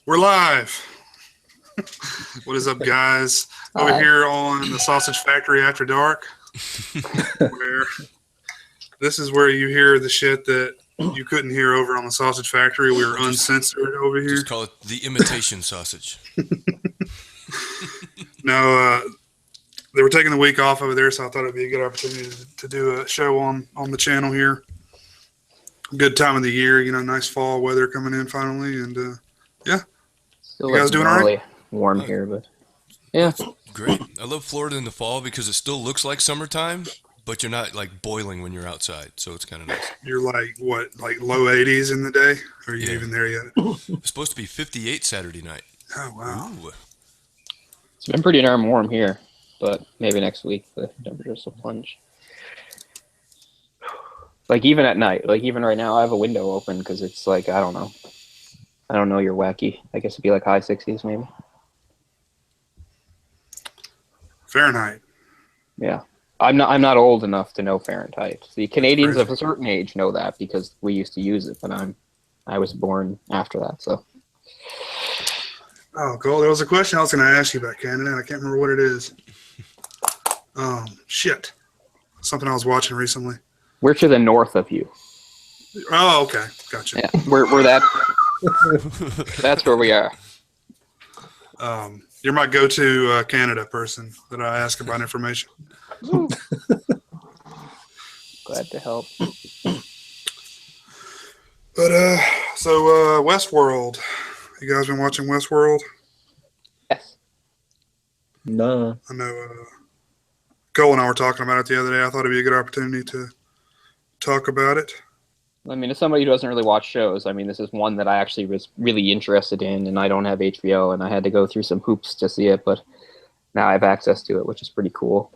We're live. What is up, guys? Over here on the Sausage Factory After Dark, where this is where you hear the shit that you couldn't hear over on the Sausage Factory. We were uncensored over here. Just call it the imitation sausage. No, they were taking the week off over there, so I thought it'd be a good opportunity to do a show on the channel here. Good time of the year, nice fall weather coming in finally, and yeah. Still you guys doing all right? Warm here, but yeah. Great. I love Florida in the fall because it still looks like summertime, but you're not like boiling when you're outside, so it's kind of nice. You're like low 80s in the day? Or are you even there yet? It's supposed to be 58 Saturday night. Oh wow. Ooh. It's been pretty darn warm here, but maybe next week the temperatures will plunge. Like even at night, like even right now, I have a window open because it's like I don't know, you're wacky. I guess it'd be like high 60s maybe. Fahrenheit. Yeah, I'm not old enough to know Fahrenheit. The Canadians of a certain age know that because we used to use it, but I was born after that, so. Oh, cool. There was a question I was going to ask you about Canada, and I can't remember what it is. Shit. Something I was watching recently. We're to the north of you. Oh, okay. Gotcha. Yeah, we're that. That's where we are. You're my go-to Canada person that I ask about information. Glad to help. But so Westworld. You guys been watching Westworld? Yes. No. I know Cole and I were talking about it the other day. I thought it'd be a good opportunity to talk about it. I mean, as somebody who doesn't really watch shows, I mean, this is one that I actually was really interested in, and I don't have HBO, and I had to go through some hoops to see it, but now I have access to it, which is pretty cool.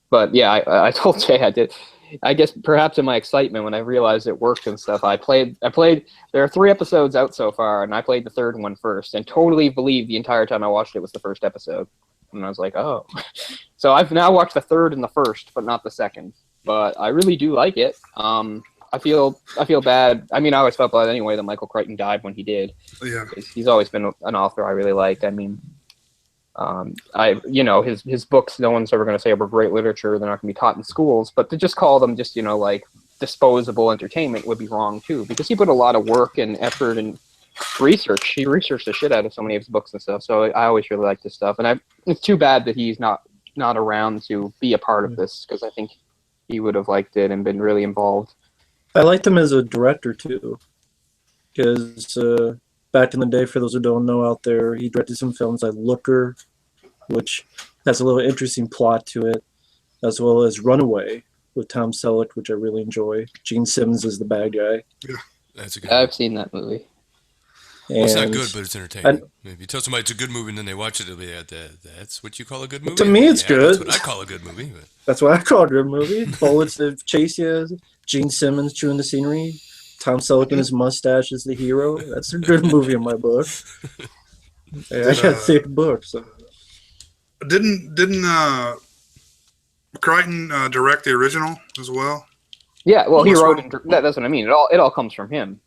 But yeah, I told Jay I did. I guess perhaps in my excitement when I realized it worked and stuff, I played. There are 3 episodes out so far, and I played the 3rd one first, and totally believed the entire time I watched it was the 1st episode. And I was like, oh. So I've now watched the 3rd and the 1st, but not the 2nd. But I really do like it. I feel bad. I mean, I always felt bad anyway that Michael Crichton died when he did. Yeah. He's always been an author I really liked. I mean, his books, no one's ever going to say were great literature. They're not going to be taught in schools, but to just call them just, like disposable entertainment would be wrong too, because he put a lot of work and effort and research. He researched the shit out of so many of his books and stuff. So I always really like this stuff. And it's too bad that he's not around to be a part of this, because I think he would have liked it and been really involved. I liked him as a director too, because back in the day, for those who don't know out there, he directed some films like Looker, which has a little interesting plot to it, as well as Runaway with Tom Selleck, which I really enjoy. Gene Simmons is the bad guy. Yeah, that's a good. I've seen that movie. Well, it's not good, but it's entertaining. If you tell somebody it's a good movie and then they watch it, they'll be like, that's what you call a good movie? To me, it's good. That's what I call a good movie. But. That's what I call a good movie. Bullets that chase you, Gene Simmons chewing the scenery, Tom Selleck and his mustache is the hero. That's a good movie in my book. I got a thick book. So. Didn't Crichton direct the original as well? Yeah, well, he wrote. That's what I mean. It all comes from him.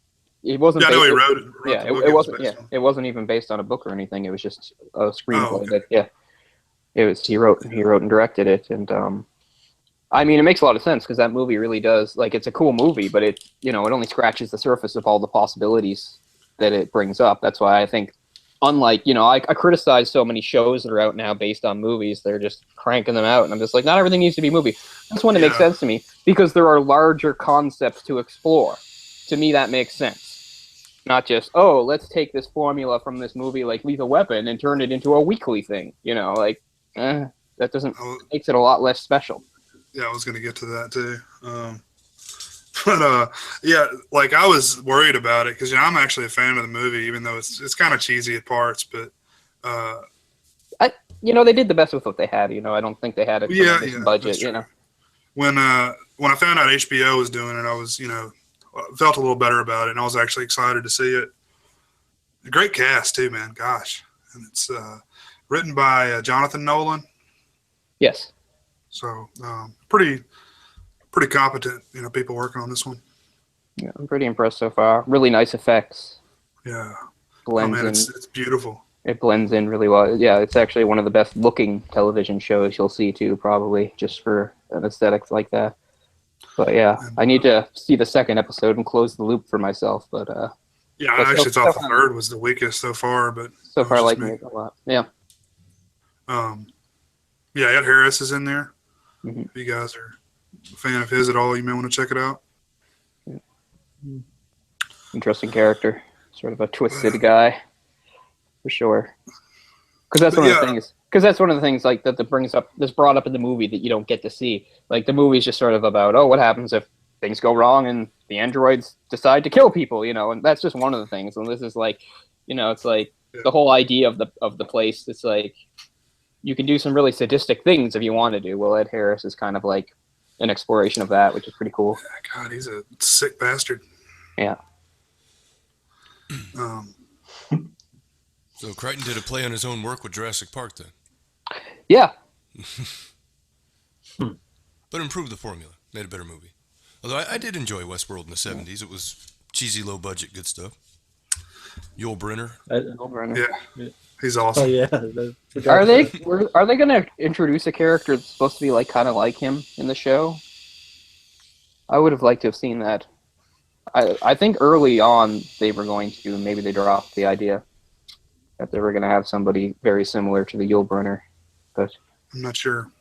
It wasn't. Yeah, I know he wrote it. Yeah, it wasn't. Yeah, it wasn't even based on a book or anything. It was just a screenplay. Oh, okay. Yeah, it was. He wrote and directed it, and I mean, it makes a lot of sense because that movie really does. Like, it's a cool movie, but it only scratches the surface of all the possibilities that it brings up. That's why I think, unlike I criticize so many shows that are out now based on movies. They're just cranking them out, and I'm just like, not everything needs to be a movie. This one, it makes sense to me because there are larger concepts to explore. To me, that makes sense. Not just, let's take this formula from this movie like Lethal Weapon and turn it into a weekly thing. That makes it a lot less special. Yeah, I was going to get to that too. But yeah, like I was worried about it because I'm actually a fan of the movie, even though it's kind of cheesy at parts. But they did the best with what they had. I don't think they had a tremendous budget. When I found out HBO was doing it, I was felt a little better about it, and I was actually excited to see it. A great cast too, man. Gosh, and it's written by Jonathan Nolan. Yes. So pretty competent, people working on this one. Yeah, I'm pretty impressed so far. Really nice effects. Yeah. Blends man, in. it's beautiful. It blends in really well. Yeah, it's actually one of the best looking television shows you'll see too, probably just for an aesthetic like that. But yeah, I need to see the second episode and close the loop for myself. But yeah, but I actually so thought the far- third was the weakest so far, but so that far, I was like just it a lot. Yeah. Yeah, Ed Harris is in there. Mhm. If you guys are a fan of his at all, you may want to check it out. Interesting character, sort of a twisted guy, for sure. Because that's But one of the yeah. things. Because that's one of the things like that's brought up in the movie that you don't get to see. Like the movie's just sort of about, oh, what happens if things go wrong and the androids decide to kill people, and that's just one of the things. And this is like, it's like the whole idea of the place. It's like you can do some really sadistic things if you want to do. Well, Ed Harris is kind of like an exploration of that, which is pretty cool. God, he's a sick bastard. Yeah. So Crichton did a play on his own work with Jurassic Park then, Yeah. but improved the formula, made a better movie. Although I did enjoy Westworld in the 70s. It was cheesy, low budget, good stuff. Yul Brynner. Yeah, he's Oh awesome. yeah. Are they going to introduce a character that's supposed to be like kind of like him in the show? I would have liked to have seen that. I think early on they were going to, maybe they dropped the idea that they were going to have somebody very similar to the Yul Brynner, but I'm not sure.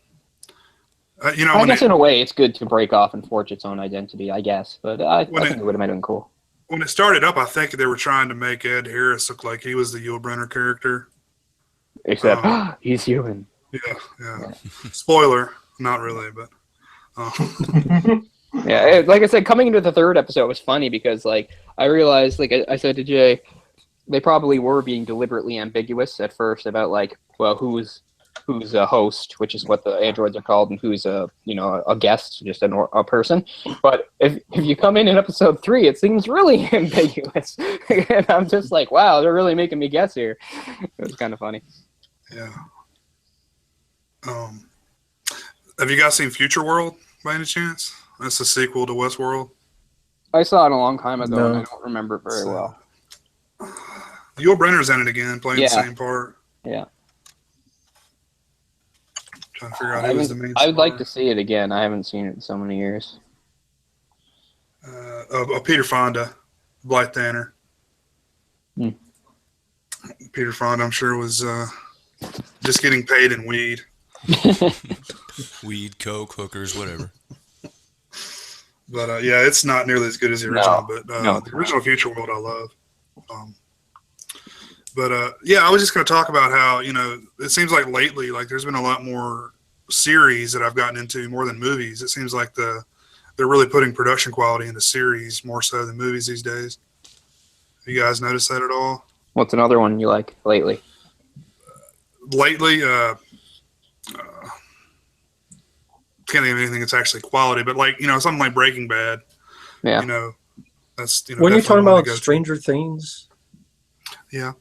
I guess in a way it's good to break off and forge its own identity, I guess. But I think it would have been cool. When it started up, I think they were trying to make Ed Harris look like he was the Yul Brynner character. Except he's human. Yeah. Spoiler, not really, but. Yeah, like I said, coming into the third episode was funny because, like, I realized, like I said to Jay, they probably were being deliberately ambiguous at first about, like, well, who's a host, which is what the androids are called, and who's a guest, just a person. But if you come in episode 3, it seems really ambiguous, and I'm just like, wow, they're really making me guess here. It was kind of funny. Yeah. Have you guys seen Future World by any chance? That's a sequel to Westworld. I saw it a long time ago, No. and I don't remember it very well. Yul Brynner's in it again, playing the same part. Yeah. Trying to figure out who was the main I would like star. to see it again. I haven't seen it in so many years. Peter Fonda, Blythe Danner. Hmm. Peter Fonda, I'm sure, was just getting paid in weed. Weed, coke, hookers, whatever. But yeah, it's not nearly as good as the original. No. But No. the original Future World, I love. Yeah, I was just going to talk about how it seems like lately, like there's been a lot more series that I've gotten into more than movies. It seems like they're really putting production quality into series more so than movies these days. Have you guys noticed that at all? What's another one you like lately? Lately, can't think of anything that's actually quality, but like something like Breaking Bad. Yeah. That's When definitely you're talking one to about go to. Stranger Things, Yeah.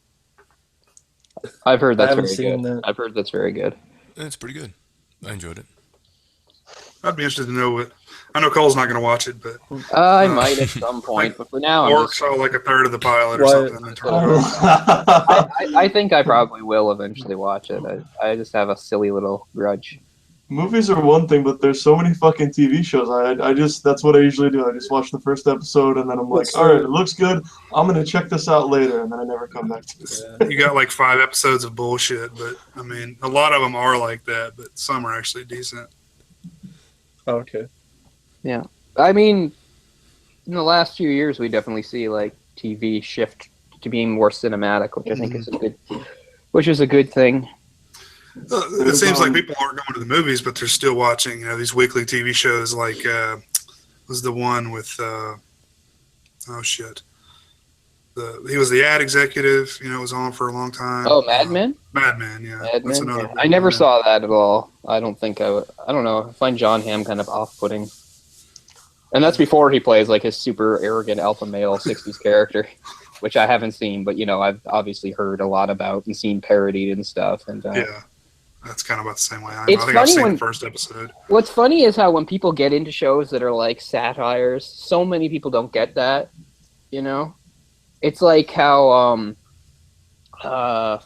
I've heard I that's haven't very seen good. that. I've heard that's very good. It's pretty good. I enjoyed it. I'd be interested to know what. I know Cole's not going to watch it, but I might at some point, but for now, or saw like a third of the pilot or What? something. And turned it off. I think I probably will eventually watch it. I just have a silly little grudge. Movies are one thing, but there's so many fucking TV shows. I just that's what I usually do. I just watch the first episode and then I'm like, all right, it looks good. I'm gonna check this out later, and then I never come back to it. You got like 5 episodes of bullshit, but I mean, a lot of them are like that, but some are actually decent. Oh, okay. Yeah, I mean, in the last few years, we definitely see like TV shift to being more cinematic, which I think is a good thing. It seems like people aren't going to the movies, but they're still watching, these weekly TV shows. Like, was the one with, oh shit, he was the ad executive. It was on for a long time. Oh, Mad Men. Mad Men, yeah. Mad That's Men. another. Yeah. I never saw that at all. I don't think I would. I don't know. I find John Hamm kind of off-putting, and that's before he plays like his super arrogant alpha male '60s character, which I haven't seen, but I've obviously heard a lot about and seen parodied and stuff. And Yeah. That's kind of about the same way. I It's think I've funny seen when- the first episode. What's funny is how when people get into shows that are like satires, so many people don't get that. You know, it's like how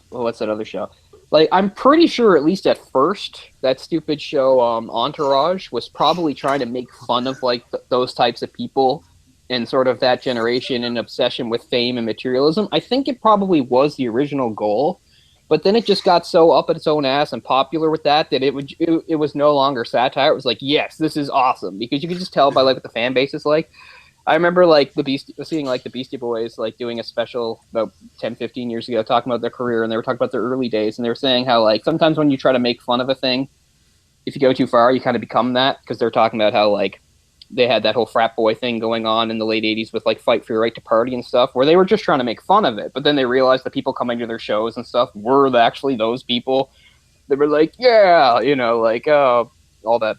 what's that other show? Like, I'm pretty sure, at least at first, that stupid show Entourage was probably trying to make fun of like those types of people and sort of that generation and obsession with fame and materialism. I think it probably was the original goal. But then it just got so up its own ass and popular with that it was no longer satire. It was like, yes, this is awesome, because you could just tell by like what the fan base is like. I remember like seeing like the Beastie Boys like doing a special about 10, 15 years ago talking about their career, and they were talking about their early days, and they were saying how like sometimes when you try to make fun of a thing, if you go too far, you kind of become that, because they're talking about how like they had that whole frat boy thing going on in the late 80s with like Fight for Your Right to Party and stuff, where they were just trying to make fun of it. But then they realized the people coming to their shows and stuff were actually those people. They were like, yeah, you know, like all that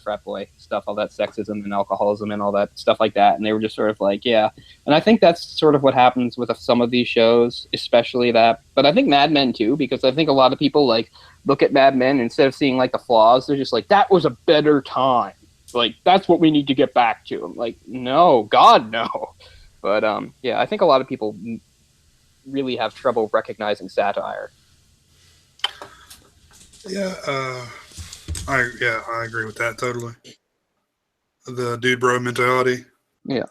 frat boy stuff, all that sexism and alcoholism and all that stuff like that. And they were just sort of like, yeah. And I think that's sort of what happens with some of these shows, especially that. But I think Mad Men too, because I think a lot of people like look at Mad Men, and instead of seeing like the flaws, they're just like, that was a better time. Like, that's what we need to get back to. I'm like, no, God, no. But yeah, I think a lot of people really have trouble recognizing satire. Yeah, I agree with that totally. The dude bro mentality. Yeah.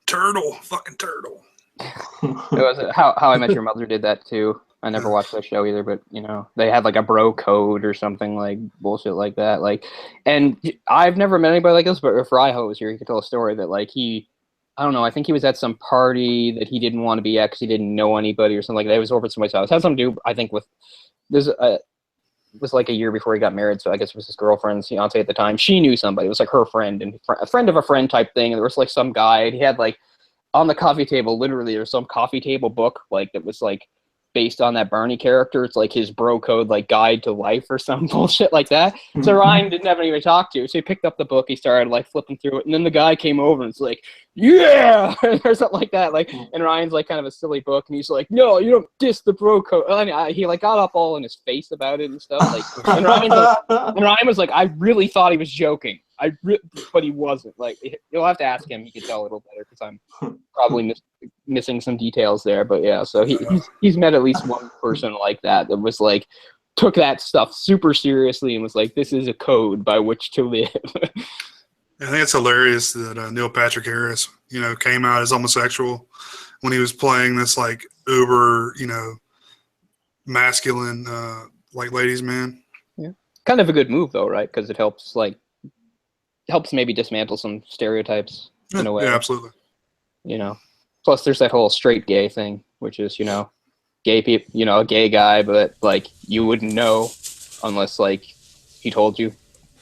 Turtle, fucking turtle. It was how I Met Your Mother did that too. I never watched that show either, but you know, they had like a bro code or something like bullshit like that. Like, and I've never met anybody like this, but if Raiho was here, he could tell a story that like I don't know, I think he was at some party that he didn't want to be at because he didn't know anybody or something like that. He was over at somebody's house. It had something to do, I think, with it was like a year before he got married, so I guess it was his girlfriend's fiance at the time. She knew somebody. It was like her friend and a friend of a friend type thing. And there was like some guy, and he had like on the coffee table, literally, there's some coffee table book like that was like based on that Barney character. It's like his bro code, like guide to life or some bullshit like that. So Ryan didn't have anybody to talk to, so he picked up the book, he started like flipping through it, and then the guy came over and it's like, yeah, or something like that. Like, and Ryan's like kind of a silly book, and he's like, no, you don't diss the bro code. I mean, he like got up all in his face about it and stuff. Like, and Ryan was like, I really thought he was joking. But he wasn't. Like, you'll have to ask him. He could tell a little better because I'm probably missing some details there. But yeah, so he's met at least one person like that was like took that stuff super seriously and was like, this is a code by which to live. I think it's hilarious that Neil Patrick Harris, you know, came out as homosexual when he was playing this like uber, you know, masculine like ladies' man. Yeah, kind of a good move though, right? Because it helps maybe dismantle some stereotypes in a way. Yeah, absolutely. You know, plus there's that whole straight gay thing, which is, you know, gay people, you know, a gay guy, but like you wouldn't know unless like he told you.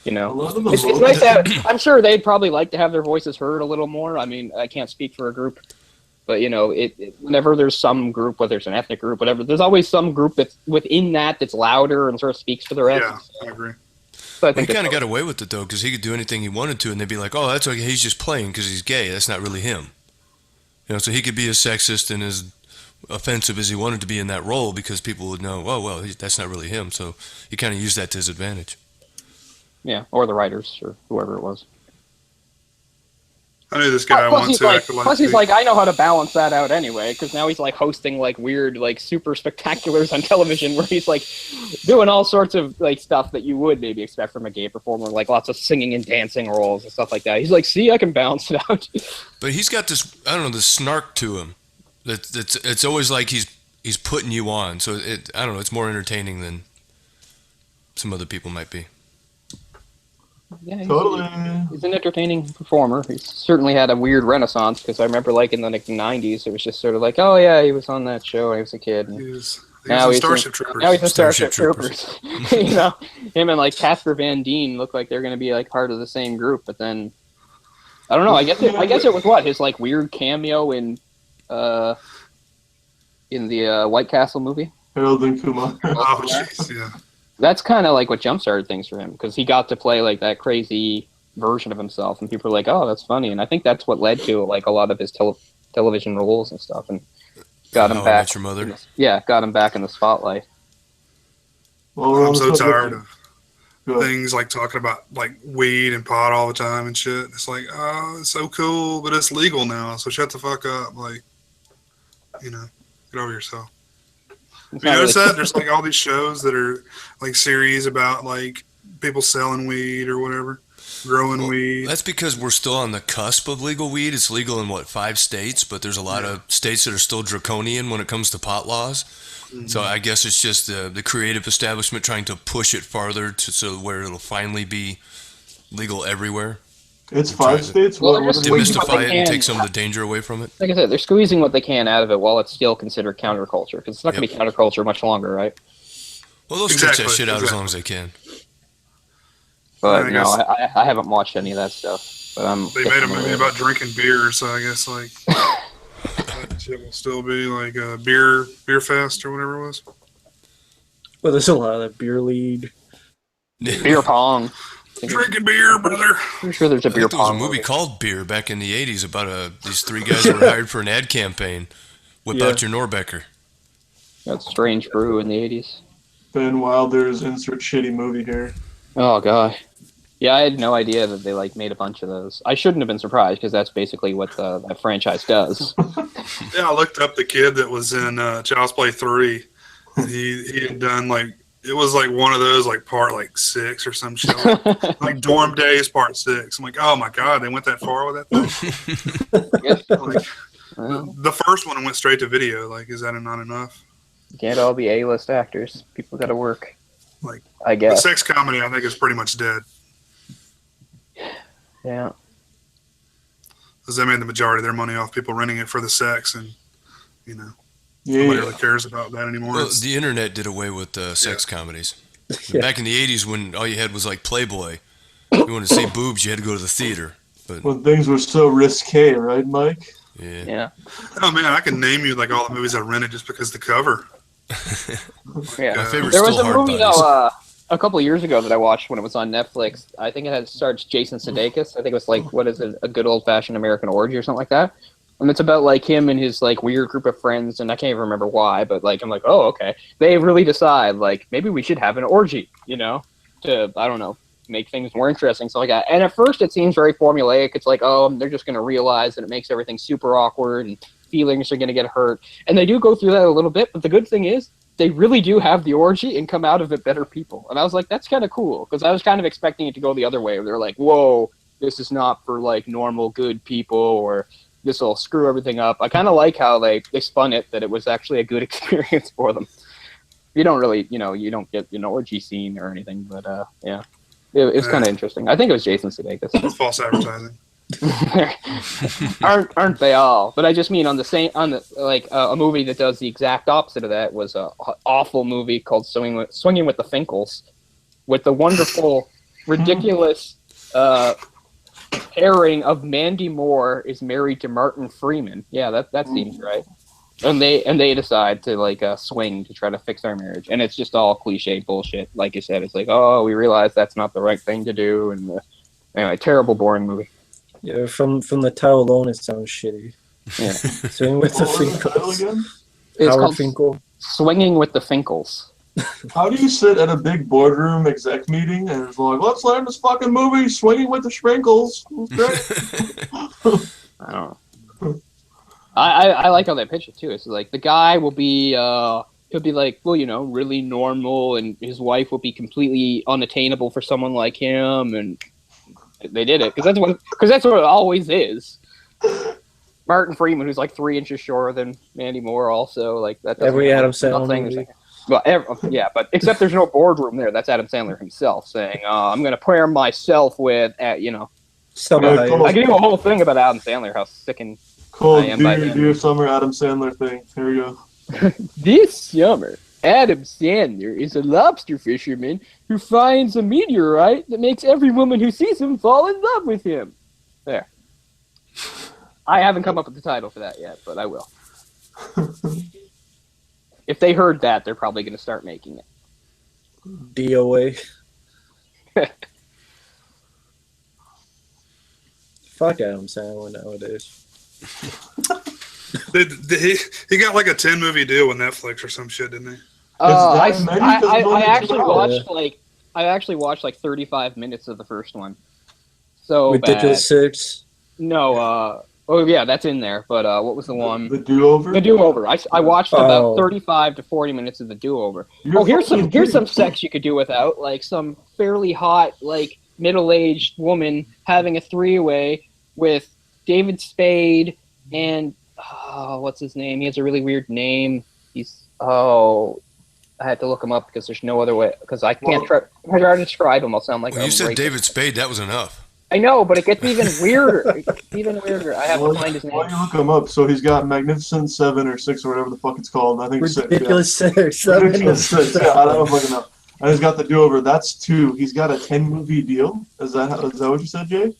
You know, it's nice to have, I'm sure they'd probably like to have their voices heard a little more. I mean, I can't speak for a group, but you know, whenever there's some group, whether it's an ethnic group, whatever, there's always some group that's within that's louder and sort of speaks for the rest. Yeah, I agree. But he kind of got away with it though, because he could do anything he wanted to, and they'd be like, "Oh, that's okay. He's just playing because he's gay. That's not really him." You know, so he could be as sexist and as offensive as he wanted to be in that role because people would know, "Oh, well, that's not really him." So he kind of used that to his advantage. Yeah, or the writers or whoever it was. I knew this guy once who acted like. Plus, he's like, I know how to balance that out anyway, because now he's like hosting like weird, like super spectaculars on television, where he's like doing all sorts of like stuff that you would maybe expect from a gay performer, like lots of singing and dancing roles and stuff like that. He's like, see, I can balance it out. But he's got this, I don't know, this snark to him. It's always like he's putting you on. So I don't know, it's more entertaining than some other people might be. Yeah, Totally. He's an entertaining performer. He's certainly had a weird renaissance, because I remember like in the 90s, it was just sort of like, oh yeah, he was on that show when he was a kid. He was Now in he's Starship Troopers. Now he's in Starship Troopers. You know, him and like Casper Van Dien look like they're going to be like part of the same group, but then I don't know. I guess it was what his like weird cameo in the White Castle movie. Harold and Kumar. Oh, jeez, yeah. That's kind of like what jump-started things for him, because he got to play like that crazy version of himself, and people were like, "Oh, that's funny." And I think that's what led to like a lot of his television roles and stuff, and got him back. Your Mother. Got him back in the spotlight. Well, we're on I'm the so subject. tired of Go ahead. things like talking about like weed and pot all the time and shit. It's like, oh, it's so cool, but it's legal now, so shut the fuck up. Like, you know, get over yourself. It's Have you not noticed really- that? There's like all these shows that are like series about like people selling weed or whatever, growing weed. That's because we're still on the cusp of legal weed. It's legal in, 5 states, but there's a lot of states that are still draconian when it comes to pot laws. So I guess it's just the creative establishment trying to push it farther so where it'll finally be legal everywhere. It's We're trying 5 to states? Well, What they're is just it? squeezing what Demystify they it and can. take some of the danger away from it. Like I said, they're squeezing what they can out of it while it's still considered counterculture. Because it's not going to be counterculture much longer, right? Well, they'll stretch that Exactly, shit out as long as they can. But I no, guess- I haven't watched any of that stuff. But I'm. They made a movie about drinking beer, so I guess like that shit will still be like a beer fest or whatever it was. Well, there's a lot of that beer league. beer pong. Drinking beer, brother. I'm sure there's a I beer think there was a pong movie called Beer back in the 80s about these 3 guys that were hired for an ad campaign. Whip Yeah. out your Norbecker. That's Strange Brew in the 80s. Ben Wilder's insert shitty movie here. Oh god. Yeah, I had no idea that they like made a bunch of those. I shouldn't have been surprised because that's basically what that franchise does. Yeah, I looked up the kid that was in Child's Play 3. And he had done like it was like one of those like part like 6 or some shit. Like Dorm Days Part 6. I'm like, oh my god, they went that far with that thing. Like, Well, the first one went straight to video. Like, is that not enough? can't all be A-list actors. People got to work. Like, I The guess. sex comedy, I think, is pretty much dead Yeah. because they made the majority of their money off people renting it for the sex, and you know Yeah, nobody really cares about that anymore. Well, It's- the internet did away with sex comedies. Yeah. Back in the 80s when all you had was like Playboy. If you wanted to see boobs, you had to go to the theater. But when things were so risque, right, Mike? yeah. Yeah. oh man, I can name you like all the movies I rented just because the cover. Yeah. My favorite's There was still a Hard movie Bodies. though, a couple of years ago that I watched when it was on Netflix. I think it had stars Jason Sudeikis. I think it was like what is it, a good old fashioned American orgy or something like that. And it's about like him and his like weird group of friends, and I can't even remember why, but like I'm like, oh okay, they really decide like maybe we should have an orgy, you know, to I don't know, make things more interesting, stuff like that. And at first it seems very formulaic. It's like, oh, they're just gonna realize that it makes everything super awkward and feelings are gonna get hurt, and they do go through that a little bit. But the good thing is, they really do have the orgy and come out of it better people. And I was like, that's kind of cool. Because I was kind of expecting it to go the other way. Where they're like, whoa, this is not for like normal good people or this will screw everything up. I kind of like how they spun it, that it was actually a good experience for them. You don't really, you don't get an orgy scene or anything. But yeah, it's kind of interesting. I think it was Jason Sudeikis. It's false advertising. aren't they all? But I just mean on the like a movie that does the exact opposite of that was a awful movie called Swinging with the Finkles, with the wonderful, ridiculous pairing of Mandy Moore is married to Martin Freeman. Yeah, that seems right. And they decide to like swing to try to fix their marriage, and it's just all cliche bullshit. Like you said, it's like, oh, we realize that's not the right thing to do, and anyway, terrible, boring movie. Yeah, from the title alone, it sounds shitty. Yeah. Swinging with the What was the title Finkles. again? It's Howard called Finkel. Swinging with the Finkles. How do you sit at a big boardroom exec meeting and it's like, let's learn this fucking movie, Swinging with the Sprinkles? It was great. I don't know. I like how they pitch it too. It's like the guy will be he'll be like, well, really normal, and his wife will be completely unattainable for someone like him, and they did it because that's what it always is. Martin Freeman, who's like 3 inches shorter than Mandy Moore, also like that. Every Adam I'm not Sandler saying movie. there's- Well, yeah, but except there's no boardroom there. That's Adam Sandler himself saying, "I'm going to pair myself with," Selma Yeah, cool. I Hayek. can do a whole thing about Adam Sandler, how sick and Cool, I am by the end. dear summer Adam Sandler thing. Here we go. This summer, Adam Sandler is a lobster fisherman who finds a meteorite that makes every woman who sees him fall in love with him. There. I haven't come up with the title for that yet, but I will. If they heard that, they're probably going to start making it. DOA. Fuck Adam Sandler nowadays. He got like a 10-movie deal with Netflix or some shit, didn't he? I, that many? I, 'Cause it's I only actually 2 hours. watched like 35 minutes of the first one. So Ridiculous bad. 6. No, oh yeah, that's in there. But what was the one? The do-over? The do-over. I watched about Oh. 35 to 40 minutes of the do-over. You're Here's fucking some kidding. sex you could do without, like some fairly hot, like middle-aged woman having a three-way with David Spade and what's his name? He has a really weird name. I had to look him up because there's no other way. Because I can't try to describe him. I'll sound like Well, you said David Spade. That was enough. I know, but it gets even weirder. It gets even weirder. I have to find his name. Why don't you look him up? So he's got Magnificent 7 or 6 or whatever the fuck it's called. I think 6. Ridiculous 6. Yeah. Ridiculous 6. Yeah, I don't fucking know. And he's got the do-over. That's 2. He's got a 10-movie deal. Is that what you said, Jay?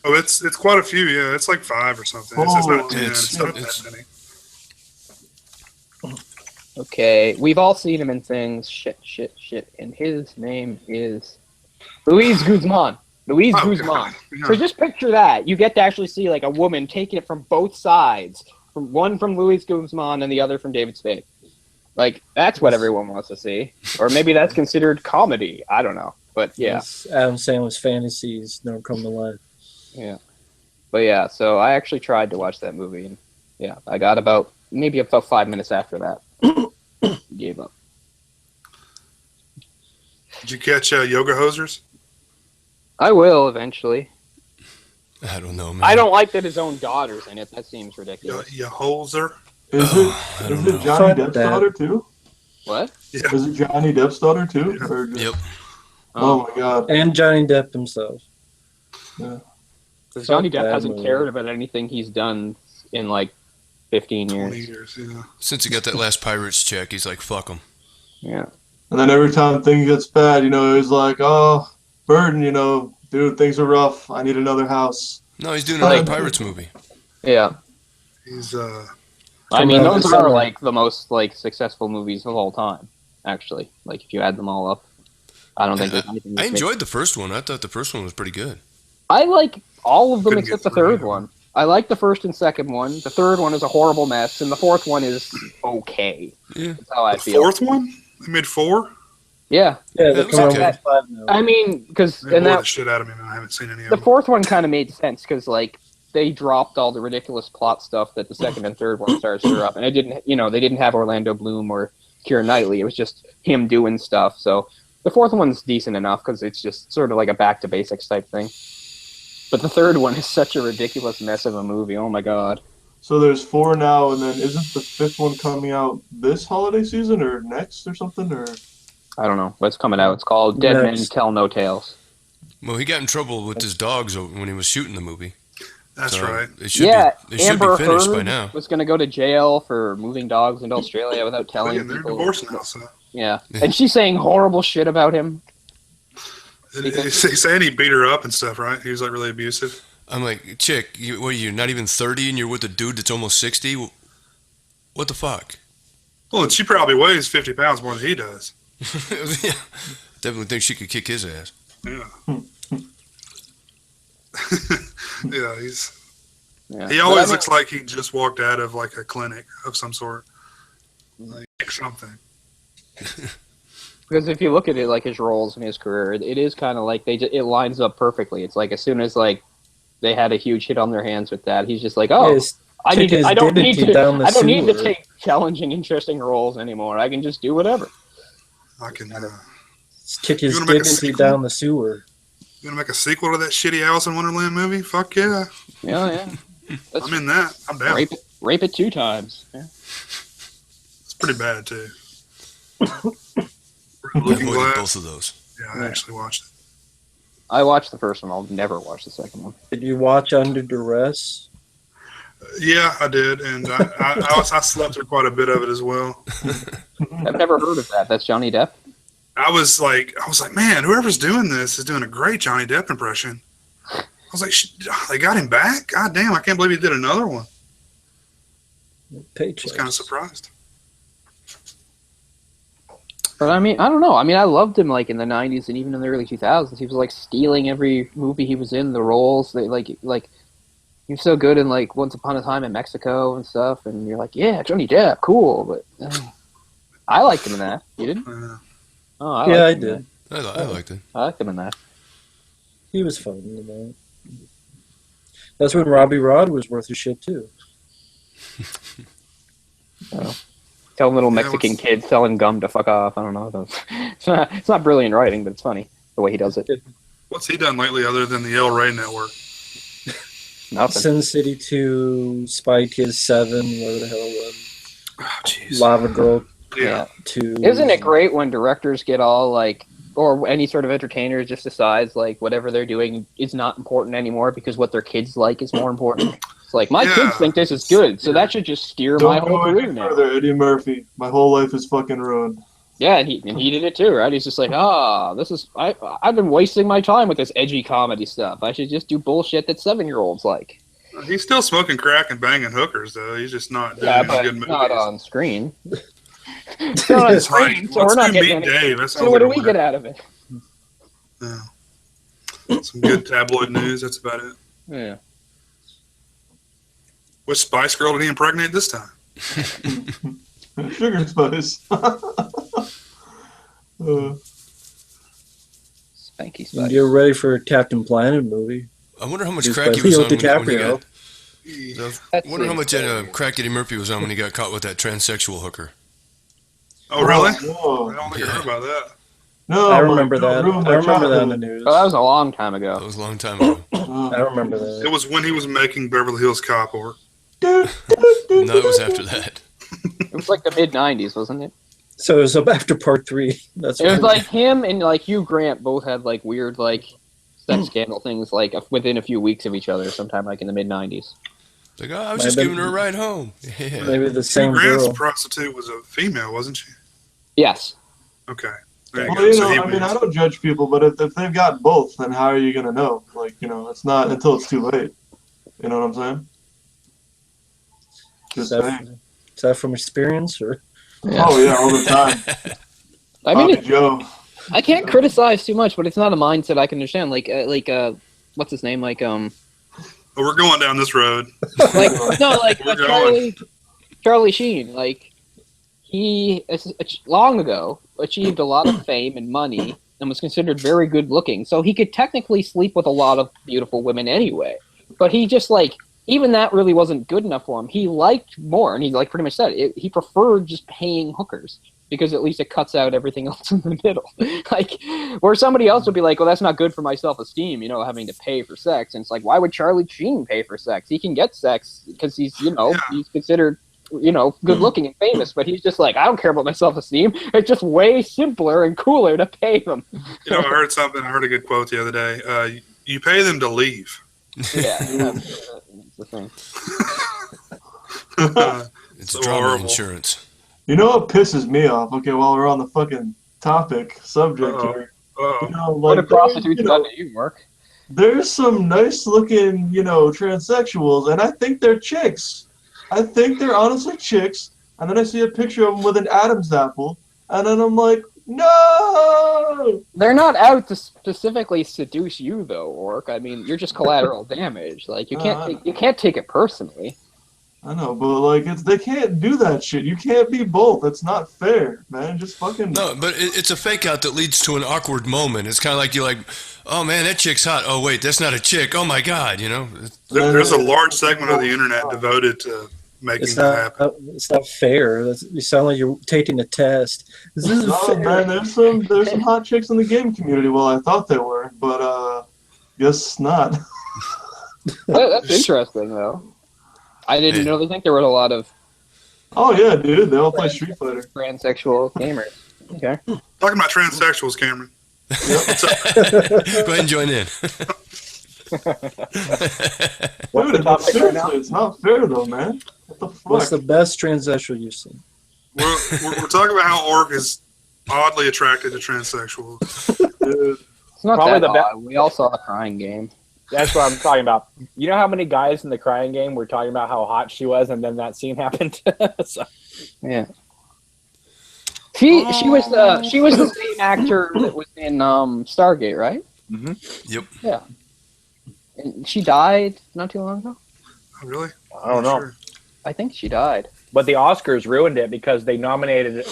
Oh, it's quite a few. Yeah, it's like 5 or something. It's not 10. It's not that many. Okay, we've all seen him in things. Shit. And his name is Luis Guzman. Luis Guzman. God. Yeah. So just picture that. You get to actually see like a woman taking it from both sides. One from Luis Guzman and the other from David Spade. Like, that's what everyone wants to see. Or maybe that's considered comedy. I don't know. But yeah. Yes, Adam Sandler's fantasies never come to life. Yeah. But yeah, so I actually tried to watch that movie. And yeah, I got about 5 minutes after that. Gave up. Did you catch Yoga Hosers? I will eventually. I don't know, man. I don't like that his own daughter's in it. That seems ridiculous. Hoser? Is I it don't know. Johnny Fuck Depp's that. daughter too? What? Yeah. Is it Johnny Depp's daughter too? Or just, Yep. Oh my god. And Johnny Depp himself. Because Johnny Fuck Depp that hasn't movie. cared about anything he's done in like 15 20 years. years, yeah. Since he got that last Pirates check, he's like, fuck him. Yeah. And then every time things gets bad, he's like, oh, Burden, dude, things are rough. I need another house. No, he's doing another Like- Pirates movie. Yeah. He's I mean, Coming out those this are summer. like the most like successful movies of all time. Actually, like if you add them all up, I don't think there's anything. I that's made- enjoyed the first one. I thought the first one was pretty good. I like all of them Couldn't except get the through third it. one. I like the first and second one. The third one is a horrible mess, and the fourth one is okay. Yeah. That's how I the feel. 4th one? They made 4? Yeah, Yeah, That they're was coming okay. out with 5 now. I mean, because They and bore the that shit out of me, man. I haven't seen any of the them. fourth one kind of made sense because like they dropped all the ridiculous plot stuff that the second and third one started to stir up, and it didn't. They didn't have Orlando Bloom or Keira Knightley. It was just him doing stuff. So the fourth one's decent enough because it's just sort of like a back to basics type thing. But the third one is such a ridiculous mess of a movie. Oh my god. So there's 4 now, and then isn't the 5th one coming out this holiday season or next or something? Or I don't know what's coming out. It's called Dead Men Next. Tell No Tales. Well, he got in trouble with his dogs when he was shooting the movie. That's So right. It should Yeah, be, it should Amber be finished by Heard now. was going to go to jail for moving dogs into Australia without telling Again, they're people. divorced now, so. Yeah, and she's saying horrible shit about him. He's saying he beat her up and stuff, right? He was like really abusive. I'm like, chick, you're not even 30 and you're with a dude that's almost 60? What the fuck? Well, she probably weighs 50 pounds more than he does. Yeah. Definitely think she could kick his ass. Yeah. Yeah, Yeah. he always looks like he just walked out of like a clinic of some sort. Like something. Because if you look at it, like his roles in his career, it is kind of like it lines up perfectly. It's like as soon as like they had a huge hit on their hands with that, he's just like, oh, His I don't need dignity down the to sewer. take challenging, interesting roles anymore. I can just do whatever. I can. Kick his You wanna make a dignity sequel? down the sewer. You gonna make a sequel to that shitty Alice in Wonderland movie? Fuck yeah! Yeah. Let's I'm in that. I'm down. rape it 2 times. Yeah. It's pretty bad too. I Looking avoided Glass. both of those. Yeah, I actually watched it. I watched the first one. I'll never watch the second one. Did you watch Under Duress? Yeah, I did, and I slept through quite a bit of it as well. I've never heard of that. That's Johnny Depp. I was like, man, whoever's doing this is doing a great Johnny Depp impression. I was like, they got him back? God damn, I can't believe he did another one. I Paycheck. was kind of surprised. But I mean, I don't know. I mean, I loved him like in the '90s and even in the early 2000s. He was like stealing every movie he was in. The roles, they like he was so good in like Once Upon a Time in Mexico and stuff. And you're like, yeah, Johnny Depp, cool. But I liked him in that. You didn't? Oh, I Yeah, I liked him in did. I liked it. that. I liked him in that. He was fun in that. That's when Robbie Rod was worth his shit too. Tell little Yeah, Mexican what's- kid selling gum to fuck off. I don't know. It's not brilliant writing, but it's funny the way he does it. What's he done lately other than the El Rey Network? Nothing. Sin City 2, Spy Kids 7, whatever the hell it was. Oh, jeez. Lava Girl Yeah. 2. Isn't it great when directors get all like, or any sort of entertainer just decides like whatever they're doing is not important anymore because what their kids like is more important? It's like my Yeah. kids think this is good, so that should just steer my Don't whole go career any now. further, Eddie Murphy. My whole life is fucking ruined. Yeah, and he did it too, right? He's just like, this is I've been wasting my time with this edgy comedy stuff. I should just do bullshit that 7-year-olds like. He's still smoking crack and banging hookers, though. He's just not doing Yeah, any but good movies. not on screen. It's not on It's like, screen, so we're let's not do getting Meet any. Dave. That sounds So what like do a we get winner. out of it? Yeah. Some good tabloid news. That's about it. Yeah. Which Spice Girl did he impregnate this time? Sugar Spice. Spanky And Spice. you're ready for a Captain Planet movie. I wonder how much Just crack by he was Leo on when he DiCaprio. got. I wonder how much crack Eddie Murphy was on when he got caught with that transsexual hooker. Oh, really? Whoa. I don't think I heard about that. No, I remember don't that. ruin I my remember that in the childhood. news. Oh, that was a long time That ago. was a long time ago. I remember It that. was when he was making Beverly Hills Cop, or No, it was after that. It was like the mid '90s, wasn't it? So it was up after part 3. That's It was right. like him and like Hugh Grant both had like weird like sex scandal things like within a few weeks of each other, sometime like in the mid '90s. Like, oh, I was Might just have giving been- her a ride home. Yeah. maybe the Hugh same Grant's girl. prostitute was a female, wasn't she? Yes. Okay. There you Well, go. you So know, he I mean, wins. I don't judge people, but if they've got both, then how are you going to know? Like, you know, it's not until it's too late. You know what I'm saying? Is Just that, saying. is that from experience or? Oh, yeah, all the time. I mean, Bobby Joe. I can't criticize too much, but it's not a mindset I can understand. Like what's his name? Like Oh, we're going down this road. like no, like We're going. Charlie Sheen. Like he long ago achieved a lot of fame and money and was considered very good looking, so he could technically sleep with a lot of beautiful women anyway. But he just like even that really wasn't good enough for him. He liked more, and he like pretty much said it, he preferred just paying hookers because at least it cuts out everything else in the middle. Like where somebody else would be like, well, that's not good for my self-esteem, you know, having to pay for sex. And it's like, why would Charlie Sheen pay for sex? He can get sex because he's, you know, Yeah. he's considered, you know, good looking and famous, but he's just like, I don't care about my self-esteem. It's just way simpler and cooler to pay them. You know, I heard a good quote the other day. You pay them to leave. Yeah, that's the thing. It's So drama horrible. insurance. You know what pisses me off? Okay, while we're on the fucking subject Uh-oh. here. Oh, You know, What like, a prostitute you done know, to you, Mark? there's some nice looking, you know, transsexuals, and I think they're chicks. I think they're honestly chicks. And then I see a picture of them with an Adam's apple, and then I'm like, no! They're not out to specifically seduce you, though, Orc. I mean, you're just collateral damage. Like you can't take it personally. I know, but like, they can't do that shit. You can't be both. It's not fair, man. Just fucking. No, but it's a fake out that leads to an awkward moment. It's kind of like you're like, oh man, that chick's hot. Oh wait, that's not a chick. Oh my god, you know. there's a large segment of the internet devoted to making It's that happen. not fair. You sound like you're taking a test. This isn't No, fair. man, there's some hot chicks in the game community. Well, I thought there were, but guess not. That's interesting, though. I didn't really think there were a lot of Oh yeah, dude, they all play Street Fighter. transsexual gamers. Okay. Talking about transsexuals, Cameron. Go ahead and join in. Dude, it's not fair though, man. What the fuck? What's the best transsexual you've seen? We're talking about how Orc is oddly attracted to transsexuals. Dude, It's not Probably that the odd. We all saw the crying game. That's what I'm talking about. You know how many guys in the crying game were talking about how hot she was, and then that scene happened. So, Yeah. She was the same actor that was in Stargate, right? Yep. Yeah. And she died not too long ago. Oh, really? I don't know. Sure. I think she died. But the Oscars ruined it because they nominated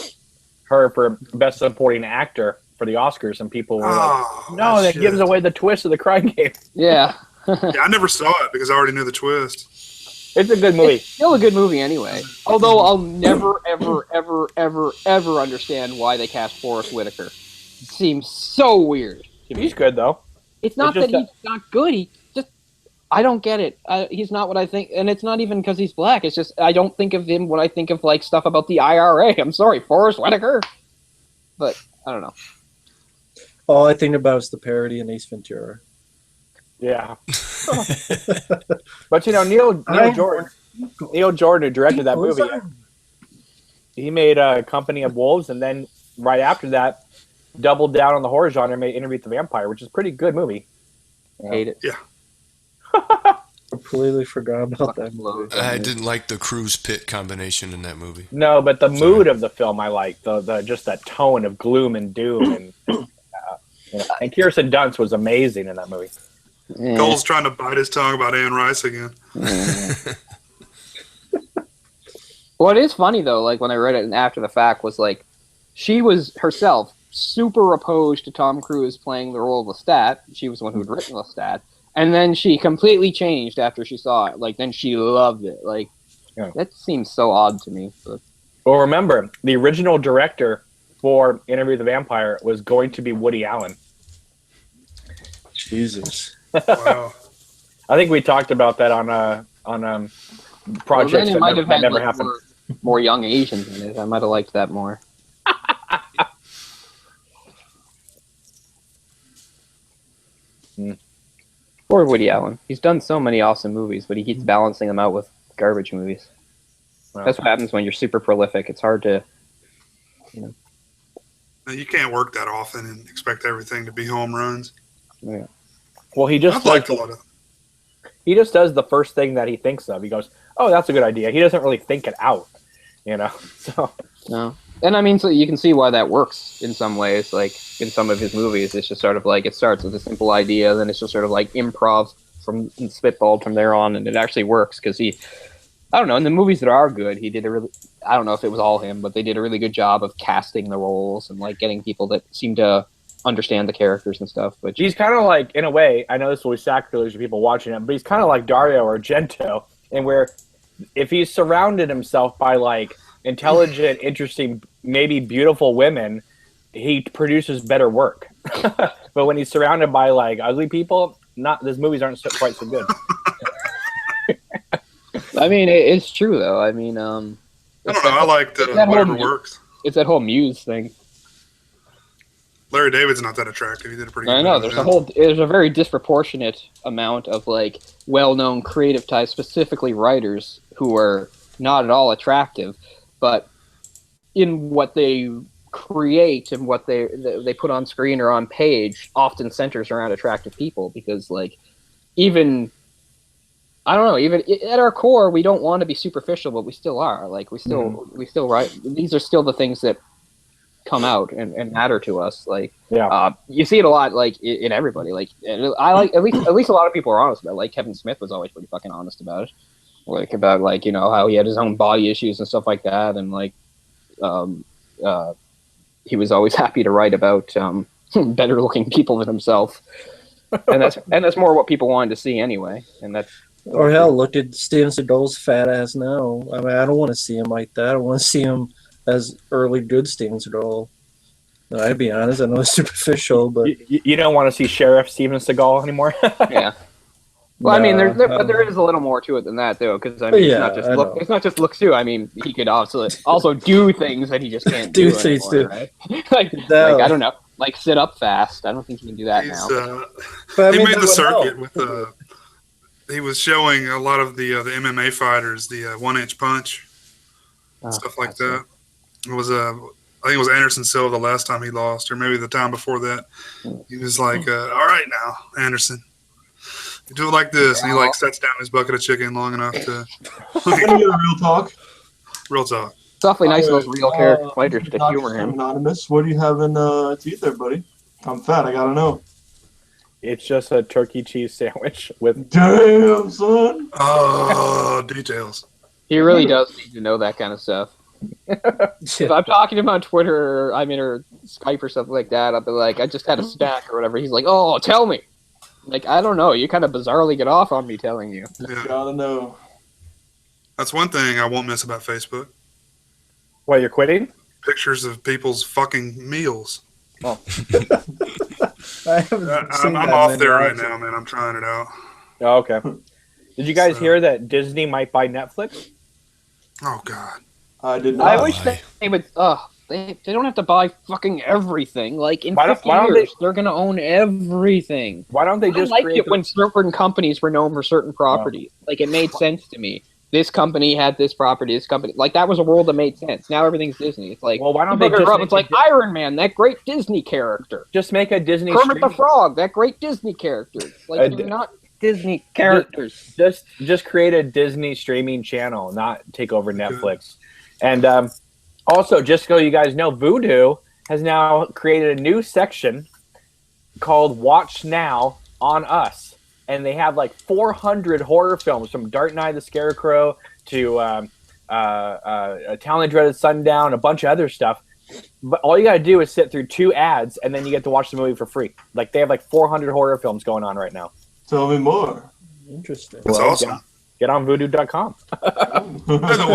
her for Best Supporting Actor for the Oscars, and people were like, "No, that gives away the twist of the Crying Game." Yeah. Yeah, I never saw it because I already knew the twist. It's a good movie. It's still a good movie anyway. Although I'll never, ever, ever, ever, ever understand why they cast Forrest Whitaker. It seems so weird to me. He's good though. It's not that he's not good. He just, I don't get it. He's not what I think, and it's not even because he's black. It's just I don't think of him when I think of like stuff about the IRA. I'm sorry, Forrest Whitaker. But I don't know. All I think about is the parody in Ace Ventura. Yeah. But you know, Neil Jordan, who directed that movie, he made a Company of Wolves, and then right after that, doubled down on the horror genre and made Interview with the Vampire, which is a pretty good movie. I hate it. Yeah. Completely forgot about that movie. I didn't like the Cruise Pit combination in that movie. No, but the mood of the film I like. The just that tone of gloom and doom, and Kirsten Dunst was amazing in that movie. Yeah. Cole's trying to bite his tongue about Anne Rice again. Well, it is funny though. Like when I read it after the fact, was like she was herself super opposed to Tom Cruise playing the role of Lestat. She was the one who had written Lestat, and then she completely changed after she saw it. Like then she loved it. Like that seems so odd to me. But. Well, remember the original director for Interview with the Vampire was going to be Woody Allen. Jesus. Wow. I think we talked about that on projects that never happened. More young Asians in it. I might have liked that more. Poor Woody Allen. He's done so many awesome movies, but he keeps balancing them out with garbage movies. Wow. That's what happens when you're super prolific. It's hard to, You can't work that often and expect everything to be home runs. Yeah. Well, he just he just does the first thing that he thinks of. He goes, "Oh, that's a good idea." He doesn't really think it out, So no, and I mean, so you can see why that works in some ways. Like in some of his movies, it's just sort of like it starts with a simple idea, then it's just sort of like improv from spitballed from there on, and it actually works because I don't know, in the movies that are good, he did I don't know if it was all him, but they did a really good job of casting the roles and like getting people that seem to understand the characters and stuff. But he's kind of like, in a way, I know this will be sacrilege to people watching it, but he's kind of like Dario Argento, and where if he's surrounded himself by like intelligent, interesting, maybe beautiful women, he produces better work. But when he's surrounded by like ugly people, his movies aren't quite so good. I mean, it's true though. I mean, I don't know. I like whatever works. It's that whole Muse thing. Larry David's not that attractive. He did a pretty good I know. There's a very disproportionate amount of like well-known creative types, specifically writers, who are not at all attractive, but in what they create and what they put on screen or on page often centers around attractive people, because like even at our core we don't want to be superficial, but we still are. Like we still write. These are still the things that come out and matter to us. Like you see it a lot like in everybody. Like I like at least a lot of people are honest about it. Like Kevin Smith was always pretty fucking honest about it. Like about like how he had his own body issues and stuff like that, and like he was always happy to write about better looking people than himself. And that's more what people wanted to see anyway. And that's or hell, look at Steven Seagal's fat ass now. I mean, I don't want to see him like that. I want to see him as early good Steven Seagal. No, I'd be honest, I know it's superficial, but you don't want to see Sheriff Steven Seagal anymore. Yeah. Well, I mean, there is a little more to it than that, though, because I mean, it's not just looks too. I mean, he could also do things that he just can't do things anymore, right? like I don't know, like sit up fast. I don't think he can do that now. He made the circuit with he was showing a lot of the MMA fighters the 1-inch punch, stuff like that. It was I think it was Anderson Silva the last time he lost, or maybe the time before that. He was like, "All right, now, Anderson, you do it like this," and he like sets down his bucket of chicken long enough to. Real talk. Real talk. It's awfully nice of those real character fighters to humor him. Anonymous, what do you have in to eat there, buddy? I'm fat. I gotta know. It's just a turkey cheese sandwich with. Damn, son. Oh, details. He really does need to know that kind of stuff. If I'm talking to him on Twitter, or or Skype or something like that, I'll be like, I just had a snack or whatever. He's like, oh, tell me. Like, I don't know. You kind of bizarrely get off on me telling you. Yeah. Gotta know. That's one thing I won't miss about Facebook. What, you're quitting? Pictures of people's fucking meals. I haven't seen I'm that off many there right actually. now, man. I'm trying it out. Oh, okay. Did you guys So- hear that Disney might buy Netflix? Oh, God. I did not. I wish they would. They don't have to buy fucking everything. Like in Why don't- 50 why don't years, they're gonna own everything. Why don't they I just liked create it when certain companies were known for certain properties. Like it made sense to me. This company had this property. This company, like that was a world that made sense. Now everything's Disney. It's like, Well, why don't people they just grow up, make it's like a Iron Man, that great Disney character. just make a Disney Kermit the streaming- Frog, that great Disney character. Like they're not Disney characters. just create a Disney streaming channel, not take over Netflix. And also, just so you guys know, Vudu has now created a new section called Watch Now on Us. And they have like 400 horror films from Dark Knight the Scarecrow to A Talent Dreaded Sundown, a bunch of other stuff. But all you got to do is sit through 2 ads, and then you get to watch the movie for free. Like, they have like 400 horror films going on right now. Tell me more. Interesting. That's Well, awesome. Get on voodoo.com. By the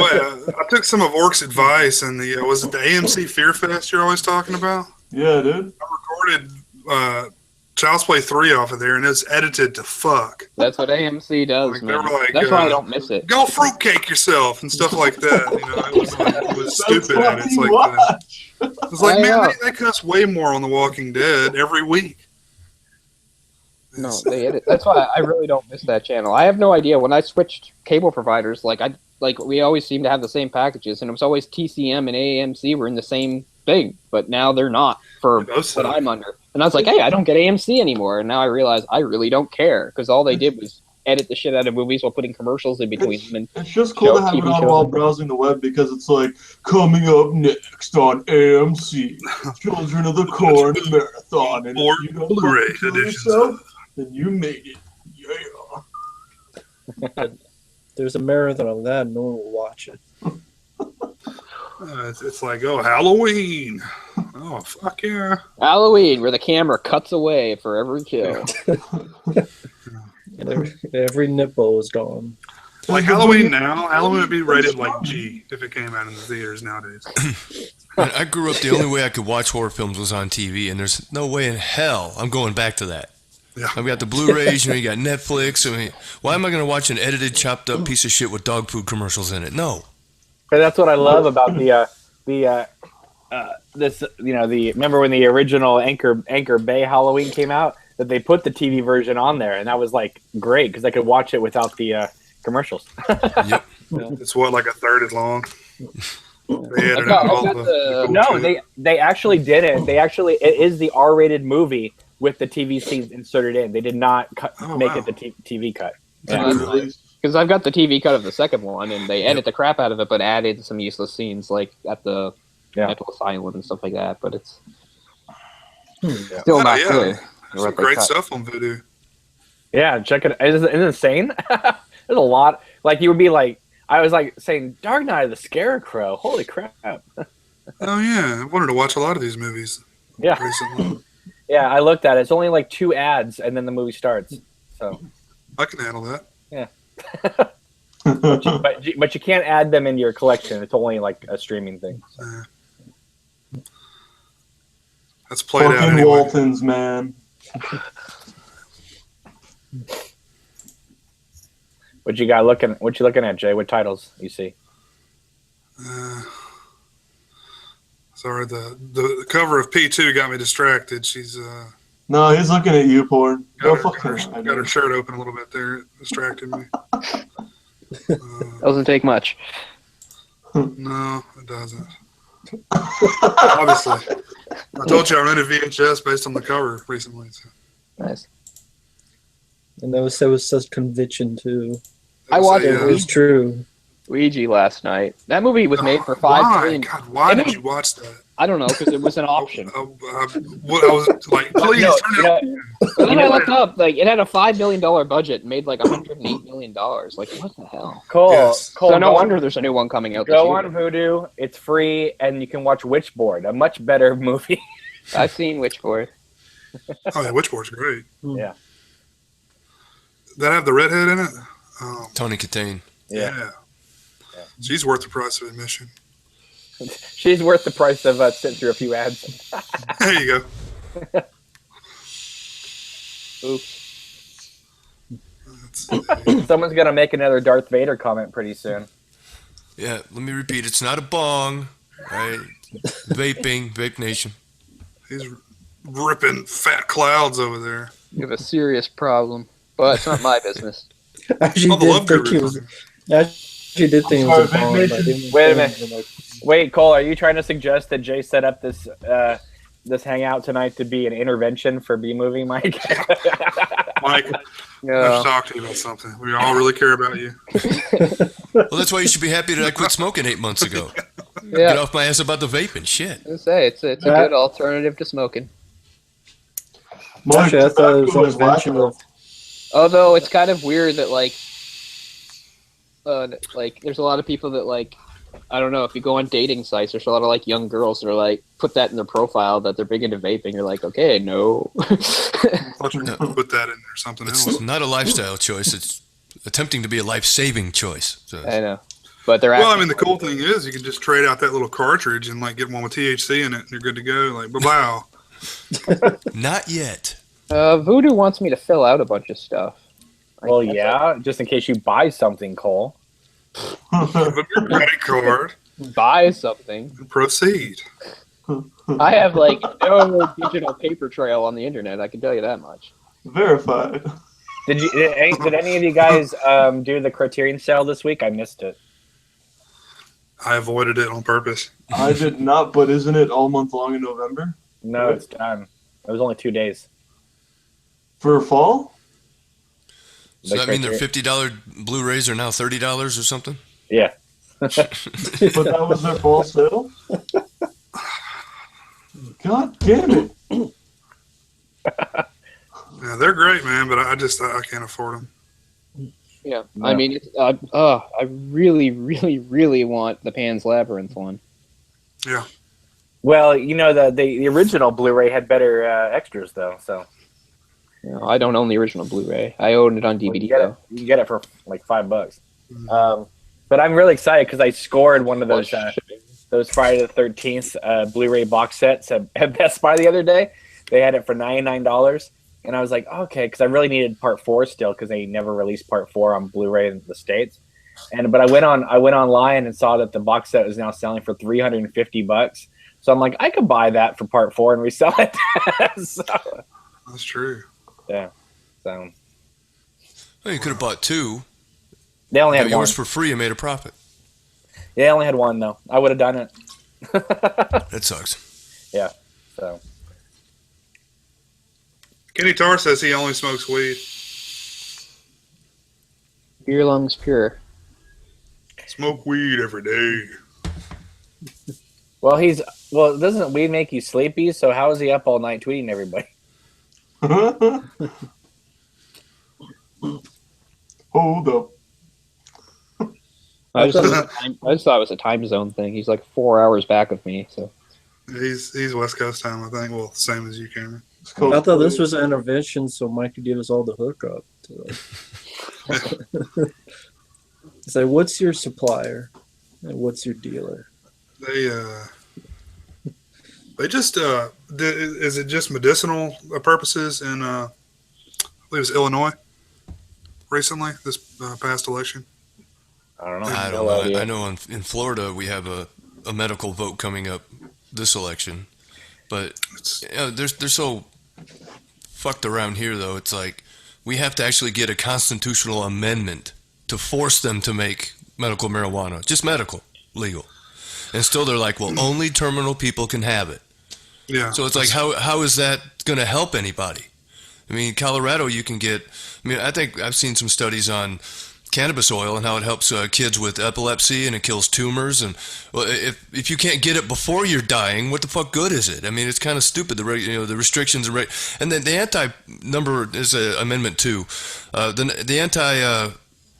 way, I took some of Orc's advice, and was it the AMC Fear Fest you're always talking about? Yeah, dude. I recorded Child's Play 3 off of there, and it's edited to fuck. That's what AMC does, Like, they man. were like, That's why I don't miss it. Go fruitcake yourself and stuff like that. It was stupid, and it's like watch. it's like, I man, know. they cuss way more on The Walking Dead every week. No, they edit. That's why I really don't miss that channel. I have no idea. When I switched cable providers, we always seem to have the same packages, and it was always TCM and AMC were in the same thing, but now they're not for They both what suck. I'm under. And I was like, hey, I don't get AMC anymore, and now I realize I really don't care because all they did was edit the shit out of movies while putting commercials in between them. And It's just cool to have it on while browsing the web because it's like, coming up next on AMC, Children of the Corn Marathon. And Or if you don't Blu-ray fucking kill editions. yourself, then you made it. Yeah. There's a marathon of that, no one will watch it. It's like, oh, Halloween. Oh, fuck yeah. Halloween, where the camera cuts away for every kill. Every nipple is gone. Like Halloween now, Halloween would be rated like G if it came out in the theaters nowadays. Man, I grew up, the only way I could watch horror films was on TV, and there's no way in hell I'm going back to that. Yeah. I've got the Blu-rays, you got Netflix. I mean, why am I going to watch an edited, chopped up piece of shit with dog food commercials in it? No. And that's what I love about remember when the original Anchor Bay Halloween came out, that they put the TV version on there, and that was like great because I could watch it without the commercials. Yep. It's what, like a third as long? They edited got- all I've got the- cool No, shit. they actually did it. It is the R-rated movie with the TV scenes inserted in. They did not make it the TV cut. Yeah. Because I've got the TV cut of the second one, and they edit the crap out of it, but added some useless scenes like at the mental asylum and stuff like that. But it's still Oh, not yeah. good. Some what they great cut. stuff on Voodoo. Yeah, check it. Isn't it insane? There's a lot. Like you would be like, I was like saying, Dark Knight of the Scarecrow. Holy crap! Oh yeah, I wanted to watch a lot of these movies Yeah, recently. yeah. I looked at it. It's only like 2 ads, and then the movie starts. So, I can handle that. but you can't add them into your collection. It's only like a streaming thing. So. That's played out Fucking anyway. Waltons, man. What you looking at, Jay? What titles you see? Sorry, the cover of P2 got me distracted. She's No, he's looking at you, porn. Go got fucking her shirt open a little bit there. It distracted me. Doesn't take much. No, it doesn't. Obviously. I told you I rented VHS based on the cover recently. So. Nice. And that was such conviction too. I watched It was true. Ouija last night. That movie was made for $5 Why? million. God, why did you watch that? I don't know, because it was an option. What I was like, please No, turn it off. But then I looked up, like, it had a $5 million budget and made like $108 million. Like, what the hell? Cole, Yes. Cole, So no go wonder on, there's a new one coming out this go year. on Vudu. It's free, and you can watch Witchboard, a much better movie. I've seen Witchboard. Oh yeah, Witchboard's great. Yeah. That have the redhead in it? Oh, Tony Katane. yeah. She's worth the price of admission. She's worth the price of sitting through a few ads. There you go. Oops. Someone's gonna make another Darth Vader comment pretty soon. Yeah, let me repeat. It's not a bong, right? Vaping, Vape Nation. He's ripping fat clouds over there. You have a serious problem, but it's not my business. I actually All the love did think it was. gurus. I actually did think it was a bomb. But I didn't Wait a think it was Wait, Cole, are you trying to suggest that Jay set up this this hangout tonight to be an intervention for B movie, Mike? Mike, I Yeah. have to talk to you about something. We all really care about you. Well, that's why you should be happy that I quit smoking 8 months ago. Get Yeah. off my ass about the vaping. Shit. I say it's a good alternative to smoking. Actually, I thought it was an Tobacco is invention wacko. of. Although it's kind of weird that like there's a lot of people that like, I don't know, if you go on dating sites, there's a lot of like young girls that are like put that in their profile that they're big into vaping. You're like, okay, no. I thought you were gonna put that in there, something It's else. not a lifestyle choice. It's attempting to be a life-saving choice. So I know, but they're Well, I actually, mean, the cool thing is you can just trade out that little cartridge and like get one with THC in it, and you're good to go. Like, wow. not yet. Voodoo wants me to fill out a bunch of stuff. Well, yeah, just in case you buy something, Cole. Put your credit card Buy something. and proceed. I have like no digital paper trail on the internet. I can tell you that much. Verified. Did any of you guys do the Criterion sale this week? I missed it. I avoided it on purpose. I did not, but isn't it all month long in November? No, it's done. It was only 2 days. For fall? So that mean their $50 Blu-rays are now $30 or something? Yeah. But that was their fall sale? God damn it. Yeah, they're great, man, but I can't afford them. Yeah, No. I mean, I really, really, really want the Pan's Labyrinth one. Yeah. Well, you know, the original Blu-ray had better extras, though. So You know, I don't own the original Blu-ray. I own it on DVD though. you can get it for like $5. Mhm. But I'm really excited because I scored one of those Plus shipping. those Friday the 13th Blu-ray box sets at Best Buy the other day. They had it for $99, and I was like, okay, because I really needed Part 4 still because they never released Part 4 on Blu-ray in the States. But I went online and saw that the box set is now selling for $350. So I'm like, I could buy that for Part 4 and resell it. So, That's true. yeah. So Well, you could have bought two. they only Got had one. yours for free and made a profit. They only had one though. I would have done it. That sucks. So Kenny Tarr says he only smokes weed. Beer lungs pure. Smoke weed every day. well, doesn't weed make you sleepy? So how is he up all night tweeting everybody? Hold up. I just thought it was a time zone thing. He's like 4 hours back of me, so He's West Coast time, I think. Well, same as you, Cameron. It's called I thought this was an intervention so Mike could give us all the hookup. It's like, what's your supplier and what's your dealer? They just is it just medicinal purposes in I believe it was Illinois recently this past election. I don't know. I No don't know. idea. I know in Florida we have a medical vote coming up this election, but It's, you know, they're so fucked around here though. It's like we have to actually get a constitutional amendment to force them to make medical marijuana, just medical, legal. And still they're like, well, only terminal people can have it. yeah. So it's like, how is that going to help anybody? I mean, Colorado, you can get. I mean, I think I've seen some studies on cannabis oil and how it helps kids with epilepsy and it kills tumors. And well, if you can't get it before you're dying, what the fuck good is it? I mean, it's kind of stupid. The restrictions and then the anti-number is Amendment 2. The anti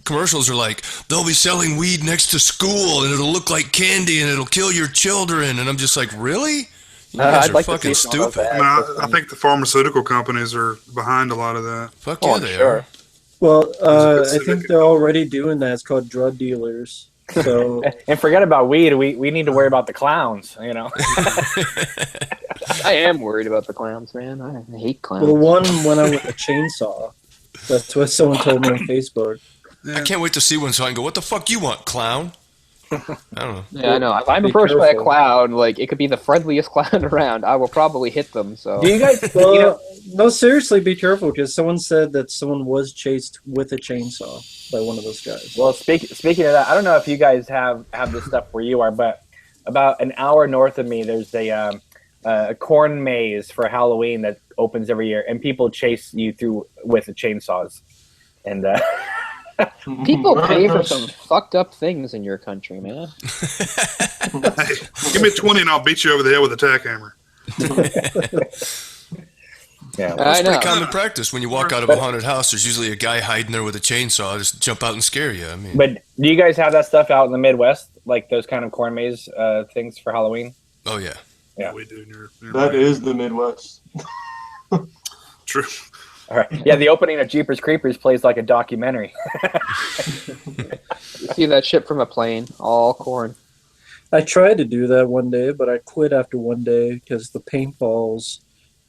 commercials are like, they'll be selling weed next to school and it'll look like candy and it'll kill your children. And I'm just like, really? You guys are fucking stupid. I think the pharmaceutical companies are behind a lot of that. Fuck yeah, they are. Well, I think they're already doing that. It's called drug dealers. So and forget about weed. We need to worry about the clowns. You know. I am worried about the clowns, man. I hate clowns. Well, one went out with a chainsaw. That's what someone told me on Facebook. Yeah. I can't wait to see one so I can go, what the fuck you want, clown? I don't know. Yeah, I know. If I'm approached by a clown, like, it could be the friendliest clown around. I will probably hit them. So. Do you guys? No, seriously, be careful because someone said that someone was chased with a chainsaw by one of those guys. Well, speaking of that, I don't know if you guys have this stuff where you are, but about an hour north of me, there's a corn maze for Halloween that opens every year, and people chase you through with the chainsaws, and. People pay for some fucked up things in your country, man. Hey, give me 20 and I'll beat you over the head with a tack hammer. Yeah, well, it's pretty common practice. When you walk out of a haunted house, there's usually a guy hiding there with a chainsaw. Just jump out and scare you. I mean, but do you guys have that stuff out in the Midwest, like those kind of corn maze things for Halloween? Oh yeah, yeah, we do. That is the Midwest. True. All right. Yeah, the opening of Jeepers Creepers plays like a documentary. You see that shit from a plane, all corn. I tried to do that one day, but I quit after one day because the paintballs,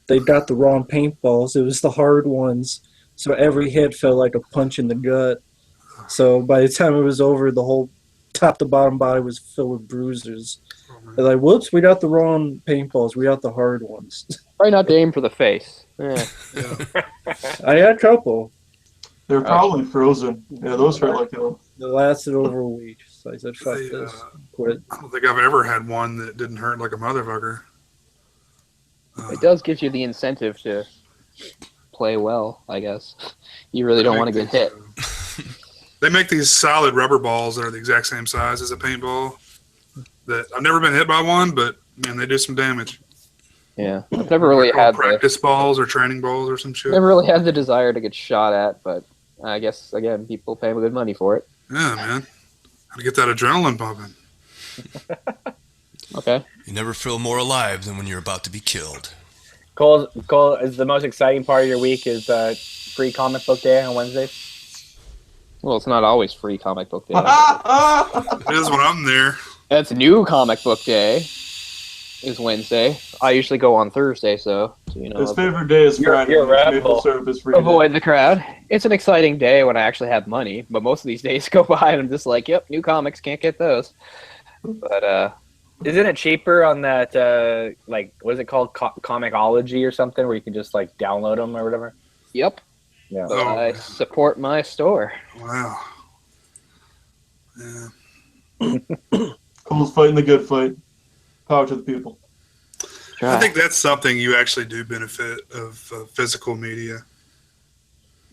they got the wrong paintballs. It was the hard ones, so every hit felt like a punch in the gut. So by the time it was over, the whole top to bottom body was filled with bruises. They're like, whoops, we got the wrong paintballs. We got the hard ones. Probably not to aim for the face. Yeah. I had a couple. They're probably frozen. Yeah, those hurt like hell. They lasted over a week. So I said, fuck this. Quit. I don't think I've ever had one that didn't hurt like a motherfucker. It does give you the incentive to play well, I guess. You really don't want to get hit. They make these solid rubber balls that are the exact same size as a paintball. That I've never been hit by one, but man, they do some damage. Yeah, I've never really had practice balls or training balls or some shit. Never really had the desire to get shot at, but I guess again, people pay good money for it. Yeah, man, gotta get that adrenaline pumping. Okay. You never feel more alive than when you're about to be killed. Cole, is the most exciting part of your week is free comic book day on Wednesdays? Well, it's not always free comic book day. It is when I'm there. That's new comic book day. Is Wednesday. I usually go on Thursday, so you know. His favorite day is Friday. You're maple syrup is free. Avoid the crowd. It's an exciting day when I actually have money, but most of these days go by and I'm just like, yep, new comics, can't get those. But isn't it cheaper on that? Like, what is it called? Comixology or something, where you can just like download them or whatever. Yep. Yeah. So I support my store. Wow. Yeah. Cole's fighting the good fight. Power to the people. I think that's something you actually do benefit of physical media.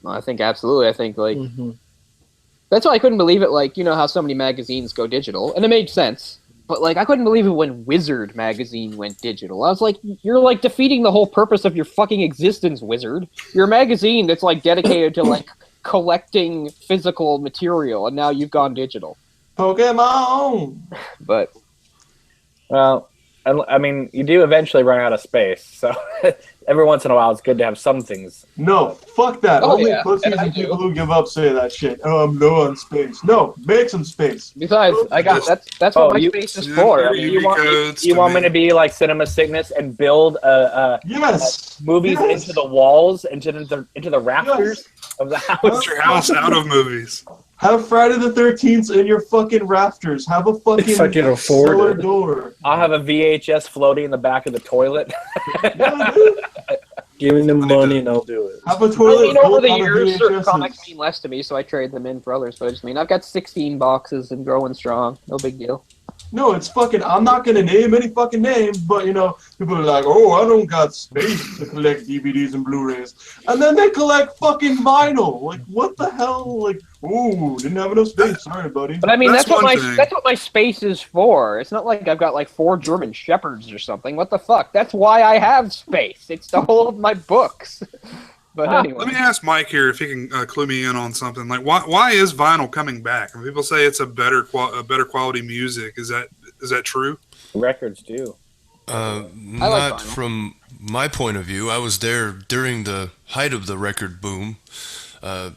I think absolutely. I think like that's why I couldn't believe it. Like, you know how so many magazines go digital, and it made sense. But like, I couldn't believe it when Wizard magazine went digital. I was like, you're like defeating the whole purpose of your fucking existence, Wizard. You're a magazine that's like dedicated to like collecting physical material, and now you've gone digital. Pokemon. But. Well, I mean, you do eventually run out of space, so every once in a while it's good to have some things. No, fuck that. Oh, Only yeah. pussies and people who give up say that shit. Oh, I'm low on space. No, make some space. Besides, I got that's what my space is for. I mean, you want me to be like Cinema Sickness and build movies into the walls, into the rafters of the house? Put your house out of movies. Have Friday the 13th in your fucking rafters. Have a fucking solar door. I'll have a VHS floating in the back of the toilet. Giving them money and I'll do it. Have a toilet. You know, over the years, certain comics mean less to me, so I trade them in for others. But I just mean, I've got 16 boxes and growing strong. No big deal. No, it's fucking. I'm not gonna name any fucking names, but you know, people are like, "Oh, I don't got space to collect DVDs and Blu-rays," and then they collect fucking vinyl. Like, what the hell? Like, ooh, didn't have enough space. Sorry, buddy. But I mean, That's one thing. that's what my space is for. It's not like I've got like 4 German shepherds or something. What the fuck? That's why I have space. It's to hold my books. But anyway, Let me ask Mike here if he can clue me in on something. Like, why is vinyl coming back? When people say it's a better quality music, is that true? Records do. Not vinyl. from my point of view. I was there during the height of the record boom. I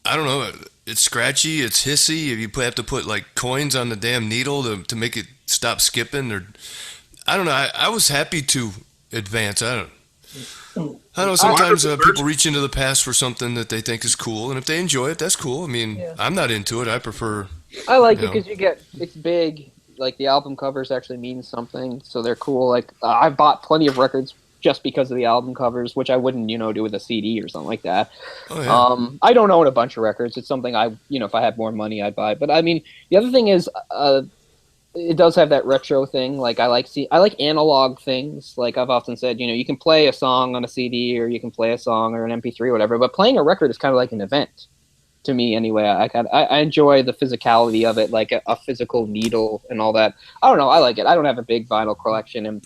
don't know. It's scratchy. It's hissy. If you have to put like coins on the damn needle to make it stop skipping, or I don't know. I was happy to advance. I don't know. Sometimes people reach into the past for something that they think is cool, and if they enjoy it, that's cool. I mean, I'm not into it. I prefer. I like it because it's big. Like the album covers actually mean something, so they're cool. Like I've bought plenty of records just because of the album covers, which I wouldn't, do with a CD or something like that. Oh, yeah. I don't own a bunch of records. It's something if I had more money, I'd buy. But I mean, the other thing is, it does have that retro thing. Like I like analog things. Like I've often said, you can play a song on a CD or you can play a song or an MP3 or whatever. But playing a record is kind of like an event to me, anyway. I enjoy the physicality of it, like a physical needle and all that. I don't know. I like it. I don't have a big vinyl collection, and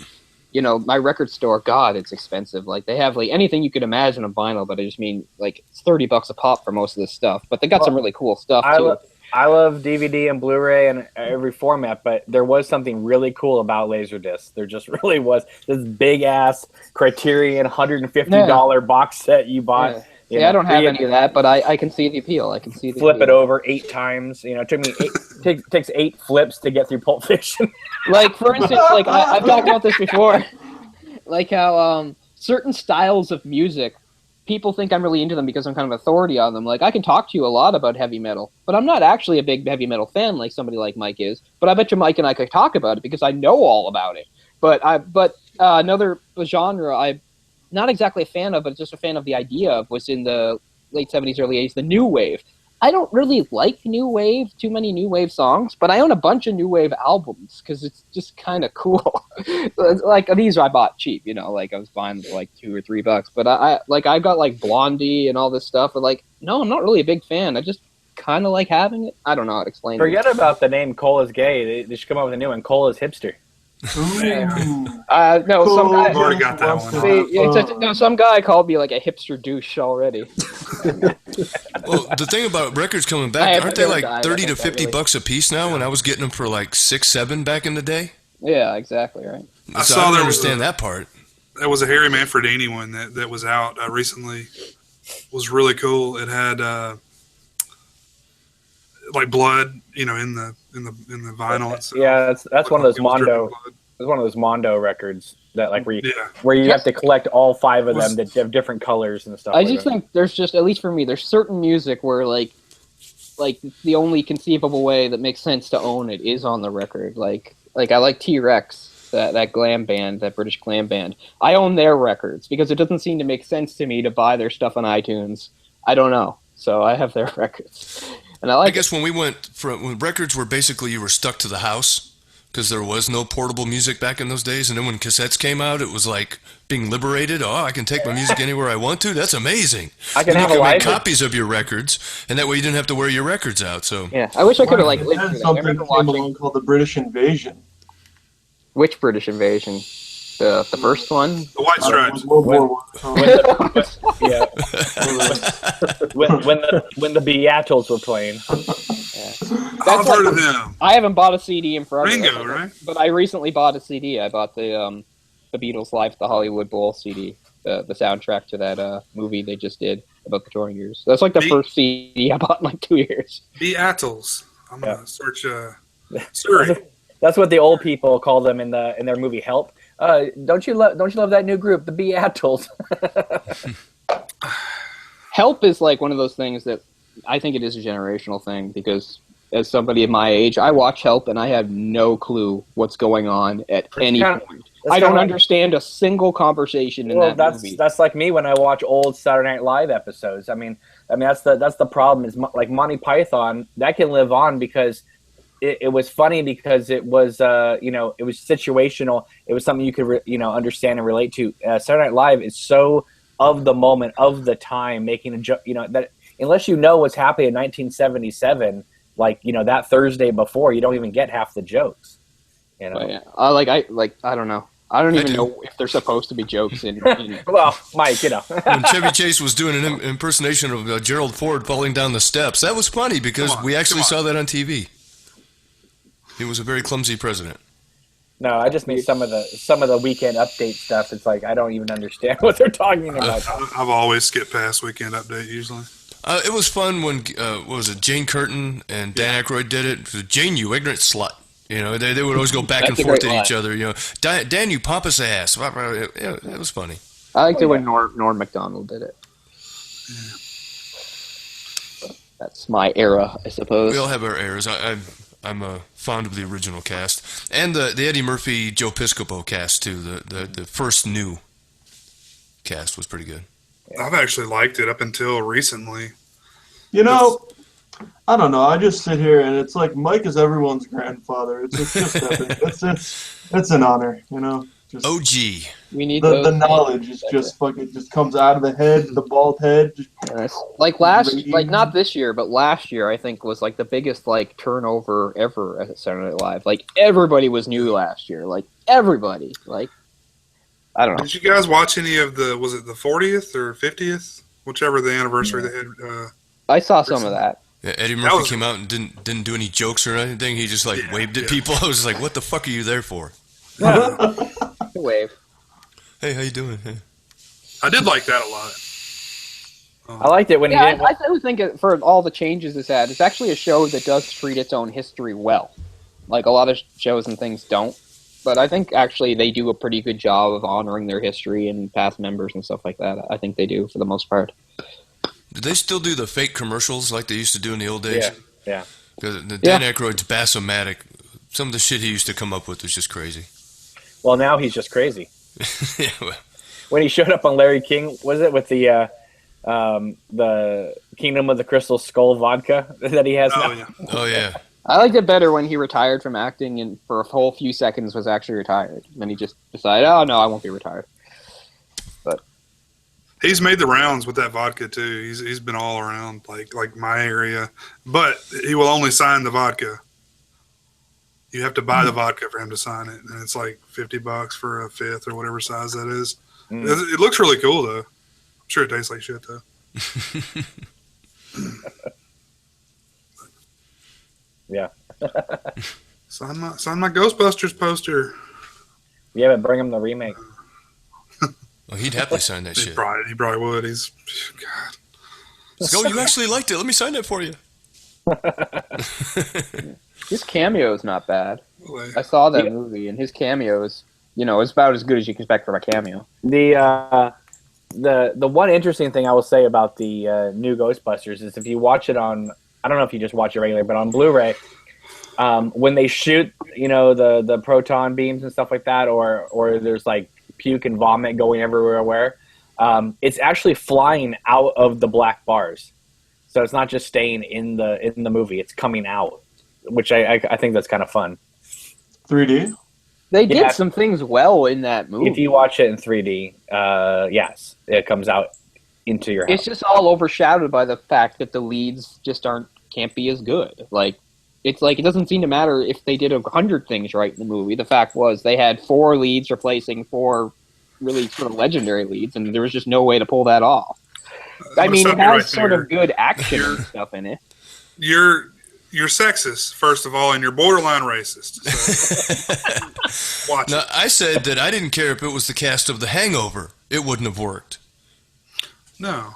my record store, God, it's expensive. Like they have like anything you could imagine of vinyl, but I just mean like it's $30 a pop for most of this stuff. But they got some really cool stuff too. I love DVD and Blu-ray and every format, but there was something really cool about Laserdisc. There just really was. This big-ass Criterion $150 box set you bought. Yeah. I don't have any of that, but I can see the appeal. I can see the flip appeal. it over 8 times. It took me takes 8 flips to get through Pulp Fiction. Like, for instance, like I've talked about this before, like how certain styles of music, people think I'm really into them because I'm kind of authority on them. Like, I can talk to you a lot about heavy metal, but I'm not actually a big heavy metal fan like somebody like Mike is. But I bet you Mike and I could talk about it because I know all about it. But another genre I'm not exactly a fan of, but just a fan of the idea of, was in the late 70s, early 80s, the new wave. I don't really like new wave, too many new wave songs, but I own a bunch of new wave albums because it's just kind of cool. Like these I bought cheap, like I was buying for like $2 or $3. But I got like Blondie and all this stuff. But like, no, I'm not really a big fan. I just kind of like having it. I don't know how to explain it. Forget about the name Cole is gay. They should come up with a new one. Cole is hipster. No, Cool. some guy. I've already got that one. Some guy called me like a hipster douche already. Well, the thing about records coming back, aren't they like $30 to $50 a piece now? When I was getting them for like $6, $7 back in the day. Yeah, exactly right. I So saw I don't there understand that part. There was a Harry Manfredini one that was out recently. It was really cool. It had like blood, in the vinyl itself. Yeah, that's one of those It was dripping Mondo. blood. It's one of those Mondo records that like where you Yeah. have to collect all 5 of them that have different colors and stuff. I just think there's just, at least for me, there's certain music where like the only conceivable way that makes sense to own it is on the record. Like I like T-Rex, that glam band, that British glam band. I own their records because it doesn't seem to make sense to me to buy their stuff on iTunes. I don't know, so I have their records, and I guess when records were basically, you were stuck to the house because there was no portable music back in those days, and then when cassettes came out, it was like being liberated. Oh, I can take my music anywhere I want to. That's amazing. I can and have you a could make live copies of your records, and that way you didn't have to wear your records out. So yeah, I wish I could have like They lived had through that. I something remember that came watching along called the British Invasion. which British invasion, the first one. The White Stripes. World War I. yeah. when the Beatles were playing. I've heard of them. I haven't bought a CD in forever. Ringo, right? But I recently bought a CD. I bought the Beatles Live at the Hollywood Bowl CD, the soundtrack to that movie they just did about the touring years. That's like the first CD I bought in like 2 years. Beatles. I'm gonna search Surrey. That's what the old people call them in their movie Help. Don't you love that new group, the Beatles? Help is like one of those things that I think it is a generational thing because as somebody of my age, I watch Help and I have no clue what's going on at any point. I don't understand a single conversation in that movie. That's like me when I watch old Saturday Night Live episodes. I mean that's the problem is like Monty Python, that can live on because it was funny because it was it was situational. It was something you could understand and relate to. Saturday Night Live is so of the moment, of the time, making a joke. That unless you know what's happening in 1977, like that Thursday before, you don't even get half the jokes. Yeah. I don't know. I don't even know if they're supposed to be jokes in Well, Mike, When Chevy Chase was doing an impersonation of Gerald Ford falling down the steps, that was funny because we actually saw that on TV. He was a very clumsy president. No, I just mean some of the Weekend Update stuff. It's like I don't even understand what they're talking about. I've always skipped past Weekend Update usually. It was fun when what was it? Jane Curtin and Dan Aykroyd did it. Jane, you ignorant slut. They would always go back and forth at each other. Dan, you pompous ass. It was funny. I liked it when Norm Macdonald did it. Yeah. That's my era, I suppose. We all have our eras. I'm fond of the original cast and the Eddie Murphy, Joe Piscopo cast too. The first new cast was pretty good. I've actually liked it up until recently. I don't know. I just sit here and it's like Mike is everyone's grandfather. It's just epic. It's an honor, Just, OG. We need the knowledge is just fucking just comes out of the head, the bald head. Like not this year, but last year I think was like the biggest like turnover ever at Saturday Night Live. Like everybody was new last year. Like everybody. Like I don't know. Did you guys watch any of was it the 40th or 50th, whichever the anniversary they had? I saw some of that. Yeah, Eddie Murphy came out and didn't do any jokes or anything. He just waved at people. I was just like, "What the fuck are you there for?" Wave. Hey, how you doing? Hey. I did like that a lot. I liked it when he did. I would think for all the changes it's had, it's actually a show that does treat its own history well. Like a lot of shows and things don't, but I think actually they do a pretty good job of honoring their history and past members and stuff like that. I think they do for the most part. Do they still do the fake commercials like they used to do in the old days? Yeah. Because Dan Aykroyd's Bassomatic, some of the shit he used to come up with was just crazy. Well, now he's just crazy. Yeah, well. When he showed up on Larry King, was it with the Kingdom of the Crystal Skull vodka that he has now? Yeah. Oh, yeah. I liked it better when he retired from acting and for a whole few seconds was actually retired. Then he just decided, oh, no, I won't be retired. But He's made the rounds with that vodka too. He's been all around like my area, but he will only sign the vodka. You have to buy the vodka for him to sign it, and it's like $50 for a fifth or whatever size that is. It looks really cool though. I'm sure it tastes like shit though. Yeah. Sign my Ghostbusters poster. Yeah, but bring him the remake. Well, he'd happily sign that shit. He probably would. He's God. Oh, you actually liked it. Let me sign that for you. his cameo is not bad. I saw that movie, and his cameo is, it's about as good as you can expect from a cameo. The one interesting thing I will say about the new Ghostbusters is if you watch it on, I don't know if you just watch it regularly, but on Blu-ray, when they shoot, the proton beams and stuff like that, or there's like puke and vomit going everywhere, it's actually flying out of the black bars. So it's not just staying in the movie; it's coming out, which I think that's kind of fun. 3D. They did some things well in that movie. If you watch it in 3D, yes, it comes out into your house. It's just all overshadowed by the fact that the leads just can't be as good. It's like it doesn't seem to matter if they did 100 things right in the movie. The fact was they had 4 leads replacing 4 really sort of legendary leads, and there was just no way to pull that off. I mean, it has sort of good action and stuff in it. You're sexist, first of all, and you're borderline racist. So watch now, it. I said that I didn't care if it was the cast of The Hangover. It wouldn't have worked. No.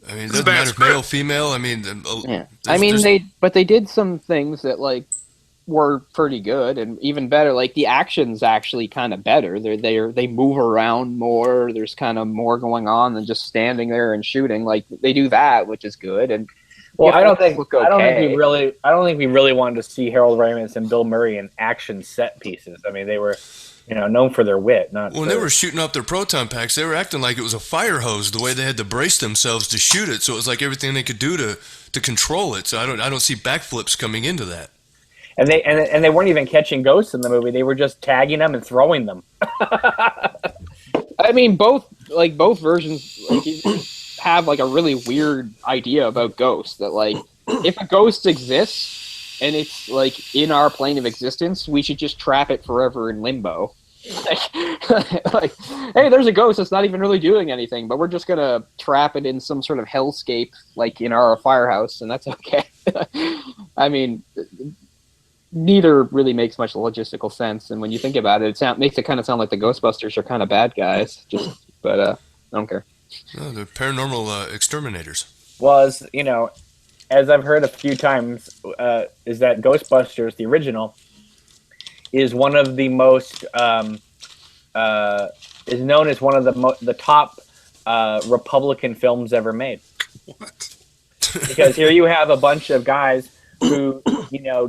I mean, it doesn't matter if male, female. I mean, they did some things that were pretty good and even better. Like the action's actually kind of better. They move around more. There's kind of more going on than just standing there and shooting. Like they do that, which is good. And well, I don't think we really wanted to see Harold Ramis and Bill Murray in action set pieces. I mean, they were, known for their wit. When they were shooting up their proton packs, they were acting like it was a fire hose. The way they had to brace themselves to shoot it, so it was like everything they could do to control it. So I don't see backflips coming into that. And they weren't even catching ghosts in the movie. They were just tagging them and throwing them. I mean, both versions have like a really weird idea about ghosts. That like, if a ghost exists and it's like in our plane of existence, we should just trap it forever in limbo. Like, hey, there's a ghost that's not even really doing anything, but we're just gonna trap it in some sort of hellscape, like in our firehouse, and that's okay. I mean, neither really makes much logistical sense, and when you think about it, makes it kind of sound like the Ghostbusters are kind of bad guys. But I don't care. No, they're paranormal exterminators. Well, as I've heard a few times, is that Ghostbusters, the original, is one of the most is known as one of the top Republican films ever made. What? Because here you have a bunch of guys who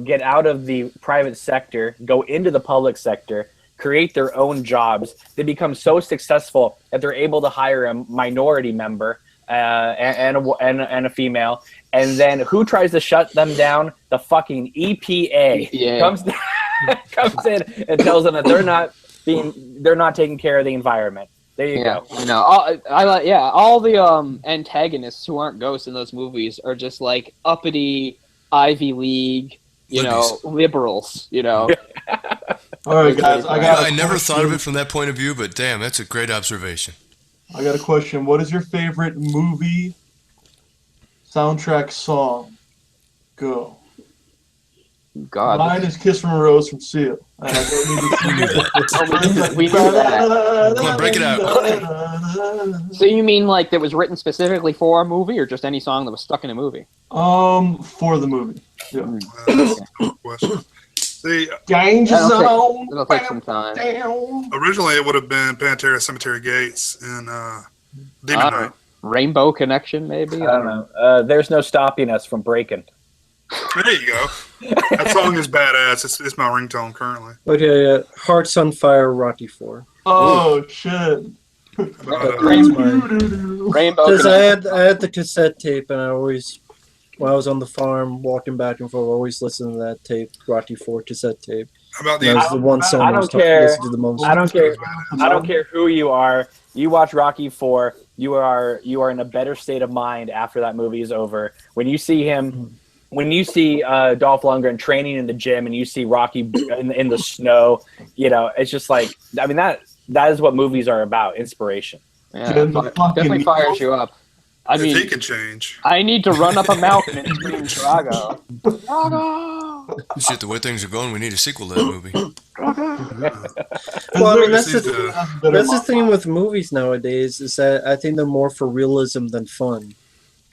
get out of the private sector, go into the public sector, create their own jobs. They become so successful that they're able to hire a minority member and a female. And then who tries to shut them down? The fucking EPA comes in and tells them that they're not taking care of the environment. There you go. All the antagonists who aren't ghosts in those movies are just like uppity Ivy League, liberals. All right, guys. I never thought of it from that point of view, but damn, that's a great observation. I got a question. What is your favorite movie soundtrack song? Go. God. Mine is "Kiss from a Rose" from Seal. And I don't need to we know that. Come on, break it out. So you mean like that was written specifically for a movie, or just any song that was stuck in a movie? For the movie. Yeah. That's a good question. See, Danger Zone. It'll take some time. originally it would have been Pantera Cemetery Gates and Demon Knight. Rainbow Connection, maybe? I don't know. There's no stopping us from breaking. There you go. That song is badass. It's my ringtone currently. Okay, Hearts on Fire, Rocky 4. Oh, shit. Rainbow Because Connection. I had the cassette tape, and I always, when I was on the farm walking back and forth, I always listened to that tape, Rocky 4 cassette tape. How about That was the one song I was listening to the most. I don't care who you are. You watch Rocky 4, you are in a better state of mind after that movie is over. When you see him, when you see Dolph Lundgren training in the gym, and you see Rocky in the snow, it's just like, I mean, that is what movies are about, inspiration. Yeah, definitely fires you up. I mean, he can change. I need to run up a mountain and scream Drago. Drago! Shit, the way things are going, we need a sequel to that movie. Well, I mean, that's the thing with movies nowadays, is that I think they're more for realism than fun.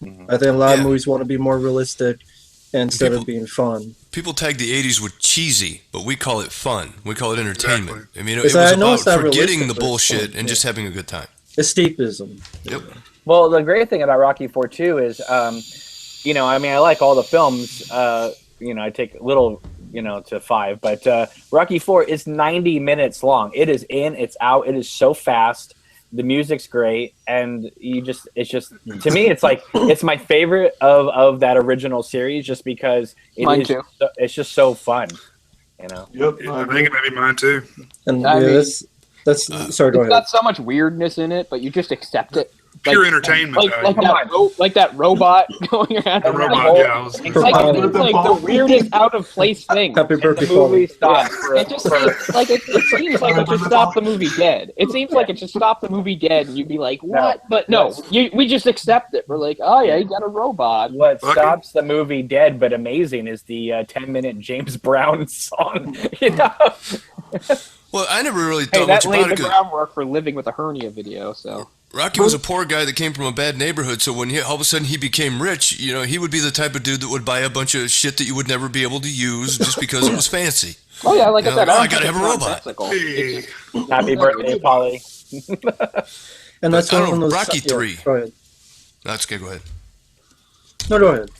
I think a lot of movies want to be more realistic instead of being fun. People tag the 80s with cheesy, but we call it fun. We call it entertainment. Exactly. I mean, it was about forgetting the realistic, bullshit and just having a good time. Escapism. Yep. Well, the great thing about Rocky 4 too is, I mean, I like all the films. I take little, to 5, but Rocky 4 is 90 minutes long. It is in, it's out. It is so fast. The music's great, and it's just to me, it's like it's my favorite of that original series, just because it's just so fun. Yep, I think it may be mine too. And that's sorry, go ahead. It's got so much weirdness in it, but you just accept it. Pure entertainment. Like that robot going around. The robot, yeah. It's like the weirdest out of place thing. Happy birthday, the movie stopped. It just seems like it seems like it should stop the movie dead. It seems like it should stop the movie dead, and you'd be like, "What?" No. But no, we just accept it. We're like, "Oh yeah, you got a robot." What stops the movie dead but amazing is the 10-minute James Brown song. Well, I never really thought that much laid about the it. groundwork for Living with a Hernia video. So Rocky was a poor guy that came from a bad neighborhood, so when all of a sudden he became rich, he would be the type of dude that would buy a bunch of shit that you would never be able to use just because it was fancy. oh yeah, like I said, I gotta have a robot. Hey. Happy birthday, Polly. And that's I one don't of know, those. Rocky 3. Go ahead. That's okay, go ahead. No, go ahead.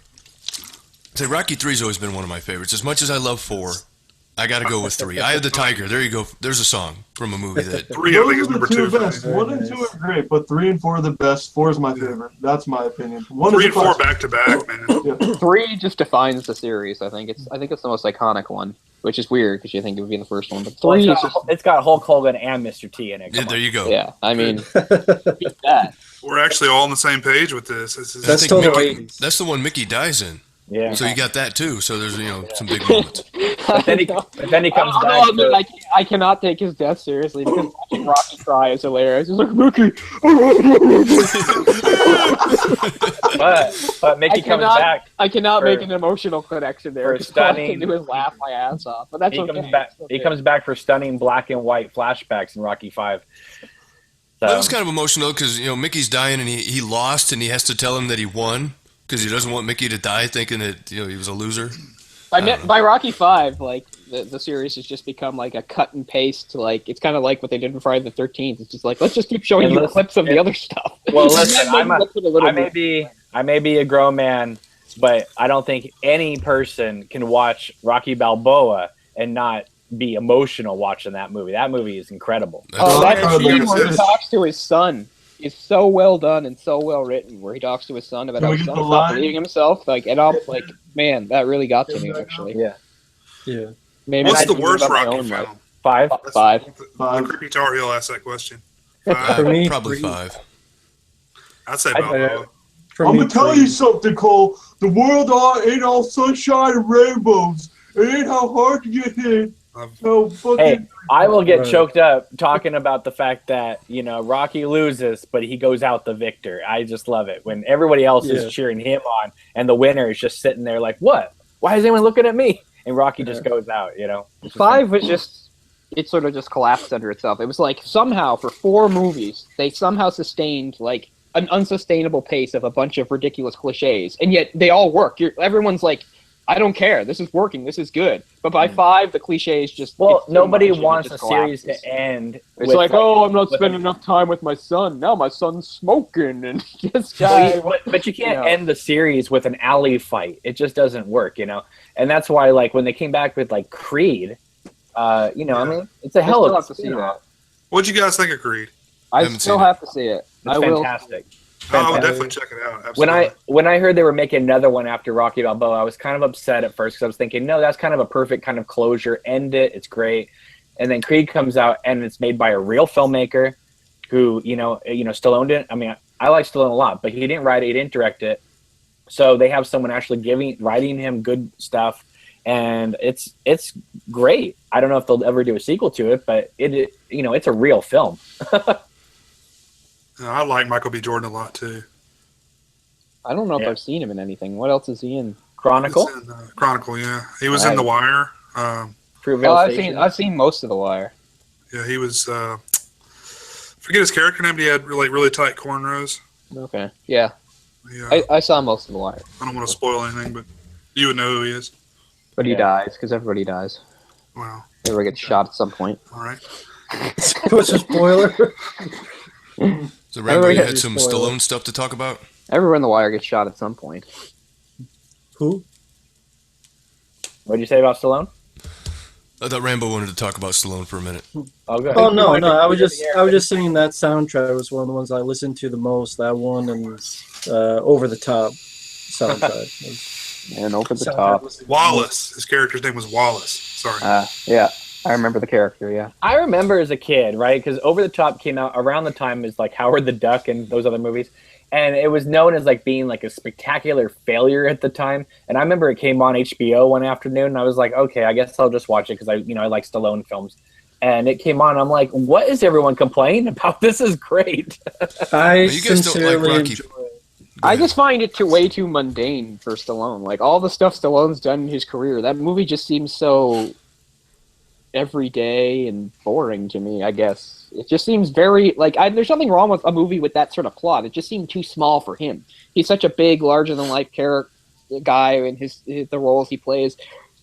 Say Rocky 3's always been one of my favorites. As much as I love 4, I got to go with 3. Eye of the Tiger. There you go. There's a song from a movie that. 3, I think, Those is are number the 2. two best. Very 1 and 2 nice. are great, but 3 and 4 are the best. 4 is my favorite. That's my opinion. 1 3 is and 4 classic. back to back, man. Yeah. 3 just defines the series. I think it's the most iconic one, which is weird because you think it would be the first one. But Well, 3 is it's just got Hulk Hogan and Mr. T in it. Yeah, Come there on. you go. yeah. I mean, beat that. We're actually all on the same page with this. This is I That's think total Mickey, 80s. that's the one Mickey dies in. Yeah. So you got that too. So there's some big moments. But then he comes back. I mean, I cannot take his death seriously because watching Rocky cry is hilarious. He's like, Mickey! but Mickey comes back. I cannot for- make an emotional connection there. for because all I stunning- can do is laugh my ass off. But that's He okay. comes back. It's okay. He comes back for stunning black and white flashbacks in Rocky 5. That was kind of emotional because Mickey's dying and he lost and he has to tell him that he won because he doesn't want Mickey to die thinking that he was a loser. By Rocky 5, like the series has just become like a cut and paste. Like it's kind of like what they did in Friday the 13th. It's just like let's just keep showing And you listen- clips of the other stuff. Well, listen, Maybe let's put a little I bit- may be a grown man, but I don't think any person can watch Rocky Balboa and not be emotional watching that movie. That movie is incredible. Oh, That's that what scene you where he said. talks to his son is so well done and so well written. Where he talks to his son about Can how we his get son the stopped line? believing himself. Like, and I'm like, man, that really got to me actually. Yeah. Yeah. Maybe What's I the should worst give up my Rocky own, film? like, 5. That's- 5. The 5. Creepy Tar Heel asked that question. For 5. me, Probably 3. 5. I'd say I- Balboa. For I'm me, gonna tell 3. you something, Cole. The world ain't all sunshine and rainbows. It ain't how hard you get hit. How fucking. Hey, I will get Right. choked up talking about the fact that Rocky loses, but he goes out the victor. I just love it when everybody else Yeah. is cheering him on, and the winner is just sitting there like, "What? Why is anyone looking at me?" And Rocky just goes out. It's just 5 was just, it sort of just collapsed under itself. It was like somehow for 4 movies, they somehow sustained like an unsustainable pace of a bunch of ridiculous cliches, and yet they all work. Everyone's like, I don't care. This is working. This is good. But by 5, the cliches just Well, it's too nobody much and it wants just the series collapses. to end. It's with, like, oh, I'm not with spending a- enough time with my son. Now my son's smoking, and this But guy. you- but you can't you know. end the series with an alley fight. It just doesn't work, And that's why, like, when they came back with like Creed, I mean, it's a I hell still of have a to see that. What'd you guys think of Creed? I Haven't still seen it. have to see it. It's I will. fantastic. Oh, I would Fantastic. definitely check it out. Absolutely. When I heard they were making another one after Rocky Balboa, I was kind of upset at first because I was thinking, no, that's kind of a perfect kind of closure. End it. It's great. And then Creed comes out and it's made by a real filmmaker who, Stallone didn't. I mean, I like Stallone a lot, but he didn't write it. He didn't direct it. So they have someone actually writing him good stuff, and it's great. I don't know if they'll ever do a sequel to it, but it's a real film. I like Michael B. Jordan a lot too. I don't know if Yeah. I've seen him in anything. What else is he in? Chronicle. He's in, Chronicle, yeah. He was in Right. The Wire. Fruitvale Oh, I've Station. seen most of The Wire. Yeah, he was. Forget his character name. But he had really tight cornrows. Okay, yeah, Yeah, I saw most of The Wire, I don't want to spoil anything, but you would know who he is. but he Yeah. dies because everybody dies. Wow. Everybody gets shot at some point. All right. What's a spoiler? So Rambo, you Everybody had some spoiled. Stallone stuff to talk about? Everyone in The Wire gets shot at some point. Who? What did you say about Stallone? I thought Rambo wanted to talk about Stallone for a minute. Oh, good. Oh no, no. I was just saying that soundtrack was one of the ones I listened to the most. That one and Over the Top soundtrack. And over the Soundtrack top. was- Wallace. His character's name was Wallace. Sorry. Yeah, I remember the character. Yeah. I remember as a kid, right? Because Over the Top came out around the time as like Howard the Duck and those other movies, and it was known as like being like a spectacular failure at the time. And I remember it came on HBO one afternoon, and I was like, okay, I guess I'll just watch it because I like Stallone films. And it came on, I'm like, what is everyone complaining about? This is great. I You guys don't like sincerely Rocky. enjoy. I just find it way too mundane for Stallone. Like all the stuff Stallone's done in his career, that movie just seems so everyday and boring to me. I guess it just seems very like there's nothing wrong with a movie with that sort of plot. It just seemed too small for him. He's such a big, larger than life character guy in the roles he plays.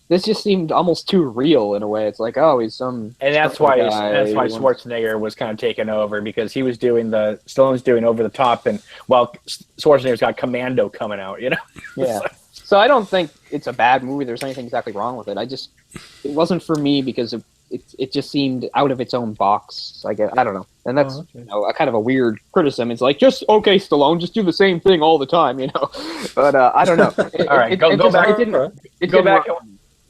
This just seemed almost too real in a way. It's like, oh, he's some And that's why Schwarzenegger was kind of taken over, because he was doing Stallone's doing Over the Top, and while Schwarzenegger's got Commando coming out, Yeah. So I don't think it's a bad movie. There's anything exactly wrong with it. It wasn't for me because it just seemed out of its own box. I don't know, and that's a kind of a weird criticism. It's like Stallone, just do the same thing all the time, But I don't know. All right, go back.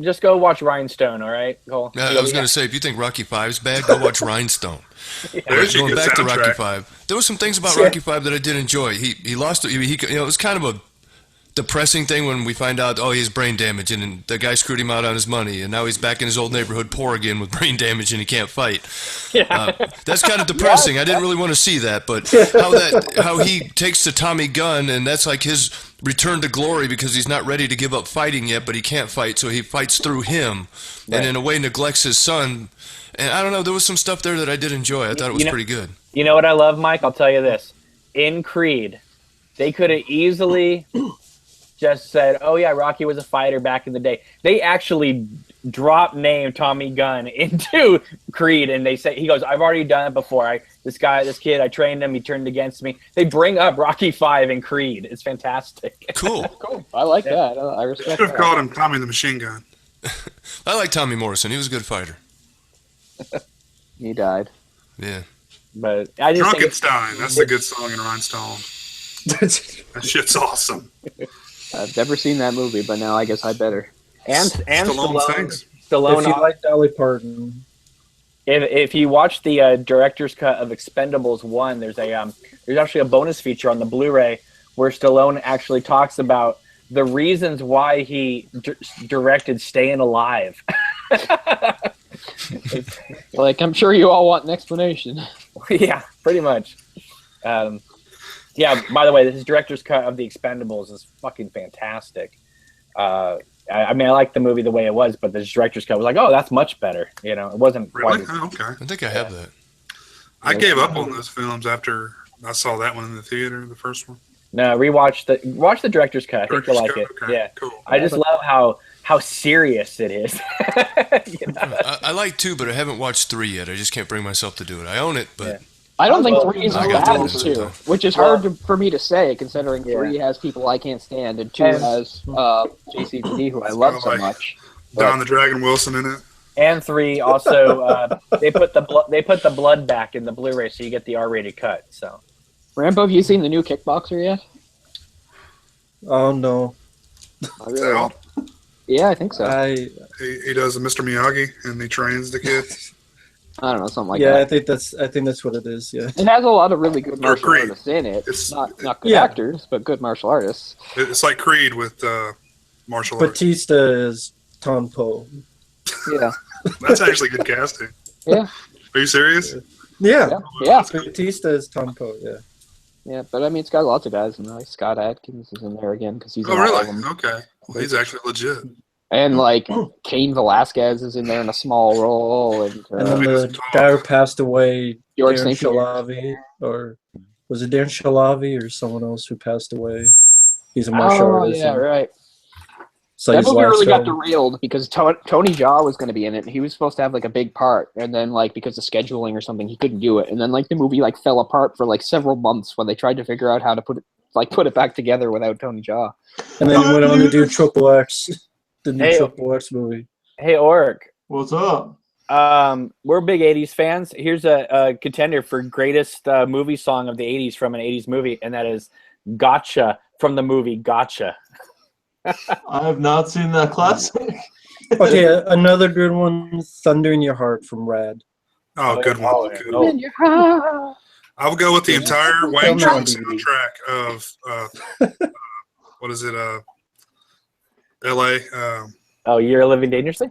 Just go watch Rhinestone. All right, Cole. I was going to say, if you think Rocky V's bad, go watch Rhinestone. Going back to Rocky V, there were some things about Rocky V that I did enjoy. He lost. It was kind of a depressing thing when we find out, he has brain damage, and the guy screwed him out on his money, and now he's back in his old neighborhood poor again with brain damage, and he can't fight. That's kind of depressing. I didn't really want to see that, but how he takes to Tommy Gunn, and that's like his return to glory because he's not ready to give up fighting yet, but he can't fight, so he fights through him, and in a way neglects his son. And I don't know, there was some stuff there that I did enjoy. I thought it was pretty good. You know what I love, Mike? I'll tell you this. In Creed, they could have easily just said, "Oh yeah, Rocky was a fighter back in the day." They actually drop name Tommy Gunn into Creed, and he goes, "I've already done it before. This kid, I trained him. He turned against me." They bring up Rocky V in Creed. It's fantastic. Cool. Cool. I like that. I respect. Should have called him Tommy the Machine Gun. I like Tommy Morrison. He was a good fighter. He died. Yeah. But I just Frankenstein. That's a good song in Rhinestone. That shit's awesome. I've never seen that movie, but now I guess I better. And Stallone. If you like Dolly Parton. If you watch the director's cut of Expendables 1, there's actually a bonus feature on the Blu-ray where Stallone actually talks about the reasons why he directed Staying Alive. Like, I'm sure you all want an explanation. Yeah, pretty much. Yeah, by the way, this director's cut of The Expendables is fucking fantastic. I like the movie the way it was, but the director's cut was like, oh, that's much better. It wasn't really quite okay. I think I have that. I gave up on those films after I saw that one in the theater, the first one. No, watch the director's cut. I think you'll like it. Okay, yeah, cool. I just love how serious it is. I like 2, but I haven't watched 3 yet. I just can't bring myself to do it. I own it, but I don't think 3 is I as got bad as that 2, which is hard for me to say, considering 3 has people I can't stand, and 2 has JCVD, who I love so much. Don the Dragon Wilson in it. And 3 also, they put the blood back in the Blu-ray, so you get the R-rated cut. So, Rambo, have you seen the new Kickboxer yet? Oh no. Yeah, I think so. He does a Mr. Miyagi and he trains the kids. I don't know, something like that. Yeah, I think that's what it is. Yeah. It has a lot of really good martial artists in it. It's not good actors, but good martial artists. It's like Creed with martial arts. Batista is Tom Poe. Yeah. That's actually good casting. Yeah. Are you serious? Yeah. Yeah. Batista is Tom Poe. Yeah. Yeah, but I mean, it's got lots of guys in there. Like Scott Adkins is in there again because he's. Oh, really? Okay. Well, he's actually legit. And like Cain Velasquez is in there in a small role, and then the guy who passed away, George Darren Shalavi, or was it Darren Shalavi or someone else who passed away? He's a martial artist. Yeah, right. So that movie really got derailed because Tony Jaa was going to be in it. And he was supposed to have like a big part, and then like because of scheduling or something, he couldn't do it. And then like the movie like fell apart for like several months when they tried to figure out how to put it back together without Tony Jaa. And then he went on to do Triple X, the new Triple X movie. Hey, Oric. What's up? We're big '80s fans. Here's a contender for greatest movie song of the '80s from an '80s movie, and that is "Gotcha" from the movie Gotcha. I have not seen that classic. Okay, another good one, Thunder in Your Heart from Rad. Oh, good one. Good. I'll go with the entire Wang Chung soundtrack of, what is it, L.A. Oh, You're Living Dangerously?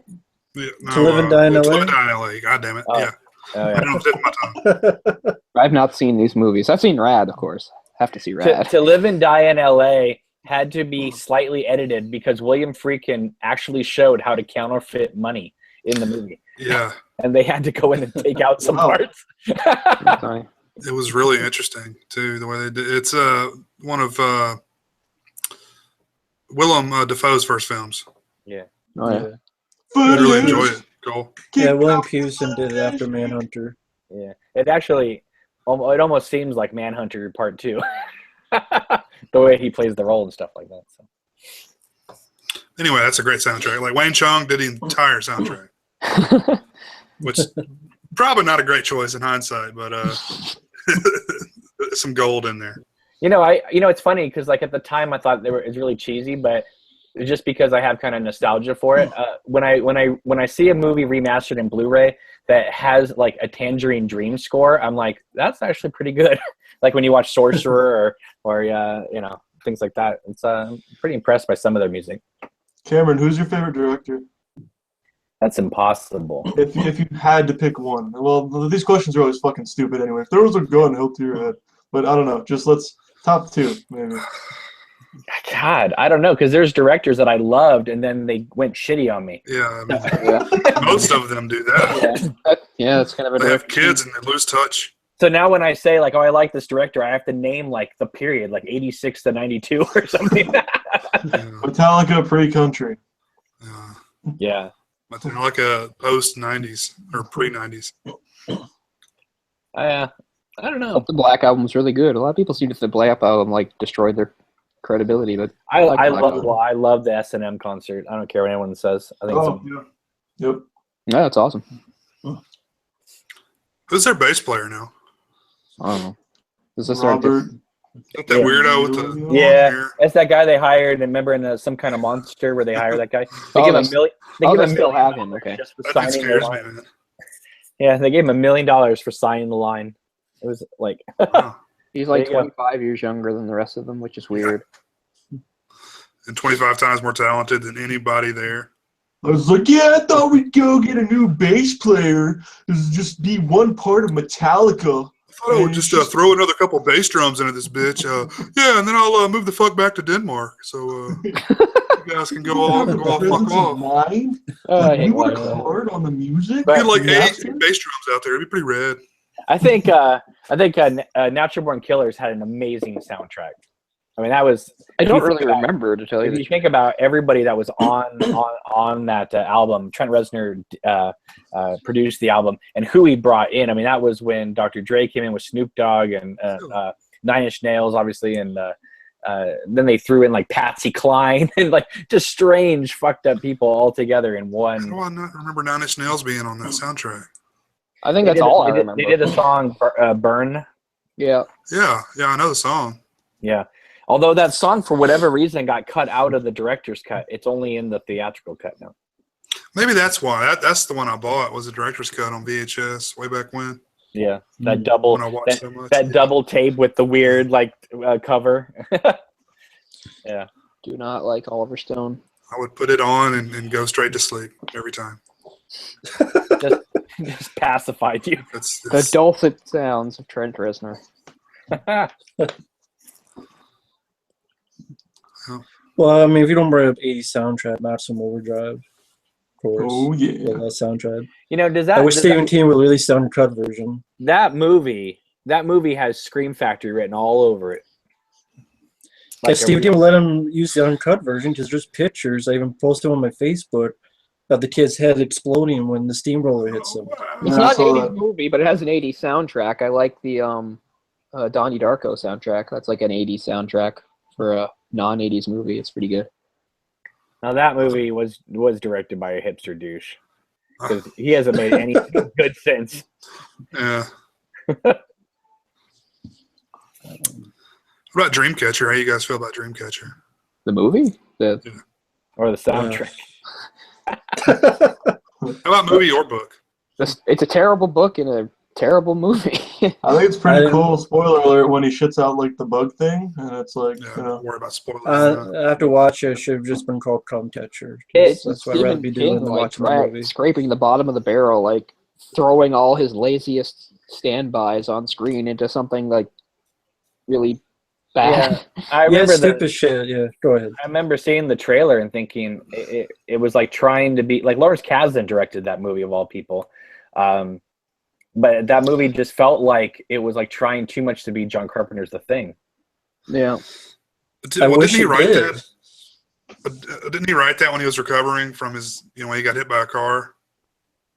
Yeah, no, To Live and Die in To L.A.? Live and Die in L.A., God damn it, yeah. Oh, yeah. I don't fit my tongue. I've not seen these movies. I've seen Rad, of course. Have to see Rad. To Live and Die in L.A. had to be slightly edited because William Friedkin actually showed how to counterfeit money in the movie. Yeah. And they had to go in and take out some parts. It was really interesting, too, the way they did. It's one of Willem Dafoe's first films. Yeah. Oh, yeah. I really enjoyed it. Cool. Yeah, William Pearson did it after Manhunter. Yeah. It actually, it almost seems like Manhunter Part 2. The way he plays the role and stuff like that. So. Anyway, that's a great soundtrack. Like Wayne Chung did the entire soundtrack, which probably not a great choice in hindsight, but some gold in there. It's funny because like at the time I thought it's really cheesy, but just because I have kind of nostalgia for it, when I see a movie remastered in Blu-ray that has like a Tangerine Dream score, I'm like, that's actually pretty good. Like when you watch Sorcerer or things like that. It's pretty impressed by some of their music. Cameron, who's your favorite director? That's impossible. If you had to pick one. Well, these questions are always fucking stupid anyway. If there was a gun held to your head. But I don't know. Just let's top 2, maybe. God, I don't know, because there's directors that I loved and then they went shitty on me. Yeah, most of them do that. Yeah, that's kind of a They have kids and they lose touch. So now when I say like, oh, I like this director, I have to name like the period, like 86 to 92 or something. Metallica pre-country. Yeah. Metallica post-90s or pre-90s. I don't know. The Black Album's really good. A lot of people seem to think the Black Album like destroyed their credibility, but I love the S&M concert. I don't care what anyone says. I think Yep. Yeah, that's awesome. Who's their bass player now? I don't know. Is this Robert. That weirdo with the long Yeah, hair? that's that guy they hired. Remember in Some Kind of Monster where they hire that guy? They give him $1 million. they still have him. Okay. Just for That signing scares the me, line. man. Yeah, they gave him $1 million for signing the line. It was like Wow. He's like There you go. 25 years younger than the rest of them, which is weird. And 25 times more talented than anybody there. I was like, yeah, I thought we'd go get a new bass player. This would just be one part of Metallica. I thought I would just throw another couple bass drums into this bitch. Yeah, and then I'll move the fuck back to Denmark. So you guys can go all fuck off. Mind? I hate You work Black Album. hard on the music. Get like 8 Master? bass drums out there. It'd be pretty rad. I think Natural Born Killers had an amazing soundtrack. I mean, that was. I if don't you think really about- remember, to tell you If the you truth. think about everybody that was on that album, Trent Reznor produced the album, and who he brought in. I mean, that was when Dr. Dre came in with Snoop Dogg and 9 Inch Nails, obviously, and then they threw in like Patsy Cline and like just strange, fucked up people all together in How one. do I not remember 9 Inch Nails being on that soundtrack? I think that's all I remember. They did the song "Burn." Yeah. Yeah, I know the song. Yeah. Although that song, for whatever reason, got cut out of the director's cut. It's only in the theatrical cut now. Maybe that's why. That's the one I bought, was the director's cut on VHS way back when. Yeah, that double When I watched so much. that double tape with the weird like cover. Yeah. Do not like Oliver Stone. I would put it on and go straight to sleep every time. Just pacified you. The dulcet sounds of Trent Reznor. Well, I mean, if you don't bring up 80s soundtrack, Maximum Overdrive, of course. Oh, yeah. That soundtrack. Does that I wish Stephen King would release the uncut version. that movie has Scream Factory written all over it. If Stephen King would let him use the uncut version, because there's pictures, I even posted on my Facebook, of the kid's head exploding when the steamroller hits him. It's Yeah, I not an saw 80s that. movie, but it has an 80s soundtrack. I like the Donnie Darko soundtrack. That's like an 80s soundtrack for a non-80s movie. It's pretty good. Now that movie was directed by a hipster douche because he hasn't made any good since. Yeah. What about Dreamcatcher? How you guys feel about Dreamcatcher? The movie? Or the soundtrack. How about movie or book? It's a terrible book and a terrible movie. I think it's pretty cool. Spoiler alert: when he shits out like the bug thing, and it's like, Yeah, you know, don't worry about spoilers. After watch, it should have just been called Cum Catcher. It's That's what I'd rather Stephen be doing King, than like, watching the movie. scraping the bottom of the barrel, like throwing all his laziest standbys on screen into something like really bad. I Yeah, remember stupid shit. Yeah, go ahead. I remember seeing the trailer and thinking it was like trying to be like Lawrence Kasdan directed that movie of all people. But that movie just felt like it was like trying too much to be John Carpenter's The Thing. Yeah. Didn't he write did. that? Didn't he write that when he was recovering from his, when he got hit by a car?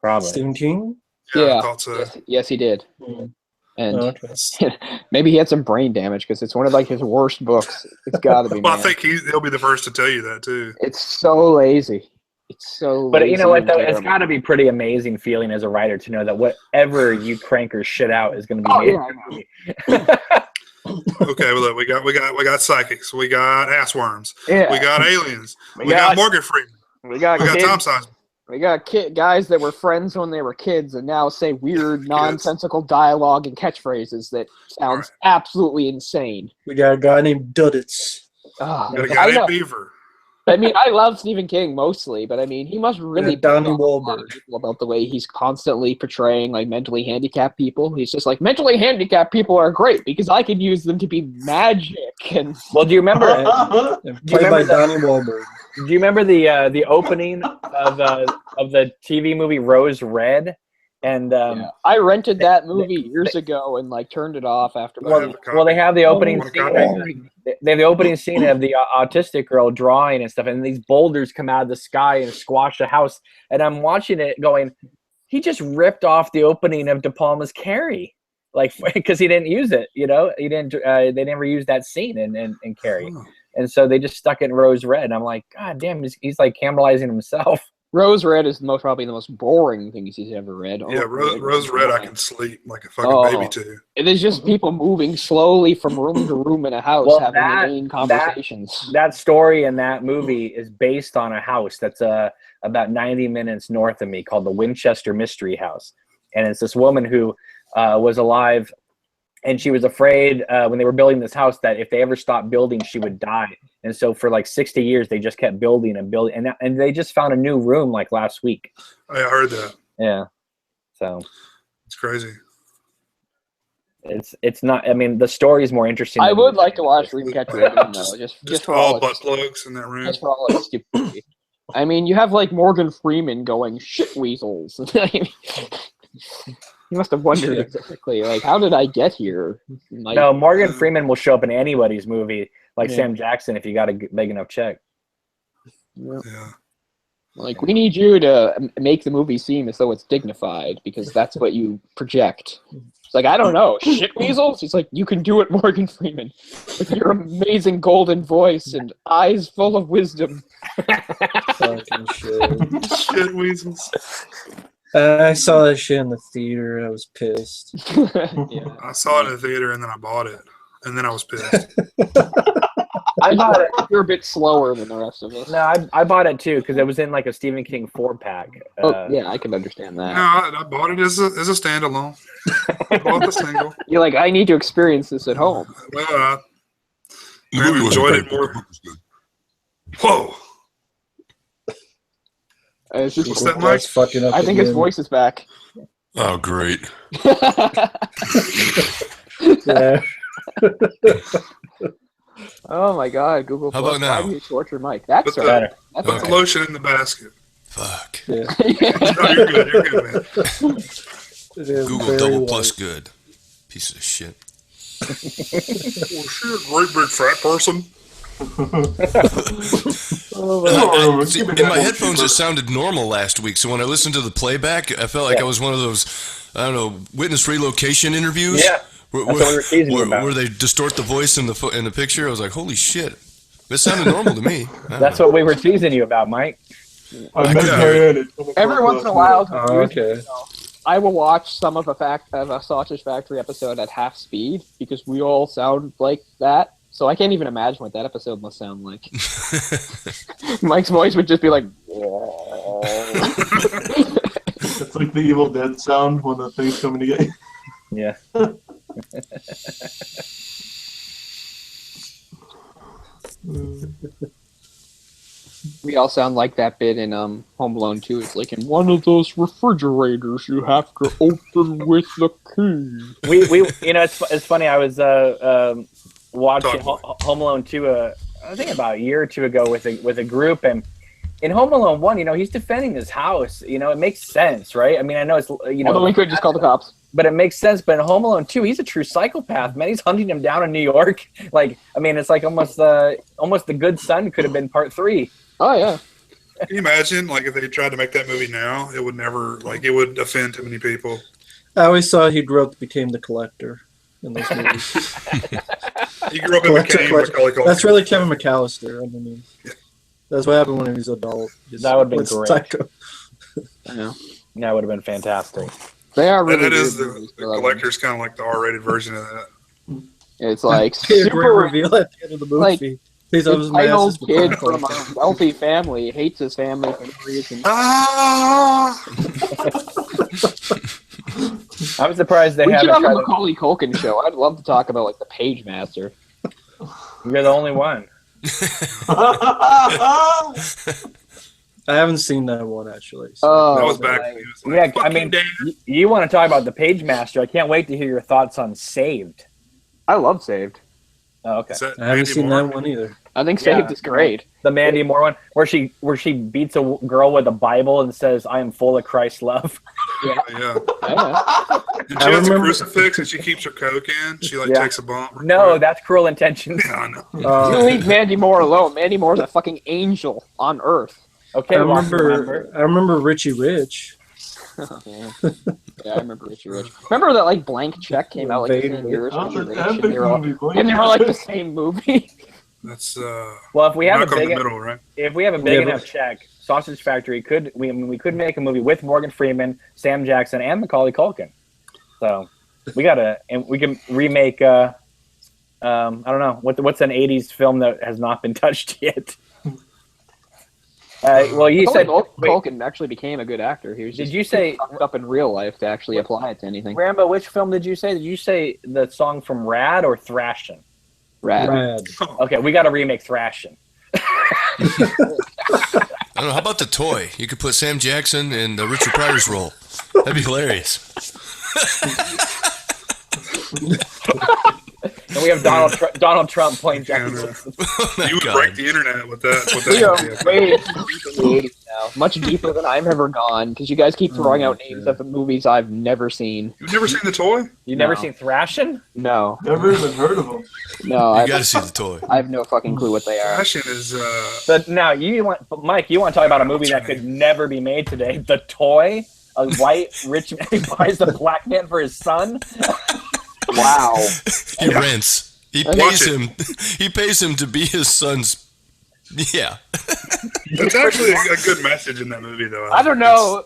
Probably. Stephen King? Yeah, Yeah. I thought so. Yes, he did. Mm. And Okay. maybe he had some brain damage because it's one of like his worst books. It's got to be. Well, I man. think he'll be the first to tell you that too. It's so lazy. It's so. But you know what, lazy though? and It's got to be pretty amazing feeling as a writer to know that whatever you crank or shit out is going to be Oh, made yeah, into a movie. Okay, well, look, we got psychics, we got ass worms, Yeah. we got aliens, We we got got- Morgan Freeman, We got we got kids. Tom Sizemore. We got guys that were friends when they were kids and now say weird, nonsensical dialogue and catchphrases that sounds absolutely insane. We got a guy named Duddits. Oh, We got a I guy know. named Beaver. I mean, I love Stephen King mostly, but I mean, he must really And Donnie piss off a lot of Wahlberg. people about the way he's constantly portraying like mentally handicapped people. He's just like, mentally handicapped people are great because I can use them to be magic. And Well, do you remember? And played by remember that- Donnie Wahlberg. Do you remember the opening of the TV movie Rose Red? And I rented that movie years ago and like turned it off after. I have a copy. well, they have the opening Want a scene. copy? They have the opening scene of the autistic girl drawing and stuff, and these boulders come out of the sky and squash the house. And I'm watching it, going, he just ripped off the opening of De Palma's Carrie, like because he didn't use it. You know, he didn't. They never used that scene in Carrie, Oh. and so they just stuck it in Rose Red. And I'm like, God damn, he's like cannibalizing himself. Rose Red is probably the most boring things he's ever read. Yeah, Rose Red, I can sleep like a fucking Oh. baby to. It is just people moving slowly from room to room in a house, Well, having that- inane conversations. That story in that movie is based on a house that's about 90 minutes north of me called the Winchester Mystery House. And it's this woman who was alive, and she was afraid when they were building this house that if they ever stopped building, she would die. And so for like 60 years, they just kept building and building. And they just found a new room like last week. I heard that. Yeah. So It's crazy. it's not, I mean, the story is more interesting. I than- would like to watch Dreamcatcher again, though, just for all all butt its, plugs in that room. just for all its stupidity. I mean, you have like Morgan Freeman going shit weasels. You must have wondered Yeah. exactly, like, how did I get here? Like, No, Morgan Freeman will show up in anybody's movie, like Yeah. Sam Jackson, if you got a big enough check. yeah. Yeah. Like, we need you to make the movie seem as though it's dignified because that's what you project. It's like, I don't know, shit weasels? He's like, you can do it, Morgan Freeman, with your amazing golden voice and eyes full of wisdom. Fucking shit. Shit weasels. I saw that shit in the theater. I was pissed. Yeah. I saw it in the theater and then I bought it. And then I was pissed. I bought it. You're a bit slower than the rest of us. No, I bought it too because it was in like a Stephen King 4-pack. Oh, yeah, I can understand No, that. I bought it as a standalone. I bought the single. You're like, I need to experience this at home. Well, I The movie wasn't enjoyed great, it but more. the book was good. Whoa. It's just, What's that, Mike? That's fucking up I think his again. voice is back. Oh, great. Yeah. Oh my god, Google How Plus, about now? why do you torture Mike? That's Put the, right. Better. That's put the Okay. lotion in the basket. Fuck. Yeah. No, you're good. You're good, man. It is Google very double white. plus good. Piece of shit. Well, shit, great big fat person. See, in my headphones, it sounded normal last week. So when I listened to the playback, I felt like I was one of those, I don't know, witness relocation interviews. Yeah, where, that's what we were teasing you about. where they distort the voice in the picture. I was like, holy shit, this sounded normal to me. I don't That's know. what we were teasing you about, Mike. I met Diana. Every once in a while, to Oh, amuse okay. myself, I will watch some of a Sausage Factory episode at half speed because we all sound like that. So I can't even imagine what that episode must sound like. Mike's voice would just be like. It's like the Evil Dead sound when the thing's coming to get you. Yeah. We all sound like that bit in Home Alone 2. It's like in one of those refrigerators you have to open with the key. We you know, it's funny. I was watching Talk Home Alone 2 I think about a year or two ago with a group, and in Home Alone 1, you know, he's defending his house. You know, it makes sense, right? I mean, I know it's, you know, Although we could just call the cops. but it makes sense. But in Home Alone 2, he's a true psychopath, man. He's hunting him down in New York. Like, I mean, it's like almost the Good Son could have been part 3. Oh, yeah. Can you imagine, like, if they tried to make that movie now, it would never, like, it would offend too many people. I always thought he grew up to become the collector in those movies. He grew up and became Macaulay Culkin. That's really Kevin McAllister. I mean, that's what happened when he was an adult. That would have been great. Psycho. I know. That would have been fantastic. They are really And that is good the movies, I love them. collector's kind of like the R-rated version of that. It's like A great super reveal at the end of the movie. like, He's always entitled masses kid with from a wealthy family hates his family for no reason. Ah! I'm surprised they We should haven't have a tried Macaulay Culkin show. I'd love to talk about like the Page Master. You're the only one. I haven't seen that one actually. So. Oh, That was back when he was like, Yeah, "Fuck I you, mean, Dad." you want to talk about the Page Master. I can't wait to hear your thoughts on Saved. I love Saved. Oh, okay. Is that I haven't Mandy seen Moore? that one either. I think Yeah. Saved is great. The Mandy Moore one, where she beats a girl with a Bible and says, "I am full of Christ's love." Yeah. Yeah. And she has a remember- crucifix and she keeps her coke in. She like Yeah. takes a bump. No, that's Cruel Intentions. Yeah, I know. You Uh, leave Mandy Moore alone. Mandy Moore's a fucking angel on Earth. Okay, I Watson, remember Richie Rich. Yeah, I remember Richie Rich. Remember that like Blank Check came out like the same year as That was Richie an Rich, epic movie. and they were like the same movie. That's Well, if we have a Malcolm in big the middle, right? big enough check, Sausage Factory we could make a movie with Morgan Freeman, Sam Jackson, and Macaulay Culkin. So we can remake. I don't know what's an '80s film that has not been touched yet. Well, you said Culkin actually became a good actor. He was Did just you say- fucked up in real life to actually apply it to anything. Rambo. Which film did you say? Did you say the song from Rad or Thrashin'? Rad. Okay, we got to remake Thrashin'. I don't know. How about the toy? You could put Sam Jackson in Richard Pryor's role. That'd be hilarious. And we have Donald Trump playing Jackie And, Wilson. Oh my you would God. break the internet with that. With We are that way too deep in the 80s now. Much deeper than I've ever gone, because you guys keep throwing out names of movies I've never seen. You've never seen the toy? You never No. seen Thrashin'? No. Never even heard of him. No, You I got to see the toy. have no fucking clue what they are. Fashion is But now Mike, you want to talk about a movie that could never be made today? The Toy, a white rich man buys a black man for his son. Wow. He rents. He Watch pays it. him. He pays him to be his son's. Yeah. It's actually a good message in that movie, though. I don't know.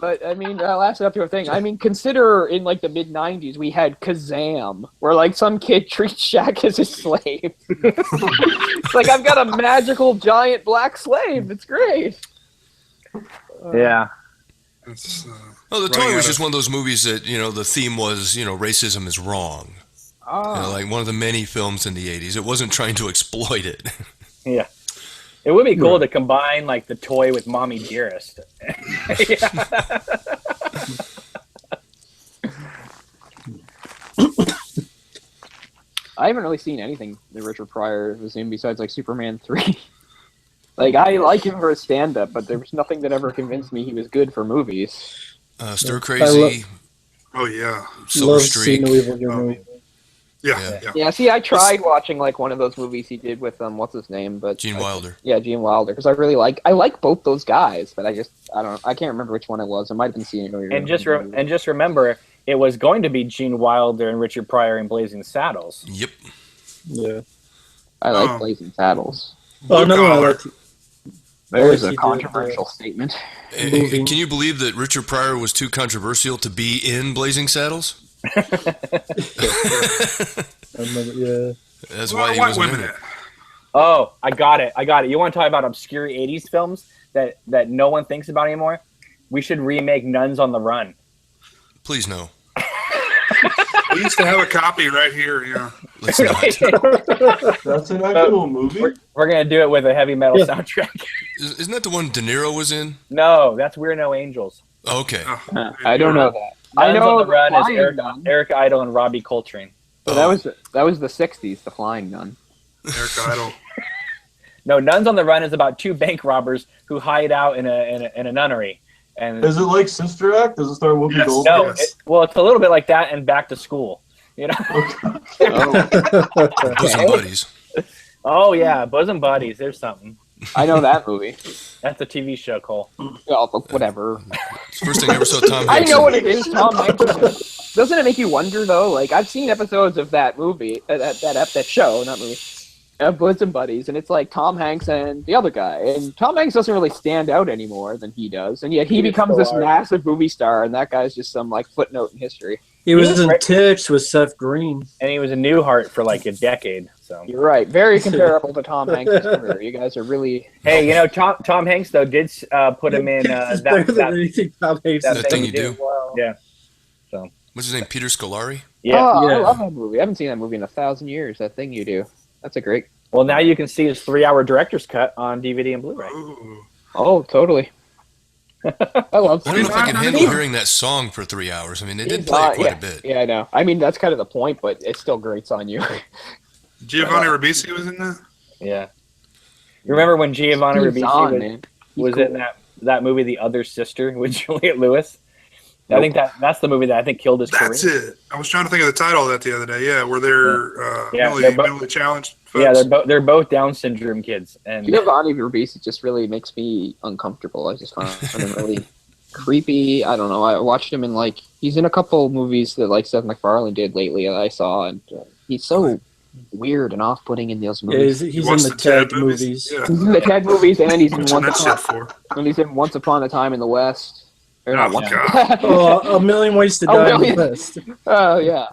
But, I mean, last up to a thing. I mean, consider in, like, the mid-90s, we had Kazam, where, like, some kid treats Shaq as his slave. It's like, I've got a magical, giant black slave. It's great. Yeah. It's, Oh, the running toy was out just of- one of those movies that the theme was racism is wrong. Like one of the many films in the '80s. It wasn't trying to exploit it. Yeah. It would be cool to combine, like, The Toy with Mommy Dearest. I haven't really seen anything that Richard Pryor was in besides, like, Superman 3. Like, I like him for his stand-up, but there was nothing that ever convinced me he was good for movies. Stir Crazy, oh, yeah. Silver Love Streak. seeing the Weevil Good Oh. movie. Yeah. Yeah, see, I tried watching, like, one of those movies he did with, what's his name? But Gene Wilder. Yeah, Gene Wilder, because I like both those guys, but I can't remember which one it was. It might have been seeing it. And just remember, it was going to be Gene Wilder and Richard Pryor in Blazing Saddles. Yep. Yeah. I like Blazing Saddles. Oh, another one I like. There's he a did, controversial statement. Moving. Can you believe that Richard Pryor was too controversial to be in Blazing Saddles? I remember, yeah. That's Well, why he white wasn't in women it. Oh, I got it. You want to talk about obscure 80s films that no one thinks about anymore? We should remake Nuns on the Run. Please no. We used to have a copy right here, yeah. Let's not. That's an actual movie? We're going to do it with a heavy metal Yeah. soundtrack. Isn't that the one De Niro was in? No, that's We're No Angels. Oh, okay. I don't know that. Nuns I know on the Run is Flying Nun. Eric Idle and Robbie Coltrane. So that was the '60s, the Flying Nun. Eric Idle. No, Nuns on the Run is about two bank robbers who hide out in a nunnery. And Is it like Sister Act? Does it start Whoopi Yes. Goldberg? no, Yes. it's a little bit like that and Back to School. You know? Oh, Bosom Buddies. Oh yeah, bosom buddies. There's something. I know that movie. That's a TV show, Cole. Well, whatever. It's the first thing I ever saw Tom I Hanks. know in. what it is, Tom Hanks. Doesn't it make you wonder though? Like I've seen episodes of that movie, that show, not movie, Bosom Buddies, and it's like Tom Hanks and the other guy, and Tom Hanks doesn't really stand out anymore than he does, and yet he becomes this massive movie star, and that guy's just some like footnote in history. He was in Titch with Seth Green. And he was a Newhart for like a decade. So You're right, very comparable to Tom Hanks' career. You guys are really. hey, you know Tom Hanks though did put him in It's better than anything Tom Hanks that That has thing done. you do. Wow. Yeah. What's his name? Peter Scolari? Yeah. Oh, I Yeah. love that movie. I haven't seen that movie in 1,000 years. That thing you do. That's a great. Well, now you can see his 3-hour director's cut on DVD and Blu-ray. Ooh. Oh, totally. I love. I don't know if I can handle hearing that song for 3 hours. I mean, they did play it quite yeah, a bit. Yeah, I know. I mean, that's kind of the point, but it still grates on you. Giovanni Ribisi was in that? Yeah. You remember when Giovanni He's on, Ribisi man. He's was cool. in that movie, The Other Sister, with Juliette Lewis? I think that's the movie that I think killed his career. That's it. I was trying to think of the title of that the other day. Yeah, where they're, Yeah, mentally, they're both- mentally challenged folks. Yeah, they're both Down syndrome kids, and Giovanni Ribisi just really makes me uncomfortable. I just find him really creepy. I don't know. I watched him in he's in a couple movies that Seth MacFarlane did lately that I saw, and he's so weird and off-putting in those Yeah, movies. he's Watch in the Ted movies. Yeah. He's in the Ted movies, and he's in What's Once that shit Upon, for? and he's in Once Upon a Time in the West. Or not Oh, Once God. Oh, A Million Ways to Oh, Die on the Million. List. Oh yeah,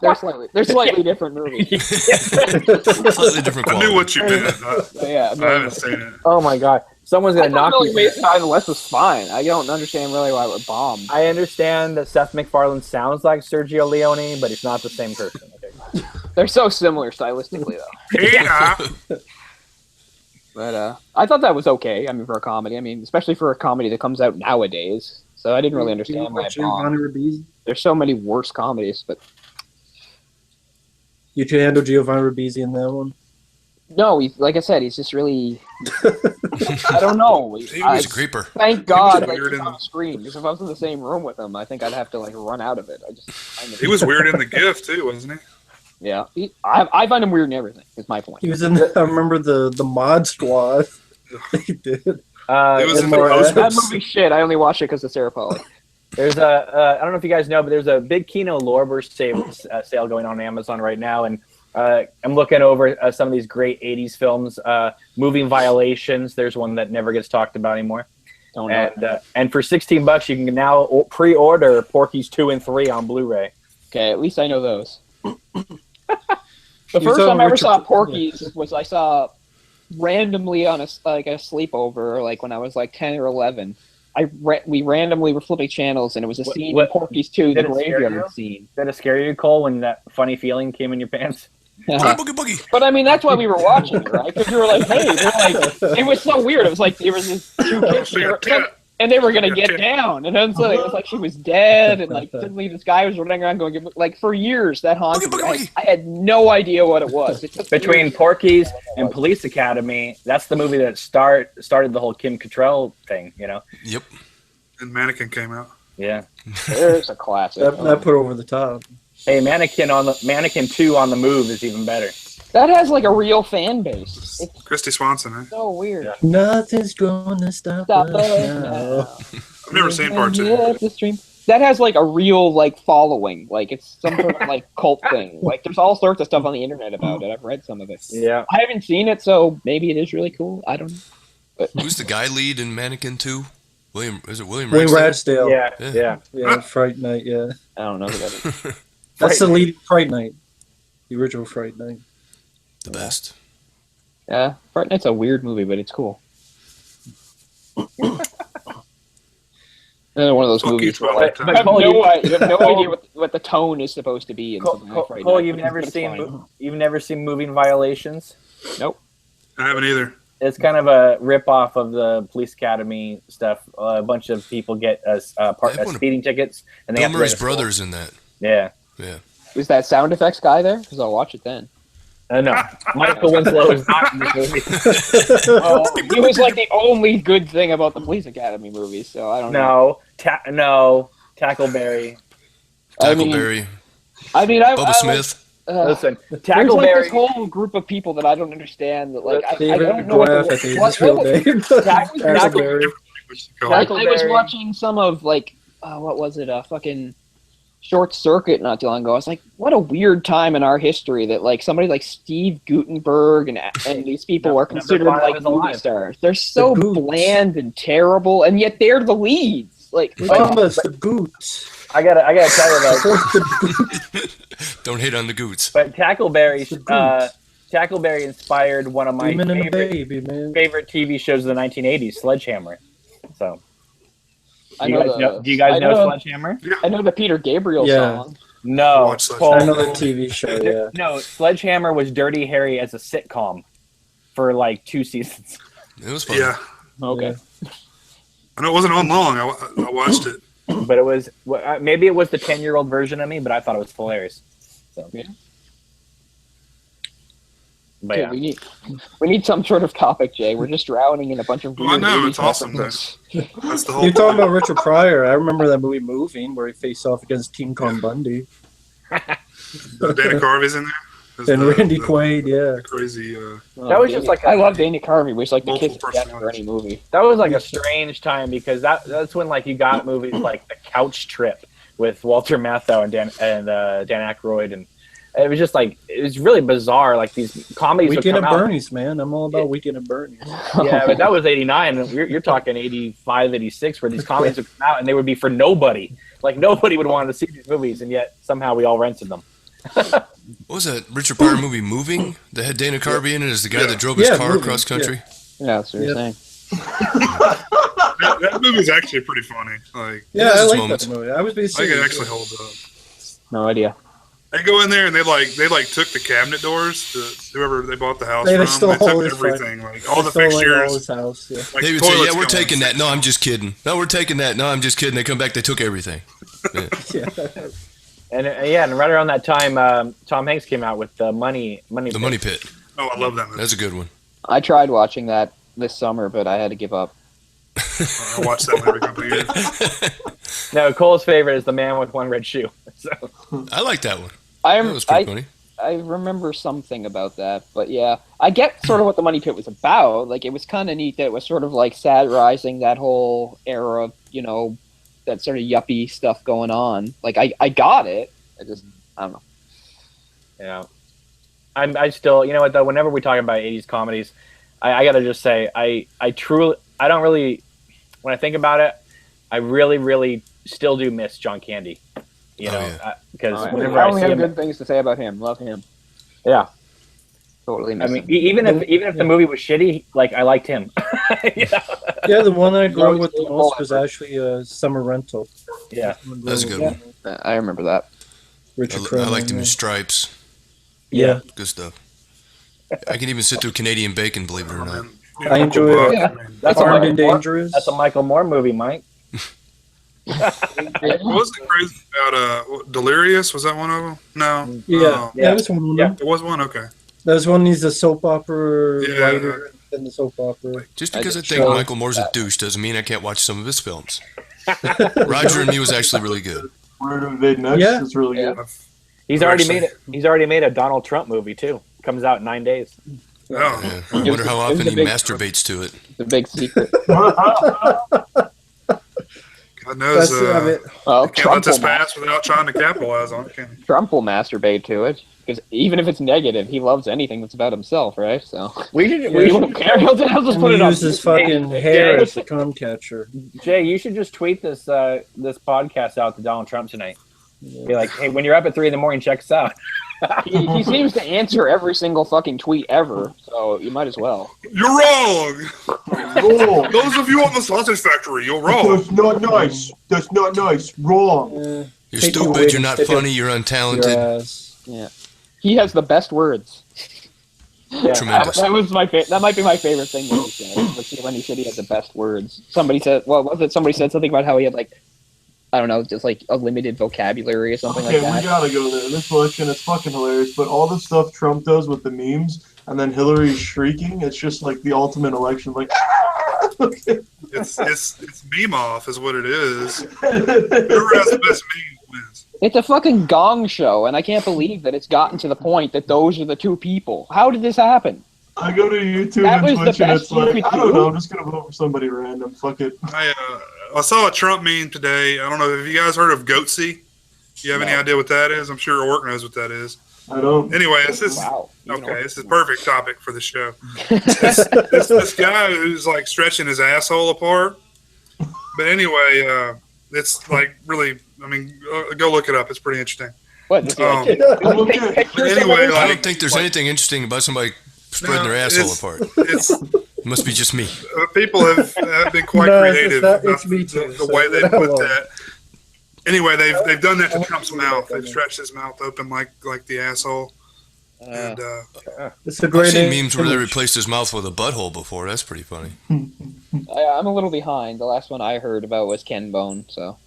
they're slightly different movies. Slightly different I quality. knew what you meant. Yeah, I haven't seen it. oh my god, someone's I gonna thought knock Million you. Ways to Die in the West was fine. I don't understand really why it would bomb. I understand that Seth MacFarlane sounds like Sergio Leone, but he's not the same person. Okay. They're so similar stylistically though. Yeah. But I thought that was okay. I mean, for a comedy. I mean, especially for a comedy that comes out nowadays. So I didn't really understand why it Giovanni bombed. Ribisi. There's so many worse comedies, but You can handle Giovanni Ribisi in that one. no, he's like I said, he's just really. I don't know. He's a creeper. Thank God weird he's in on the- screen. Because if I was in the same room with him, I think I'd have to run out of it. He was weird in The Gift, too, wasn't he? Yeah, I find him weird in everything. Is my point. He was in. I remember the Mod Squad. He did. It was in the more poster. That movie shit. I only watched it because of Sarah Polley. There's I don't know if you guys know, but there's a big Kino Lorber sale going on Amazon right now, and I'm looking over some of these great '80s films. Moving Violations. There's one that never gets talked about anymore. Don't know. And for $16, you can now pre-order Porky's 2 and 3 on Blu-ray. Okay, at least I know those. The You first saw time I ever Richard- saw Porky's was I saw randomly on a sleepover, when I was 10 or 11. We randomly were flipping channels, and it was a scene in Porky's 2, the Did it scare graveyard you? scene. Did that scare you, Cole, when that funny feeling came in your pants? Boogie, boogie, boogie. But I mean, that's why we were watching it, right? Because we were like, hey, it was so weird. It was like there was these two kids, and they were gonna get down, and then suddenly it was like she was dead, and suddenly this guy was running around going, for years that haunted me. Boogie, boogie. I had no idea what it was. It took Between years. Porky's and Police Academy, that's the movie that started the whole Kim Cattrall thing, you know? Yep. And Mannequin came out. Yeah. There's a classic. That put over the top. Hey, Mannequin 2 on the Move is even better. That has a real fan base. It's Christy Swanson, eh? so weird. Yeah. Nothing's gonna stop Stop us us now. I've never seen part 2. Yeah, it's a stream. That has a real following. It's some sort of cult thing. There's all sorts of stuff on the internet about it. I've read some of it. Yeah. I haven't seen it, so maybe it is really cool. I don't know. But Who's the guy lead in Mannequin 2? William Wayne Ragsdale? Ragsdale. Yeah. Yeah, Fright Night, yeah. I don't know who that is. That's the lead Fright Night. The original Fright Night. The best. Yeah, Fright Night's a weird movie, but it's cool. Another one of those Fuck movies you, where Twilight you have Cole, you have no idea what the tone is supposed to be in something like Fright Cole, Night. you've never seen Moving Violations? Nope. I haven't either. It's kind of a rip-off of the Police Academy stuff. A bunch of people get speeding tickets, and they Bill have to Murray's go to school. brother's in that. Yeah. Yeah. Was that sound effects guy there? Because I'll watch it then. No, Michael Winslow is not in this movie. He was the only good thing about the Police Academy movies, so I don't know. No, Tackleberry. I mean, Tackleberry. I Bubba Smith. Listen, There's Tackleberry. like this whole group of people that I don't understand. That like I David don't know what McGrath, I think is his real name. Tackleberry. I was watching some of like what was it? Fucking Short Circuit not too long ago. I was like, what a weird time in our history that like somebody like Steve Gutenberg and these people are considered like movie stars. They're so bland and terrible, and yet they're the leads. Like Thomas the Goots. I gotta tell you though. Don't hate on the Goots. But Tackleberry inspired one of my favorite TV shows of the 1980s, Sledgehammer. So, do you guys know Sledgehammer? I know the Peter Gabriel song. No, I know the TV show. Yeah. No, Sledgehammer was Dirty Harry as a sitcom for like 2 seasons. It was fun. Yeah. Okay. I know it wasn't on long. I watched it. But it was maybe it was the 10-year-old version of me, but I thought it was hilarious. So yeah. But okay, we need some sort of topic, Jay. We're just drowning in a bunch of. I know it's awesome. That's the whole. You're talking about Richard Pryor. I remember that movie Moving, where he faced off against King Kong Bundy. Dana Carvey's in there. And Randy Quaid, yeah. Crazy. That was just like I love Dana Carvey. We like the kiss of death for any movie. That was like a strange time because that's when like you got movies like The Couch Trip with Walter Matthau and Dan Aykroyd, and it was just like it was really bizarre. Like these comedies. Weekend would at come Bernie's, man. I'm all about Weekend at Bernie's. Yeah, but that was '89, and you're talking '85, '86, where these comedies would come out and they would be for nobody. Like nobody would want to see these movies, and yet somehow we all rented them. What was that Richard Pryor movie, Moving? That had Dana Carvey in it as the guy that drove his car across country? Yeah, that's what you're saying. that movie's actually pretty funny. Like, yeah, I like that movie. I was being serious. I think it actually holds up. No idea. They go in there and they took the cabinet doors to whoever they bought the house they from. Stole they took everything, like all the fixtures. All his house, yeah. Like they would say, "Yeah, we're taking that." No, I'm just kidding. No, we're taking that. No, I'm just kidding. They come back, they took everything. Yeah. And right around that time, Tom Hanks came out with the Money Pit. Oh, I love that movie. That's a good one. I tried watching that this summer, but I had to give up. I watch that one every couple of years. No, Cole's favorite is The Man with One Red Shoe. So. I like that one. That was pretty funny. I remember something about that, but yeah, I get sort of what the Money Pit was about. Like, it was kind of neat that it was sort of like satirizing that whole era of, that sort of yuppie stuff going on. Like, I got it. I don't know. Yeah. I still, you know what, though, whenever we talk about 80s comedies, I got to just say, I don't really, when I think about it, I really, really still do miss John Candy. Because whenever I only have good things to say about him. Love him. Yeah. Totally miss him. Even if the movie was shitty, like, I liked him. Yeah, the one I grew up with the most was actually Summer Rental. Yeah. That's a good one. I remember that. I liked him in Stripes. Yeah. Good stuff. I can even sit through Canadian Bacon, believe it or not. I enjoy it. Yeah. That's Armed and Dangerous. That's a Michael Moore movie, Mike. What was it crazy about Delirious? Was that one of them? No. Yeah. That was one of them. Yeah. It was one? Okay. That was one he's a soap opera writer in the soap opera. Just because I think Michael Moore's a douche doesn't mean I can't watch some of his films. Roger and Me was actually really good. Word of Invade Next is really good. He's already made a Donald Trump movie too. Comes out in 9 days. Oh. Yeah. I wonder how often he masturbates to it. The big secret. God knows. Can't let this pass without trying to capitalize on it. Trump will masturbate to it because even if it's negative, he loves anything that's about himself, right? So we won't care. He'll just put it on. Use his fucking hair as a cum catcher. Jay, you should just tweet this this podcast out to Donald Trump tonight. Be like, hey, when you're up at 3 a.m, check us out. he seems to answer every single fucking tweet ever, so you might as well. You're wrong. Those of you on the Sausage Factory, you're wrong. That's not nice. That's not nice. Wrong. You're stupid. You're not funny. You're untalented. Yeah, he has the best words. Yeah, tremendous. That was my that might be my favorite thing when he said. When he said he had the best words. Somebody said, what was it? Somebody said something about how he had like, I don't know, just like a limited vocabulary or something like that. Okay, we gotta go there. This election is fucking hilarious, but all the stuff Trump does with the memes and then Hillary shrieking, it's just like the ultimate election. Like, It's meme off is what it is. Whoever has the best meme wins. It's a fucking Gong show, and I can't believe that it's gotten to the point that those are the two people. How did this happen? I go to YouTube That and was the Twitch, and best it's you like, could I don't do? know, I'm just gonna vote for somebody random. Fuck it. I saw a Trump meme today. I don't know. Have you guys heard of Goatsy? Do you have any idea what that is? I'm sure Orc knows what that is. I don't. Anyway, this is Wow. okay. This is a perfect topic for the show. This guy who's like stretching his asshole apart. But anyway, it's like really. I mean, go look it up. It's pretty interesting. What? Is he like, Okay. take pictures of Anyway, it? I don't think there's anything interesting about somebody spreading their asshole apart. It's It must be just me. people have been quite No, creative it's about me too, the so way they that put alone. that. Anyway, they've done that to Trump's believe mouth. that, They've yeah. stretched his mouth open like the asshole. And It's a I've great seen memes where they image. replaced his mouth with a butthole before. That's pretty funny. I'm a little behind. The last one I heard about was Ken Bone, so.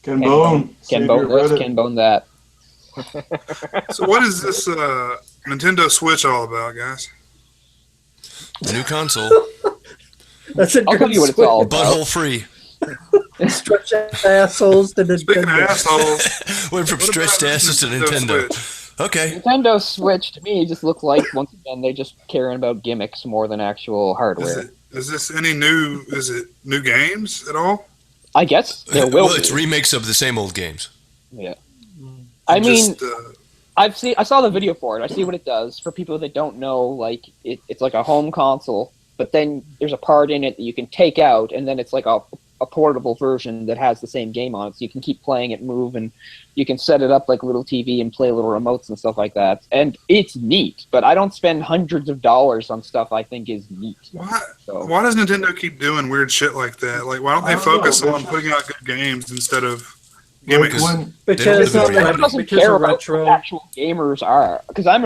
Ken Bone. Ken Save Bone your this, Reddit. Ken Bone that. so, what is this Nintendo Switch all about, guys? The new console, That's a I'll good tell you what it's all about. butthole free. Stretch assholes to Speaking of Nintendo. assholes, Went from what stretched about asses to Nintendo Nintendo. Switch? Okay. Nintendo Switch to me just looks like once again they're just caring about gimmicks more than actual hardware. Is this any new? Is it new games at all? I guess there will Well, it's be. remakes of the same old games. Yeah. I mean, Just, I saw the video for it. I see what it does. For people that don't know, like it's like a home console, but then there's a part in it that you can take out, and then it's like a portable version that has the same game on it, so you can keep playing it, move, and you can set it up like a little TV and play little remotes and stuff like that. And it's neat, but I don't spend hundreds of dollars on stuff I think is neat. why does Nintendo keep doing weird shit like that? Like, why don't I they don't focus know. on putting out good games instead of Like gimmicks? when, Because They don't live in Nintendo doesn't because care of about retro. what actual gamers are. Because I'm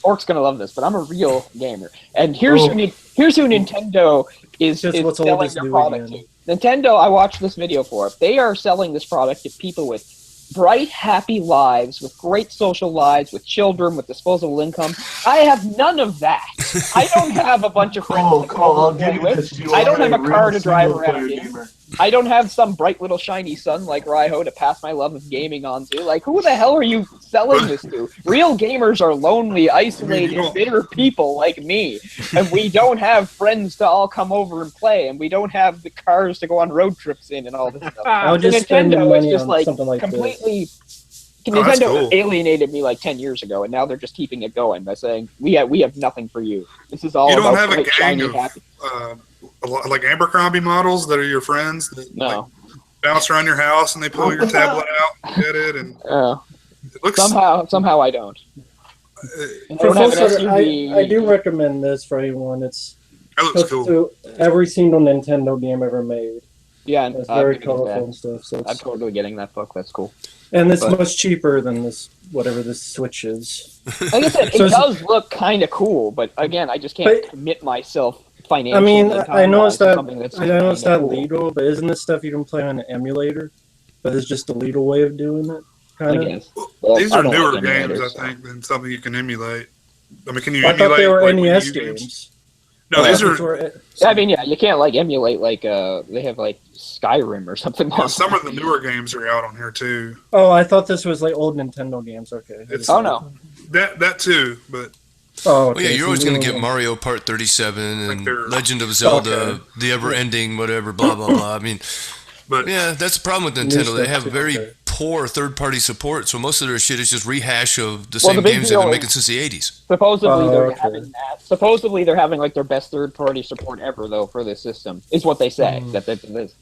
Orc's gonna love this, but I'm a real gamer. And here's Oh. here's who Nintendo is Just what's old selling is their new product again. to. Nintendo, I watched this video for it. They are selling this product to people with bright, happy lives, with great social lives, with children, with disposable income. I have none of that. I don't have a bunch of friends to come I'll over and give play you with. this. You I don't are have a real car to drive single-player around in. gamer. I don't have some bright little shiny sun like Raiho to pass my love of gaming on to. Like, who the hell are you selling this to? Real gamers are lonely, isolated, don't- bitter people like me. And we don't have friends to all come over and play. And we don't have the cars to go on road trips in and all this stuff. I would just spend Nintendo is money just on like something like this. completely... Oh, that's Nintendo cool. alienated me like 10 years ago, and now they're just keeping it going by saying, we have nothing for you. This is all You don't about have a bright, gang shiny, of happy. like Abercrombie models that are your friends that No. bounce around your house and they pull your tablet out, get it, and it looks. Somehow I don't. I For don't have an folks that- SUV. I do recommend this for anyone. It's That looks hooked cool. to every single Nintendo game ever made. Yeah, and It's I'm very getting colorful that. and stuff. So I'm it's, totally getting that book. That's cool. and it's but- much cheaper than this whatever this Switch is. Like I said, So it it's- does look kind of cool, but again, I just can't But- commit myself financially. I mean, and I know it's time-wise to not. something that's I know it's kinda not cool. legal, but isn't this stuff you can play on an emulator? But it's just a legal way of doing it. I Kind of. guess. Well, These I are don't newer like games, emulators, I think, than something you can emulate. I mean, can you I emulate? thought they were like, NES Wii U games. No, these Those are. were- I mean, yeah, you can't like emulate like they have like Skyrim or something. Yeah, some of the newer games are out on here too. Oh, I thought this was like old Nintendo games. Okay. It's- Oh no, That too, but Oh, Well, yeah, okay, you're so always going to new get one. Mario Part 37 Like and they're- Legend of Zelda, Okay. the ever-ending whatever, blah, blah, blah. I mean, but yeah, that's the problem with New Nintendo. They stuff have too, very okay. poor third-party support, so most of their shit is just rehash of the Well, same the big games they've deal been is- making since the 80s. supposedly Oh, they're okay. having that. Supposedly they're having like their best third-party support ever, though, for this system. Is what they say Mm. that this.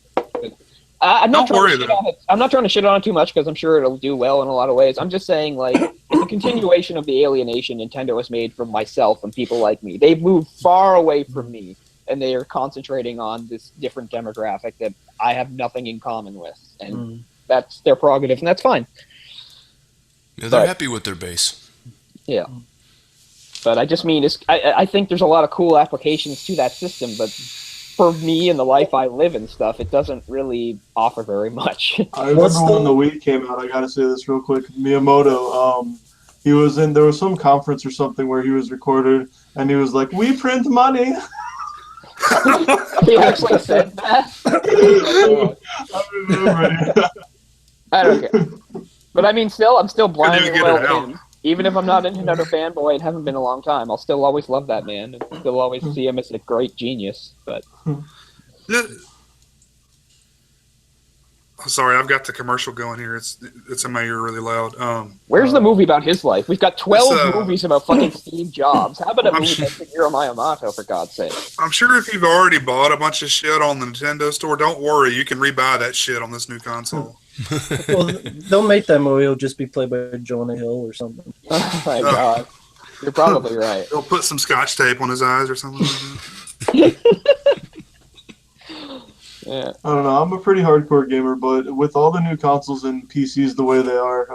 I'm not Don't trying worry, to shit though. on it. I'm not trying to shit on it too much because I'm sure it'll do well in a lot of ways. I'm just saying, like, it's a continuation of the alienation Nintendo has made from myself and people like me. They've moved far away from me, and they are concentrating on this different demographic that I have nothing in common with, and Mm. that's their prerogative, and that's fine. Yeah, they're But- happy with their base. But I just mean, I think there's a lot of cool applications to that system, but for me and the life I live and stuff, it doesn't really offer very much. I What's remember when the- the Wii came out. I gotta say this real quick. Miyamoto, he was in. There was some conference or something where he was recorded, and he was like, "We print money." He actually said that. I remember. I don't care. But I mean, I'm still blindly get loyal it to out. him. Even if I'm not a Nintendo fanboy and haven't been a long time, I'll still always love that man and still always see him as a great genius. But Sorry, I've got the commercial going here. It's in my ear really loud. where's the movie about his life? We've got 12 It's, movies about fucking Steve Jobs. How about a I'm movie sure- about Shigeru Miyamoto, for God's sake? I'm sure if you've already bought a bunch of shit on the Nintendo store, don't worry, you can rebuy that shit on this new console. Well, they'll make that movie. It'll just be played by Jonah Hill or something. Oh my God. You're probably right. They'll put some scotch tape on his eyes or something like that. Yeah. I don't know. I'm a pretty hardcore gamer, but with all the new consoles and PCs the way they are,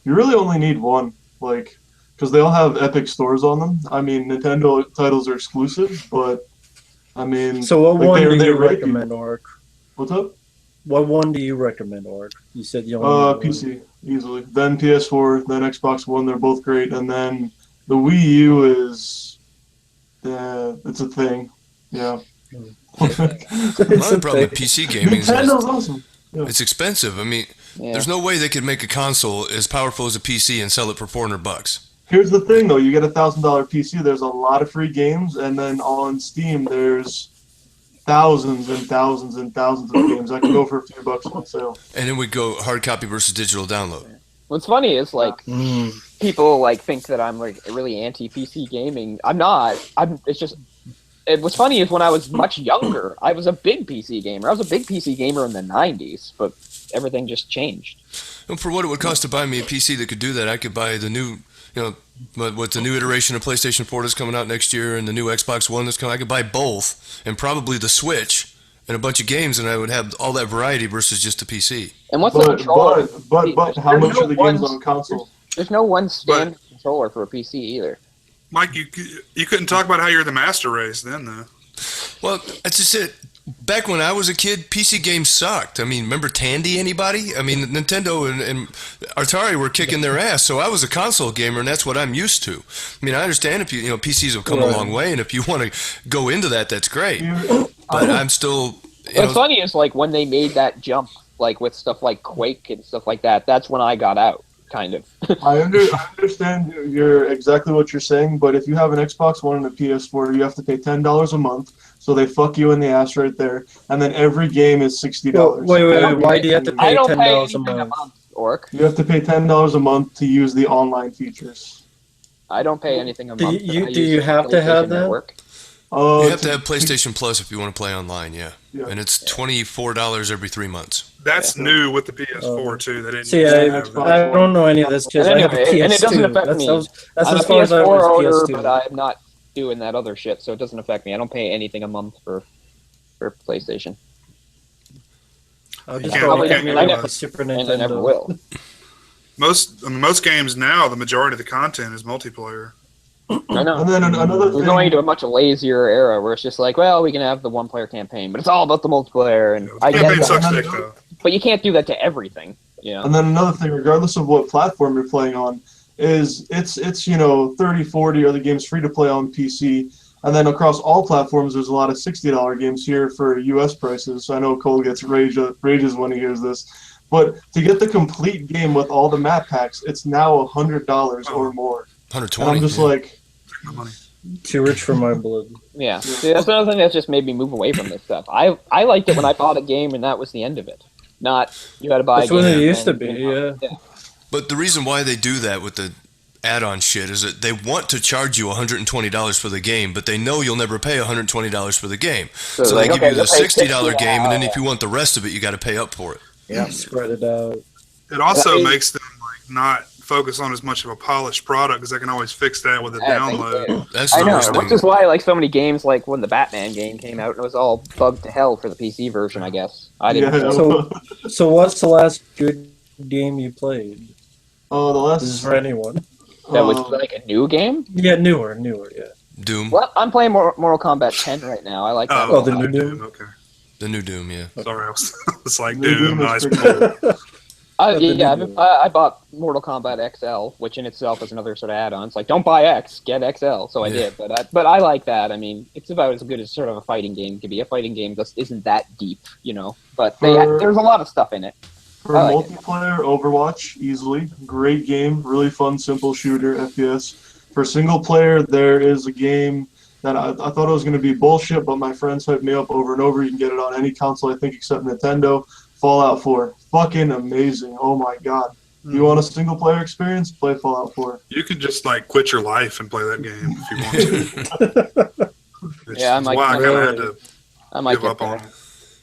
you really only need one. Like, because they all have Epic stores on them. I mean, Nintendo titles are exclusive, but I mean, So what like, one do they you rate recommend, Orc? What's up? What one do you recommend, Orc? You said you only need one. PC easily. Then PS4, then Xbox One. They're both great, and then the Wii U is, it's a thing. Yeah. My only problem with PC gaming is that Nintendo's awesome. it's expensive. I mean, Yeah. there's no way they could make a console as powerful as a PC and sell it for $400. Here's the thing, though. You get a $1,000 PC. There's a lot of free games, and then on Steam, there's thousands and thousands and thousands of games. I can go for a few bucks on sale. And then we go hard copy versus digital download. What's funny is like Mm. people like think that I'm like really anti PC gaming. I'm not. It's just. What's funny is when I was much younger, I was a big PC gamer. I was a big PC gamer in the '90s, but everything just changed. And for what it would cost to buy me a PC that could do that, I could buy the new, what's the new iteration of PlayStation 4 that's coming out next year and the new Xbox One that's coming. I could buy both and probably the Switch and a bunch of games, and I would have all that variety versus just a PC. And what's the controller? But how much are the games on console? There's no one standard controller for a PC either. Mike, you couldn't talk about how you're the master race then, though. Well, that's just it. Back when I was a kid, PC games sucked. I mean, remember Tandy, anybody? I mean, Nintendo and Atari were kicking their ass, so I was a console gamer, and that's what I'm used to. I mean, I understand if PCs have come a long way, and if you want to go into that, that's great. But I'm still... What's funny is like when they made that jump, like with stuff like Quake and stuff like that, that's when I got out, kind of. I understand exactly what you're saying, but if you have an Xbox One and a PS4, you have to pay $10 a month, so they fuck you in the ass right there, and then every game is $60. Wait, why do you have to I pay don't pay $10 a anything a month? month, Orc. You have to pay $10 a month to use the online features. I don't pay anything a Do month. you- I do use you have to have PlayStation that? Network. You have to have PlayStation Plus if you want to play online, yeah. Yeah. And it's $24 every 3 months. That's new with the PS4 too. They didn't. See, used to I have that. don't know any of this because I have a Anyway, PS2. and it doesn't affect me. That's I'm as a far as I PS4 was owner, PS2. but I'm not doing that other shit, so it doesn't affect me. I don't pay anything a month for PlayStation, I'll just can't- probably you can't get get me it. a Super and I never Nintendo. will. Most games now, the majority of the content is multiplayer. I know. And then another We're thing. going into a much lazier era where it's just like, well, we can have the one-player campaign, but it's all about the multiplayer, and I get Campaign that. sucks dick though. But you can't do that to everything. Yeah. And then another thing, regardless of what platform you're playing on, is it's 30, 40 are the games free to play on PC. And then across all platforms, there's a lot of $60 games here for US prices. So I know Cole gets rages when he hears this. But to get the complete game with all the map packs, it's now $100 or more. 120. And I'm just yeah. like, My money. Too rich for my blood. Yeah. See, that's another thing that's just made me move away from this stuff. I liked it when I bought a game and that was the end of it. Not you had to buy That's a what game. it used to and- be, yeah. But the reason why they do that with the add-on shit is that they want to charge you $120 for the game, but they know you'll never pay $120 for the game. So they like, give okay, you the you'll pay $60 game, and then $60. if you want the rest of it, you got to pay up for it. Yeah. Spread it out. It also I mean- makes them like not focus on as much of a polished product because they can always fix that with a download. That's I the know, worst which thing. is why like so many games, like when the Batman game came out, it was all bugged to hell for the PC version. I guess I didn't. yeah. So what's the last good game you played? Oh, the last. This is for anyone. That was like a new game. Yeah, newer, yeah. Doom. Well, I'm playing Mortal Kombat 10 right now. I like that. Oh, the a lot. new Doom? Okay. The new Doom, yeah. Sorry, I was like New Doom. Doom is Nice. pretty good. I bought Mortal Kombat XL, which in itself is another sort of add-on. It's like, don't buy X, get XL. So I did, but I like that. I mean, it's about as good as sort of a fighting game can be. A fighting game just isn't that deep, but there's a lot of stuff in it. For multiplayer, Overwatch, easily. Great game, really fun, simple shooter, FPS. For single player, there is a game that I thought it was going to be bullshit, but my friends hyped me up over and over. You can get it on any console, I think, except Nintendo. Fallout 4. Fucking amazing. Oh my god. You want a single player experience? Play Fallout 4. You could just quit your life and play that game if you want to. I might kind of had to give up on it.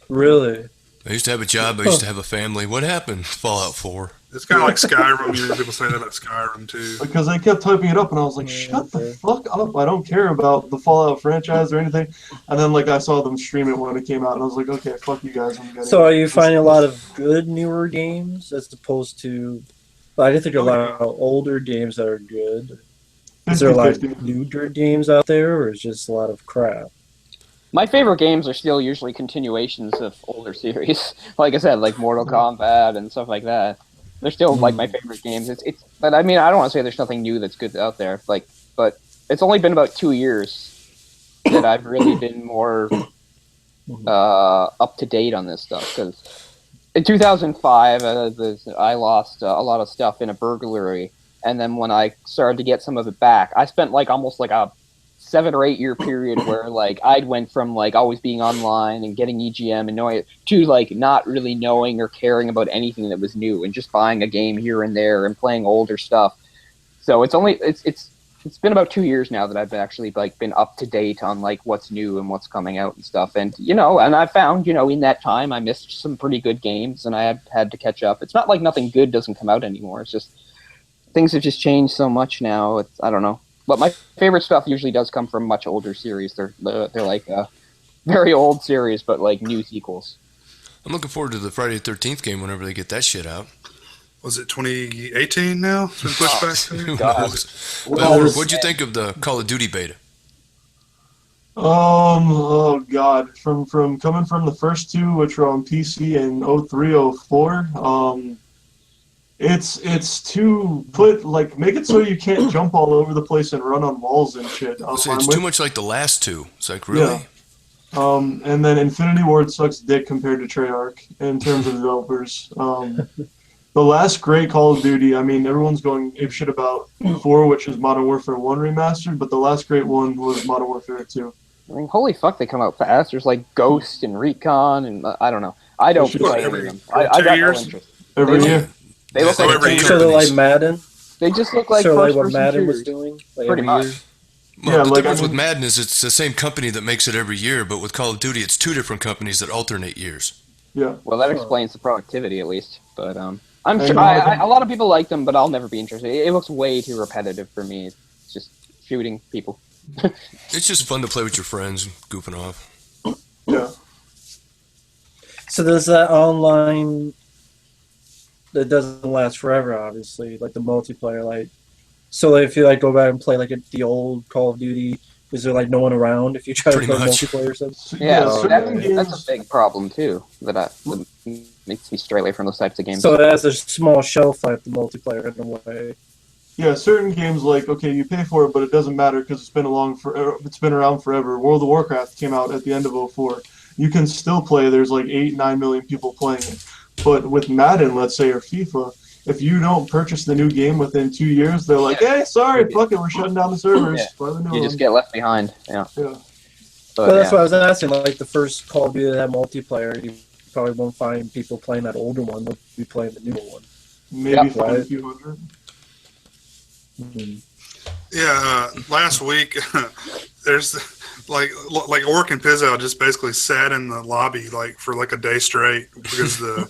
Really? I used to have a job. I used to have a family. What happened? Fallout 4. It's kind of like Skyrim. You hear people say that about Skyrim too. Because they kept typing it up, and I was like, shut the fuck up. I don't care about the Fallout franchise or anything. And then I saw them stream it when it came out, and I was like, okay, fuck you guys. So are you finding a lot of good newer games as opposed to... I think there are a lot of older games that are good. Is there a lot of newer games out there, or is it just a lot of crap? My favorite games are still usually continuations of older series. Like I said, like Mortal Kombat and stuff like that. They're still my favorite games. But I mean, I don't want to say there's nothing new that's good out there. But it's only been about 2 years that I've really been more up to date on this stuff. Because in 2005, I lost a lot of stuff in a burglary, and then when I started to get some of it back, I spent almost a 7 or 8 year period where I went from always being online and getting EGM and knowing it to not really knowing or caring about anything that was new and just buying a game here and there and playing older stuff. So it's been about 2 years now that I've actually been up to date on what's new and what's coming out and stuff. And and I found in that time I missed some pretty good games and I had to catch up. It's not like nothing good doesn't come out anymore. It's just things have just changed so much now. I don't know. But my favorite stuff usually does come from much older series. They're very old series, but new sequels. I'm looking forward to the Friday the 13th game whenever they get that shit out. Was it 2018 now? It's been pushed back to? Who knows? But what'd you think of the Call of Duty beta? Oh god, from coming from the first two, which were on PC in 03, 04, it's to make it so you can't jump all over the place and run on walls and shit. It's too much like the last two. It's really. Yeah. And then Infinity Ward sucks dick compared to Treyarch in terms of developers. The last great Call of Duty, I mean, everyone's going apeshit about 4, which is Modern Warfare 1 remastered, but the last great one was Modern Warfare 2. I mean, holy fuck, they come out fast. There's Ghost and Recon, and I don't know. I don't play any of them. I got no interest. Every year. They look so they're like Madden? They just look like what Madden was doing? Pretty much. Well, the difference with Madden is it's the same company that makes it every year, but with Call of Duty, it's 2 different companies that alternate years. Yeah. Well, that explains the productivity, at least. But I'm sure a lot of people like them, but I'll never be interested. It looks way too repetitive for me. It's just shooting people. It's just fun to play with your friends, goofing off. Yeah. So there's that online that doesn't last forever, obviously, like the multiplayer. So if you go back and play the old Call of Duty, is there no one around if you try to play multiplayer or something? Yeah, that's a big problem too. That makes me stray away from those types of games. So it has a small shelf life, the multiplayer, in a way. Yeah, certain games okay, you pay for it, but it doesn't matter because it's been around forever. World of Warcraft came out at the end of 04. You can still play. There's 8-9 million people playing it. But with Madden, let's say, or FIFA, if you don't purchase the new game within 2 years, they're like, hey, sorry, fuck it, we're shutting down the servers. Yeah. You just get left behind. Yeah. But that's what I was asking. The first Call of Duty that had multiplayer, you probably won't find people playing that older one. They'll be playing the newer one. Maybe find a few hundred. Mm-hmm. Yeah, last week, there's Orc and Pizzo just basically sat in the lobby for a day straight because the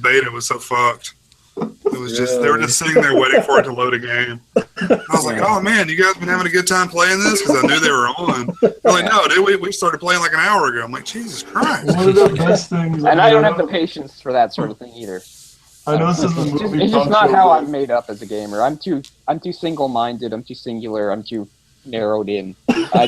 beta was so fucked. It was just they were just sitting there waiting for it to load a game. I was like, oh man, you guys been having a good time playing this? Because I knew they were on. They're like, no, dude, we started playing an hour ago. I'm like, Jesus Christ. One of the best things. And I don't have the patience for that sort of thing either. I know this is a movie. It's just not how I'm made up as a gamer. I'm too single-minded. I'm too singular. I'm too narrowed in. I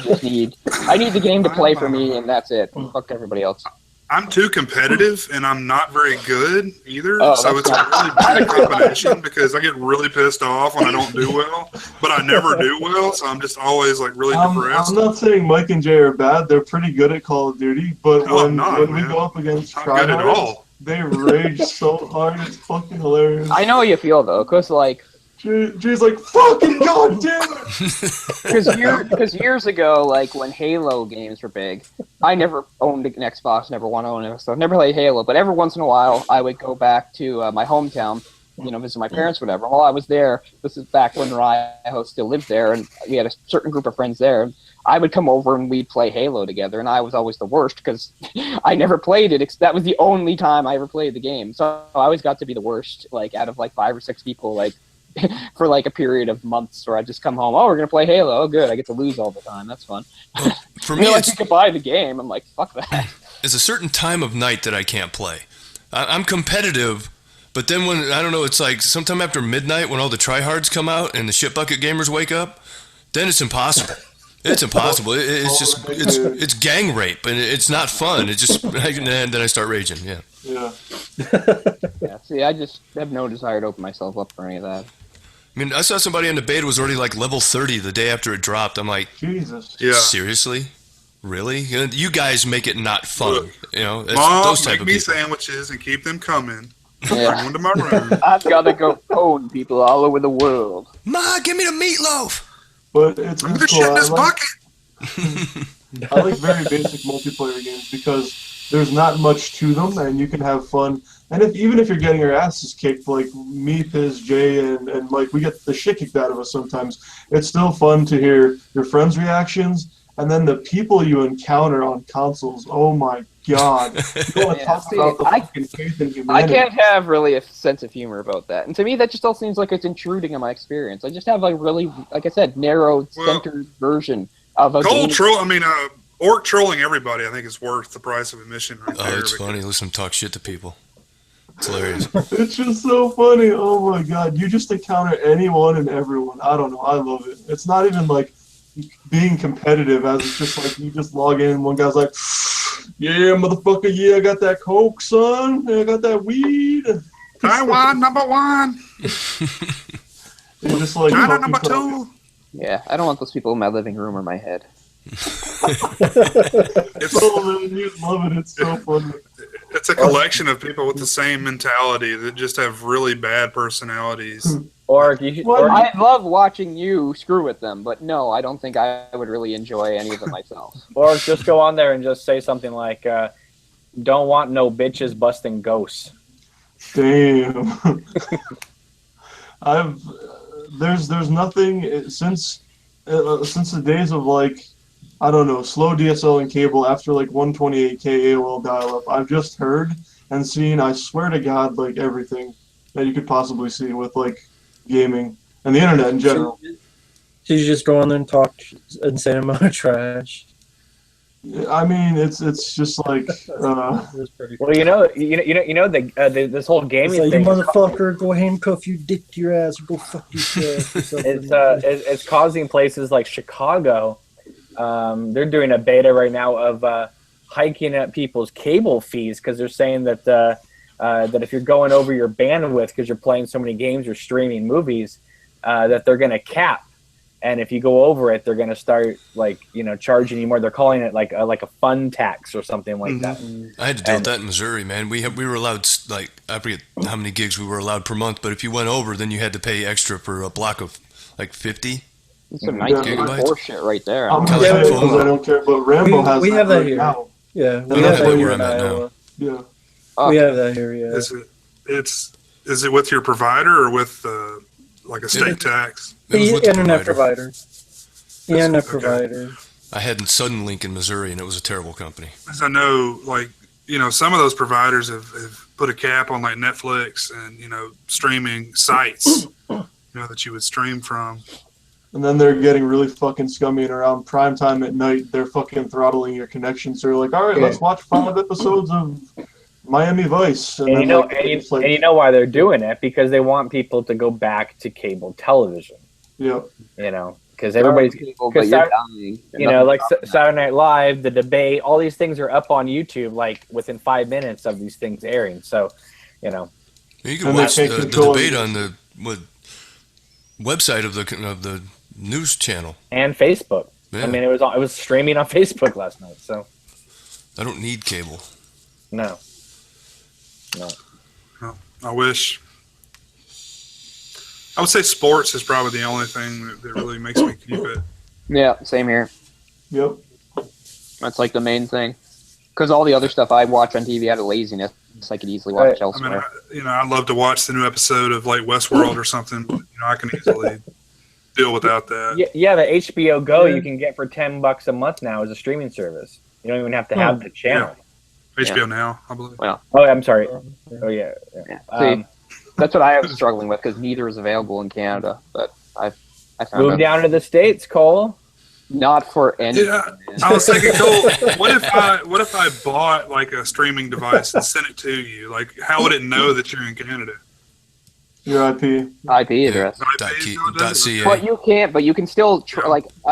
need the game to play for me, and that's it. Fuck everybody else. I'm too competitive, and I'm not very good either. Oh, so it's a really bad combination because I get really pissed off when I don't do well, but I never do well, so I'm just always like really depressed. I'm not saying Mike and Jay are bad. They're pretty good at Call of Duty, but No, I'm not, when we man. go up against Not good at tryhards, all. they rage so hard. It's fucking hilarious. I know how you feel though, cause like, Jay's like, fucking goddamn it! because years ago, like when Halo games were big, I never owned an Xbox, never want to own it, so never played Halo. But every once in a while, I would go back to my hometown, visit my parents, whatever. While I was there, this is back when Rye still lived there, and we had a certain group of friends there. I would come over and we'd play Halo together, and I was always the worst because I never played it. That was the only time I ever played the game, so I always got to be the worst, like out of like 5 or 6 people, like. For like a period of months where I just come home, we're going to play Halo. Oh, good. I get to lose all the time. That's fun. For me, like, you could buy the game. I'm like, fuck that. It's a certain time of night that I can't play. I'm competitive, but then when, I don't know, it's like sometime after midnight when all the tryhards come out and the shit bucket gamers wake up, then it's impossible. It's impossible. It's gang rape, and it's not fun. It's just, and then I start raging, yeah. Yeah. Yeah, see, I just have no desire to open myself up for any of that. I mean, I saw somebody in the beta was already like level 30 the day after it dropped. I'm like, Jesus. Yeah. seriously? Really? You guys make it not fun. Look, It's Mom, those type make of me people. sandwiches and keep them coming. Yeah. Bring them to my room. I've got to go phone people all over the world. Ma, give me the meatloaf. But it's Bring the cool. shit in this bucket. I like very basic multiplayer games because there's not much to them and you can have fun. And even if you're getting your asses kicked, like me, Piz, Jay, and Mike, we get the shit kicked out of us sometimes. It's still fun to hear your friends' reactions and then the people you encounter on consoles. Oh my god. You want to talk about the fucking faith in I humanity. can't have really a sense of humor about that. And to me, that just all seems like it's intruding on my experience. I just have a really, like I said, narrow, centered version of a game. Orc trolling everybody, I think, is worth the price of admission right there. Oh, it's funny. Listen to them talk shit to people. It's hilarious. It's just so funny. Oh my god. You just encounter anyone and everyone. I don't know. I love it. It's not even like being competitive as it's just like you just log in and one guy's like, yeah, motherfucker, yeah, I got that coke, son. Yeah, I got that weed. Taiwan number 1. You're just like China fucking number talking. 2. Yeah, I don't want those people in my living room or my head. Oh man, you love it. It's so funny. It's a collection of people with the same mentality that just have really bad personalities. Or you should, or, I love watching you screw with them, but no, I don't think I would really enjoy any of it myself. or just go on there and just say something like, "Don't want no bitches busting ghosts." Damn. There's nothing since the days of like, I don't know, slow DSL and cable after like 128K AOL dial-up. I've just heard and seen, I swear to God, like everything that you could possibly see with like gaming and the internet in general. So you just go on there and talk insane amount of trash. I mean, it's just like That's pretty Well, this whole It's gaming like, you thing. motherfucker, go handcuff your dick to your ass or go fuck yourself. or something. It's causing places like Chicago. They're doing a beta right now of hiking up people's cable fees because they're saying that that if you're going over your bandwidth because you're playing so many games or streaming movies, that they're going to cap. And if you go over it, they're going to start charging you more. They're calling it like a fun tax or something like that. I had to deal with that in Missouri, man. We were allowed, like, I forget how many gigs we were allowed per month, but if you went over, then you had to pay extra for a block of like 50. It's some nice Gigabytes. horseshit right there. I'm Yeah, gonna say it because I don't care, but Rambo has we that have that right here. now. Yeah, we I have love that where here I'm in at now. Iowa. Yeah. We have that here, yeah. Is it with your provider or with like a state tax? It was The with the internet provider. provider. The internet Okay. provider. I had Suddenlink in Missouri, and it was a terrible company. As I know, like, some of those providers have put a cap on like Netflix and, streaming sites, that you would stream from. And then they're getting really fucking scummy, and around prime time at night, they're fucking throttling your connection. So they're like, all right, let's watch 5 episodes of Miami Vice. And you know why they're doing it? Because they want people to go back to cable television. Yeah. because everybody's people, but because you're dying. you know, like Saturday Night Live, the debate, all these things are up on YouTube like within 5 minutes of these things airing. So, you know, You can And they watch can't the control debate it. on the website of the news channel. and Facebook. Yeah. I mean, it was streaming on Facebook last night. So I don't need cable. no. I wish. I would say sports is probably the only thing that really makes me keep it. Yeah, same here. Yep. That's like the main thing. Because all the other stuff I watch on TV out of laziness, I could easily watch Right. I elsewhere. mean, I'd love to watch the new episode of like Westworld or something. But, I can easily deal without that. Yeah, the HBO Go Yeah. you can get for $10 a month now as a streaming service. You don't even have to have the channel. HBO Now, I believe. Oh, I'm sorry. Oh yeah. Yeah. See, that's what I was struggling with because neither is available in Canada. But I found Move out down to the States, Cole. not for any. Yeah, I was thinking, Cole, what if I bought like a streaming device and sent it to you? Like, how would it know that you're in Canada? Your IP. IP address. .ca. But you can't. But you can still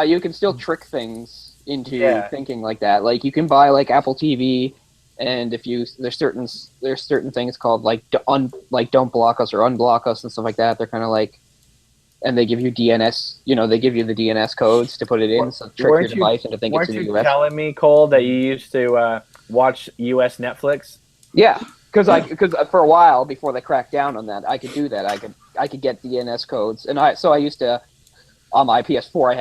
you can still trick things into thinking like that. Like you can buy like Apple TV, and if you there's certain things called like don't block us or unblock us and stuff like that. They're kind of like, and they give you DNS. They give you the DNS codes to put it in, so trick your device into thinking it's in the Weren't you US. telling me, Cole, that you used to watch US Netflix? Yeah, because for a while before they cracked down on that, I could do that. I could get DNS codes, and I used to on my PS4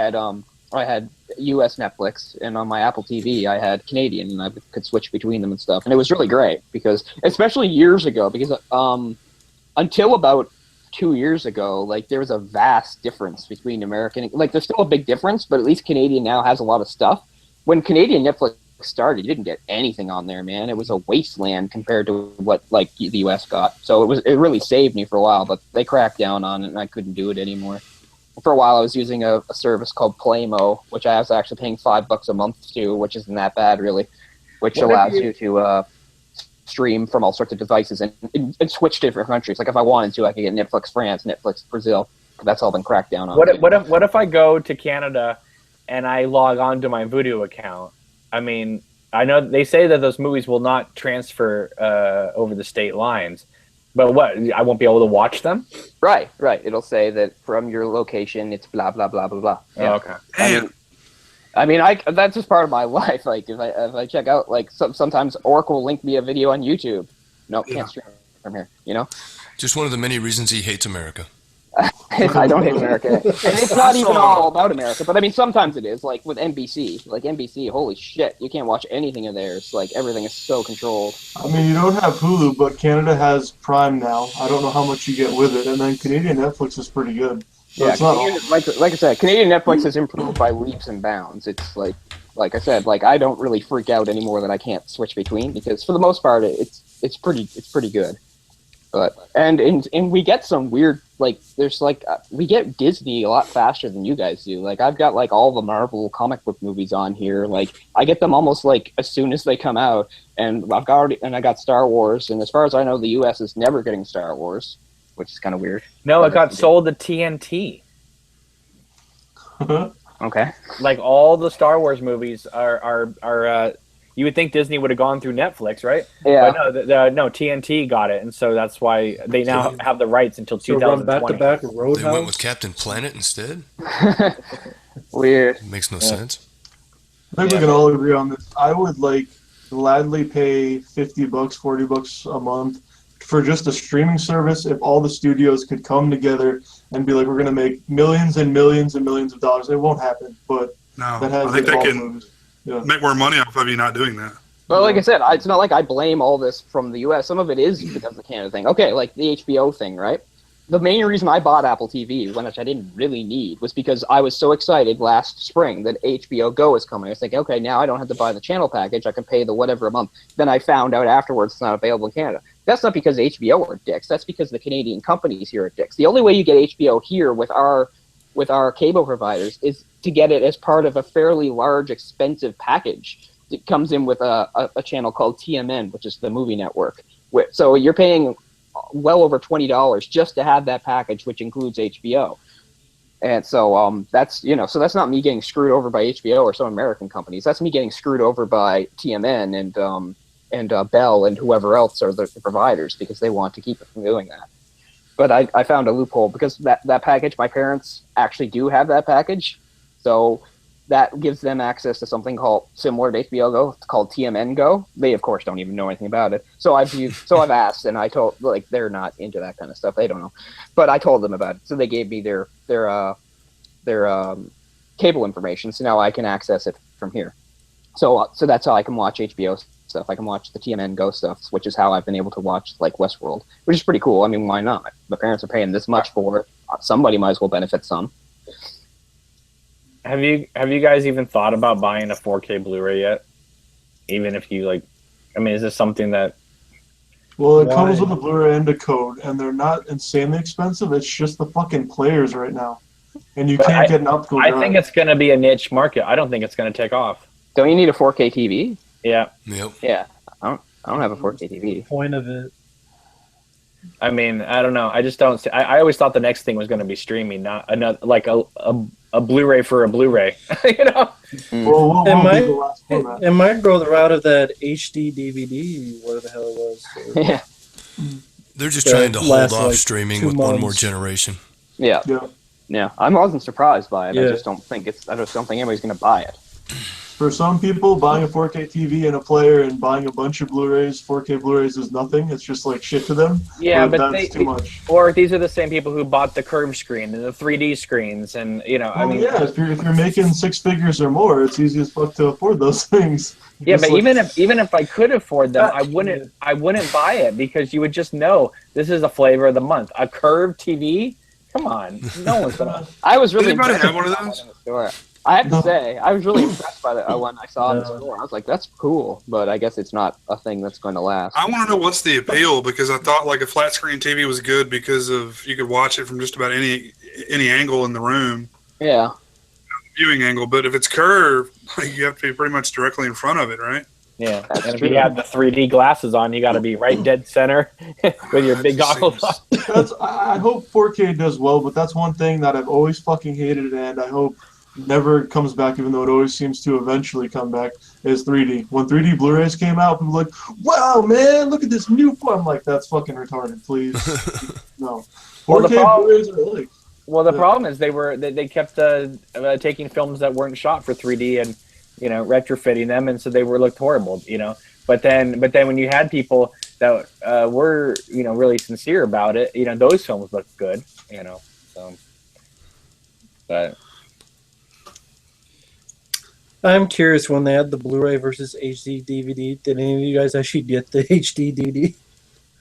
I had US Netflix, and on my Apple TV I had Canadian, and I could switch between them and stuff, and it was really great because especially years ago because until about 2 years ago, like there was a vast difference between American, like there's still a big difference, but at least Canadian now has a lot of stuff. When Canadian Netflix started, you didn't get anything on there, man. It was a wasteland compared to what like the US got. So it really saved me for a while, but they cracked down on it and I couldn't do it anymore. For a while I was using a service called Playmo, which I was actually paying $5 a month to, which isn't that bad really, which allows you to stream from all sorts of devices and switch to different countries. Like if I wanted to, I could get Netflix France, Netflix Brazil. That's all been cracked down on. What if I go to Canada and I log on to my Vudu account? I mean, I know they say that those movies will not transfer over the state lines, but what? I won't be able to watch them? Right. It'll say that from your location, it's blah blah blah blah blah. Yeah. Oh, okay. Damn. I mean, that's just part of my life. Like if I check out, like sometimes Oracle will link me a video on YouTube. No, can't stream from here. Just one of the many reasons he hates America. I don't hate America, and it's not even all about America. But I mean, sometimes it is. Like with NBC, holy shit, you can't watch anything of theirs. Like everything is so controlled. I mean, you don't have Hulu, but Canada has Prime now. I don't know how much you get with it, and then Canadian Netflix is pretty good. So it's not like I said, Canadian Netflix has improved by leaps and bounds. It's like I said, like I don't really freak out anymore that I can't switch between because for the most part, it's pretty good. But and we get some weird we get Disney a lot faster than you guys do. Like I've got like all the Marvel comic book movies on here. Like I get them almost like as soon as they come out, and I got Star Wars. And as far as I know, the U.S. is never getting Star Wars, which is kind of weird. No, it got sold to TNT. Okay. Like all the Star Wars movies are you would think Disney would have gone through Netflix, right? Yeah. But no, TNT got it, and so that's why they now have the rights until So run 2020. back to back They went with Roadhouse. Captain Planet instead? Weird. It makes no sense. I think we can all agree on this. I would gladly pay $50, $40 a month for just a streaming service if all the studios could come together and be like, we're going to make millions and millions and millions of dollars. It won't happen, but No, that has I think they all can movies. Yeah. make more money off of you not doing that. Well, like I said, it's not like I blame all this from the U.S. Some of it is because of the Canada thing. Okay, like the HBO thing, right? The main reason I bought Apple TV, which I didn't really need, was because I was so excited last spring that HBO Go is coming. I was thinking, okay, now I don't have to buy the channel package. I can pay the whatever a month. Then I found out afterwards it's not available in Canada. That's not because HBO are dicks. That's because the Canadian companies here are dicks. The only way you get HBO here with our cable providers is to get it as part of a fairly large, expensive package. It comes in with a channel called TMN, which is the movie network. So you're paying well over $20 just to have that package, which includes HBO. And so that's so that's not me getting screwed over by HBO or some American companies. That's me getting screwed over by TMN and Bell and whoever else are the providers because they want to keep it from doing that. But I found a loophole because that package, my parents actually do have that package, so that gives them access to something similar to HBO Go. It's called TMN Go. They of course don't even know anything about it. So I've asked, and I told they're not into that kind of stuff. They don't know, but I told them about it. So they gave me their cable information. So now I can access it from here. So that's how I can watch HBO stuff. I can watch the TMN Go stuff, which is how I've been able to watch like Westworld, which is pretty cool. I mean, why not? My parents are paying this much for it. Somebody might as well benefit some. Have you guys even thought about buying a 4K Blu-ray yet? Even if you is this something that? Well, it comes with a Blu-ray and a code, and they're not insanely expensive. It's just the fucking players right now, and you can't get an optical drive. I think it's going to be a niche market. I don't think it's going to take off. Don't you need a 4K TV? Yeah. Yep. Yeah. I don't have a 4K TV. Point of it. I mean, I don't know. I just don't see. I always thought the next thing was going to be streaming, not another like a Blu-ray for a Blu-ray. You know. Well, it might go the route of that HD DVD, whatever the hell it was. So. Yeah. They're just trying to hold off like streaming with one more generation. Yeah. Yeah. I wasn't surprised by it. Yeah. I just don't think anybody's going to buy it. For some people, buying a 4K TV and a player and buying a bunch of Blu-rays, 4K Blu-rays is nothing. It's just like shit to them. Yeah, but that's too much. Or these are the same people who bought the curved screen and the 3D screens, and if you're making six figures or more, it's easy as fuck to afford those things. Yeah, but even if I could afford them, I wouldn't buy it because you would just know this is a flavor of the month. A curved TV, come on, no one's gonna. I was really. Does anybody have one of those? I have to say, I was really impressed by that when I saw it in the store. I was like, that's cool, but I guess it's not a thing that's going to last. I want to know what's the appeal, because I thought like a flat screen TV was good because you could watch it from just about any angle in the room. Yeah. Viewing angle, but if it's curved, you have to be pretty much directly in front of it, right? Yeah, and if you have the 3D glasses on, you got to be right dead center with your big goggles on. I hope 4K does well, but that's one thing that I've always fucking hated, and I hope never comes back, even though it always seems to eventually come back, is 3D. When 3D Blu-rays came out, people were like, wow, man, look at this new form. I'm like, that's fucking retarded, please. No. 4K Blu-rays are like... Well, the problem is they kept taking films that weren't shot for 3D and, retrofitting them, and so they looked horrible, But then when you had people that were, really sincere about it, those films looked good, so. But... I'm curious, when they had the Blu-ray versus HD DVD, did any of you guys actually get the HD DVD?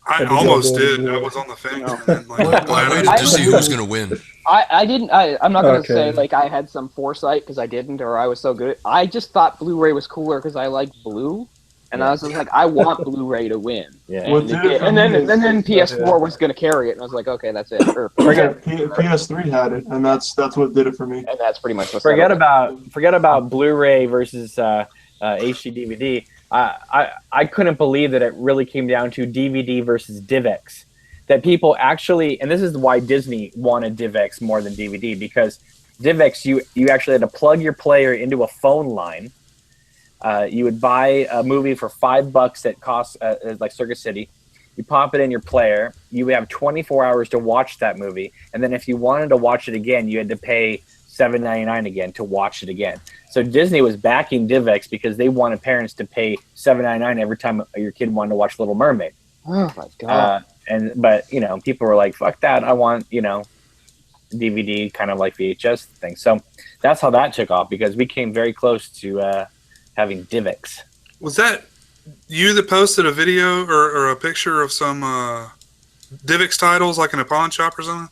I almost did. I was on the fence. I waited to see who was going to win. I didn't. I'm not going to say like I had some foresight because I didn't, or I was so good. I just thought Blu-ray was cooler because I like blue, and I was just like, I want Blu-ray to win. Yeah. And then PS4 was going to carry it, and I was like, okay, that's it. PS3 had it, and that's what did it for me. And that's pretty much what. Forget about Blu-ray versus HD DVD. I couldn't believe that it really came down to DVD versus DivX. That people actually, and this is why Disney wanted DivX more than DVD, because DivX, you actually had to plug your player into a phone line. You would buy a movie for $5 that costs like Circuit City. You pop it in your player. You would have 24 hours to watch that movie, and then if you wanted to watch it again, you had to pay $7.99 again to watch it again. So Disney was backing DivX because they wanted parents to pay $7.99 every time your kid wanted to watch Little Mermaid. Oh my god! But people were like, "Fuck that! I want DVD, kind of like VHS thing." So that's how that took off, because we came very close to having DivX. Was that you that posted a video or a picture of some DivX titles, like in a pawn shop or something?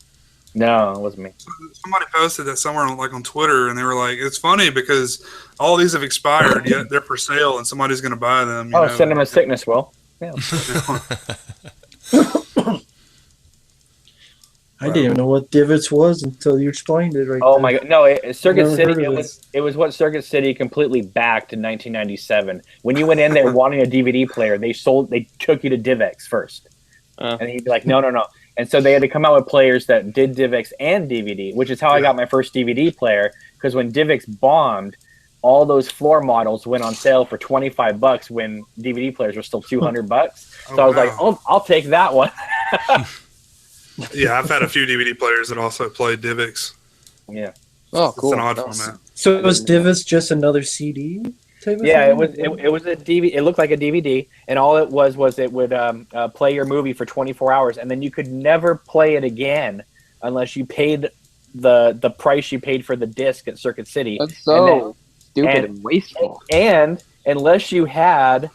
No, it wasn't me. Somebody posted that somewhere on Twitter, and they were like, it's funny because all these have expired, yet they're for sale, and somebody's going to buy them. Cinema Sickness will. Yeah. I didn't even know what DivX was until you explained it Oh my god. No, Circuit City, it was what Circuit City completely backed in 1997. When you went in there wanting a DVD player, they took you to DivX first. And he'd be like, no. And so they had to come out with players that did DivX and DVD, which is how I got my first DVD player. Because when DivX bombed, all those floor models went on sale for $25 when DVD players were still $200. So I was like, "Oh, I'll take that one." Yeah, I've had a few DVD players that also played DivX. Yeah. Oh, cool. It's an odd format. So was Divas just another CD? Type of Yeah, thing? it was a DVD. It looked like a DVD, and all it was it would play your movie for 24 hours, and then you could never play it again unless you paid the price you paid for the disc at Circuit City. That's so stupid and wasteful. And unless you had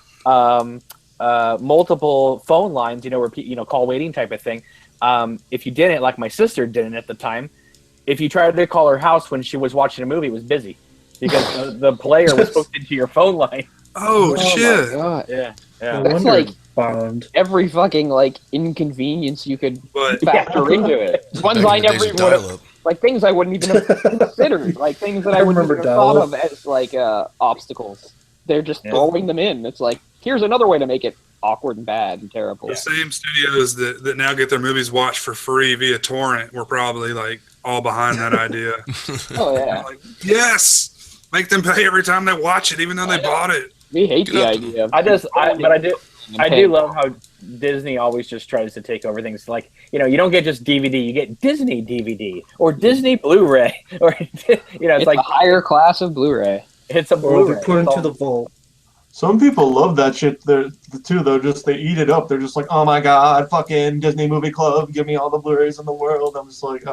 multiple phone lines, call waiting type of thing. If you didn't, like my sister didn't at the time, if you tried to call her house when she was watching a movie, it was busy. Because the player was hooked into your phone line. Oh shit! My God. Yeah. No That's wonder like it bombed. every fucking inconvenience you could But factor into it. Ones Back I in the days never of even would have, dial-up. like things I wouldn't even have considered, like things that I wouldn't even remember have thought of dial-up. as obstacles. They're just throwing them in. It's like, here's another way to make it awkward and bad and terrible. the same studios that now get their movies watched for free via torrent were probably all behind that idea. Oh yeah, Yes, make them pay every time they watch it, even though they bought it. we hate Get the up. idea. Of I do love how Disney always just tries to take over things. Like, you don't get just DVD, you get Disney DVD or Disney Blu-ray, or it's like a higher class of Blu-ray. it's a Or Blu-ray. they put into the vault. Some people love that shit there too, though. Just they eat it up. They're just like, oh my god, fucking Disney Movie Club, give me all the Blu-rays in the world. I'm just like,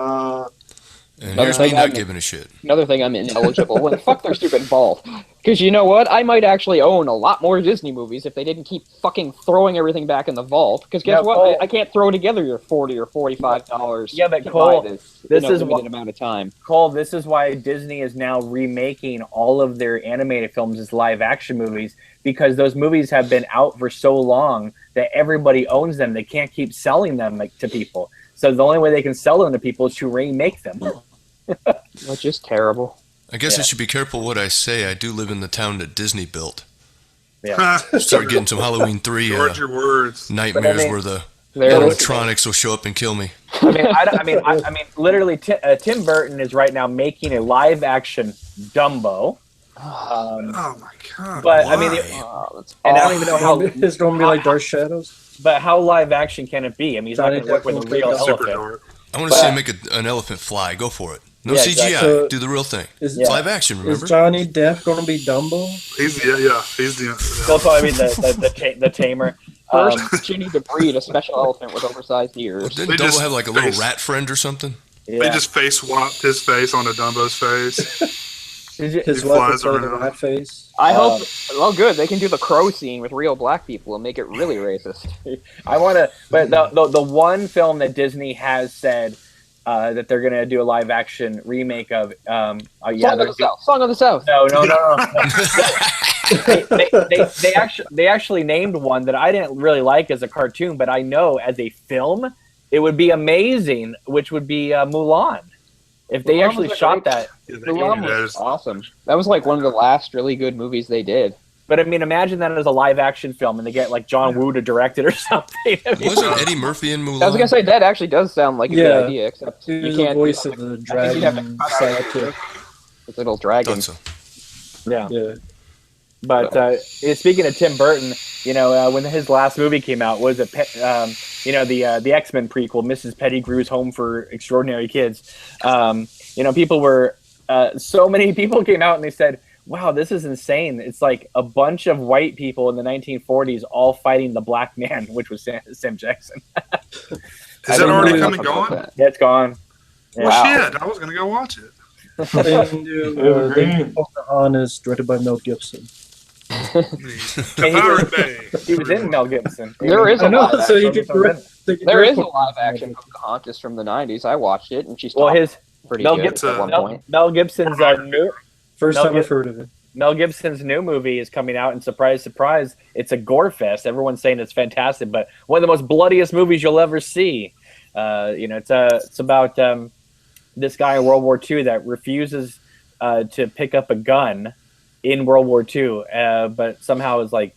And here's me not giving a shit. Another thing I'm ineligible. Well, fuck their stupid vault. Because you know what? I might actually own a lot more Disney movies if they didn't keep fucking throwing everything back in the vault. Because guess what? Cole, I can't throw together your $40 or $45. Yeah, but to Cole, buy this is limited amount of time. Cole, this is why Disney is now remaking all of their animated films as live action movies, because those movies have been out for so long that everybody owns them. They can't keep selling them to people. So the only way they can sell them to people is to remake them. Which is terrible. I guess I Yeah. should be careful what I say. I do live in the town that Disney built. Yeah. Start getting some Halloween 3 George, your words. nightmares But I mean, where the There it is. animatronics will show up and kill me. I mean, literally, Tim Burton is right now making a live action Dumbo. Oh my god! But Why? I mean, That's and I don't even know how. It's going to be like Dark Shadows. But how live action can it be? I mean, he's not Johnny going to work with a Depp real will Super elephant. dark. I want to see him make an elephant fly. Go for it. No Yeah, CGI. exactly. So- Do the real thing. Is, It's live action, is remember? Johnny Depp going to be Dumbo? He's the They'll probably be the tamer. First, you need to breed a special elephant with oversized ears. Well, didn't They Dumbo just have like a little face- rat friend or something? They Yeah. just face swapped his face onto Dumbo's face. His He wife flies is the around. rat face. I hope. Well, good. They can do the crow scene with real black people and make it really racist. I want to, but the one film that Disney has said that they're going to do a live action remake of, Song of the South. Song of the South. No. they actually named one that I didn't really like as a cartoon, but I know as a film it would be amazing, which would be Mulan. If they Mulan actually was a shot great- that. Yeah, they Mulan can do was that. awesome. That was like one of the last really good movies they did. But I mean, imagine that as a live action film, and they get like John Woo to direct it or something. I mean, Wasn't Eddie Murphy in Mulan? I was gonna say that actually does sound like a Yeah. good idea, except He you was the can't. voice of the you'd have to dragon cut out sidekick. the little dragon. Thought so. yeah. Yeah. But speaking of Tim Burton, when his last movie came out, was it the X-Men prequel, Mrs. Pettigrew's Home for Extraordinary Kids? People were so many people came out and they said, "Wow, this is insane! It's like a bunch of white people in the 1940s all fighting the black man," which was Sam Jackson. Is it already come and gone? Yeah, it's gone. Well, Wow. shit! I was gonna go watch it. Evergreen. Pocahontas, directed by Mel Gibson. The Pirate Bay. He was in Mel Gibson. There is I a know, live so you action. could direct. There is a live action Pocahontas from the '90s. I watched it, and she's Well, his pretty Mel good Gibson, at one Mel, point. Mel Gibson's new First Mel time I've Gib- heard of it. Mel Gibson's new movie is coming out, and surprise, surprise, it's a gore fest. Everyone's saying it's fantastic, but one of the most bloodiest movies you'll ever see. It's about this guy in World War II that refuses to pick up a gun in World War II, but somehow is like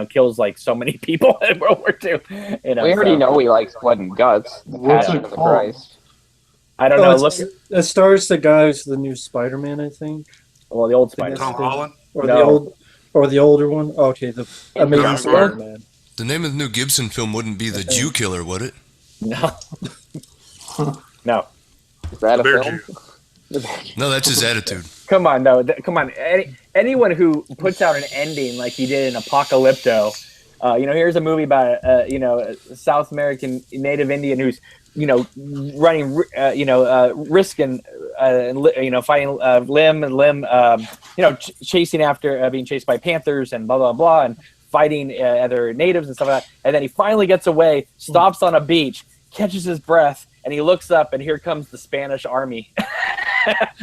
kills like so many people in World War II. You know, We already know he likes blood and guts. The What's Passion it of the called? Christ. I don't know. Look, It stars the guy who's the new Spider-Man, I think, well, the old Spider. Tom Holland. or No. the older one. Okay, the Amazing Tom Spider-Man. The name of the new Gibson film wouldn't be The Jew Killer, would it? No, no. Is that The a Bear film? No, that's his attitude. Come on, no. Come on. Anyone who puts out an ending like he did in Apocalypto, here's a movie about a South American Native Indian who's running, risking, fighting limb and limb, chasing after being chased by panthers and blah blah blah, and fighting other natives and stuff like that. And then he finally gets away, stops on a beach, catches his breath, and he looks up, and here comes the Spanish army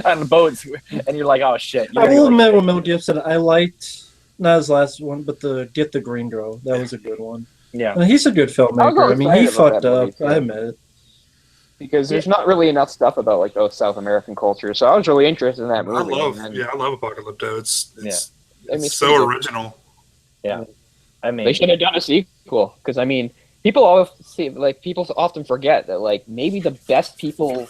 on the boats, and you're like, oh shit. I will admit, with Mel Gibson, I liked not his last one, but the Get the Green Girl. That was a good one. Yeah, And he's a good filmmaker. I mean, he excited about fucked that movie, up. too. I admit it. Because there's not really enough stuff about like those South American cultures, so I was really interested in that movie. I love and Apocalypto. It's it's so pretty good. original. yeah. I mean, They should have done a sequel because I mean, people often forget that like maybe the best people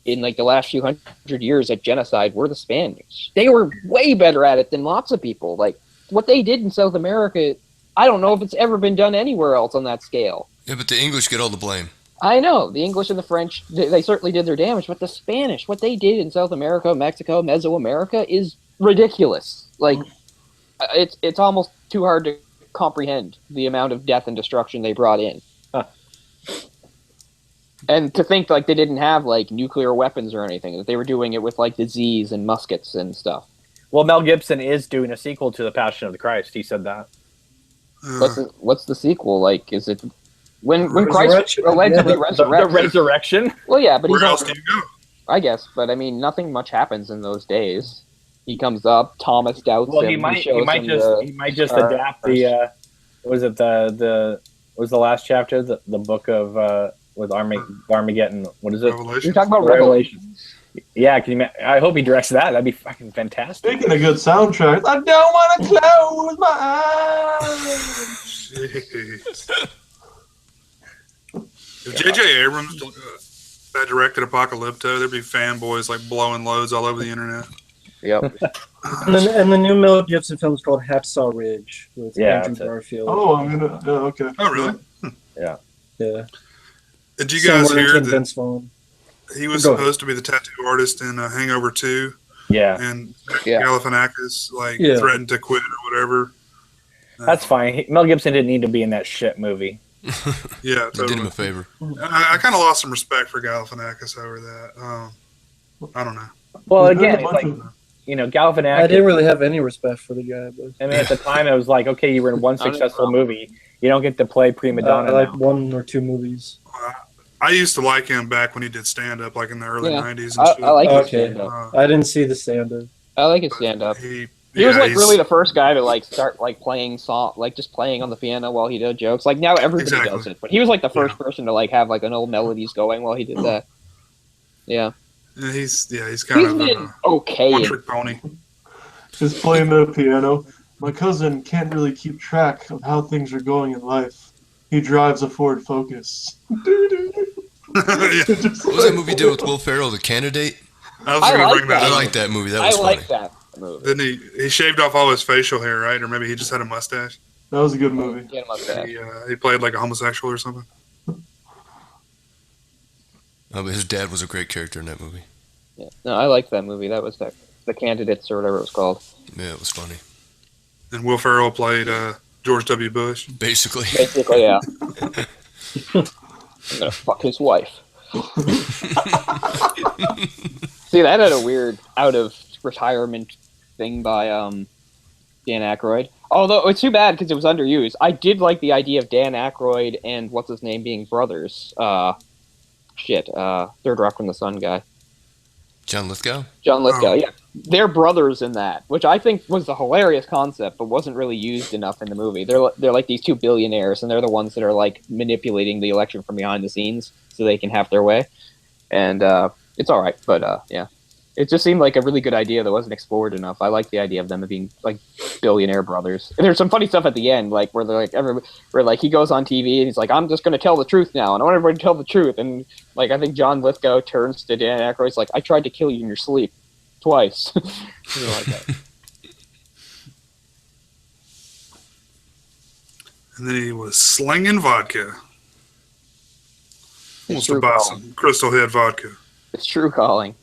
in like the last few hundred years at genocide were the Spaniards. They were way better at it than lots of people. Like what they did in South America, I don't know if it's ever been done anywhere else on that scale. Yeah, but the English get all the blame. I know the English and the French, they certainly did their damage, but the Spanish, what they did in South America, Mexico, Mesoamerica is ridiculous. Like it's almost too hard to comprehend the amount of death and destruction they brought in. Huh. And to think like they didn't have like nuclear weapons or anything, that they were doing it with like disease and muskets and stuff. well, Mel Gibson is doing a sequel to The Passion of the Christ. He said that. What's the sequel? Like, is it when Christ Resurrection. allegedly Yeah. resurrects? The resurrection. Well, yeah, but Where he's else on, do you go? I guess, but I mean, nothing much happens in those days. He comes up, Thomas doubts Well, him. he might shows just the adapt the. Was it the was the last chapter the book of with Armageddon? What is it? Revelation. You're talking about Revelation. Revelation. Yeah, can you? I hope he directs that. That'd be fucking fantastic. Speaking of good soundtracks, I don't want to close my eyes. Jeez. If J.J. Abrams that directed Apocalypto, there'd be fanboys like blowing loads all over the internet. Yep. And the new Mel Gibson film is called Hacksaw Ridge with Yeah, Andrew that's it. Garfield. Oh, I'm gonna. Okay. Oh, really? Yeah. Did you guys Similar hear to that Vince Vaughn. he was Go ahead. supposed to be the tattoo artist in Hangover 2, Yeah, and Yeah. Galifianakis Yeah. threatened to quit or whatever? that's fine. Mel Gibson didn't need to be in that shit movie. Yeah, They did him totally. a favor. I kind of lost some respect for Galifianakis over that. I don't know. Well, There's again, been a it's like bunch of- Galifianakis. I didn't really have any respect for the guy, but I mean, at the time, it was like, okay, you were in one Not successful anymore. movie. You don't get to play prima I donna like now. one or two movies. I used to like him back when he did stand up, like in the early Yeah. '90s. And shit. I like his Okay. stand-up. I didn't see the stand-up. I like his stand-up. He He was like he's- really the first guy to like start like playing just playing on the piano while he did jokes. Like now everybody Exactly. does it, but he was like the first person to like have like an old melodies going while he did that. Yeah, he's kind he's of been a okay. one-trick pony. Just playing the piano. My cousin can't really keep track of how things are going in life. He drives a Ford Focus. Yeah. What was that movie did with Will Ferrell, The Candidate? I was I going to like bring that that. I up. like that movie. That I was funny. like that movie. Didn't he shaved off all his facial hair, right? Or maybe he just had a mustache. That was a good movie. He had a mustache. He played like a homosexual or something. Oh, but his dad was a great character in that movie. Yeah. No, I liked that movie. That was the Candidates or whatever it was called. Yeah, it was funny. And Will Ferrell played George W. Bush. Basically. Basically, yeah. I'm gonna fuck his wife. See, that had a weird out of retirement thing by Dan Aykroyd. Although it's too bad because it was underused. I did like the idea of Dan Aykroyd and what's his name being brothers. Third Rock from the Sun guy. John Lithgow? John Lithgow, Oh. yeah. They're brothers in that, which I think was a hilarious concept, but wasn't really used enough in the movie. They're like these two billionaires, and they're the ones that are like manipulating the election from behind the scenes so they can have their way. And it's all right, but yeah. It just seemed like a really good idea that wasn't explored enough. I like the idea of them being like billionaire brothers. And there's some funny stuff at the end, like where they're like where like he goes on TV and he's like, "I'm just going to tell the truth now, and I want everybody to tell the truth." And like I think John Lithgow turns to Dan Aykroyd's like, "I tried to kill you in your sleep twice." Like that. And then he was slinging vodka. Wants to buy some Crystal Head vodka. It's true calling.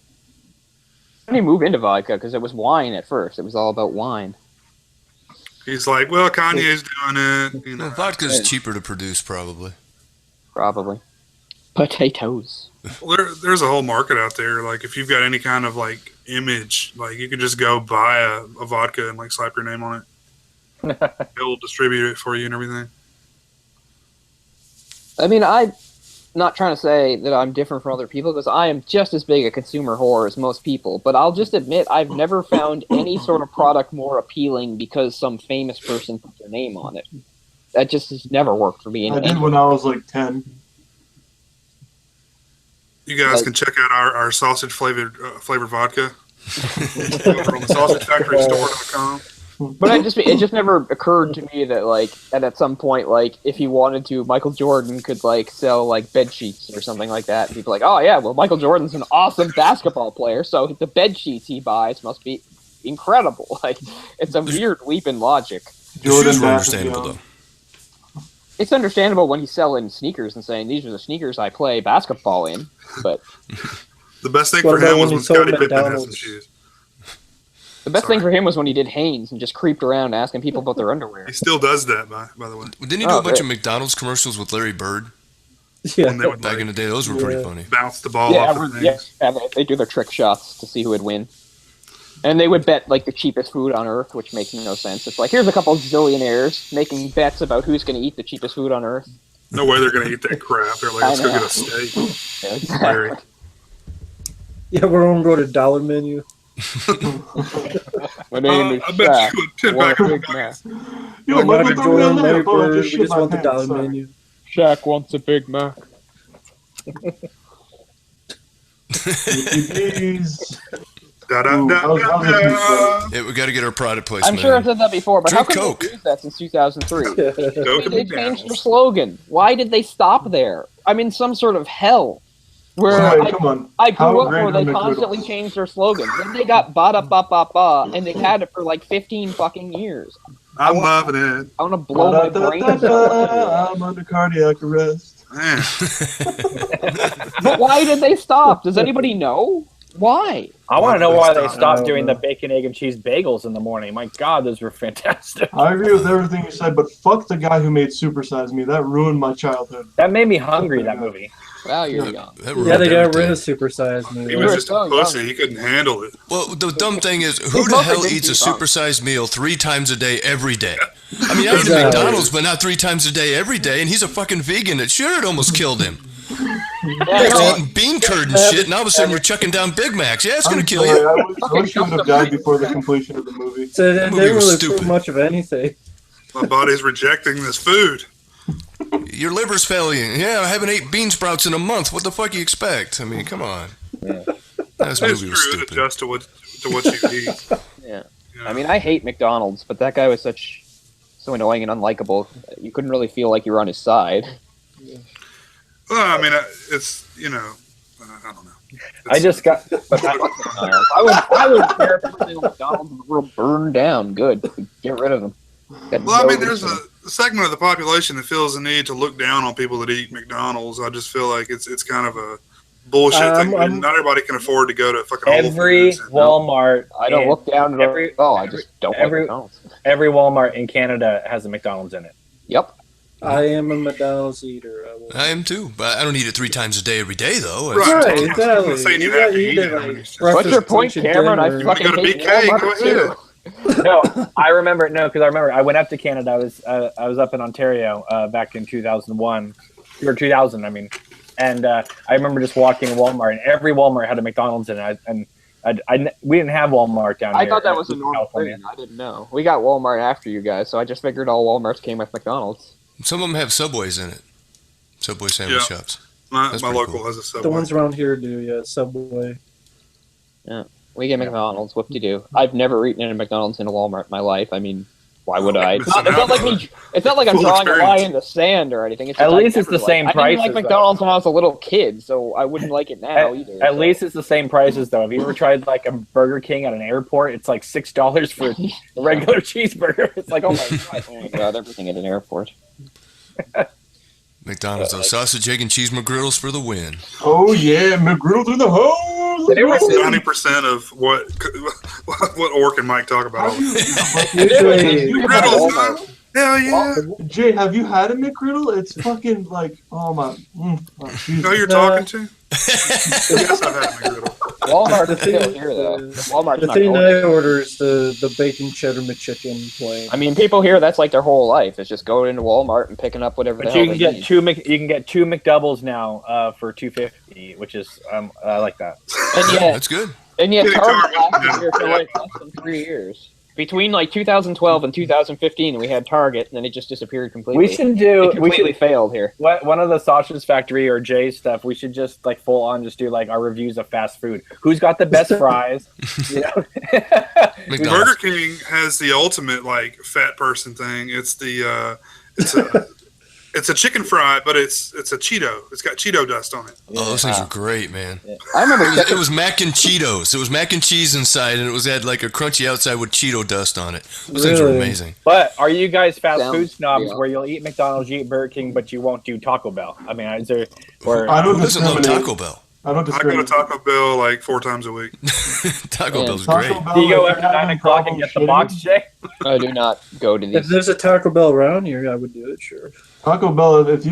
How did he move into vodka? Because it was wine at first. It was all about wine. He's like, well, Kanye's doing it. You know. Well, vodka's cheaper to produce, probably. Probably. Potatoes. Well, there's a whole market out there. Like, if you've got any kind of, like, image, like, you could just go buy a vodka and, like, slap your name on it. They'll distribute it for you and everything. I mean, I'm not trying to say that I'm different from other people, because I am just as big a consumer whore as most people, but I'll just admit I've never found any sort of product more appealing because some famous person put their name on it. That just has never worked for me. I did when I was like 10. You guys can check out our sausage flavored vodka over on the sausagefactorystore.com. But it just never occurred to me that like at some point, like if he wanted to, Michael Jordan could like sell like bed sheets or something like that. And people like, oh yeah, well Michael Jordan's an awesome basketball player, so the bed sheets he buys must be incredible. Like it's a weird leap in logic. The shoes were understandable though. It's understandable when he's selling sneakers and saying these are the sneakers I play basketball in, but the best thing for him was when Scottie Pippen had some shoes. The best thing for him was when he did Hanes and just creeped around asking people about their underwear. He still does that, by the way. Didn't he do a bunch of McDonald's commercials with Larry Bird? Yeah. Back in the day, those were pretty funny. Bounce the ball off of things. Yeah, they do their trick shots to see who would win. And they would bet like the cheapest food on Earth, which makes no sense. It's like, here's a couple of zillionaires making bets about who's going to eat the cheapest food on Earth. No way they're going to eat that crap. They're like, let's go get a steak. Yeah, exactly. Yeah, we're on go to dollar menu. My name is I bet you a 10-pack of Big Mac. Yo, Michael Jordan, Larry oh, I Bird, just we shit just my want the pants, dollar sorry. menu. Shaq wants a Big Mac. Please. Da, da, da, da, da. Yeah, we got to get our product placement. I'm sure I've said that before, but Drink how come Coke. they used that since 2003? Coke They and changed their McDonald's. slogan. Why did they stop there? I'm in some sort of hell. Where Sorry, come on. I How grew up great where they are McGriddles? constantly changed their slogan. Then they got ba-da-ba-ba-ba, and they've had it for like 15 fucking years. I'm loving it. I want to blow my brains out. Da-da-da-da, I'm under cardiac arrest. Man. But why did they stop? Does anybody know? Why? I want to know why they I stopped don't doing know. the bacon, egg, and cheese bagels in the morning. My God, those were fantastic. I agree with everything you said, but fuck the guy who made Super Size Me. That ruined my childhood. That made me hungry, that movie. Well, you're young. That Yeah, they ruined got everything. rid of supersized me. He You was were just so a pussy. He couldn't handle it. Well, the dumb thing is, who They the both hell didn't eats a do wrong. supersized meal 3 times a day every day? I mean, I eat at Exactly. McDonald's, but not 3 times a day every day, and he's a fucking vegan. It sure it almost killed him. Yeah, He's no, eating bean curd and shit, and all of a sudden you're chucking down Big Macs. Yeah, it's going I'm to kill sorry, you. I wish you would have died before the completion of the movie. So they movie didn't was really stupid. prove much of anything. My body's rejecting this food. Your liver's failing. Yeah, I haven't ate bean sprouts in a month. What the fuck you expect? I mean, come on. This It's movie true. was It stupid. adjusts to what you eat. yeah. You know? I mean, I hate McDonald's, but that guy was so annoying and unlikable. You couldn't really feel like you were on his side. Well, I mean, it's, you know, I don't know. I just got. But I would care if every single McDonald's in the world burned down. Good, get rid of them. Well, I mean, there's a segment of the population that feels the need to look down on people that eat McDonald's. I just feel like it's kind of a bullshit thing. Not everybody can afford to go to fucking Whole Every Foods and- Walmart. I don't look down at every- all. I just don't like every- McDonald's. Every Walmart in Canada has a McDonald's in it. Yep. I am a McDonald's eater. I am too, but I don't eat it 3 times a day every day, though. Right. Right, I'm exactly. not saying you You have to gotta eat eat it. it, I like, mean, it's just- What's your breakfast, point, lunch, and Cameron? I dinner. fucking You go to hate BK, Walmart go too. ahead. No, I remember. No, because I remember I went up to Canada. I was up in Ontario back in 2001 or 2000. I mean, and I remember just walking in Walmart, and every Walmart had a McDonald's in it. We didn't have Walmart down here. I thought that was a normal California. thing. I didn't know. We got Walmart after you guys, so I just figured all Walmarts came with McDonald's. Some of them have Subways in it. Subway sandwich Yeah. shops. My That's my pretty local cool. has a Subway. The ones around here do, yeah. Subway. Yeah. We get McDonald's. Whoop de doo. I've never eaten in a McDonald's in a Walmart in my life. I mean, why would I? It's not like me. It's not like I'm Full drawing a line experience. in the sand or anything. It's At just least I it's the never same I didn't prices, like though. McDonald's when I was a little kid, so I wouldn't like it now either. At so. least it's the same prices, though. Have you ever tried like a Burger King at an airport? It's like $6 for a regular cheeseburger. It's like, oh my god. Oh my god, everything at an airport. McDonald's, though. Sausage, egg, and cheese McGriddles for the win. Oh yeah, McGriddle through the hole. They were- 90% of what Orc and Mike talk about. Usually, McGriddles, huh? Hell yeah. Jay, have you had a McGriddle? It's fucking like, oh my. You know who you're talking to? Yes, I've had a McGriddle. Walmart's The still thing- here though. Walmart's the not thing going. I order is the bacon cheddar McChicken plain. I mean, people here, that's like their whole life. It's just going into Walmart and picking up whatever the But hell you can they get need. you can get two McDoubles now for $2.50, which is I like that. And yet, That's good. Getting Target Target, lasted here for like less than 3 years. Between like 2012 and 2015, we had Target, and then it just disappeared completely. We should do It completely failed here. one of the Sausage Factory or Jay's stuff. We should just like full on just do like our reviews of fast food. Who's got the best fries? You know, McDonald's. Burger King has the ultimate like fat person thing. It's it's a chicken fry, but it's a Cheeto. It's got Cheeto dust on it. Oh, those things were great, man. I remember It was mac and Cheetos. It was mac and cheese inside, and it was had like a crunchy outside with Cheeto dust on it. Those things were Really? amazing. but are you guys fast Sounds- food snobs yeah. where you'll eat McDonald's, you eat Burger King, but you won't do Taco Bell? I mean, is there or I don't Who doesn't love discriminate. Taco Bell? I don't I go to discriminate. Taco Bell like 4 times a week. Taco Yeah, Bell's Taco great. Bell, do you go if after you're 9 having o'clock and get the problems box, shitting, Jay? I do not go to If these. there's a Taco Bell around here, I would do it. Sure. Taco Bell, if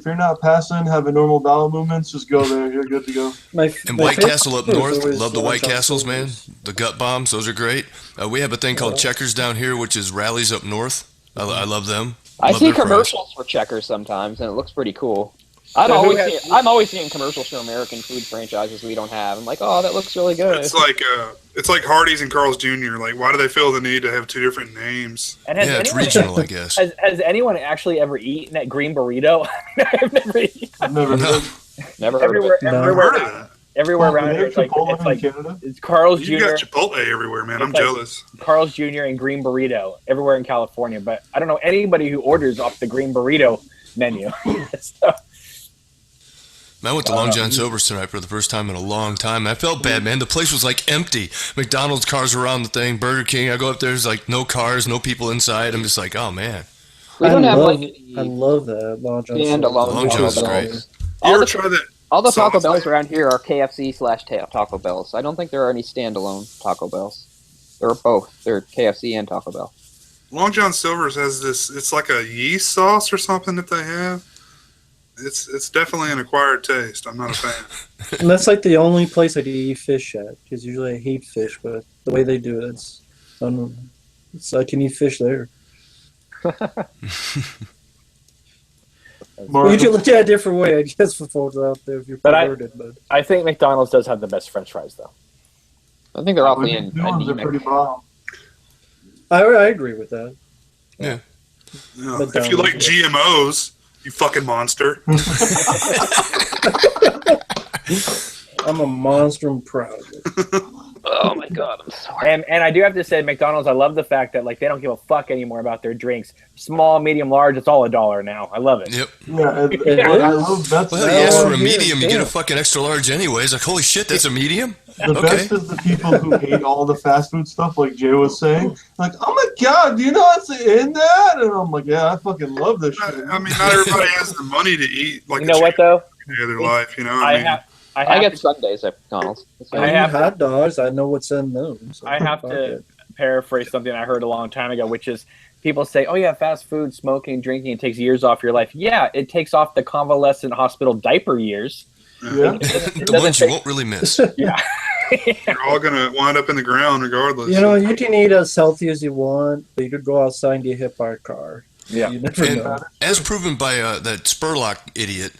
you're not passing, having normal bowel movements, just go there. You're good to go. And White Castle up north, love the White John Castles, man. Silver's. The gut bombs, those are great. We have a thing called Checkers down here, which is Rallies up north. I love them. I Love see their fries. commercials for Checkers sometimes, and it looks pretty cool. I'm So who always has- I'm always seeing commercials for American food franchises we don't have. I'm like, oh, that looks really good. It's like Hardee's and Carl's Jr. Like, why do they feel the need to have 2 different names? And has Yeah, it's anyone, regional, I guess. has anyone actually ever eaten at Green Burrito? I've never eaten. I've never No. Never heard of Everywhere, it. No. I've everywhere, heard of that. everywhere They around have here, it's like Chipotle in Canada. it's Carl's You Jr. got Chipotle everywhere, man. I'm It's like- jealous. Carl's Jr. and Green Burrito everywhere in California, but I don't know anybody who orders off the Green Burrito menu. So, Man, I went to Long John Silver's tonight for the first time in a long time. I felt bad, man. The place was like empty. McDonald's cars around the thing. Burger King, I go up there, there's like no cars, no people inside. I'm just like, oh, man. We don't have like I love that Long John. and Silver's. alone Long John's Taco great. Bells. You All ever the, try that? all the Taco sauce? Bells around here are KFC/Taco Bells. I don't think there are any standalone Taco Bells. They're both. They're KFC and Taco Bell. Long John Silver's has this. It's like a yeast sauce or something that they have. It's definitely an acquired taste. I'm not a fan. And that's like the only place I do eat fish at, because usually I hate fish, but the way they do it, I can eat fish there. Mark, You can look at it a different way, I guess, for folks out there if you're But I- perverted. But I think McDonald's does have the best French fries, though. I think they're awfully new ones are pretty anemic. bomb. I agree with that. You know, But if you like GMOs, you fucking monster. I'm a monster and proud of it. Oh my god, I'm sorry. And I do have to say, McDonald's, I love the fact that like they don't give a fuck anymore about their drinks. Small, medium, large, it's all $1 now. I love it. Yep. Yeah, It I is? love that's Well, you ask for a yeah, medium, you get a yeah. fucking extra large anyways. Like, holy shit, that's a medium? the Okay. best is the people who hate all the fast food stuff, like Jay was saying. Like, oh my god, do you know what's in that? And I'm like, yeah, I fucking love this shit. I mean, not everybody has the money to eat like You know what, chicken though? in their life. You know, I mean, have I get Sundays at McDonald's. I I have- have hot dogs. I know what's in them. So I have fuck to it. paraphrase something I heard a long time ago, which is people say, oh, yeah, fast food, smoking, drinking, it takes years off your life. Yeah, it takes off the convalescent hospital diaper years. Yeah. It The doesn't ones you take- won't really miss. Yeah. you're all gonna wind up in the ground regardless. You know, you can eat as healthy as you want, but you could go outside and get hit by a car. Yeah. You never And know. as proven by that Spurlock idiot,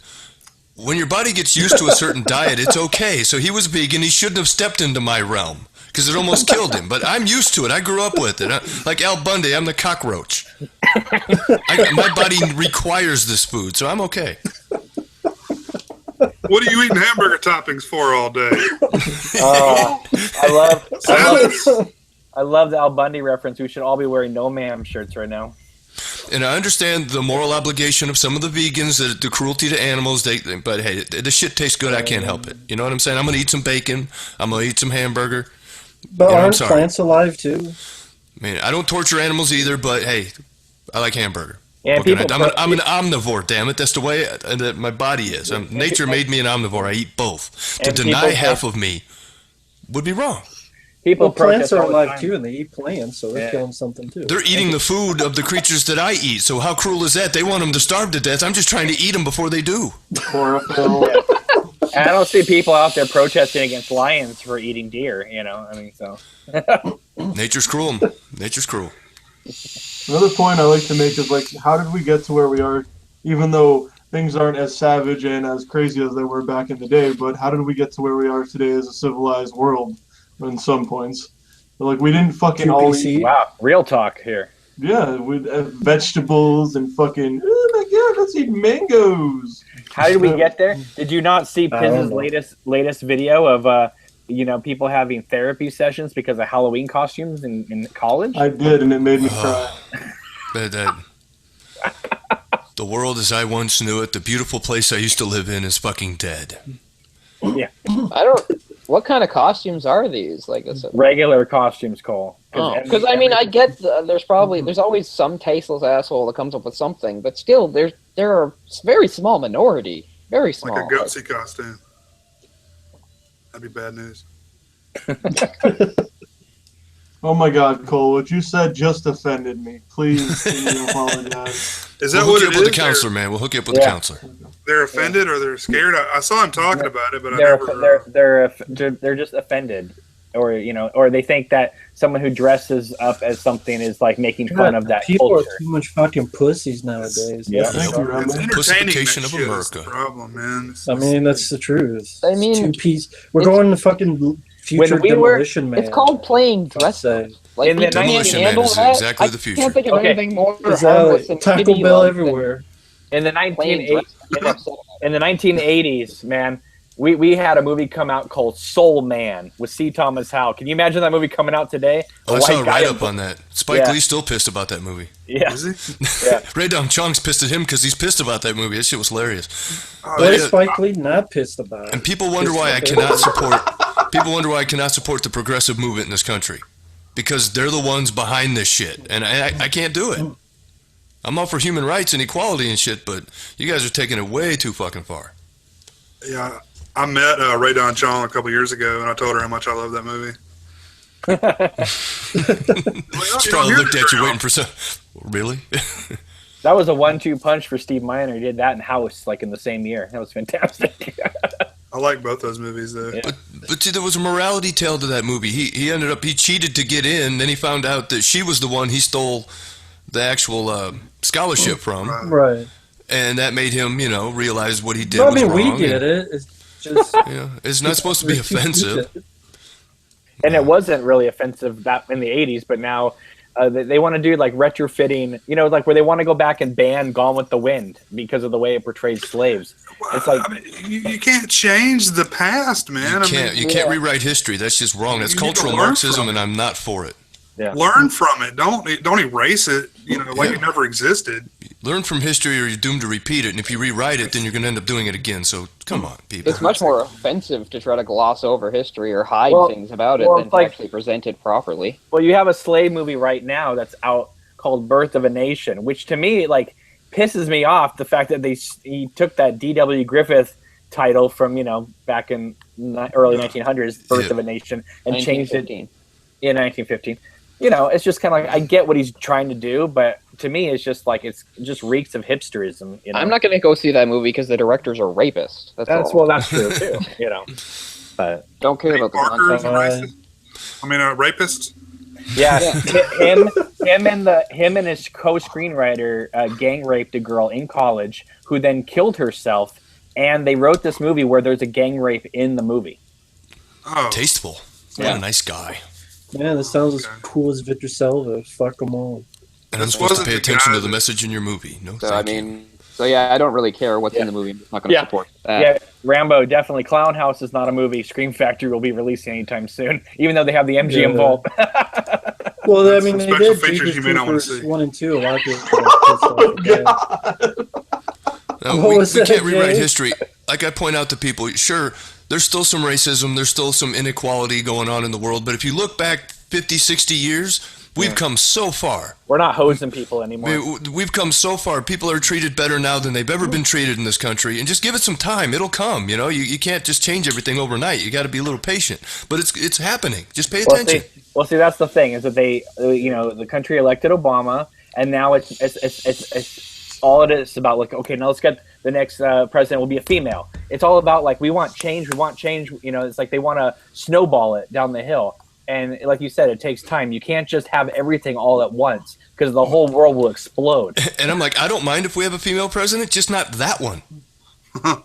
when your body gets used to a certain diet, it's okay. So he was vegan. He shouldn't have stepped into my realm because it almost killed him. But I'm used to it. I grew up with it. Like Al Bundy, I'm the cockroach. My body requires this food, so I'm okay. What are you eating hamburger toppings for all day? I love the Al Bundy reference. We should all be wearing no ma'am shirts right now. And I understand the moral obligation of some of the vegans, the cruelty to animals. But hey, the shit tastes good. I can't help it. You know what I'm saying? I'm gonna eat some bacon. I'm gonna eat some hamburger. But aren't plants alive too? I mean, I don't torture animals either. But hey, I like hamburger. Yeah, I'm an omnivore. Damn it, that's the way that my body is. Nature made me an omnivore. I eat both. To deny half of me would be wrong. Plants are alive too, and they eat plants, so they're killing something too. They're eating the food of the creatures that I eat. So how cruel is that? They want them to starve to death. I'm just trying to eat them before they do. Chlorophyll. I don't see people out there protesting against lions for eating deer. You know, I mean, so. Nature's cruel. Nature's cruel. Another point I like to make is, like, how did we get to where we are, even though things aren't as savage and as crazy as they were back in the day, but how did we get to where we are today as a civilized world in some points? Like, we didn't fucking all eat. Wow, real talk here. Yeah, with vegetables and fucking, oh my god, let's eat mangoes. How did we get there? Did you not see Piz's latest video of people having therapy sessions because of Halloween costumes in college? I did, and it made me cry. The world as I once knew it, the beautiful place I used to live in, is fucking dead. Yeah. What kind of costumes are these? Like regular costumes, Cole. Because I mean, I get there's always some tasteless asshole that comes up with something, but still, there are a very small minority, very small. Like a Gutsy costume. That'd be bad news. Oh my God, Cole! What you said just offended me. Please, can you apologize? Is that we'll what hook it you up with is? the counselor, man. We'll hook you up with the counselor. They're offended or they're scared. I saw him talking about it, but they're just offended, or they think that someone who dresses up as something is like making fun of that people culture. Are too much fucking pussies nowadays. Yeah, it's pussification of America. The problem, man. I mean, that's the truth. I mean, we're going to fucking future demolition man. It's called playing dress up. Like, in the demolition man is exactly the future. I can't think of anything more harmless than Taco Bell everywhere. In the 1980s, man, we had a movie come out called Soul Man with C. Thomas Howell. Can you imagine that movie coming out today? I saw a write-up on that. Spike Lee's still pissed about that movie. Yeah. Is he? Yeah. Ray Dong Chong's pissed at him because he's pissed about that movie. That shit was hilarious. What is Spike Lee not pissed about? And people wonder why I cannot support. People wonder why I cannot support the progressive movement in this country, because they're the ones behind this shit, and I can't do it. I'm all for human rights and equality and shit, but you guys are taking it way too fucking far. Yeah, I met Ray Don Chong a couple years ago, and I told her how much I love that movie. She probably looked at you waiting for some. Really? That was a 1-2 punch for Steve Miner. He did that in House like in the same year. That was fantastic. I like both those movies though. Yeah. But see, there was a morality tale to that movie. He ended up, he cheated to get in, then he found out that she was the one he stole the actual scholarship from. Right. And that made him, realize what he did I was mean, wrong. we did it. It's just it's not supposed to be offensive. And it wasn't really offensive that in the 80s, but now they want to do like retrofitting, like where they want to go back and ban Gone with the Wind because of the way it portrays slaves. It's like you can't change the past, man. You can't rewrite history. That's just wrong. That's cultural Marxism, and I'm not for it. Yeah. Learn from it. Don't erase it. Like it never existed. Learn from history, or you're doomed to repeat it. And if you rewrite it, then you're going to end up doing it again. So come on, people. It's much more offensive to try to gloss over history or hide things about it than to actually present it properly. Well, you have a slave movie right now that's out called Birth of a Nation, which to me pisses me off. The fact that he took that D.W. Griffith title from back in early 1900s, Birth of a Nation, and changed it in 1915. It's just kind of like, I get what he's trying to do, but to me, it's just like, it's just reeks of hipsterism. I'm not going to go see that movie because the directors are rapists. That's true too. But don't care about the content. A rapist. Yeah, him and his co-screenwriter gang raped a girl in college who then killed herself, and they wrote this movie where there's a gang rape in the movie. Oh, tasteful. What a nice guy. Yeah, that sounds as cool as Victor Salva. Fuck them all. And I'm supposed to pay attention to the message in your movie. No, so, thank you. So yeah, I don't really care what's in the movie. I'm just not going to support that. Yeah, Rambo, definitely. Clown House is not a movie. Scream Factory will be releasing anytime soon, even though they have the MGM vault. Well, That's I mean, some they special did features you may not wanna Jeepers see. 1 and 2. A lot of people were pissed off with that. What we was that, can't rewrite Jay? history. Like I point out to people, sure, there's still some racism, there's still some inequality going on in the world, but if you look back 50, 60 years, we've come so far. We're not hosing people anymore. We've come so far. People are treated better now than they've ever been treated in this country. And just give it some time. It'll come. You know, you can't just change everything overnight. You got to be a little patient. But it's happening. Just pay attention. Well, see, that's the thing is that they, the country elected Obama, and now it's all it is about. Like, okay, now let's get the next president will be a female. It's all about like we want change. You know, it's like they want to snowball it down the hill. And like you said, it takes time. You can't just have everything all at once because the whole world will explode. And I'm like, I don't mind if we have a female president, just not that one. That's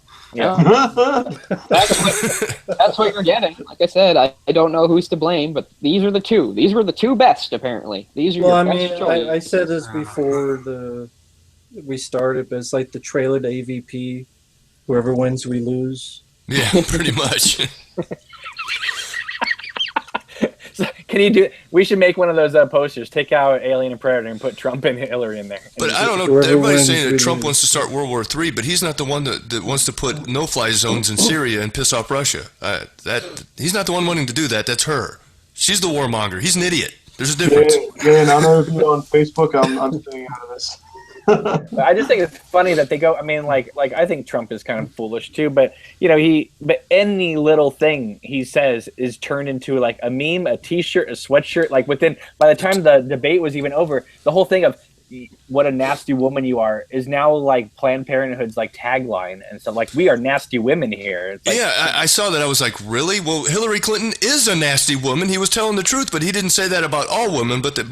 what you're getting. Like I said, I don't know who's to blame, but these are the two. These were the two best, apparently. These are your best choices. I said this before we started, but it's like the trailer to AVP. Whoever wins, we lose. Yeah, pretty much. So we should make one of those posters. Take out Alien and Predator and put Trump and Hillary in there. But I don't know. Everybody's saying that Trump wants to start World War III, but he's not the one that wants to put no-fly zones in Syria and piss off Russia. He's not the one wanting to do that. That's her. She's the warmonger. He's an idiot. There's a difference. Yeah, I know if you're on Facebook, I'm staying out of this. I just think it's funny that they go. I mean, like I think Trump is kind of foolish too, but but any little thing he says is turned into like a meme, a T-shirt, a sweatshirt. Like by the time the debate was even over, the whole thing of what a nasty woman you are is now like Planned Parenthood's like tagline and stuff. Like we are nasty women here. It's like, yeah, I saw that. I was like, really? Well, Hillary Clinton is a nasty woman. He was telling the truth, but he didn't say that about all women. But they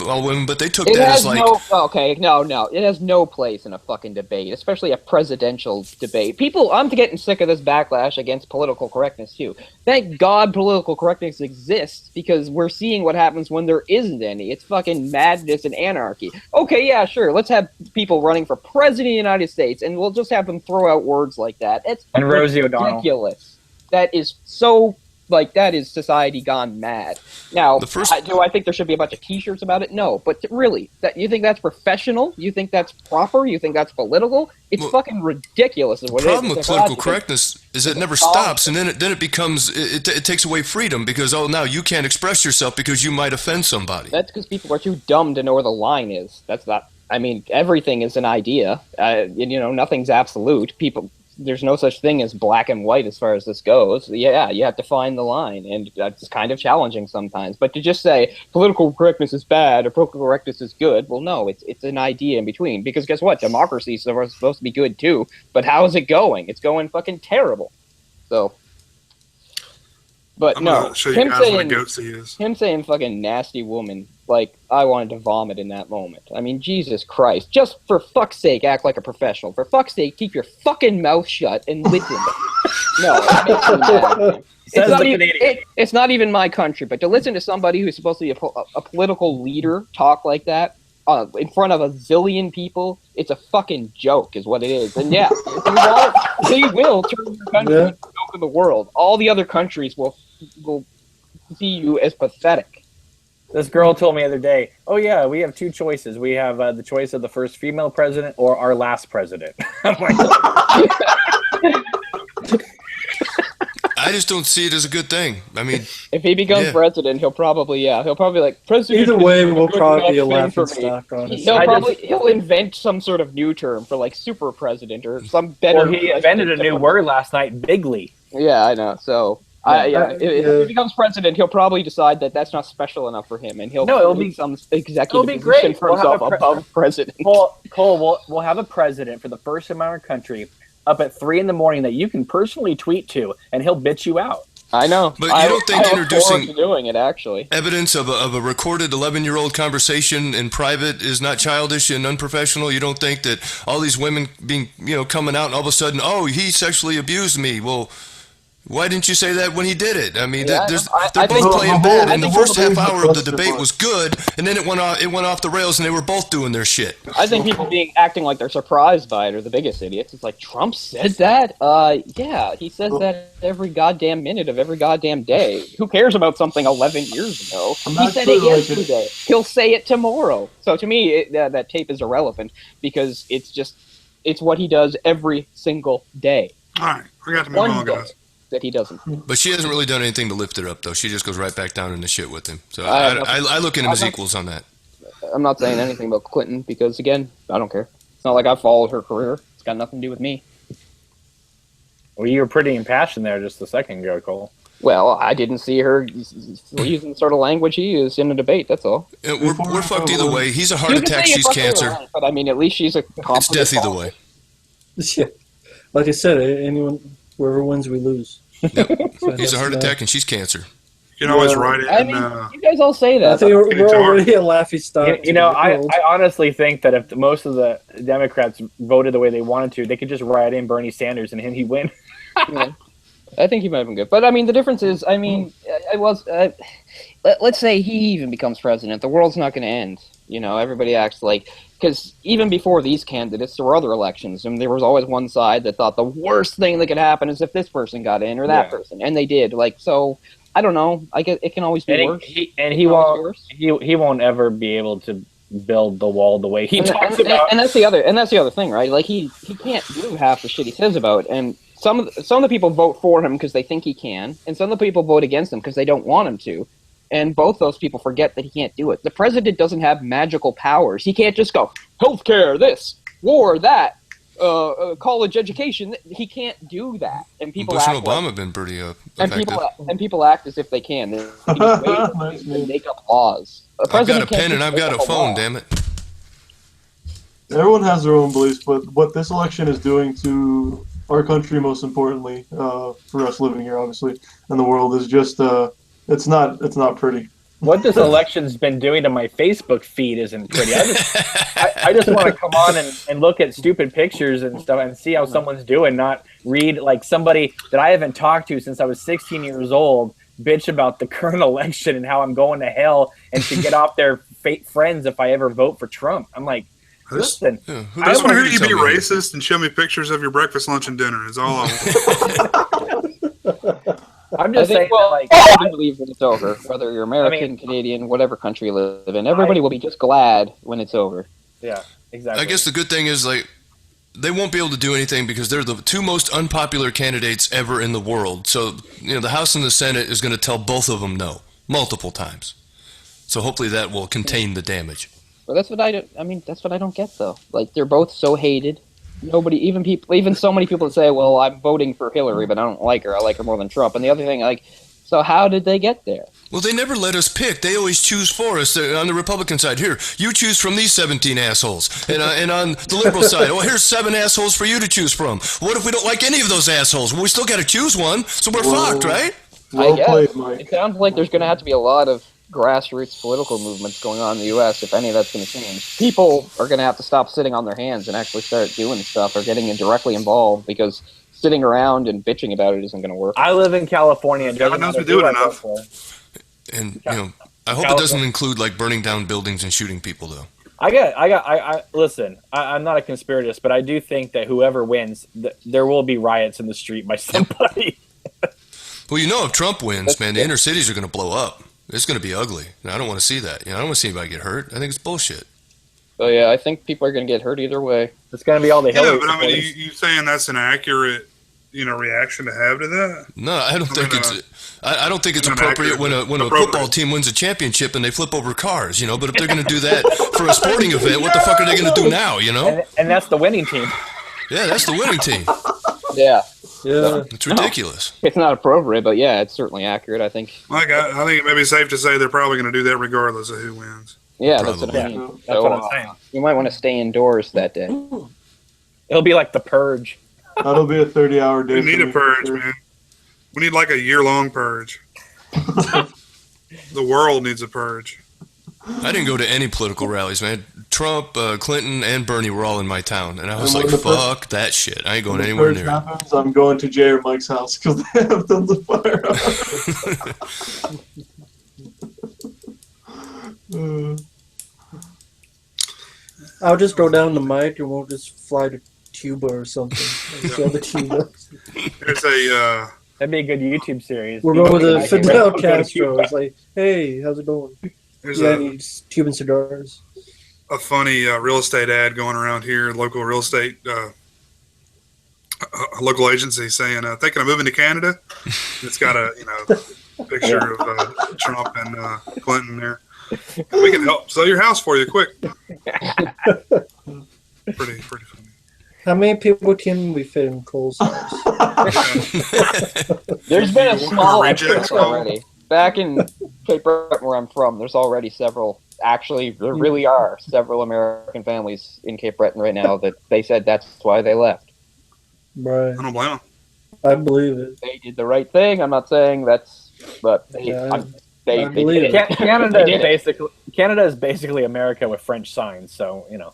took that as like no. It has no place in a fucking debate, especially a presidential debate. I'm getting sick of this backlash against political correctness too. Thank God political correctness exists because we're seeing what happens when there isn't any. It's fucking madness and anarchy. Okay, yeah, sure. Let's have people running for president of the United States, and we'll just have them throw out words like that. It's and Rosie O'Donnell. Ridiculous. That is so. Like, that is society gone mad. Now, do I think there should be a bunch of T-shirts about it? No. But really, you think that's professional? You think that's proper? You think that's political? It's fucking ridiculous. The problem with political correctness is it never stops, and then it becomes, it takes away freedom because, now you can't express yourself because you might offend somebody. That's because people are too dumb to know where the line is. That's not, I mean, everything is an idea. Nothing's absolute. There's no such thing as black and white as far as this goes. Yeah, you have to find the line, and that's kind of challenging sometimes. But to just say political correctness is bad or political correctness is good, well, no, it's an idea in between. Because guess what? Democracy is supposed to be good too. But how is it going? It's going fucking terrible. So, but I'm no, gonna show you guys what a goat he is. Him saying fucking nasty woman, like, I wanted to vomit in that moment. I mean, Jesus Christ. Just for fuck's sake, act like a professional. For fuck's sake, keep your fucking mouth shut and listen. No, it makes me mad. It's not even my country, but to listen to somebody who's supposed to be a political leader talk like that in front of a zillion people, it's a fucking joke is what it is. And yeah, they will turn your country into a joke of the world. All the other countries will see you as pathetic. This girl told me the other day, oh yeah, we have two choices. We have the choice of the first female president or our last president. I'm like, I just don't see it as a good thing. I mean, if he becomes president, he'll probably like president. Either way, we'll probably be a laughing stock on it. He'll invent some sort of new term for like super president or some better. Well, he invented a new word last night, bigly. Yeah, I know. So. If he becomes president, he'll probably decide that that's not special enough for him, and he'll be some executive position for himself above president. Cole, we'll have a president for the first time in our country up at 3 a.m. that you can personally tweet to, and he'll bitch you out. I know, but you don't think introducing doing it actually evidence of a recorded 11-year-old conversation in private is not childish and unprofessional? You don't think that all these women being coming out and all of a sudden, oh, he sexually abused me? Well, Why didn't you say that when he did it? I mean, Yeah, they're I both think- playing the bad, whole- and the the first whole half thing's a hour of the clusterfuck. debate was good, and then it went off the rails, and they were both doing their shit. I think people acting like they're surprised by it are the biggest idiots. It's like, Trump said that? Yeah, he says that every goddamn minute of every goddamn day. Who cares about something 11 years ago? I'm He said it actually like it. yesterday. He'll say it tomorrow. So to me, that tape is irrelevant because it's what he does every single day. All right, we got to move One on, day guys. that he doesn't. But she hasn't really done anything to lift it up, though. She just goes right back down in the shit with him. So I have nothing- I look at him as I'm not- equals on that. I'm not saying anything about Clinton because, again, I don't care. It's not like I've followed her career. It's got nothing to do with me. Well, you were pretty impassioned there just a second ago, Cole. Well, I didn't see her using the sort of language he used in a debate, that's all. We're fucked either way. He's a heart You can attack, say she's fuck her, cancer. right, but I mean, at least she's a It's competent death either follower. way. Yeah. Like I said, whoever wins, we lose. He's a heart attack, and she's cancer. You can always Yeah. write it I in. mean, you guys all say I that. think we're It's already at laughy stock. You know, I honestly think that if most of the Democrats voted the way they wanted to, they could just write in Bernie Sanders and he'd win. Yeah. I think he might have been good. But, I mean, the difference is, I mean, let's say he even becomes president. The world's not going to end. You know, everybody acts like... Because even before these candidates, there were other elections, and there was always one side that thought the worst thing that could happen is if this person got in or that Yeah. person. And they did. Like, so, I don't know. I guess it can always be worse. He It can always be worse. won't ever be able to build the wall the way he talks and, about. and that's the other thing, right? Like he can't do half the shit he says about. And some of the people vote for him because they think he can, and some of the people vote against him because they don't want him to. And both those people forget that he can't do it. The president doesn't have magical powers. He can't just go healthcare, this, war, that, college education. He can't do that. And people Bush and act Obama like, have been pretty effective. and people act as if they can. They just wait Nice and move. make up laws. I've got a pen and I've got a phone, damn it. Everyone has their own beliefs, but what this election is doing to our country, most importantly, for us living here, obviously, and the world, is just it's not pretty. What this election's been doing to my Facebook feed isn't pretty. I just want to come on and look at stupid pictures and stuff and see how someone's doing, not read like somebody that I haven't talked to since I was 16 years old bitch about the current election and how I'm going to hell and to get off their friends if I ever vote for Trump. I'm like, listen, Yeah, who I doesn't just want to hear need you be tell me? racist and show me pictures of your breakfast, lunch, and dinner. Is all I want. I'm I just saying think, well, that, like, I believe when it's over, whether you're American, Canadian, whatever country you live in, everybody will be just glad when it's over. yeah, exactly. I guess the good thing is, like, they won't be able to do anything because they're the two most unpopular candidates ever in the world. So, you know, the House and the Senate is going to tell both of them no multiple times. So hopefully that will contain the damage. But that's what that's what I don't get though. Like they're both so hated. Nobody, even so many people that say, "Well, I'm voting for Hillary, but I don't like her. I like her more than Trump." And the other thing, like, so how did they get there? Well, they never let us pick. They always choose for us. On the Republican side, here, you choose from these 17 assholes. And on the liberal side, oh, here's 7 assholes for you to choose from. What if we don't like any of those assholes? Well, we still got to choose one, so we're Whoa. fucked, right? Well I guess. played, Mike. It sounds like there's going to have to be a lot of grassroots political movements going on in the U.S. if any of that's going to change. People are going to have to stop sitting on their hands and actually start doing stuff or getting directly involved because sitting around and bitching about it isn't going to work. I live in California. And God knows we do it enough. And, you know, I hope it doesn't include, like, burning down buildings and shooting people, though. Listen, I'm not a conspiracist, but I do think that whoever wins, there will be riots in the street by somebody. Well, you know, if Trump wins, man, the inner cities are going to blow up. It's going to be ugly. And I don't want to see that. You know, I don't want to see anybody get hurt. I think it's bullshit. So yeah, I think people are going to get hurt either way. It's going to be all the Yeah, Hillary but I mean, supporters. you saying that's an accurate, reaction to have to that? No, I don't think I don't think it's Not appropriate accurate, when a appropriate. football team wins a championship and they flip over cars, you know. But if they're going to do that for a sporting event, what the fuck are they going to do now, you know? And that's the winning team. Yeah, that's the winning team. Yeah, Yeah. It's ridiculous. it's not appropriate, but yeah, it's certainly accurate. I think. Like, I think it may be safe to say they're probably going to do that regardless of who wins. Yeah, that's what I Probably. mean. That's what I'm saying. You might want to stay indoors that day. It'll be like the purge. That'll be a 30-hour day. We need for a me, purge, for sure. man. We need like a year-long purge. The world needs a purge. I didn't go to any political rallies, man. Trump, Clinton, and Bernie were all in my town, and I was And like, when the "Fuck that shit! I ain't going When the anywhere purge near." happens, I'm going to Jay or Mike's house because they have tons of firearms. I'll just go down to Mike and we'll just fly to Cuba or something. Sell the Cuba. There's a That'd be a good YouTube series. We're going to I can Fidel go to Castro. Cuba. It's like, hey, how's it going? there's Yeah, any Cuban cigars? a funny real estate ad going around here, local real estate, a local agency saying, thinking of moving to Canada. It's got a picture of Trump and Clinton there. We can help sell your house for you quick. Pretty funny. How many people can we fit in Cole's house? There's been a You want small a reject exodus call? already. Back in Cape Breton, where I'm from, there's already several. Actually, there really are several American families in Cape Breton right now that they said that's why they left. Right. I don't blame them. I believe it. They did the right thing. I'm not saying that's, but they, Yeah, they I believe did it. Canada They is did it. Canada is basically America with French signs, so you know.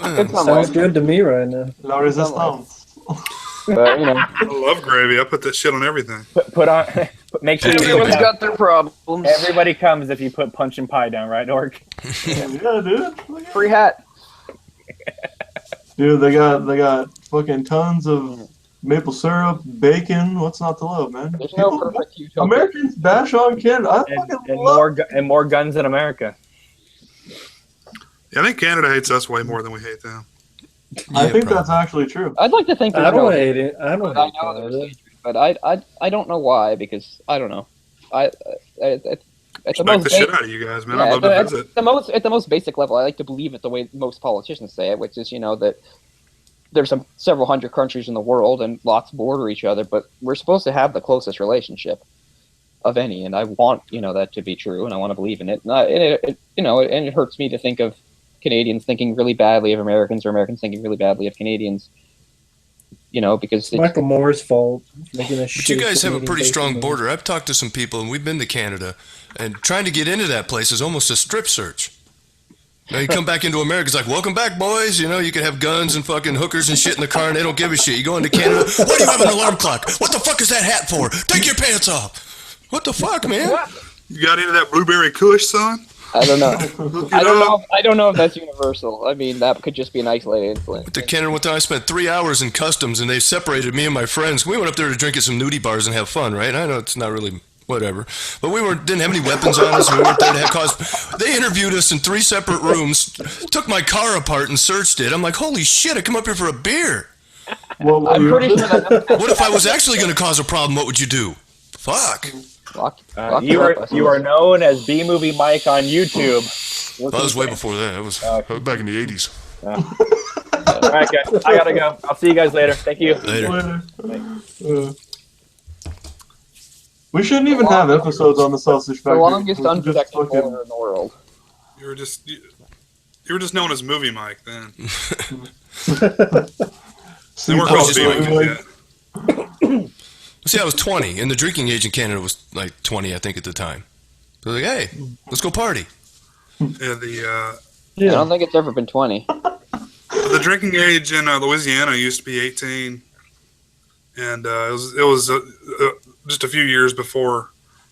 It's not Sounds like, good to me right now. La resistance. but, I love gravy. I put that shit on everything. Put on. Make sure you everyone's got their problems. everybody comes if you put punch and pie down, right, Dork? Yeah, dude. Look at Free hat. Dude, they got fucking tons of maple syrup, bacon. What's not to love, man? There's no perfect utopia. Americans bash on Canada. I fucking And love more guns in America. Yeah, I think Canada hates us way more than we hate them. I think probably. that's actually true. I'd like to think I there's don't no, hate it. I don't but I hate know there's Canada. hatred, but I don't know why, because I don't know. At the Respect most the shit out of you guys, man. yeah, I'd love at to the- visit. at the most basic level, I like to believe it the way most politicians say it, which is that there's several hundred countries in the world and lots border each other, but we're supposed to have the closest relationship of any, and I want that to be true, and I want to believe in it. And it hurts me to think of Canadians thinking really badly of Americans or Americans thinking really badly of Canadians. Because It's Michael Moore's fault. Making a But you guys have a pretty strong border. I've talked to some people, and we've been to Canada, and trying to get into that place is almost a strip search. Now you come back into America, it's like, welcome back, boys. You can have guns and fucking hookers and shit in the car, and they don't give a shit. You go into Canada, why do you have an alarm clock? What the fuck is that hat for? Take your pants off. What the fuck, man? You got into that blueberry kush, son? I don't know. Hook it I don't up. know. I don't know if that's universal. I mean, that could just be an isolated incident. Went to Canada one time. I spent 3 hours in customs, and they separated me and my friends. We went up there to drink at some nudie bars and have fun, right? I know it's not really whatever, but we didn't have any weapons on us. We weren't there to have cause. They interviewed us in 3 separate rooms, took my car apart and searched it. I'm like, holy shit! I come up here for a beer. Well, I'm pretty sure that What if I was actually going to cause a problem? What would you do? Fuck. lock You are known as B Movie Mike on YouTube. That was way before that. That was back in the 80s. All right, guys. I gotta go. I'll see you guys later. Thank you. Later. We shouldn't even have episodes on the sausage the factory. longest We should just unprotected fucking- border in the world. You were just known as Movie Mike then. They weren't I was called just B like- Movies yet. See, I was 20, and the drinking age in Canada was like 20, I think, at the time. So like, hey, let's go party. Yeah, I don't think it's ever been 20. the drinking age in Louisiana used to be 18, and it was just a few years before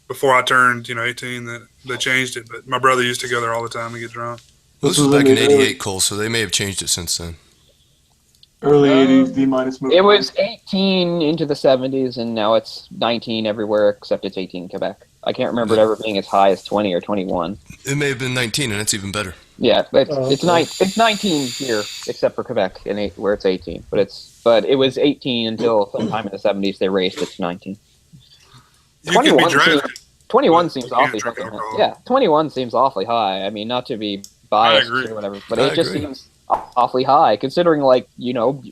I turned 18 that they changed it. But my brother used to go there all the time to get drunk. Well, this was back in '88, Cole, so they may have changed it since then. Early 80s D-minus movie. It was 18 into the 70s, and now it's 19 everywhere except it's 18 in Quebec. I can't remember it ever being as high as 20 or 21. It may have been 19, and that's even better. Yeah, it's okay. it's 19 here except for Quebec, where it's 18. But it was 18 until sometime in the 70s they raised it to 19. You could be 21 driving. 21 You seems can't awfully drink fucking high. alcohol. Yeah, 21 seems awfully high. I mean, not to be biased agree. or whatever, but I it just agree. seems awfully high, considering like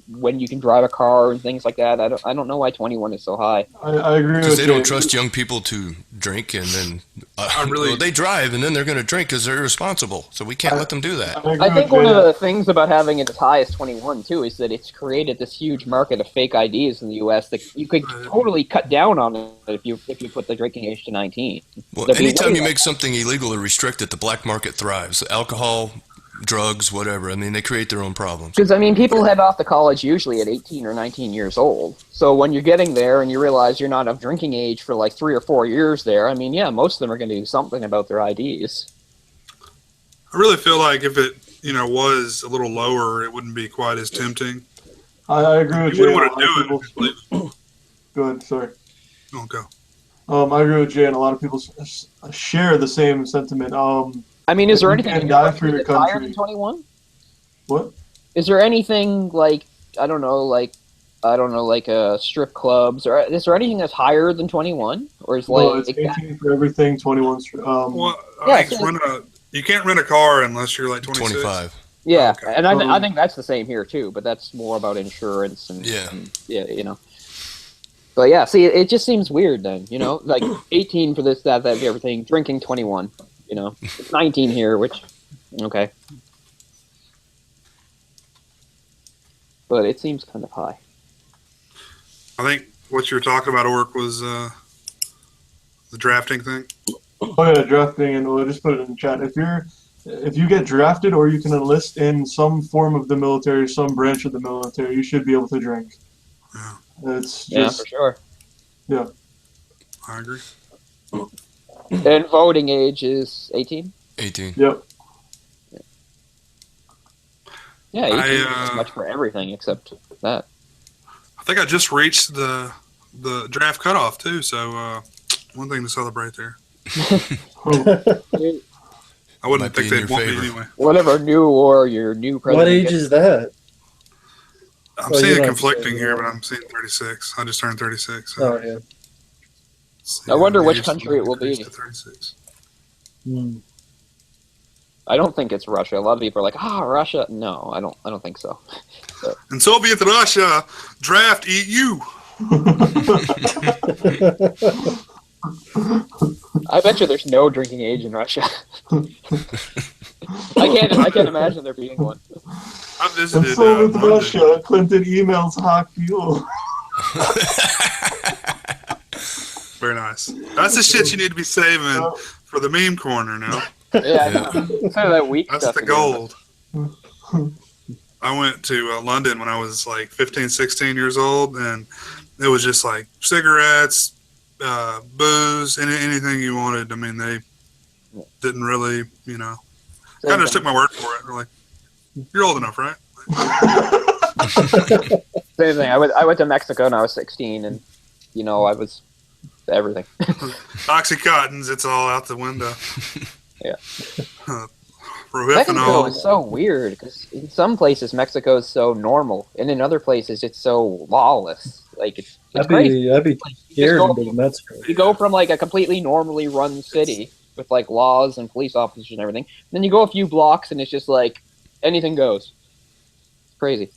when you can drive a car and things like that. I don't know why 21 is so high. I agree Because with they Jay. don't trust young people to drink, and then really- they drive, and then they're going to drink because they're irresponsible. So we can't let them do that. agree I think with one of Jay. the things about having it as high as 21 too is that it's created this huge market of fake IDs in the U.S. that you could totally cut down on it if you put the drinking age to 19. Well, There'd be anytime way you less. make something illegal or restricted, the black market thrives. Alcohol, drugs, whatever. I mean, they create their own problems. Because, I mean, people head off to college usually at 18 or 19 years old. So when you're getting there and you realize you're not of drinking age for like 3 or 4 years there, I mean, yeah, most of them are going to do something about their IDs. I really feel like if it, was a little lower, it wouldn't be quite as tempting. I agree with You Jay. wouldn't A want lot to of do it. people- Go ahead, sorry. Oh, go. I agree with Jay, and a lot of people share the same sentiment. I mean, is there You anything can't in die your for country your that's higher country. than 21? What? Is there anything like, strip clubs, or is there anything that's higher than 21? Or is No, like it's 18 for everything, 21. Well, Yeah, I think you can't rent a car unless you're like 26. 25. yeah, Okay. and I think that's the same here too, but that's more about insurance and Yeah. But yeah, see, it just seems weird then, like 18 for this, that, everything, drinking 21, it's 19 here, which, okay. But it seems kind of high. I think what you were talking about, Orc, was the drafting thing. Oh yeah, drafting, and we'll just put it in the chat. If you get drafted or you can enlist in some form of the military, some branch of the military, you should be able to drink. Yeah. It's Yeah, just for sure. I agree. And voting age is 18? 18. yep. Yeah, 18 is I much for everything except that. think I just reached the draft cutoff too, so one thing to celebrate there. I wouldn't Might be think in they'd your want me favor. anyway. Whatever your new president What age gets- is that? I'm Oh, seeing you're not conflicting saying here, that. but I'm seeing 36. I just turned 36. So Oh yeah. I wonder which age country it will be. increased to 36. Hmm. I don't think it's Russia. A lot of people are like, Russia. No, I don't think so. And Soviet Russia, draft eat you. I bet you there's no drinking age in Russia. I can't imagine there being one. I And visited so with London. Russia, Clinton emails Hawk Fuel. Very nice. That's the shit you need to be saving for the meme corner now. Yeah, some of that weak That's stuff. the again. gold. I went to London when I was like 15, 16 years old, and it was just like cigarettes, booze, anything you wanted. I mean, they didn't really, Same kind of just took thing. my word for it. They're like, you're old enough, right? Same thing. I went to Mexico when I was 16, and I was everything. Oxycontins, it's all out the window. Yeah. Rohypnol. Mexico is so weird because in some places Mexico is so normal, and in other places it's so lawless. Like it's crazy. I'd be Like, you, scared just to go, go to Mexico. you go from like a completely normally run city with like laws and police officers and everything, then you go a few blocks and it's just like anything goes. It's crazy.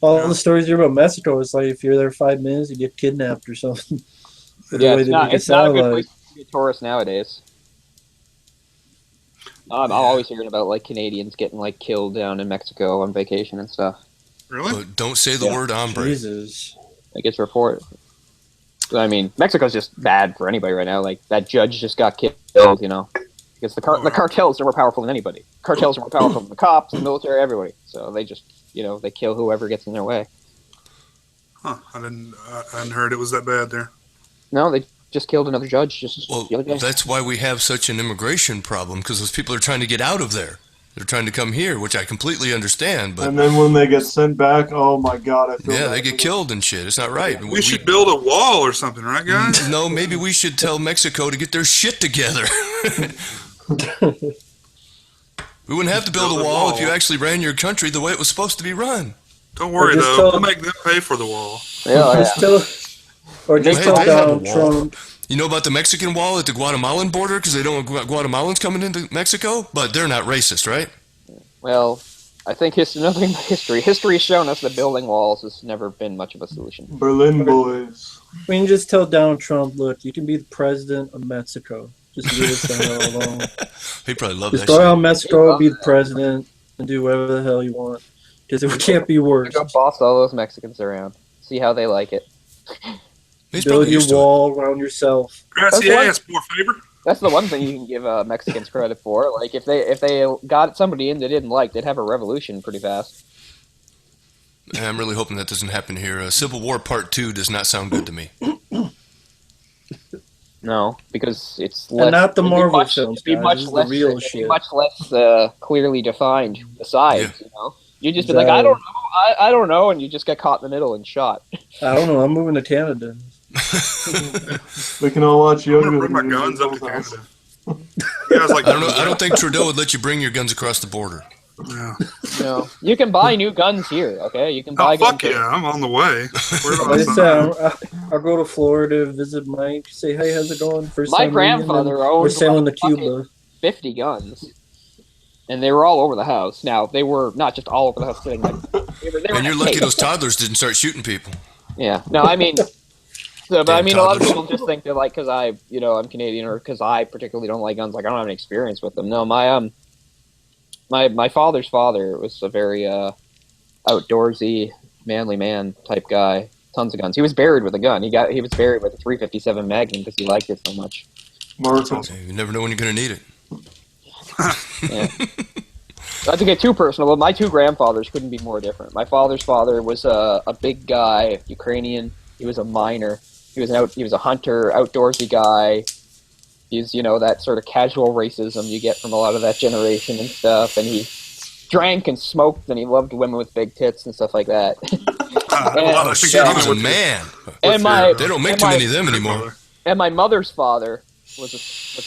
All the stories here about Mexico is like if you're there 5 minutes, you get kidnapped or something. The Yeah, way it's they not. make it It's not a sound good like. place to be a tourist nowadays. I'm always hearing about like Canadians getting like killed down in Mexico on vacation and stuff. Really? But don't say the Yeah. word hombre. Jesus. Like it's reported. I mean, Mexico's just bad for anybody right now. Like that judge just got killed, because the cartels are more powerful than anybody. Cartels are more powerful than the cops, the military, everybody. So they just, they kill whoever gets in their way. Huh. I hadn't heard it was that bad there. No, they just killed another judge just Well, the other day. that's why we have such an immigration problem, because those people are trying to get out of there. They're trying to come here, which I completely understand. But And then when they get sent back, oh my god, I feel yeah, bad they for get them. killed and shit. It's not right. We should build a wall or something, right, guys? No, maybe we should tell Mexico to get their shit together. We wouldn't have to build a wall if you actually ran your country the way it was supposed to be run. Don't worry, just though. tell- We'll make them pay for the wall. Yeah, Just tell, or just Hey, tell they have a Donald wall. Trump. You know about the Mexican wall at the Guatemalan border because they don't want Guatemalans coming into Mexico? But they're not racist, right? Well, I think nothing but history. History has shown us that building walls has never been much of a solution. Berlin boys. We can just tell Donald Trump, look, you can be the president of Mexico. Just leave us the hell alone. He probably loved Just that go out shit. in Mexico, be the president, and do whatever the hell you want. Because it can't be worse. Go boss all those Mexicans around. See how they like it. He's Build probably your used to it. wall around yourself. Gracias, por favor. That's the one thing you can give Mexicans credit for. Like if they got somebody in they didn't like, they'd have a revolution pretty fast. I'm really hoping that doesn't happen here. Civil War Part 2 does not sound good to me. No, because it's less, And not the it'd be Marvel much- films, it'd be guys. much This is the less, real it'd be shit. much less clearly defined sides. Yeah. You know, you just be like, I Exactly. don't know, I don't know, and you just get caught in the middle and shot. I don't know. I'm moving to Canada. We can all watch I'm yoga. gonna bring my videos guns up to in the house. Canada. Yeah, I was like, I don't think Trudeau would let you bring your guns across the border. Yeah. You know, you can buy new guns here. Okay, you can buy. Oh, fuck guns yeah, I'm on the way. Where do I Like I sign? said, I'll go to Florida, visit Mike, say, hey, how's it going? First My time meeting, and grandfather then owned we're sailing to like fucking Cuba. 50 guns, and they were all over the house. Now they were not just all over the house sitting like they were And in you're a lucky case. those toddlers didn't start shooting people. Yeah, no, I mean, so, but I Damn mean, a lot of toddlers. people just think that like because I'm Canadian or because I particularly don't like guns, like I don't have any experience with them. No, my father's father was a very outdoorsy, manly man type guy. Tons of guns. He was buried with a gun. He was buried with a .357 Magnum because he liked it so much. Martin. You never know when you're going to need it. Yeah. Not to get too personal, but my two grandfathers couldn't be more different. My father's father was a big guy, Ukrainian. He was a miner. He was a hunter, outdoorsy guy. He's that sort of casual racism you get from a lot of that generation and stuff. And he drank and smoked, and he loved women with big tits and stuff like that. I think Shit, you're he was a with- man. And my They don't make and too my- many of them anymore. And my mother's father was a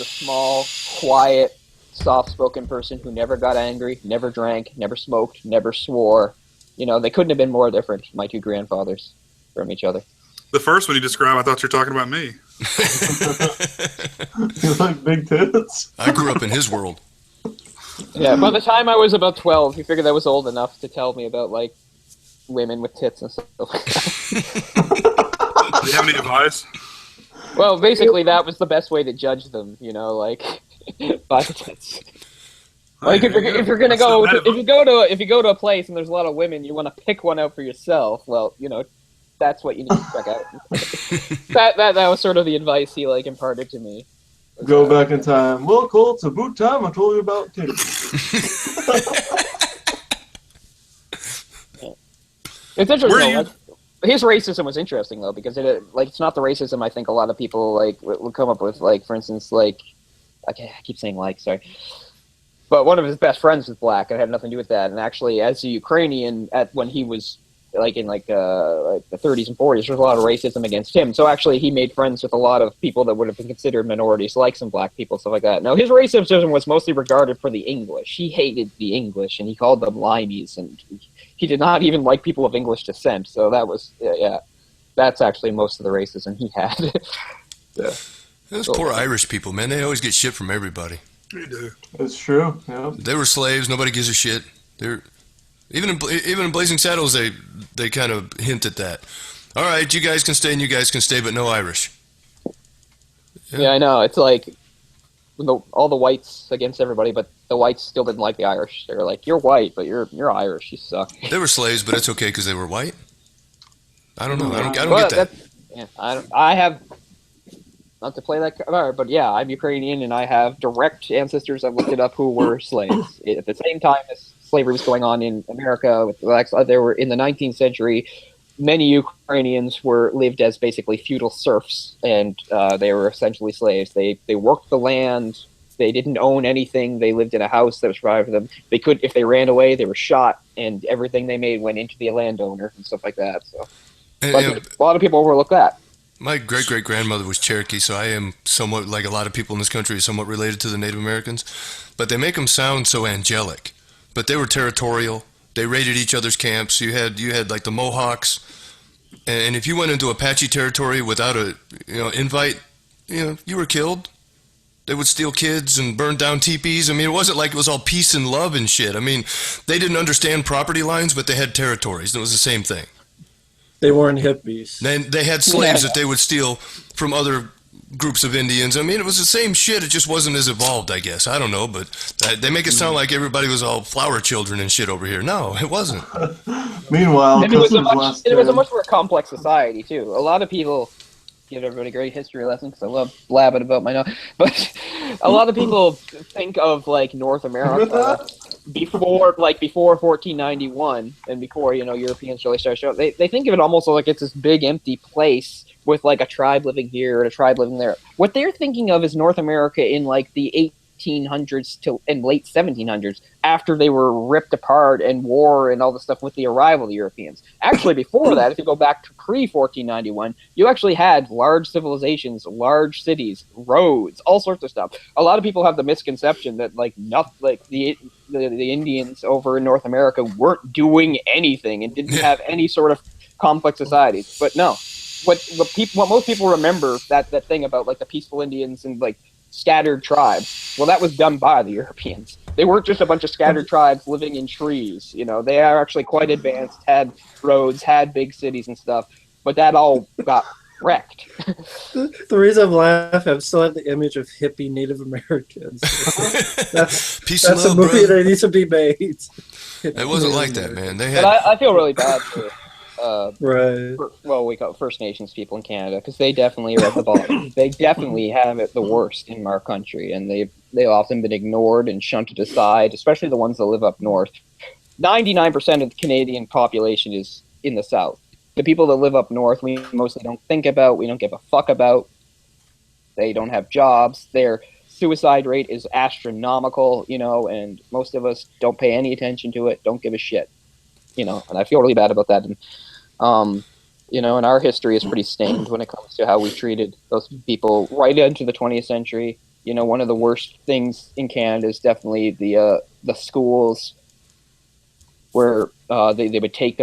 small, quiet, soft-spoken person who never got angry, never drank, never smoked, never swore. They couldn't have been more different, my two grandfathers, from each other. The first one you described, I thought you were talking about me. You like big tits? I grew up in his world. Yeah, by the time I was about 12, he figured I was old enough to tell me about, like, women with tits and stuff like that. Do you have any advice? Well, basically, that was the best way to judge them, like, by the tits. Like, if you're gonna go, if you go to a place and there's a lot of women, you want to pick one out for yourself. Well, that's what you need to check out. that was sort of the advice he imparted to me. Go back in time. Well, Cole, it's about time I told you about titties. It's interesting. Where Though, you- like, his racism was interesting though, because it's not the racism I think a lot of people would come up with. Like, for instance, I keep saying sorry. But one of his best friends was black, and it had nothing to do with that. And actually, as a Ukrainian, when he was in the 30s and 40s, there was a lot of racism against him. So actually, he made friends with a lot of people that would have been considered minorities, like some black people, stuff like that. Now, his racism was mostly regarded for the English. He hated the English, and he called them limeys, and he did not even like people of English descent. So that was, that's actually most of the racism he had. Yeah. Those poor Irish people, man, they always get shit from everybody. You do. It's true. Yeah. They were slaves. Nobody gives a shit. They're even in Blazing Saddles. They kind of hint at that. All right, you guys can stay and you guys can stay, but no Irish. Yeah, I know. It's like all the whites against everybody, but the whites still didn't like the Irish. They were like, "You're white, but you're Irish. You suck." They were slaves, but it's okay because they were white. I don't know. I don't Well, get that. Yeah, I have not to play that card, but yeah, I'm Ukrainian and I have direct ancestors. I've looked it up who were slaves at the same time as slavery was going on in America. With blacks, there were in the 19th century. Many Ukrainians lived as basically feudal serfs, and they were essentially slaves. They worked the land. They didn't own anything. They lived in a house that was provided for them. If they ran away, they were shot, and everything they made went into the landowner and stuff like that. So, And, but a lot of people overlook that. my great-great-grandmother was Cherokee, so I am somewhat, like a lot of people in this country, somewhat related to the Native Americans. But they make them sound so angelic. But they were territorial. They raided each other's camps. You had like the Mohawks, and if you went into Apache territory without a invite, you were killed. They would steal kids and burn down teepees. I mean, it wasn't like it was all peace and love and shit. I mean, they didn't understand property lines, but they had territories. It was the same thing. They weren't hippies. They had slaves that they would steal from other groups of Indians. I mean, it was the same shit. It just wasn't as evolved, I guess. I don't know, but they make it sound like everybody was all flower children and shit over here. No, it wasn't. Meanwhile, And it was a much more complex society too. A lot of people give everybody a great history lesson because I love blabbing about my nose. But a lot of people think of like North America before 1491 and before Europeans really started showing. They think of it almost like it's this big empty place with like a tribe living here and a tribe living there. What they're thinking of is North America in like the 1800s to and late 1700s, after they were ripped apart and war and all the stuff with the arrival of the Europeans. Actually, before that, if you go back to pre-1491, you actually had large civilizations, large cities, roads, all sorts of stuff. A lot of people have the misconception that the Indians over in North America weren't doing anything and didn't have any sort of complex societies. But no, what most people remember that thing about like the peaceful Indians and like scattered tribes. Well, that was done by the Europeans. They weren't just a bunch of scattered tribes living in trees. They are actually quite advanced, had roads, had big cities and stuff, but that all got wrecked. The reason I'm laughing, I still have the image of hippie Native Americans. Peace that's and love, a movie bro. that needs to be made. It wasn't like that, man. They had. But I feel really bad for Right. we call it First Nations people in Canada, because they definitely are at the bottom. They definitely have it the worst in our country, and they've often been ignored and shunted aside, especially the ones that live up north. 99% of the Canadian population is in the south. The people that live up north, we mostly don't think about, we don't give a fuck about. They don't have jobs. Their suicide rate is astronomical, and most of us don't pay any attention to it, don't give a shit. And I feel really bad about that. And, and our history is pretty stained when it comes to how we treated those people right into the 20th century. One of the worst things in Canada is definitely the schools where they would take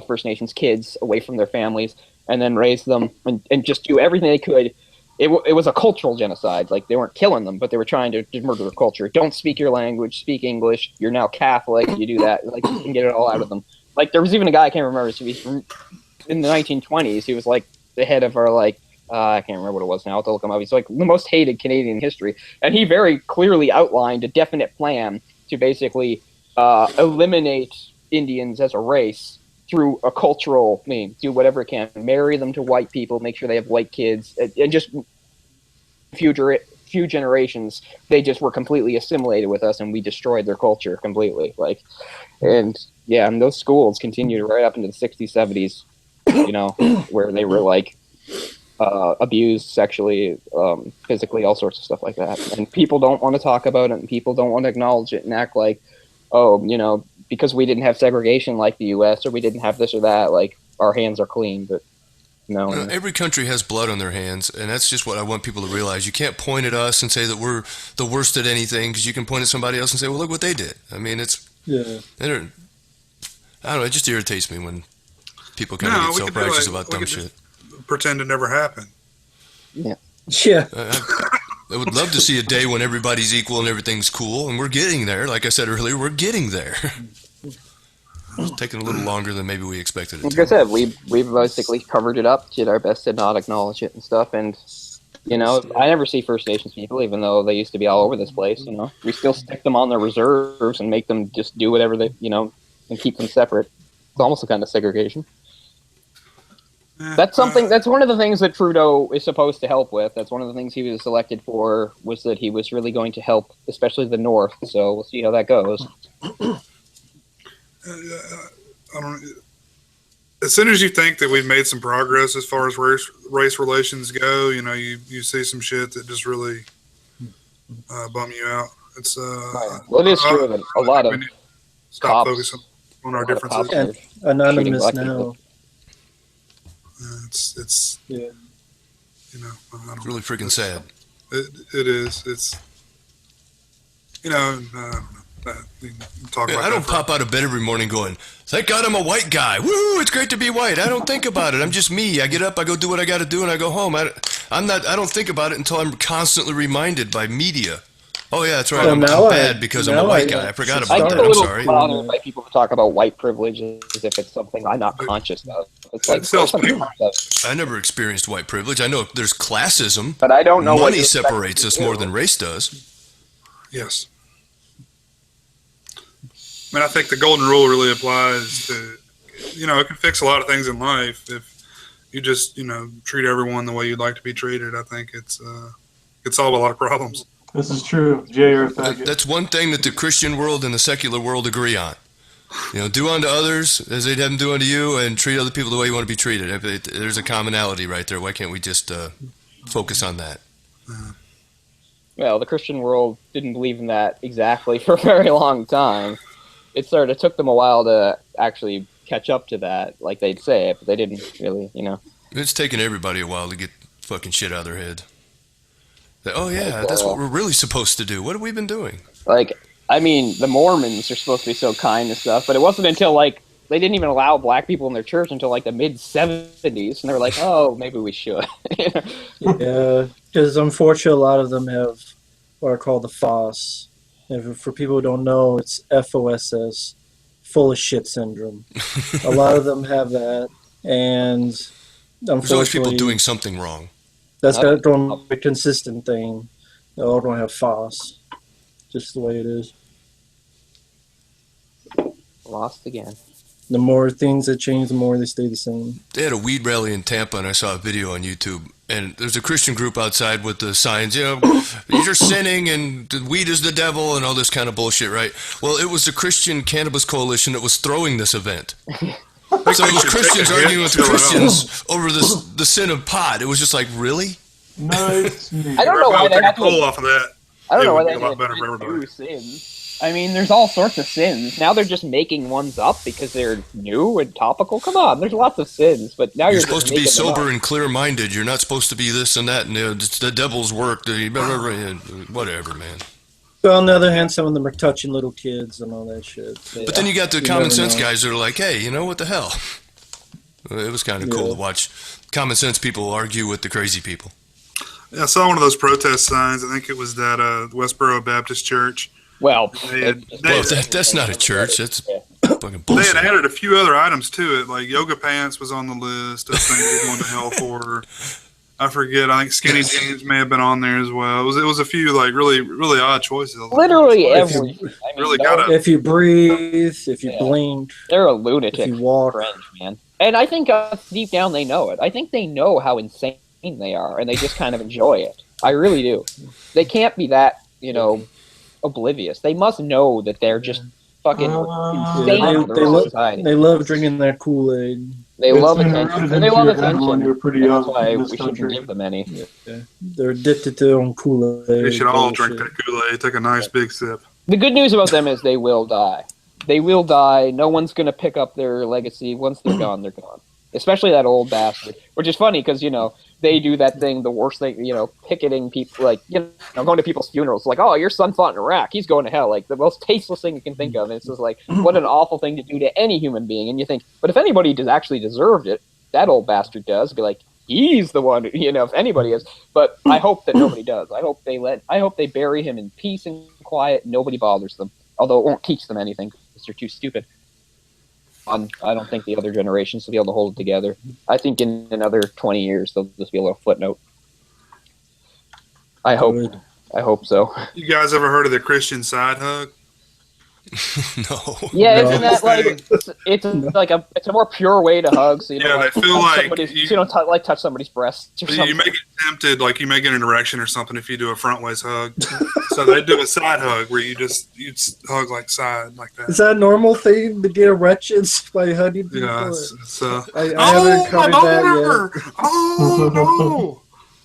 First Nations kids away from their families and then raise them and just do everything they could. It was a cultural genocide. Like, they weren't killing them, but they were trying to murder their culture. Don't speak your language, speak English. You're now Catholic. You do that. Like, you can get it all out of them. Like, there was even a guy, I can't remember, so he's from in the 1920s. He was like the head of our I can't remember what it was now. I'll have to look him up. He's like the most hated Canadian in history, and he very clearly outlined a definite plan to basically eliminate Indians as a race through a cultural means. Do whatever it can, marry them to white people, make sure they have white kids, and just few generations they just were completely assimilated with us, and we destroyed their culture completely. And those schools continued right up into the 60s, 70s, where they were like abused sexually, physically, all sorts of stuff like that. And people don't want to talk about it, and people don't want to acknowledge it and act like, because we didn't have segregation like the U.S. or we didn't have this or that, like, our hands are clean. But no. Every country has blood on their hands, and that's just what I want people to realize. You can't point at us and say that we're the worst at anything, because you can point at somebody else and say, well, look what they did. I mean, I don't know, it just irritates me when people kind of get self-righteous about dumb shit. Pretend it never happened. Yeah. I would love to see a day when everybody's equal and everything's cool, and we're getting there. Like I said earlier, we're getting there. It's taking a little longer than maybe we expected it to. Like I said, we've basically covered it up, did our best to not acknowledge it and stuff. And, I never see First Nations people, even though they used to be all over this place. We still stick them on their reserves and make them just do whatever they, and keep them separate. It's almost a kind of segregation. That's one of the things that Trudeau is supposed to help with. That's one of the things he was elected for, was that he was really going to help, especially the North. So we'll see how that goes. As soon as you think that we've made some progress as far as race relations go, you see some shit that just really bum you out. It's well, it is true that a lot of stop cops, focusing on our differences. And anonymous now. It's yeah. I don't It's really freaking sad. It is. It's I don't know. We can talk about I don't pop out of bed every morning going, thank God I'm a white guy. Woo, it's great to be white. I don't think about it. I'm just me. I get up, I go do what I got to do, and I go home. I I don't think about it until I'm constantly reminded by media. Oh yeah, that's right. So I'm now bad because I'm a white guy. I forgot I about get that. a I'm little sorry. bothered by people who talk about white privilege as if it's something I'm not conscious of. It's like, of course I'm conscious of it. I never experienced white privilege. I know there's classism, But I don't know what money you're expecting separates to us do. more than race does. Yes. I mean, I think the golden rule really applies to, it can fix a lot of things in life if you just, treat everyone the way you'd like to be treated. I think it could solve a lot of problems. This is true. Jay, you're a faggot. That's one thing that the Christian world and the secular world agree on. Do unto others as they'd have them do unto you, and treat other people the way you want to be treated. There's a commonality right there. Why can't we just focus on that? Well, the Christian world didn't believe in that exactly for a very long time. It took them a while to actually catch up to that, like they'd say it, but they didn't really, It's taken everybody a while to get fucking shit out of their head. Oh yeah, that's what we're really supposed to do. What have we been doing? The Mormons are supposed to be so kind and stuff, but it wasn't until they didn't even allow black people in their church until the mid-70s, and they were like, oh, maybe we should. Yeah, because unfortunately a lot of them have what are called the FOSS. And for people who don't know, it's FOSS, full of shit syndrome. A lot of them have that, and there's always people unfortunately, doing something wrong. that's got to be a consistent thing. They all don't have FOSS, just the way it is. Lost again. The more things that change, the more they stay the same. They had a weed rally in Tampa, and I saw a video on YouTube. And there's a Christian group outside with the signs, you're sinning, and the weed is the devil, and all this kind of bullshit, right? Well, it was the Christian Cannabis Coalition that was throwing this event. So it was Christians arguing with Christians over the sin of pot. It was just like, really? Nice. I don't know why they have pull off of that. I don't know why It would they be a lot better for have everybody. new sins. I mean, there's all sorts of sins. Now they're just making ones up because they're new and topical. Come on, there's lots of sins, but now You're just supposed to be making them sober up. and clear-minded. You're not supposed to be this and that, and it's the devil's work. Whatever, man. But on the other hand, some of them are touching little kids and all that shit. So But then you got the You common never sense know. guys that are like, hey, what the hell? It was kind of cool Yeah. to watch common sense people argue with the crazy people. Yeah, I saw one of those protest signs. I think it was that Westboro Baptist Church. Well, Well, that's not a church. That's fucking They bullshit. had added a few other items to it, like yoga pants was on the list of things they're going to hell for. I forget. I think skinny jeans may have been on there as well. It was a few really really odd choices. literally If you- every. I mean, really they're- gotta- If you breathe, if you Yeah. blink, They're a lunatic if you walk. fringe, man. And I think deep down they know it. I think they know how insane they are, and they just kind of enjoy it. I really do. They can't be that, oblivious. They must know that they're just fucking insane Yeah, for the rest of society. they love drinking that Kool-Aid. They It's love been attention. rooted And they into love your head attention. when you're pretty That's young why in we this shouldn't country. give them any. They're addicted to their own Kool-Aid. They should all bullshit. drink that Kool-Aid. Take a nice big sip. The good news about them is they will die. They will die. No one's going to pick up their legacy. Once they're gone, they're gone. Especially that old bastard. Which is funny because, they do that thing, the worst thing, picketing people, going to people's funerals. Like, oh, your son fought in Iraq. He's going to hell. Like, the most tasteless thing you can think of. And it's just like, what an awful thing to do to any human being. And you think, but if anybody actually deserved it, that old bastard does. Be like, he's the one, if anybody is. But I hope that nobody does. I hope they bury him in peace and quiet. Nobody bothers them. Although it won't teach them anything because they're too stupid. I don't think the other generations will be able to hold it together. I think in another 20 years they'll just be a little footnote. I hope. Good. I hope so. You guys ever heard of the Christian side hug? No. Yeah, No. isn't that it's a more pure way to hug? So you don't Yeah, they feel touch like somebody's- you- so you don't touch somebody's breasts or You something. may get tempted, like you may get an erection or something if you do a front waist hug. So they do a side hug where you hug like side like that. Is that a normal thing to get erections by hugging people? Yeah, I haven't oh, my covered that boner! Oh no! yet.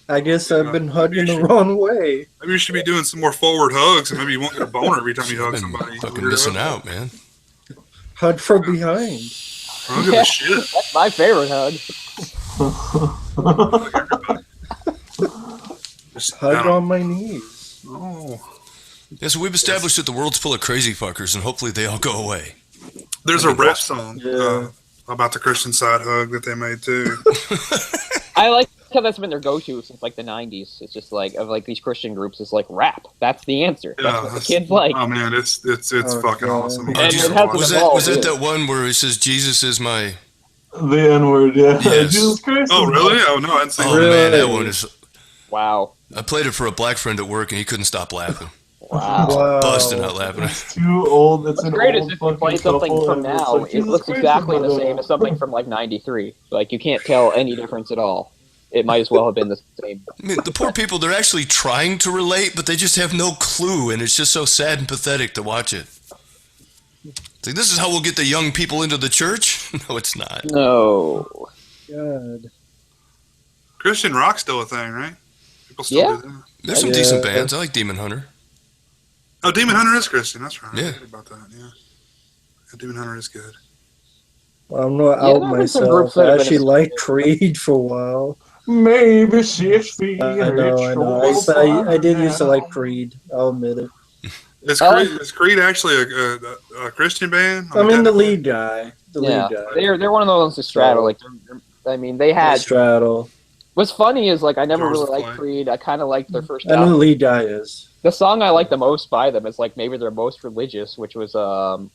I guess I've been hugging the wrong way. Maybe you should be doing some more forward hugs, and maybe you won't get a boner every time you hug Been somebody. fucking missing out, man. Hug from behind. Hug the shit. That's my favorite hug. Hug everybody. Just, Hug on my knees. oh. Yeah, so we've established that the world's full of crazy fuckers, and hopefully they all go away. There's a rap song Yeah. about the Christian side hug that they made too. I like how that's been their go-to since like the '90s. It's just like of like these Christian groups. It's like rap. That's the answer. That's what the kids like. Oh man, it's fucking God. awesome. And it hasn't Was evolved that either. that one where he says Jesus is my? The N-word, yeah. Yes. Jesus Christ. Oh really? Oh no, I didn't see Oh that. man, that one is. Wow. I played it for a black friend at work, and he couldn't stop laughing, Wow. Wow. busting out laughing. It's too old. It's What's an great is old if you play fucking something couple, from and it's now, like, it Jesus looks Christ, exactly the brother. same as something from like '93. Like you can't tell any difference at all. It might as well have been the same. I mean, the poor people, they're actually trying to relate, but they just have no clue, and it's just so sad and pathetic to watch it. It's like, this is how we'll get the young people into the church? No, it's not. No. God. Christian rock's still a thing, right? People still Yeah. do that. There's some Yeah. decent bands. I like Demon Hunter. Oh, Demon Hunter is Christian. That's right. Yeah. I forgot about that. Yeah. Demon Hunter is good. Well, I'm not Yeah, out there have been some groups myself. that I have been actually as- liked Creed for a while. Maybe 6 feet. I know. I did used to like Creed. I'll admit it. Is I Creed, is Creed actually a Christian band? I mean, the technically? lead guy. The Yeah, lead guy. they're one of those that straddle. Like, I mean, they had. Straddle. What's funny is like I never Jars really of liked Clay. Creed. I kind of liked their first I know who the album. lead guy is. The song I like the most by them is like maybe their most religious, which was Can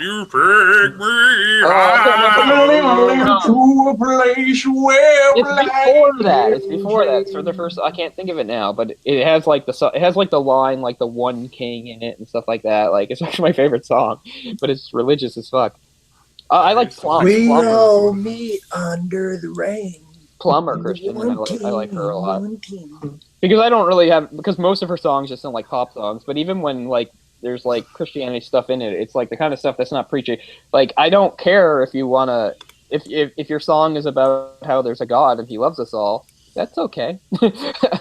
you take me Oh, to a place where It's before that. It's before that. So the first, I can't think of it now, but it has like it has like the line like the one king in it and stuff like that. Like it's actually my favorite song, but it's religious as fuck. I like meet under the rain. Plumber Christian. And I like her a lot because I don't really have because most of her songs just sound like pop songs. But even when like there's like Christianity stuff in it, it's like the kind of stuff that's not preachy. Like I don't care if you wanna if your song is about how there's a God and He loves us all. That's okay.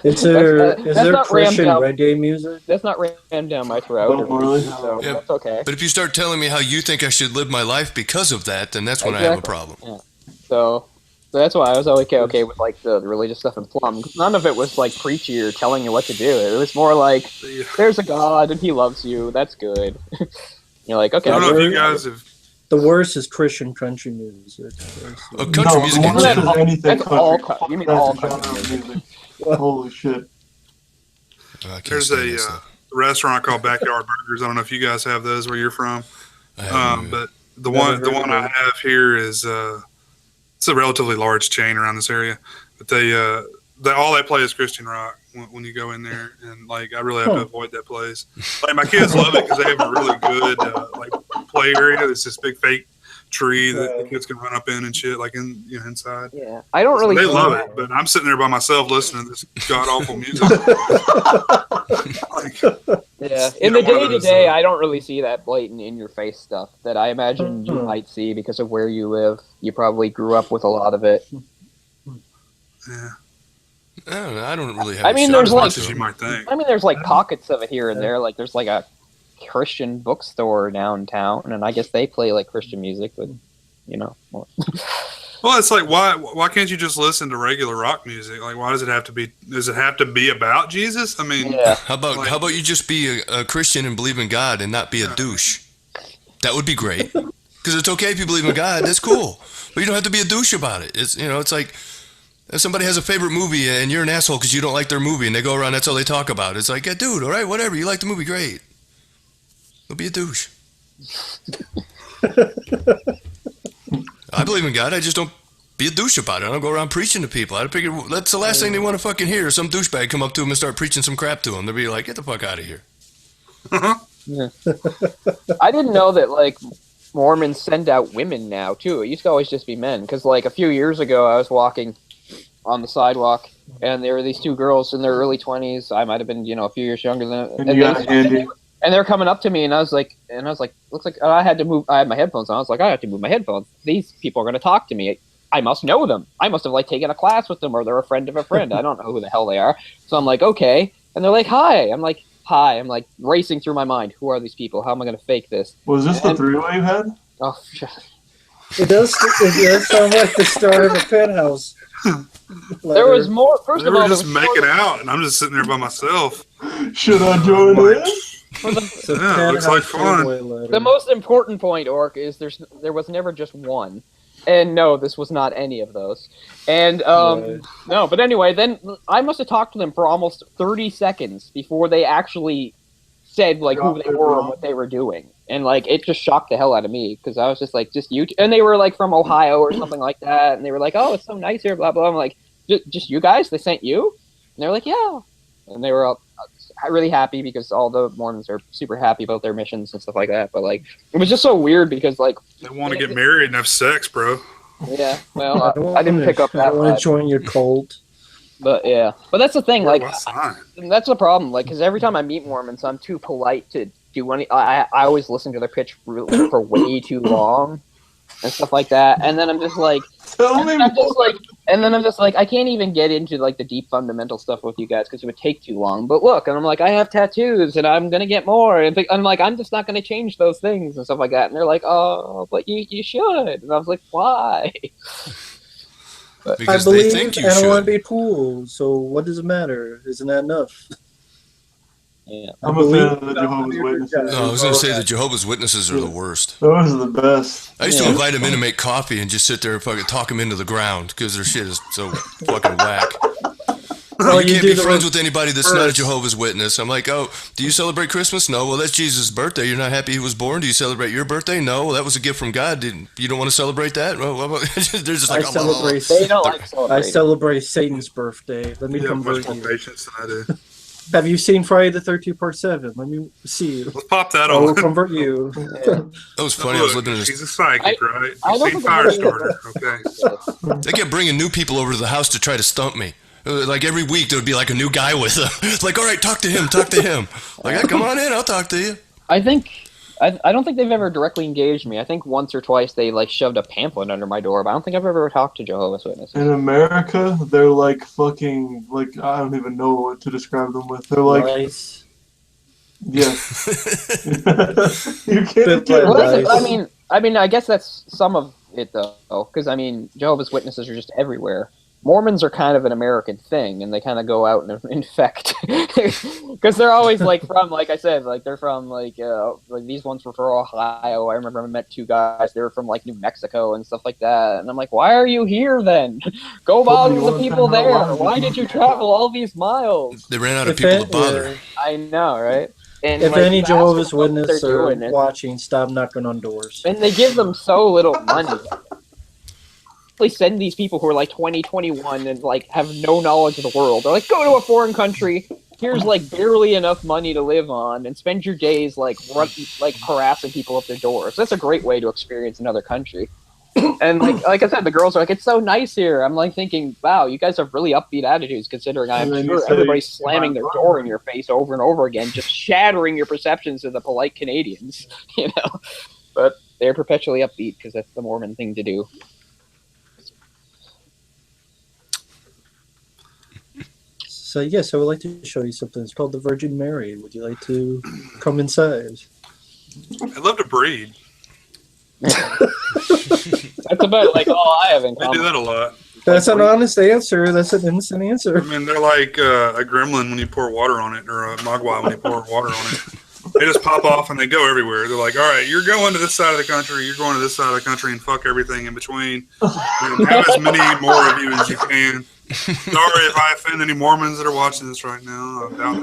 Is there not Christian rammed down. reggae music? That's not rammed down my throat. Oh, really? So Yeah. that's okay. But if you start telling me how you think I should live my life because of that, then that's when I have a Exactly. problem. So that's why I was always okay with like the religious stuff in Plum. 'Cause none of it was like preachy or telling you what to do. It was more like there's a God and He loves you. That's good. You're like okay. I don't know if you guys have. The worst is Christian country music. Country music in general. That's all you mean all country music. Holy shit. Oh, I can't There's stand a that stuff. restaurant called Backyard Burgers. I don't know if you guys have those where you're from. I haven't But the Never one heard of I it. have here is it's a relatively large chain around this area, but they all they play is Christian rock when you go in there, and like I really have to avoid that place. Like my kids love it because they have a really good like play area. It's this big fake tree that the kids can run up in and shit, like inside. Yeah, I don't really. They see love that. it, but I'm sitting there by myself listening to this god awful music. Like, Yeah, You in know, the one of day to those, day, I don't really see that blatant in your face stuff that I imagine you Mhm. might see because of where you live. You probably grew up with a lot of it. yeah, I don't know. I don't really have I a mean, shot not there's as at much it. as you might think. I mean, there's like pockets of it here and there. Like there's like a Christian bookstore downtown, and I guess they play like Christian music, but you know. Well, it's like why can't you just listen to regular rock music? Like, why does it have to be? Does it have to be about Jesus? I mean, Yeah, How about you just be a Christian and believe in God and not be a douche? That would be great. Because it's okay if you believe in God. That's cool. But you don't have to be a douche about it. It's like if somebody has a favorite movie and you're an asshole because you don't like their movie and they go around, that's all they talk about. It's like, yeah, dude, all right, whatever. You like the movie, great. Don't be a douche. I believe in God. I just don't be a douche about it. I don't go around preaching to people. I figure that's the last thing they want to fucking hear. Some douchebag come up to them and start preaching some crap to them. They'll be like, get the fuck out of here. I didn't know that like Mormons send out women now too. It used to always just be men. Because like a few years ago, I was walking on the sidewalk, and there were these two girls in their early 20s. I might have been, a few years younger than them. And you got Andy. And they're coming up to me, and I was like, looks like I had to move. I had my headphones on. I was like, I have to move my headphones. These people are going to talk to me. I must know them. I must have like taken a class with them, or they're a friend of a friend. I don't know who the hell they are. So I'm like, okay. And they're like, hi. I'm like, hi. I'm like racing through my mind. Who are these people? How am I going to fake this? Was this the And- three-way you had? Oh, shit. It does sound like the start of a penthouse. There was more. First they of all, were there just was making more- out, and I'm just sitting there by myself. Should I join in? It's a Yeah, it looks like penthouse fun. three-way letter. The most important point, Orc, is there was never just one. And no, this was not any of those. And Right. no, but anyway, then I must have talked to them for almost 30 seconds before they actually said like who they were and what they were doing. And like it just shocked the hell out of me because I was just like, just you. And they were like from Ohio or something like that. And they were like, oh, it's so nice here, blah blah. I'm like, just you guys? They sent you? And they're like, yeah. And they were all really happy because all the Mormons are super happy about their missions and stuff like that. But like, it was just so weird because like They want to get married and have sex, bro. yeah, well, I didn't pick up I that don't want much. to join your cult. But yeah, but that's the thing. Like, What's fine? that's the problem. Like, because every time I meet Mormons, I'm too polite to do any. I always listen to their pitch for way too long and stuff like that. And then I'm just like, Tell me I'm just more. like, and then I'm just like, I can't even get into like the deep fundamental stuff with you guys because it would take too long. But look, and I'm like, I have tattoos and I'm gonna get more. And I'm like, I'm just not gonna change those things and stuff like that. And they're like, oh, but you should. And I was like, why? Because I they believe think you and I want should. to be cool. So what does it matter? Isn't that enough? Yeah. I'm a fan of the Jehovah's Witnesses. No, I was going to say the Jehovah's Witnesses are the worst. Those are the best. I used to Yeah. invite them in to make coffee and just sit there and fucking talk them into the ground because their shit is so fucking whack. Well, you you can't do be the friends with anybody that's not a reverse. Jehovah's Witness. I'm like, oh, do you celebrate Christmas? No. Well, that's Jesus' birthday. You're not happy he was born? Do you celebrate your birthday? No. Well, that was a gift from God. You don't want to celebrate that? Well, they're just like, I celebrate. They don't like I celebrating. celebrate Satan's birthday. Let me You have much convert more you. patience than I do. Have you seen Friday the 13th Part 7? Let me see you. Let's pop that I will on. convert you. That was funny. I was Look, living in this. she's a psychic, right? I You've don't seen think I've ever- Firestarter, okay? They kept bringing new people over to the house to try to stump me. Like every week there would be like a new guy with them. It's like, all right, talk to him, talk to him. Like, yeah, come on in, I'll talk to you. I don't think they've ever directly engaged me. I think once or twice they like shoved a pamphlet under my door, but I don't think I've ever talked to Jehovah's Witnesses. In America, they're like fucking, like, I don't even know what to describe them with. They're like, Nice. yeah. You can't get Well, that's Nice. I mean, I guess that's some of it though, because I mean, Jehovah's Witnesses are just everywhere. Mormons are kind of an American thing, and they kind of go out and infect, because they're always like from, like I said, like they're from like these ones were from Ohio. I remember I met two guys. They were from like New Mexico and stuff like that. And I'm like, why are you here then? Go bother you the want people to know there. why? Why did you travel all these miles? They ran out of If people any, to bother. I know, right? And if like, any you ask them Jehovah's what Witnesses they're are doing, and- watching, stop knocking on doors. and they give them so little money. They send these people who are like 20, 21 and like have no knowledge of the world. They're like, go to a foreign country. Here's like barely enough money to live on, and spend your days like harassing people at their doors. That's a great way to experience another country. And like I said, the girls are like, it's so nice here. I'm like thinking, wow, you guys have really upbeat attitudes, considering I'm And then you sure say, everybody's slamming their "My door in your face over and over again, just shattering your perceptions of the polite Canadians, you know. But they're perpetually upbeat because that's the Mormon thing to do. So yes, I would like to show you something. It's called the Virgin Mary. Would you like to come inside? I'd love to breed. That's about like all I have in They do common. that a lot. That's an honest answer. That's an innocent answer. I mean, they're like a gremlin when you pour water on it, or a mogwai when you pour water on it. They just pop off and they go everywhere. They're like, all right, you're going to this side of the country, you're going to this side of the country, and fuck everything in between. And have as many more of you as you can. Sorry if I offend any Mormons that are watching this right now. I doubt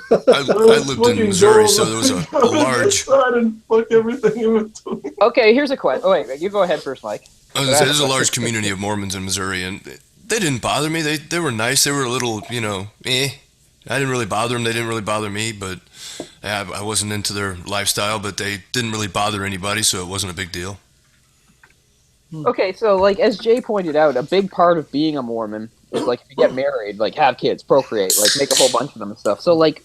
that. I lived in Missouri, so there was a large. And fuck everything in between. Okay, here's a question. Oh, wait, you go ahead first, Mike. I was gonna say, there's a large community of Mormons in Missouri, and they didn't bother me. They were nice. They were a little, I didn't really bother them. They didn't really bother me, but I wasn't into their lifestyle. But they didn't really bother anybody, so it wasn't a big deal. Okay, so like as Jay pointed out, a big part of being a Mormon is like if you get married, like have kids, procreate, like make a whole bunch of them and stuff. So like,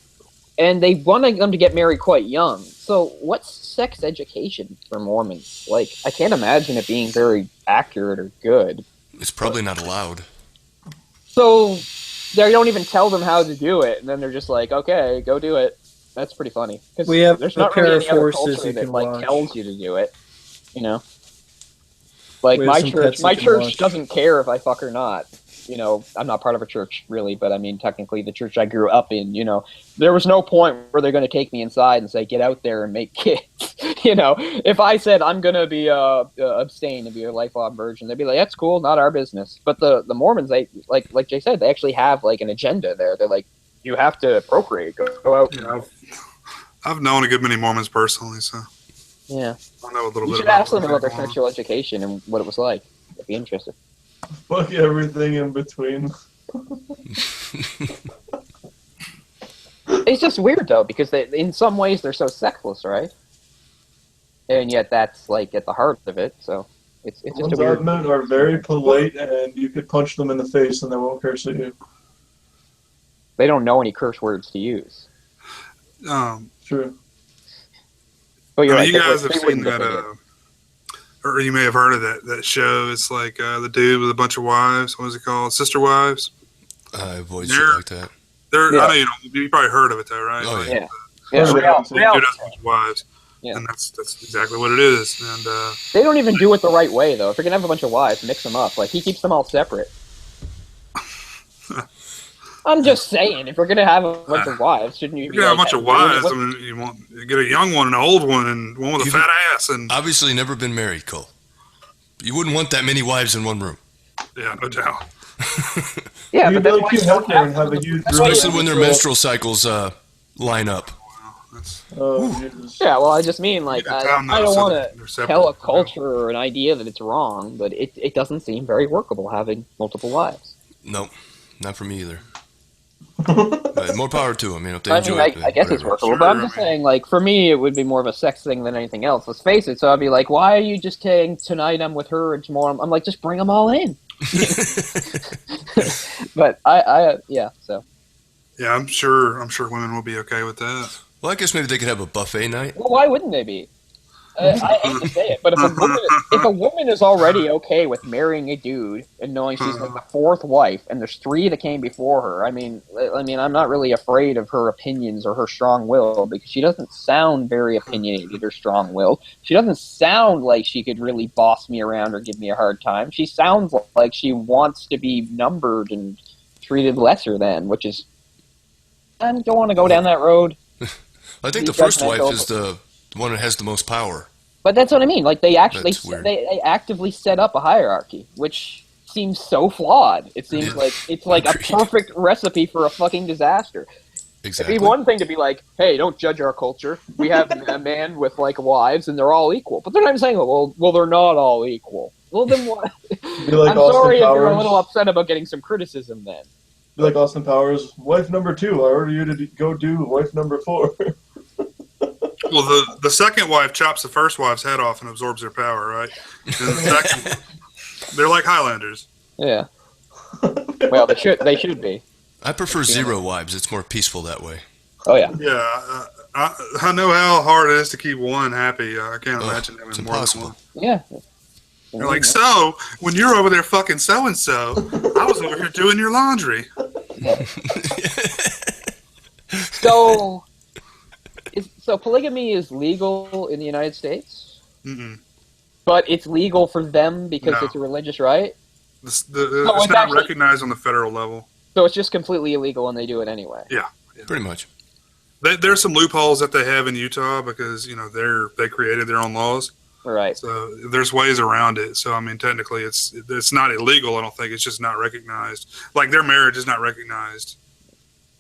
and they wanted them to get married quite young. So what's sex education for Mormons? Like, I can't imagine it being very accurate or good. It's probably not allowed. So they don't even tell them how to do it, and then they're just like, okay, go do it. That's pretty funny. 'Cause We have there's a not pair really of any other forces culture you that can like watch. tells you to do it. You know, like We have my some church. pets My you can church watch. doesn't care if I fuck or not. I'm not part of a church really, but I mean, technically the church I grew up in, there was no point where they're going to take me inside and say, get out there and make kids. If I said I'm going to be abstain and be a lifelong virgin, they'd be like, that's cool, not our business. But the Mormons, they like Jay said, they actually have like an agenda there. They're like, you have to procreate, go out. I've known a good many Mormons personally, so Yeah. I know a little You bit should about ask them about their Mormon. sexual education and what it was like. I'd be interested. Fuck everything in between. It's just weird though, because in some ways they're so sexless, right? And yet that's like at the heart of it. So it's The just a ones weird. I've met are very polite, and you could punch them in the face and they won't curse at you. They don't know any curse words to use. True. But you're right. You they guys would- have they seen wouldn't that, if they did. or you may have heard of that show. It's like the dude with a bunch of wives. What is it called? Sister Wives. I avoid They're- shit like that. Yeah. I know you probably heard of it though, right? Oh, Like, yeah. Yeah, Dude real- Dude has a bunch of wives, Yeah. and that's exactly what it is. And They don't even do it the right way though. If you're gonna have a bunch of wives, mix them up. Like he keeps them all separate. I'm just saying, if you're gonna have a bunch of wives, shouldn't you? you Be got a like, bunch of hey, wives. what- I mean, you get a young one, and an old one, and one with a You- fat ass, and Obviously, never been married, Cole. You wouldn't want that many wives in one room. yeah, no doubt. Yeah, You'd but be that's like why Hugh you don't Hefner and have a them- huge that's why you- Especially when their menstrual cycles line up. That's, Oh, Jesus. Yeah, well, I just mean like Yeah, I town don't knows want that to they're separate, tell a you know. culture or an idea that it's wrong, but it doesn't seem very workable having multiple wives. Nope, not for me either. But more power to them. If they I enjoy mean, it. I guess it's whatever. workable, but I'm Sure, just I mean- saying, like, for me, it would be more of a sex thing than anything else. Let's face it. So I'd be like, why are you just saying tonight I'm with her and tomorrow I'm like, just bring them all in. But yeah, so. yeah, I'm sure women will be okay with that. Well, I guess maybe they could have a buffet night. Well, why wouldn't they be? I hate to say it, but if a woman is already okay with marrying a dude and knowing she's like the fourth wife, and there's 3 that came before her, I mean, I'm not really afraid of her opinions or her strong will, because she doesn't sound very opinionated or strong-willed. She doesn't sound like she could really boss me around or give me a hard time. She sounds like she wants to be numbered and treated lesser than, which is, I don't want to go down that road. I think the These first guys wife might is the one that has the most power. But that's what I mean. Like they actually That's weird. they actively set up a hierarchy, which seems so flawed. It seems Yeah. like it's like a Agreed. perfect recipe for a fucking disaster. Exactly. It'd be one thing to be like, "Hey, don't judge our culture. We have a man with like wives, and they're all equal." But they're not saying, "Well, they're not all equal." Well, then what? Be like I'm Austin sorry if you're a Powers. little upset about getting some criticism. Then Be like Austin Powers. Wife number 2. I order you to go do wife number 4. Well, the second wife chops the first wife's head off and absorbs their power, right? And the second, they're like Highlanders. yeah. Well, they should be. I prefer 0 wives. It's more peaceful that way. Oh yeah. Yeah, I know how hard it is to keep one happy. I can't Oh, imagine it's having more than impossible. one. Yeah. They're like, so when you're over there fucking so and so, I was over here doing your laundry. So, so polygamy is legal in the United States, Mm-mm. but it's legal for them because No. it's a religious right. It's it's not actually- recognized on the federal level. So it's just completely illegal, and they do it anyway. Pretty much. There's some loopholes that they have in Utah because they created their own laws. Right. So there's ways around it. So I mean, technically, it's not illegal. I don't think it's just not recognized. Like their marriage is not recognized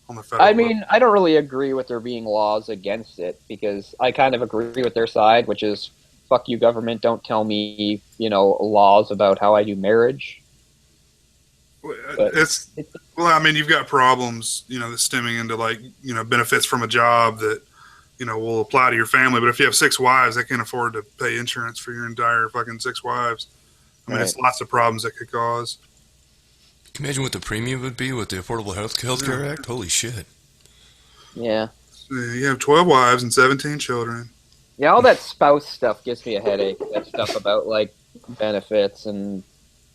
on the federal. I level. mean, I don't really agree with there being laws against it because I kind of agree with their side, which is, fuck you, government. Don't tell me, laws about how I do marriage. it's well, I mean, you've got problems, that's stemming into like benefits from a job that will apply to your family. But if you have 6 wives, they can't afford to pay insurance for your entire fucking 6 wives. I mean, it's lots of problems that could cause. Can you imagine what the premium would be with the Affordable Health Care Act? Holy shit. Yeah. You have 12 wives and 17 children. Yeah, all that spouse stuff gives me a headache. That stuff about like benefits and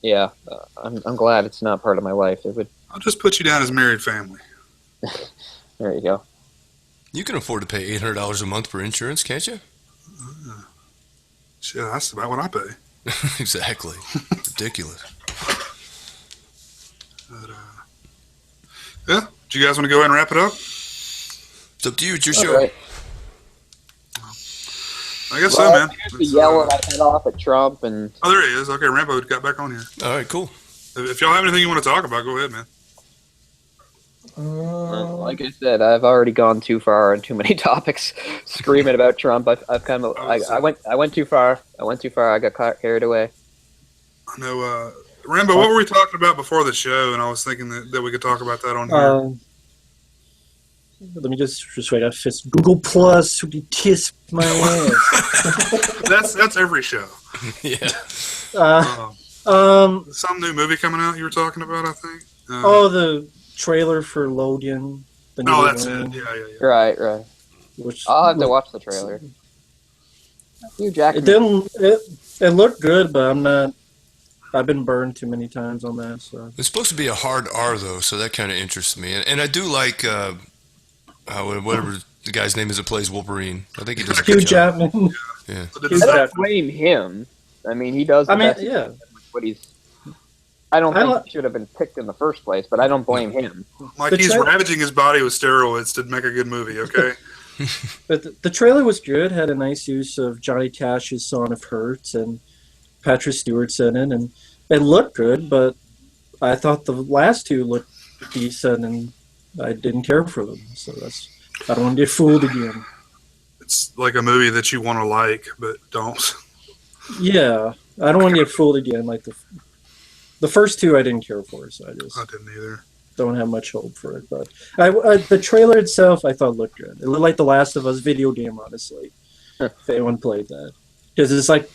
I'm glad it's not part of my life. It would. I'll just put you down as married family. There you go. You can afford to pay $800 a month for insurance, can't you? Shit, that's about what I pay. Exactly. Ridiculous. But, yeah. Do you guys want to go ahead and wrap it up? It's up to you. It's your show. Right. I guess so, man. To yell my head off at Trump and. Oh, there he is. Okay, Rambo got back on here. All right, cool. If y'all have anything you want to talk about, go ahead, man. Like I said, I've already gone too far on too many topics, screaming about Trump. I've kind of I went too far. I got carried away. I know, Rambo. What were we talking about before the show? And I was thinking that we could talk about that on here. Let me just wait. I just Google Plus. Would you kiss my ass? That's every show. Yeah. Some new movie coming out you were talking about, I think. The trailer for Lodian. Oh, that's it. Yeah. Right. Which I'll have to watch the trailer. Hugh Jackman. It looked good, but I've been burned too many times on that. So It's supposed to be a hard R, though, so that kind of interests me. And I do like whatever the guy's name is that plays Wolverine. I think he does a Hugh good job. Jackman. Yeah. I don't blame him. I mean, he does. Yeah. What he's. I don't think he should have been picked in the first place, but I don't blame him. Like he's ravaging his body with steroids to make a good movie, okay? But the trailer was good. Had a nice use of Johnny Cash's "Song of Hurt" and Patrick Stewart's in it, and it looked good. But I thought the last two looked decent, and I didn't care for them. So I don't want to get fooled again. It's like a movie that you want to like, but don't. Yeah, I don't want to get fooled again. Like the first two, I didn't care for, so I didn't either. Don't have much hope for it. But the trailer itself, I thought looked good. It looked like the Last of Us video game, honestly. If anyone played that, because it's like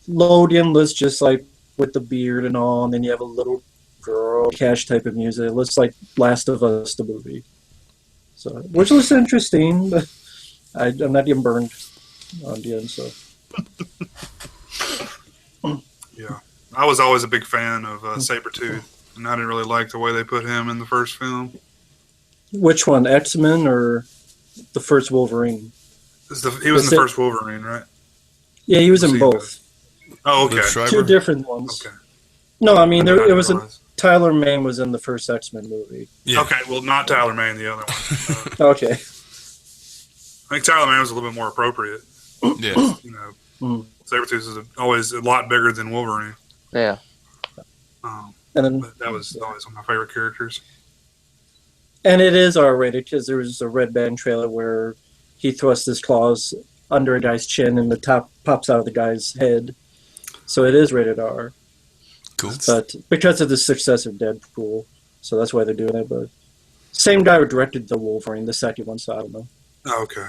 Lodian looks just like with the beard and all, and then you have a little girl cash type of music. It looks like Last of Us the movie. So, which looks interesting, but I'm not even burned on the end. So. Yeah, I was always a big fan of Sabretooth, and I didn't really like the way they put him in the first film. Which one, X-Men or the first Wolverine? He was in the first Wolverine, right? Yeah, he was in both. Oh, okay. Two different ones. Okay. No, I mean, it was Tyler Mane was in the first X-Men movie. Yeah. Okay, well, not Tyler Mane, the other one. Okay. I think Tyler Mane was a little bit more appropriate. Yeah. You know, Sabretooth is always a lot bigger than Wolverine. Yeah. And then, but that was always one of my favorite characters. And it is R-rated because there was a Red Band trailer where he thrusts his claws under a guy's chin and the top pops out of the guy's head. So it is rated R. Cool. But because of the success of Deadpool, so that's why they're doing it. But same guy who directed the Wolverine, the second one, so I don't know. Okay.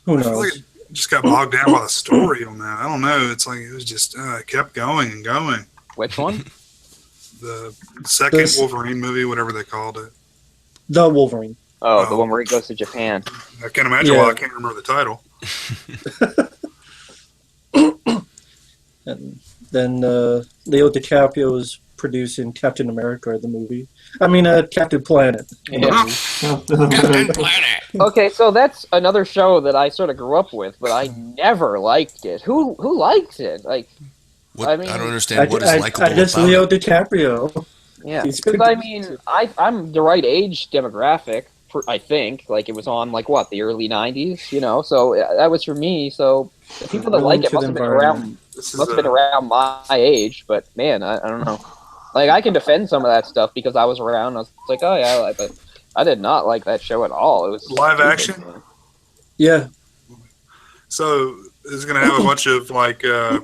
Who knows? I feel like it just got bogged down by the story on that. I don't know. It's like it was just it kept going and going. Which one? The second Wolverine movie, whatever they called it. The Wolverine. Oh, the one where he goes to Japan. I can't imagine why I can't remember the title. And then Leo DiCaprio is producing Captain America, the movie. I mean, Captain Planet. Yeah. Captain Planet. Okay, so that's another show that I sort of grew up with, but I never liked it. Who liked it? Like, what, I mean, I don't understand what is likable about it. Leo DiCaprio. Yeah, because I mean, I'm the right age demographic. I think like it was on like what the early '90s, you know. So that was for me. So the people that like it must have been around my age. But man, I don't know. Like I can defend some of that stuff because I was around. I was like, oh yeah, but I did not like that show at all. It was live action. Yeah. So it's gonna have a bunch of like a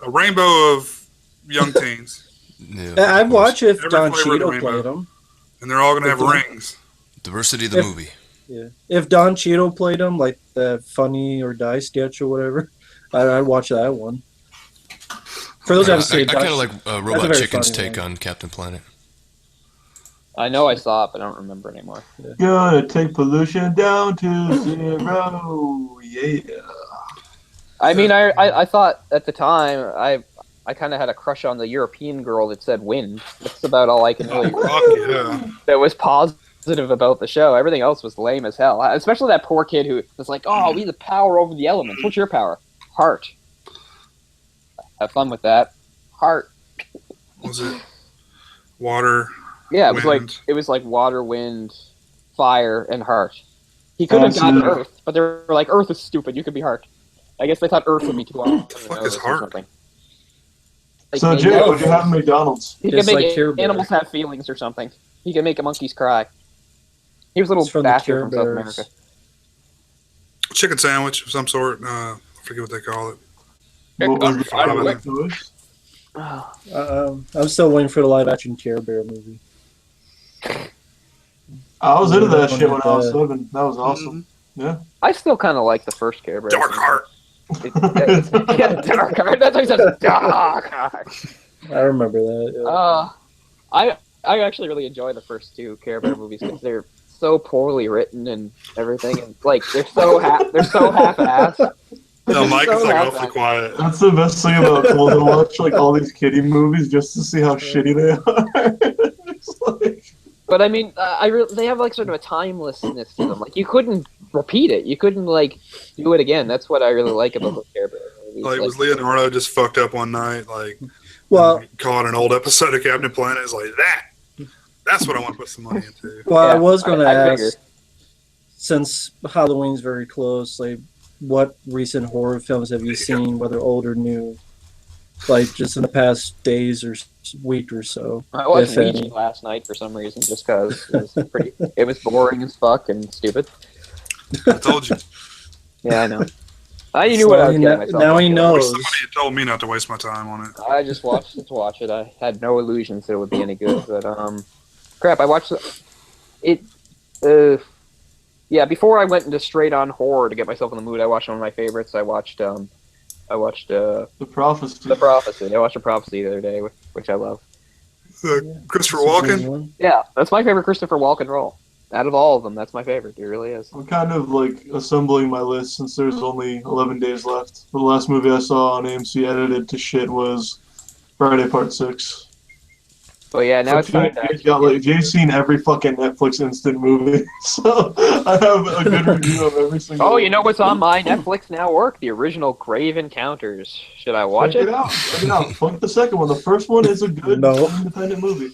rainbow of young teens. Yeah, I'd watch if Don Cheadle played them. And they're all gonna have rings. Diversity of the movie. Yeah, if Don Cheadle played him, like the Funny or Die sketch or whatever, I'd watch that one. For those who haven't seen, I kind of like Robot Chicken's take on Captain Planet. I know I saw it, but I don't remember anymore. Yeah. Gonna take pollution down to 0. Yeah. I mean, I thought at the time I kind of had a crush on the European girl that said "wind." That's about all I can really. That was positive about the show. Everything else was lame as hell. Especially that poor kid who was like, "Oh, we have the power over the elements. What's your power? Heart. Have fun with that. Heart." Was it? water. Yeah, it wind. was like water, wind, fire, and heart. He could have gotten Earth, but they were like, Earth is stupid. You could be heart. I guess they thought Earth would be too hard. What the fuck is heart? Like, So, Jay, what'd you have in McDonald's? he could It's make like Care Bear. animals have feelings or something. He could make monkeys cry. He was a It's little from the bastard Care from South Bears. America. Chicken sandwich of some sort. I forget what they call it. What was the Fine with final it. choice? I'm still waiting for the live action Care Bear movie. I was into that Yeah, shit when I was yeah. 7. That was awesome. Yeah. I still kind of like the first Care Bear. Dark heart. Yeah, Dark Heart. That's what he says. Dark Heart. I remember that. Yeah. I actually really enjoy the first two Care Bear movies because they're so poorly written and everything, and like they're so half-assed. No, Mike is So like half-assed. awfully quiet. That's the best thing about cool to watch like all these kiddie movies just to see how shitty they are. It's like, But I mean, they have like sort of a timelessness to them. Like you couldn't repeat it. You couldn't like do it again. That's what I really like about the Care Bear movies. Like, was Leonardo just fucked up one night? Like, Well, caught an old episode of Captain Planet. It's like that. That's what I want to put some money into. I Yeah, was going to I ask, figured. since Halloween's very close, like, what recent horror films have you seen, whether old or new? Like, just in the past days or week or so? I watched if any. Ouija last night for some reason, just because it was boring as fuck and stupid. I told you. Yeah, I know. I knew what I was So getting myself now he into. knows. Somebody had told me not to waste my time on it. I just watched it to watch it. I had no illusions that it would be any good. But crap, I watched it. Yeah, before I went into straight on horror to get myself in the mood, I watched one of my favorites. I watched The Prophecy. The Prophecy. I watched The Prophecy the other day, which I love. Christopher It's a good Walken. one. Yeah, that's my favorite Christopher Walken role. Out of all of them, that's my favorite. It really is. I'm kind of like assembling my list since there's only 11 days left. The last movie I saw on AMC edited to shit was Friday Part 6. But yeah, now it's time to Jay's seen every fucking Netflix instant movie, so I have a good review of every single. Oh, you know what's on my Netflix now? Work the original Grave Encounters. Should I watch Check it? it out. Check it out. Fuck the second one. The first one is a good No. independent movie.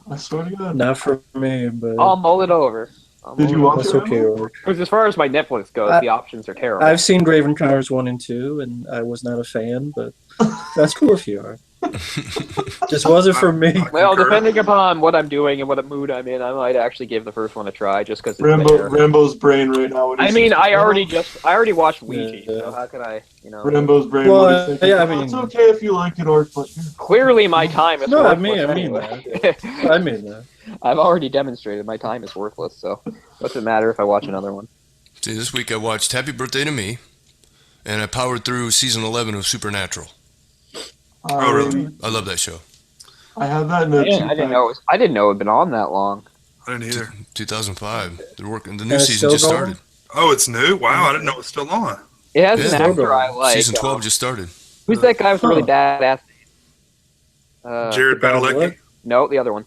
I swear to God. Not for me, but I'll mull it over. Did you watch that's it? okay. Or- Because as far as my Netflix goes, the options are terrible. I've seen Grave Encounters 1 and 2, and I was not a fan, but that's cool if you are. Just wasn't for me. Well, depending upon what I'm doing and what mood I'm in, I might actually give the first one a try just because it's there. Rambo's brain right now. What do you I mean, think? I already watched Ouija, Yeah. so how could I, Rambo's brain. Well, what do you think? yeah, I Oh, mean- it's okay if you like it or but clearly my time is No, I worthless. mean anyway. I mean that. I've already demonstrated my time is worthless, so what's it matter if I watch another one? See, this week I watched Happy Birthday to Me, and I powered through season 11 of Supernatural. Oh, really? I love that show. I have that in a I didn't know it had been on that long. I didn't either. 2005. They're working. The new And it's season still just going? started. Oh, it's new? Wow, I didn't know it was still on. It has Yeah. an actor I like. Season 12 just started. Who's that guy with the really Huh. badass? Jared Padalecki. No, the other one,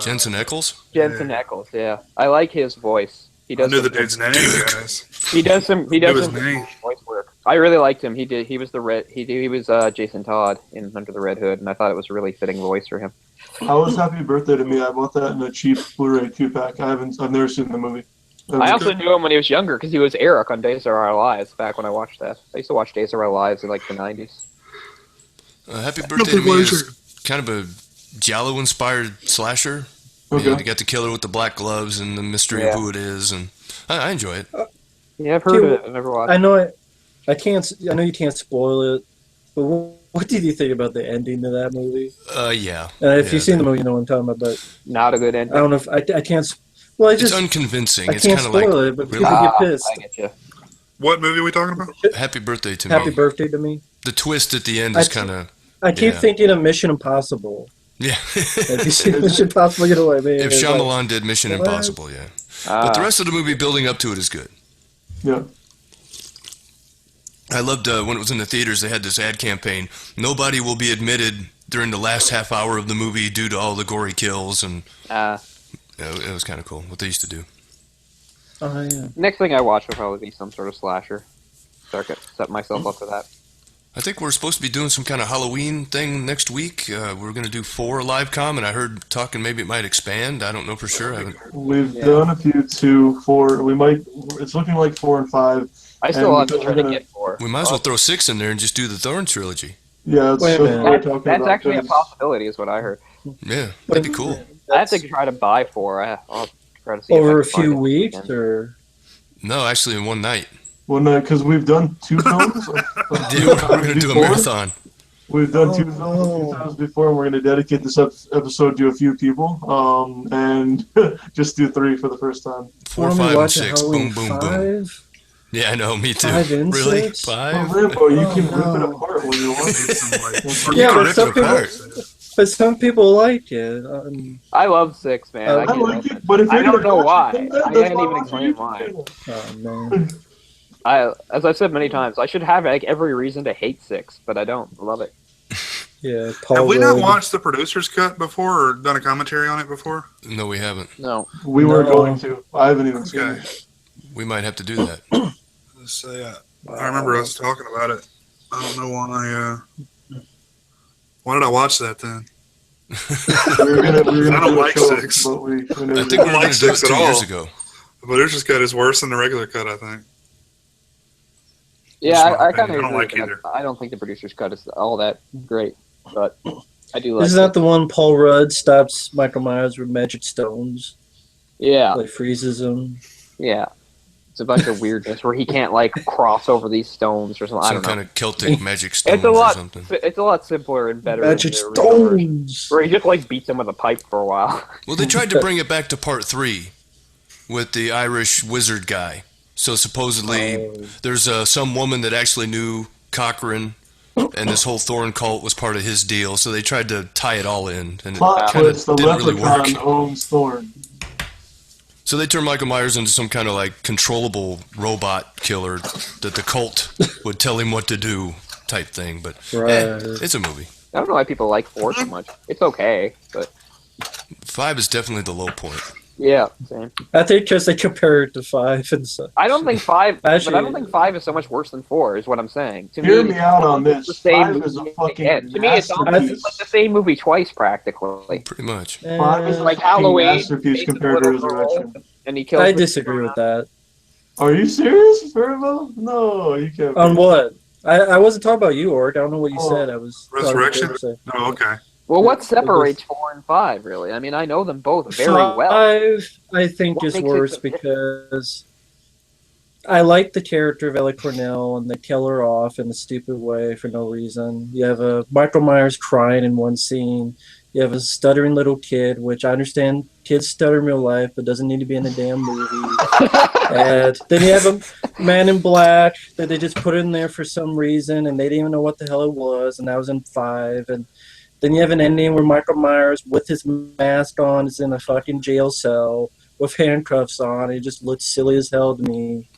Jensen Ackles? Jensen Ackles. Yeah, I like his voice. He I does. knew some- the dude's name, guys. He does some. He Knew does his some name. voice work. I really liked him. He was the red. He was Jason Todd in Under the Red Hood, and I thought it was a really fitting voice for him. How was Happy Birthday to Me? I bought that in a cheap Blu-ray 2-pack. I've never seen the movie. I also knew him when he was younger because he was Eric on Days of Our Lives back when I watched that. I used to watch Days of Our Lives in like the 90s. Happy Birthday to Me is kind of a Giallo-inspired slasher. Okay. You got the killer with the black gloves and the mystery of who it is, and I enjoy it. Yeah, I've heard of it. I've never watched I it. know I can't. I know you can't spoil it, but what did you think about the ending to that movie? Yeah. And if Yeah, you've seen the movie, you know what I'm talking about. But Not a good I ending. don't know if I can't. Well, I It's just unconvincing. I It's can't kind of like spoil it, but really- people get pissed. I get you. What movie are we talking about? Happy Birthday to Happy Me. birthday to me. The twist at the end I is t- kind of I keep Yeah. thinking of Mission Impossible. yeah. Have you seen Mission Impossible? You know what I mean? If It's like- Shyamalan did Mission What? Impossible, yeah. But the rest of the movie building up to it is good. Yeah. I loved when it was in the theaters, they had this ad campaign. Nobody will be admitted during the last half hour of the movie due to all the gory kills, and it was kind of cool what they used to do. Oh yeah. Next thing I watch will probably be some sort of slasher. Set myself up for that. I think we're supposed to be doing some kind of Halloween thing next week. We're going to do 4 live com, and I heard talking maybe it might expand. I don't know for sure. I haven't. We've done a few 2, 4. We might. It's looking like 4 and 5. I still And want to try to get 4. We might as well throw 6 in there and just do the Thorn trilogy. Yeah, that's Wait a what minute. we're talking That's about. actually a 'cause- possibility, is what I heard. Yeah, that'd be cool. I have to try to buy 4. I'll try to see if I Over a can find few it weeks, again. or No, actually, in one night. Well, no, because we've done 2 films. Yeah, we're going to do a before. marathon. We've done Oh, 2 films a few no. times before, and we're going to dedicate this episode to a few people, and just do 3 for the first time. 4, Why don't we 5, and watch 6. Halloween Boom, boom, boom. 5? Yeah, I know. Me too. 5 and Really? 6? 5? Rambo, you Oh, can rip it no. apart when you want. Yeah, You but rip some it people- apart. But some people like it. I love 6, man. I I get like it. it, but if I you're don't gonna know watch why. it, then I that's can't why even watch explain YouTube why. channel. Oh man. As I've said many times, I should have like every reason to hate 6, but I don't. I love it. Yeah, Paul Have we not Rudd. watched the producer's cut before or done a commentary on it before? No, we haven't. No. We were No. going to. I haven't even seen Okay. it. We might have to do that. So, I remember us talking about it. I don't know why. Why did I watch that then? We were gonna I don't do a like show, 6. but we I never think did. we were going like to do it 6 at 2 years all. ago. The producer's cut is worse than the regular cut, I think. Yeah, Just my I kind of opinion. I don't like either. I don't think the producer's cut is all that great, but I do like Isn't that the one Paul Rudd stops Michael Myers with magic stones? Yeah, Like freezes him. yeah. It's a bunch of weirdness where he can't like cross over these stones or something. I Some don't know. kind of Celtic magic stones It's a or lot. something. It's a lot simpler and better. Magic than the original version, stones. where he just like beats him with a pipe for a while. Well, they tried to bring it back to part 3 with the Irish wizard guy. So supposedly Oh. there's some woman that actually knew Cochrane, and this whole Thorn cult was part of his deal. So they tried to tie it all in, and it Plot kind of twist: the didn't really leprechaun work. owns Thorn. So they turned Michael Myers into some kind of like controllable robot killer that the cult would tell him what to do type thing. But Right. it's a movie. I don't know why people like 4 so much. It's okay, but 5 is definitely the low point. yeah, same. I think because they compare it to 5 and so. I don't think 5, but Actually- I don't think 5 is so much worse than 4. Is what I'm saying. To Hear me, me out on it's this. the same 5 is a movie fucking again. To me, it's almost masterpiece. like the same movie twice, practically. Pretty much. 5 is Eh, a Like fucking Halloween, masterpiece Jason compared to Little Girl, Resurrection. and he kills. I the- disagree with that. Are you serious, Verbo? No, you can't. On what? I wasn't talking about you, Orc. I don't know what you Oh. said. I was talking about Resurrection? the episode. Oh, okay. Well, what separates 4 and 5, really? I mean, I know them both very well. 5, I think, What is makes it worse so different? because I like the character of Ellie Cornell, and they kill her off in a stupid way for no reason. You have a Michael Myers crying in one scene. You have a stuttering little kid, which I understand kids stutter in real life, but doesn't need to be in a damn movie. And then you have a Man in Black that they just put in there for some reason, and they didn't even know what the hell it was, and that was in 5. And then you have an ending where Michael Myers, with his mask on, is in a fucking jail cell with handcuffs on. It just looks silly as hell to me.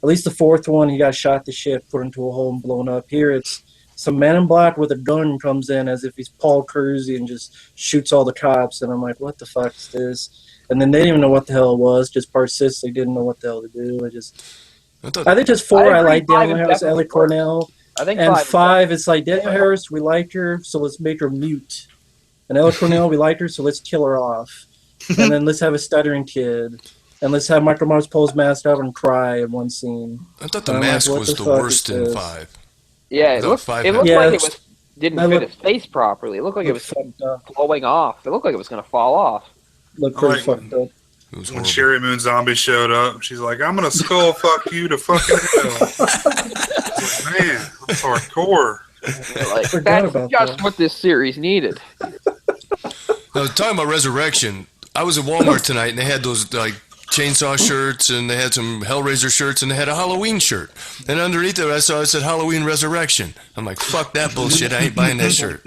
At least the 4th one, he got shot to shit, put into a hole and blown up. Here, it's some Man in Black with a gun comes in as if he's Paul Kersey and just shoots all the cops. And I'm like, what the fuck is this? And then they didn't even know what the hell it was. Just persist. They didn't know what the hell to do. I think just 4, I agree, like 5 Daniel is Harris, definitely Ellie Cornell. I think And 5. 5, it's like Daniel Harris, we liked her, so let's make her mute. And Ellie Cornell, we liked her, so let's kill her off. And then let's have a stuttering kid. And let's have Michael Myers pull his mask out and cry in one scene. I thought the I'm like, mask what was the the fuck worst is in this? 5. Yeah, I it thought looked, 5 it looked had- like Yeah, it was, didn't I fit look- his face properly. It looked like it was fucked up. blowing off. It looked like it was going to fall off. Looked pretty like- fucked up. It was When horrible. Sherry Moon Zombie showed up, she's like, I'm going to skull fuck you to fucking hell. It's like, man, that's hardcore. Like, Forgot that's about just that. what this series needed. Now, talking about Resurrection, I was at Walmart tonight and they had those like chainsaw shirts and they had some Hellraiser shirts and they had a Halloween shirt. And underneath it, I saw it said Halloween Resurrection. I'm like, fuck that bullshit. I ain't buying that shirt.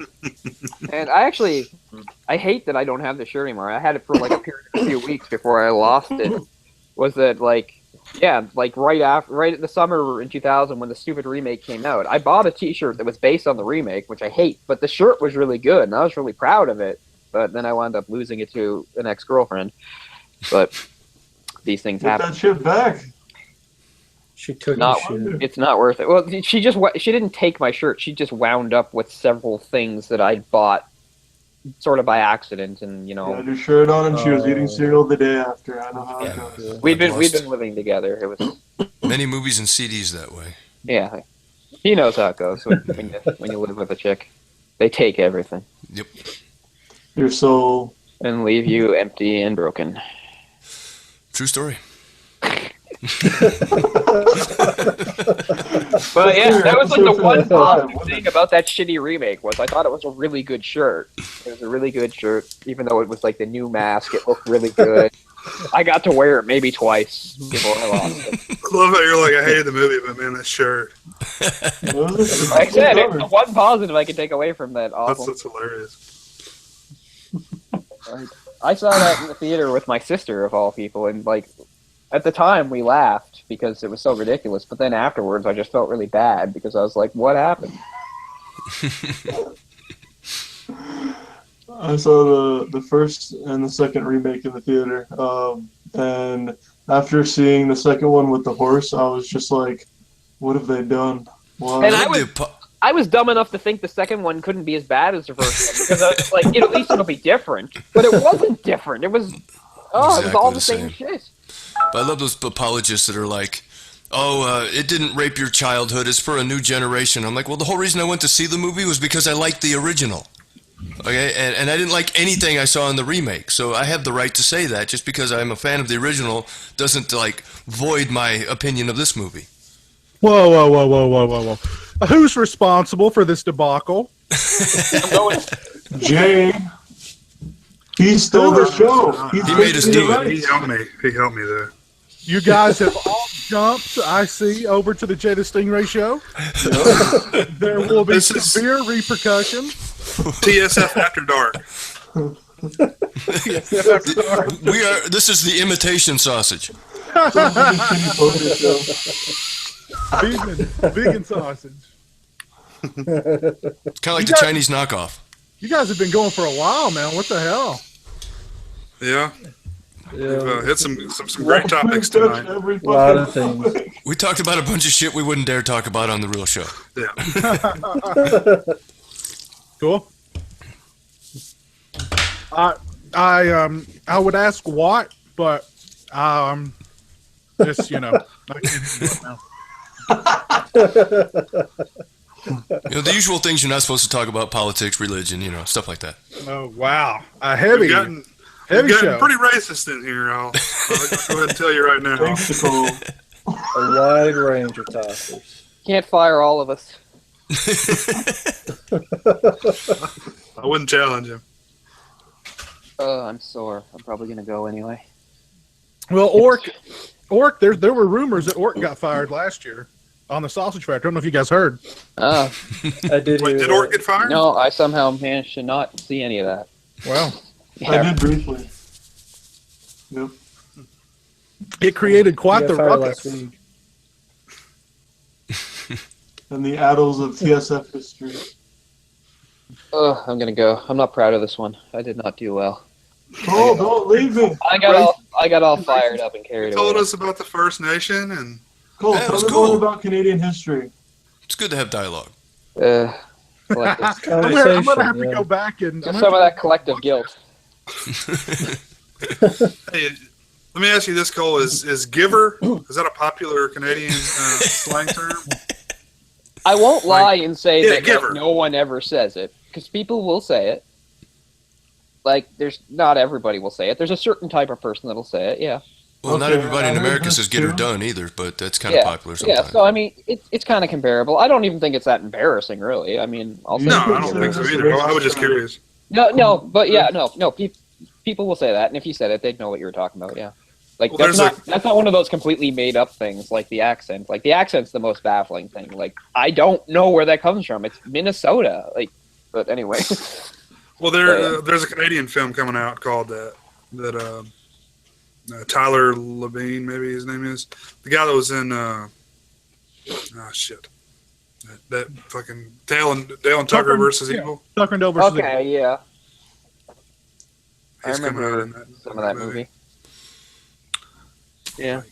And I hate that I don't have the shirt anymore. I had it for like a period of a few weeks before I lost it. Was that like, yeah, like right at the summer in 2000 when the stupid remake came out, I bought a T-shirt that was based on the remake, which I hate, but the shirt was really good and I was really proud of it. But then I wound up losing it to an ex-girlfriend. But these things Get happen. that shit back. She took Not, your shit. it's not worth it. Well, she didn't take my shirt. She just wound up with several things that I bought sort of by accident, and She had her shirt on and she was eating cereal the day after. I know how it goes. we've been living together. It was Many movies and CDs that way. yeah. He knows how it goes when you live with a chick. They take everything Yep. Your soul. and leave you empty and broken. True story. But yeah, that was like the one positive thing about that shitty remake was I thought it was a really good shirt. It was a really good shirt, even though it was like the new mask. It looked really good. I got to wear it maybe twice before I lost it. I love how you're like, I hated the movie, but man, that shirt. Like I said, it's the one positive I can take away from that awful. That's hilarious. I saw that in the theater with my sister, of all people, and like at the time we laughed because it was so ridiculous, but then afterwards I just felt really bad because I was like, what happened? I saw the first and the second remake in the theater, and after seeing the second one with the horse, I was just like, what have they done? Why? And I was dumb enough to think the second one couldn't be as bad as the first one because I was like, at least it'll be different. But it wasn't different. It was, it was all the same shit. But I love those apologists that are like, it didn't rape your childhood. It's for a new generation. I'm like, well, the whole reason I went to see the movie was because I liked the original. Okay, and I didn't like anything I saw in the remake. So I have the right to say that. Just because I'm a fan of the original doesn't, like, void my opinion of this movie. Whoa. Who's responsible for this debacle? Jay. He stole the show. He made us do it. He helped me. He helped me there. You guys have all jumped, I see, over to the Jaythestingray show. There will be severe repercussions. TSF After Dark. This is the imitation sausage. Vegan sausage. It's kind of like the Chinese knockoff. You guys have been going for a while, man. What the hell? Yeah. We've hit some great topics tonight. A lot of things. We talked about a bunch of shit we wouldn't dare talk about on the real show. Yeah. Cool. I would ask what, but just I can't do it now. The usual things you're not supposed to talk about: politics, religion, stuff like that. Oh wow, a heavy gotten show. Pretty racist in here. I'll go ahead and tell you right now. Thanks, Nicole. A wide range of topics. Can't fire all of us. I wouldn't challenge him. I'm sore. I'm probably gonna go anyway. Well, Orc. There were rumors that Orc got fired last year on the Sausage Factory. I don't know if you guys heard. Oh, I did. Wait, did Orc get fired? no, I somehow managed to not see any of that. Well, I did briefly. Yep. it created quite He the got fired ruckus. last week. And the annals of TSF history. I'm gonna go. I'm not proud of this one. I did not do well. Cole, don't leave me. I got all fired up and carried You told away. us about the First Nation and Cole, That tell was me cool. more about Canadian history. It's good to have dialogue. Collective. I'm gonna have to Conversation, go back and Just some of that collective guilt. hey, let me ask you this, Cole: is giver, is that a popular Canadian slang term? I won't lie and say yeah, that giver. no one ever says it, because people will say it. Like, not everybody will say it. There's a certain type of person that'll say it, yeah. Well, not Okay, everybody in I heard America that says "get her too. done" either, but that's kind of popular Yeah, sometimes. so I mean, it's kind of comparable. I don't even think it's that embarrassing, really. I mean, I'll say No, I don't think so either. I was just curious. No, but yeah, no. People will say that, and if you said it, they'd know what you were talking about. Yeah, like Well, that's not one of those completely made up things like the accent. Like the accent's the most baffling thing. Like I don't know where that comes from. It's Minnesota. Like, but anyway. Well, there's a Canadian film coming out called that Tyler Levine, maybe his name is, the guy that was in that fucking Dale and Tucker versus Evil. Tucker and Dale versus Evil. Okay, yeah. I He's coming out remember in that some of that movie. Yeah.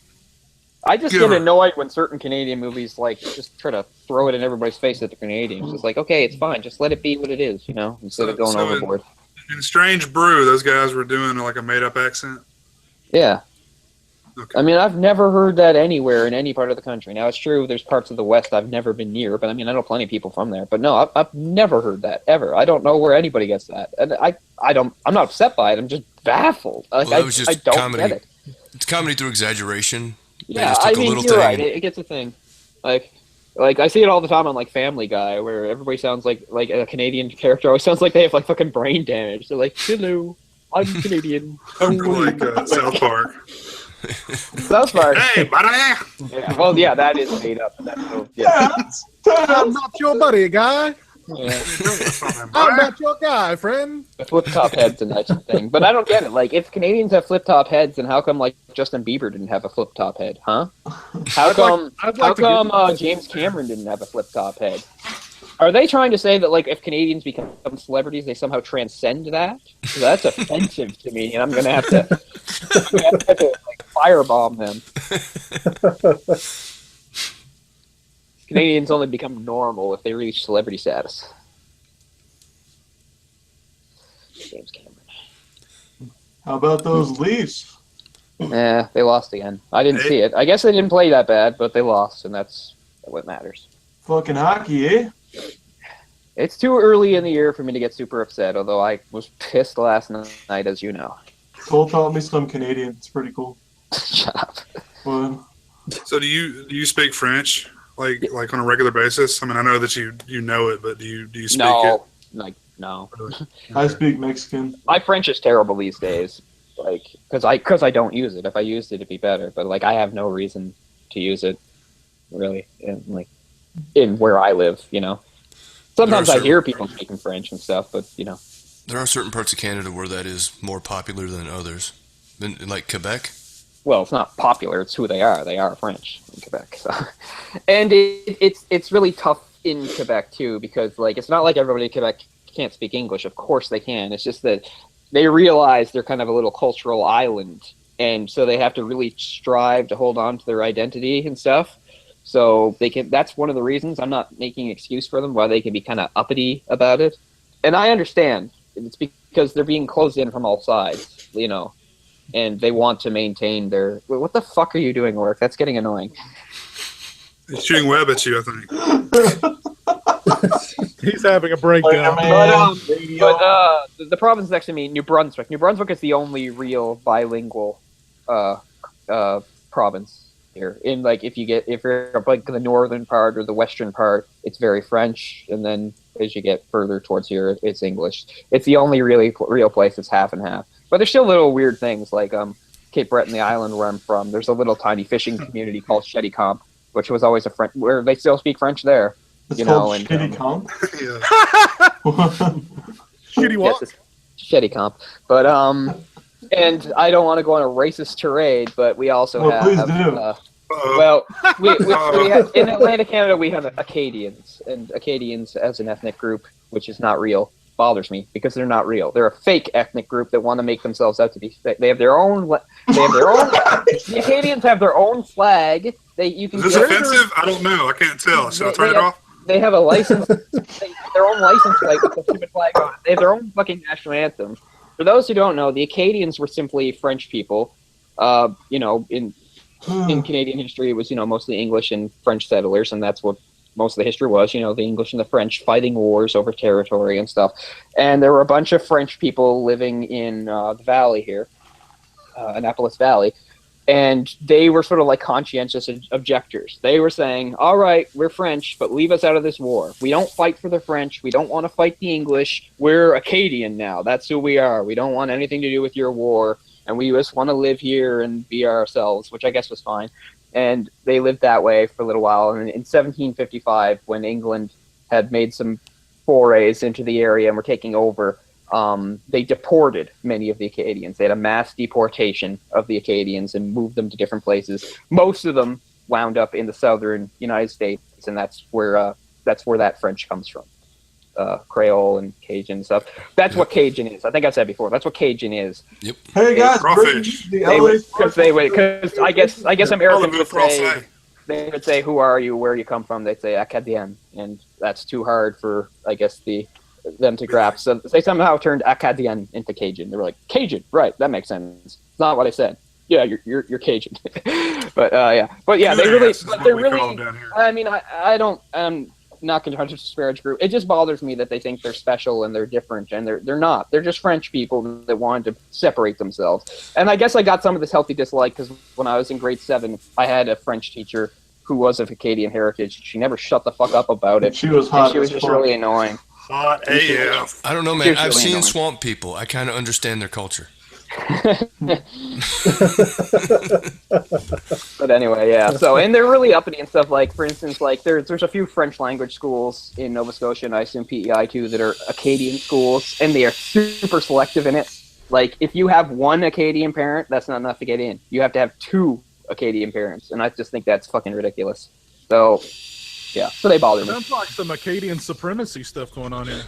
I just get annoyed when certain Canadian movies like just try to throw it in everybody's face that they're Canadians. It's like, okay, it's fine, just let it be what it is, instead of going overboard. In Strange Brew, those guys were doing like a made-up accent. Yeah. Okay. I mean, I've never heard that anywhere in any part of the country. Now, it's true, there's parts of the West I've never been near, but I mean, I know plenty of people from there. But no, I've never heard that, ever. I don't know where anybody gets that. And I'm not upset by it, I'm just baffled. Like, well, that was just I don't comedy. get it. It's comedy through exaggeration. Yeah, I mean, you're right. It gets a thing. Like I see it all the time on like Family Guy, where everybody sounds like a Canadian character always sounds like they have like fucking brain damage. They're like, "Hello, I'm Canadian." Like South Park. South Park. Hey, buddy. Yeah, well, yeah, that is made up. I'm not your buddy, guy. Yeah. I'm not your guy, friend. Flip top heads and that thing, but I don't get it. Like, if Canadians have flip top heads, then how come like Justin Bieber didn't have a flip top head, huh? How come James Cameron didn't have a flip top head? Are they trying to say that like if Canadians become celebrities, they somehow transcend that? That's offensive to me, and I'm gonna have to like firebomb them. Canadians only become normal if they reach celebrity status. James Cameron. How about those Leafs? Yeah, they lost again. I didn't see it. I guess they didn't play that bad, but they lost, and that's what matters. Fucking hockey, eh? It's too early in the year for me to get super upset, although I was pissed last night, as you know. Cole taught me some Canadian. It's pretty cool. Shut up. Well, So do you speak French like on a regular basis? I mean, I know that you know it, but do you speak it? No. I speak Mexican. My French is terrible these days, like because I don't use it. If I used it, it'd be better. But like I have no reason to use it, really, in where I live. Sometimes I hear people speaking French and stuff, but There are certain parts of Canada where that is more popular than others. Like Quebec? Well, it's not popular. It's who they are. They are French in Quebec. So. And it's really tough in Quebec, too, because like it's not like everybody in Quebec can't speak English. Of course they can. It's just that they realize they're kind of a little cultural island, and so they have to really strive to hold on to their identity and stuff. So they can. That's one of the reasons. I'm not making an excuse for them why they can be kind of uppity about it. And I understand. It's because they're being closed in from all sides, and they want to maintain their... What the fuck are you doing, Orc? That's getting annoying. He's shooting web at you, I think. He's having a breakdown. But the province next to me, New Brunswick. New Brunswick is the only real bilingual province here. If you're like the northern part or the western part, it's very French, and then as you get further towards here, it's English. It's the only really real place that's half and half. But there's still little weird things like Cape Breton, the island where I'm from. There's a little tiny fishing community called Cheticamp, which was always a French, where they still speak French there. It's called Cheticamp. Shitty what? Yes, Cheticamp. But and I don't want to go on a racist tirade, but we also have. Please do. Well, we have, in Atlantic Canada, we have Acadians, and Acadians as an ethnic group, which is not real, bothers me because they're not real. They're a fake ethnic group that want to make themselves out to be. They have their own. The Acadians have their own flag. Is this offensive? I don't know. I can't tell. Should I turn it off? They have a license. Their own license plate with the stupid flag on it. They have their own fucking national anthem. For those who don't know, the Acadians were simply French people. In Canadian history, it was mostly English and French settlers, and that's what most of the history was. The English and the French fighting wars over territory and stuff. And there were a bunch of French people living in the valley here, Annapolis Valley, and they were sort of like conscientious objectors. They were saying, all right, we're French, but leave us out of this war. We don't fight for the French. We don't want to fight the English. We're Acadian now. That's who we are. We don't want anything to do with your war. And we just want to live here and be ourselves, which I guess was fine. And they lived that way for a little while. And in 1755, when England had made some forays into the area and were taking over, they deported many of the Acadians. They had a mass deportation of the Acadians and moved them to different places. Most of them wound up in the southern United States, and that's where that French comes from. Creole and Cajun stuff. That's what Cajun is. I think I've said before. That's what Cajun is. Yep. Hey guys, Crawfish. because Because I guess Americans would say, Français. they would say, "Who are you? Where do you come from?" They'd say Acadien, and that's too hard for them to grasp. So they somehow turned Acadien into Cajun. They were like, Cajun, right? That makes sense. It's not what I said. Yeah, you're Cajun. but yeah, they really, Coon-ass is but what they're we call really. them down here. I mean, I don't. I'm not going to disparage group. It just bothers me that they think they're special and they're different, and they're not. They're just French people that wanted to separate themselves. And I guess I got some of this healthy dislike because when I was in grade 7, I had a French teacher who was of Acadian heritage. She never shut the fuck up about it. She was hot. And she was as just fuck. really annoying. Hot AF. I don't know, man. Seriously, I've seen annoying. swamp people. I kind of understand their culture. But anyway, yeah. So, and they're really uppity and stuff. Like, for instance, like there's a few French language schools in Nova Scotia, and I assume PEI too, that are Acadian schools, and they are super selective in it. Like, if you have one Acadian parent, that's not enough to get in. You have to have 2 Acadian parents, and I just think that's fucking ridiculous. So, yeah. So they bother me. Sounds like some Acadian supremacy stuff going on here.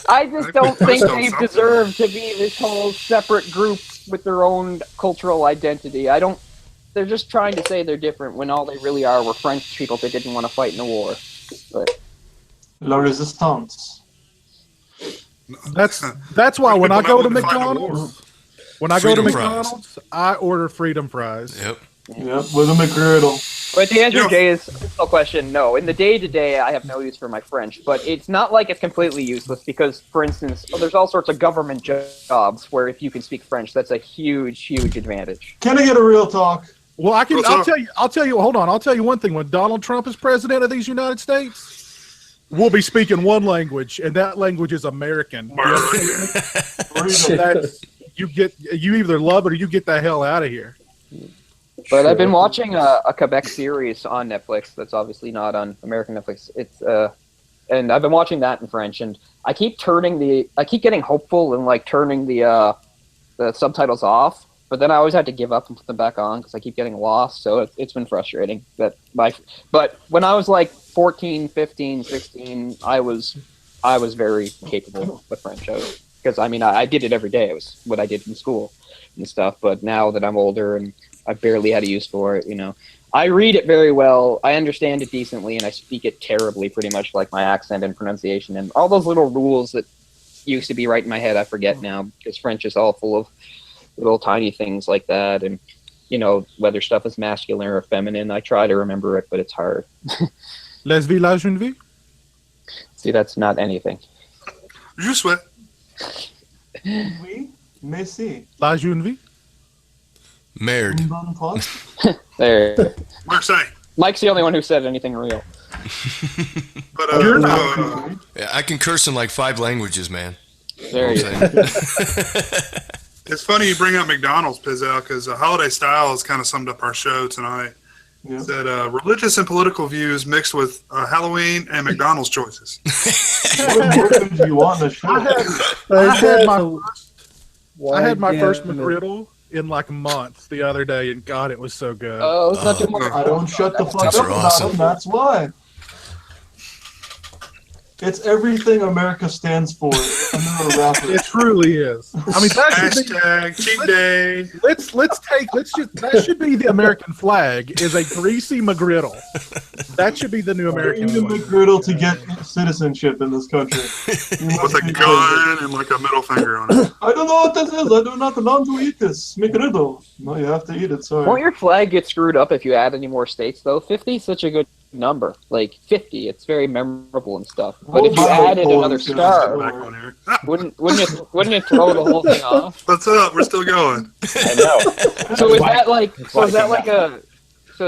I just don't They think put they something. deserve to be this whole separate group with their own cultural identity. They're just trying to say they're different when all they really are were French people that didn't want to fight in the war. But La Resistance. That's why when I People go to not wanting to fight in the war. McDonald's, when I go to Freedom fries. McDonald's, I order freedom fries. Yep. Yep, with a McGriddle. But to answer Yeah. Jay's original question, no. In the day-to-day, I have no use for my French, but it's not like it's completely useless because, for instance, there's all sorts of government jobs where if you can speak French, that's a huge, huge advantage. Can I get a real talk? Well, I'll up? tell you. Hold on. I'll tell you one thing. When Donald Trump is president of these United States, we'll be speaking one language, and that language is American. So that's, you either love it or you get the hell out of here. But I've been watching a Quebec series on Netflix that's obviously not on American Netflix. It's and I've been watching that in French, and I keep getting hopeful and like turning the subtitles off, but then I always have to give up and put them back on because I keep getting lost. So it's been frustrating. But when I was like 14, 15, 16, I was very capable with French. Because I did it every day. It was what I did in school and stuff. But now that I'm older and I barely had a use for it, I read it very well. I understand it decently, and I speak it terribly, pretty much like my accent and pronunciation. And all those little rules that used to be right in my head, I forget now because French is all full of little tiny things like that. And, whether stuff is masculine or feminine, I try to remember it, but it's hard. Les villages une vie? See, that's not anything. Je souhaite. Oui, merci. La une vie? Merde. Une bonne fois. There. Marseille. Mike's the only one who said anything real. But You're Yeah, I can curse in like 5 languages, man. There you go. it's funny you bring up McDonald's, Pizzel, because Holiday Styles kind of summed up our show tonight. Yeah. Said religious and political views mixed with Halloween and McDonald's choices. What more do you want in the show? I had my first McGriddle in like months the other day, and God, it was so good. Oh, it's not too much. I don't shut the fuck Those up are about awesome. them, that's why. It's everything America stands for. I'm a rapper. It truly is. I mean, Hashtag cheat day. that should be the American flag is a greasy McGriddle. That should be the new American Bring the flag. McGriddle to get citizenship in this country. You must With a be gun and like a middle finger on it. crazy. I don't know what this is. I do not belong to eat this. McGriddle. No, you have to eat it, sorry. Won't your flag get screwed up if you add any more states, though? 50 is such a good number. Like, 50, it's very memorable and stuff. But if you added another star, Back on here. wouldn't it throw the whole thing off? What's up? We're still going. I know. So is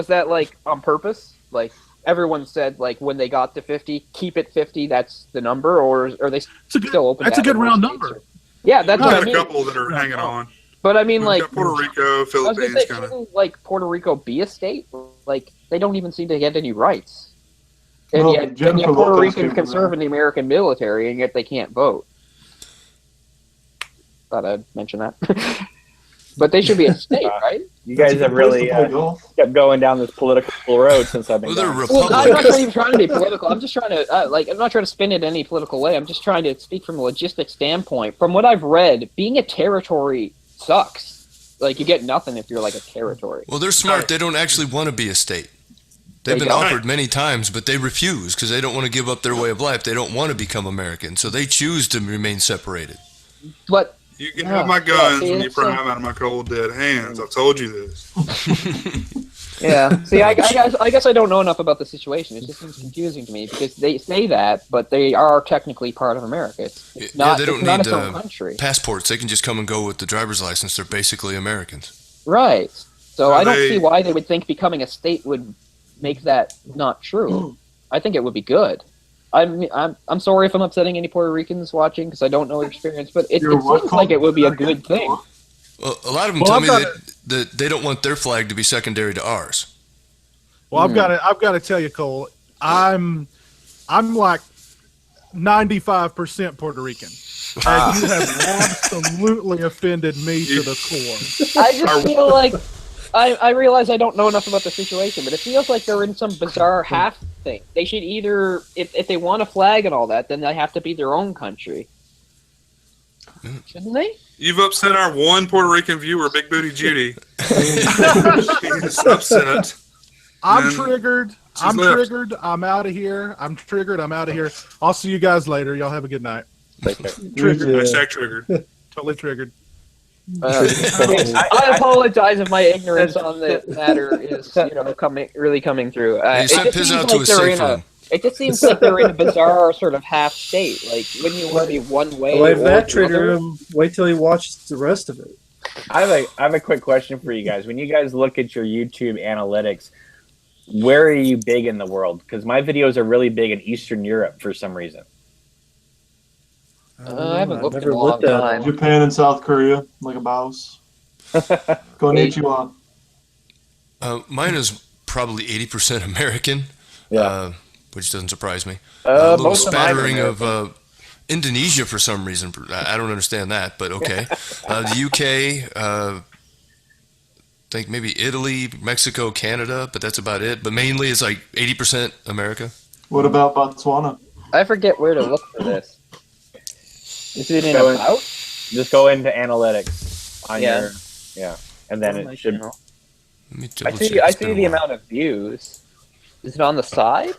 that like on purpose? Like everyone said, like when they got to 50, keep it 50. That's the number, or are they still open? That's to a good adding more round states, number. or- Yeah, that's We've what I got a mean. couple that are hanging on. But I mean, We've like, got Puerto Rico, I was gonna Philippines, say, kind of. shouldn't, like Puerto Rico be a state? Like they don't even seem to get any rights, and Well, yet Jennifer Puerto Lopez Ricans came can from serve that. in the American military, and yet they can't vote. Thought I'd mention that. But they should be a state, right? You guys have really kept going down this political road since I've been gone. Well, I'm not even trying to be political. I'm just trying to, I'm not trying to spin it any political way. I'm just trying to speak from a logistic standpoint. From what I've read, being a territory sucks. Like, you get nothing if you're like a territory. Well, they're smart. They don't actually want to be a state. They've been offered many times, but they refuse because they don't want to give up their way of life. They don't want to become American, so they choose to remain separated. But you can have my guns when you pry them out of my cold dead hands. I've told you this. Yeah. See, I guess I don't know enough about the situation. It just seems confusing to me because they say that, but they are technically part of America. It's not. They don't need need country. passports. They can just come and go with the driver's license. They're basically Americans. Right. So I don't see why they would think becoming a state would make that not true. I think it would be good. I'm sorry if I'm upsetting any Puerto Ricans watching because I don't know their experience, but it seems like it would be a good thing. Well, a lot of them tell me that they don't want their flag to be secondary to ours. Well, I've got to tell you, Cole, I'm like 95% Puerto Rican. And you have absolutely offended me to the core. I just feel like I realize I don't know enough about the situation, but it feels like they're in some bizarre half thing. They should either, if they want a flag and all that, then they have to be their own country. Shouldn't they? You've upset our one Puerto Rican viewer, Big Booty Judy. She's upset. I'm triggered. I'm triggered. I'm out of here. I'm triggered. I'm out of here. I'll see you guys later. Y'all have a good night. Triggered. Hashtag triggered. Totally triggered. I apologize if my ignorance on the matter is, coming through. He sent Piz out to a safe room. It just seems like they're in a bizarre sort of half state. Like, wouldn't you want to be one way? Well, if that triggered him, wait till he watches the rest of it. I have a quick question for you guys. When you guys look at your YouTube analytics, where are you big in the world? Because my videos are really big in Eastern Europe for some reason. I haven't looked in a long time. Japan and South Korea, like a mouse. Konnichiwa. Mine is probably 80% American, which doesn't surprise me. A little spattering of Indonesia for some reason. I don't understand that, but okay. The UK, I think maybe Italy, Mexico, Canada, but that's about it. But mainly it's like 80% America. What about Botswana? I forget where to look for this. Is it in about? Just go into analytics on your and then it should. I see the amount of views. Is it on the side?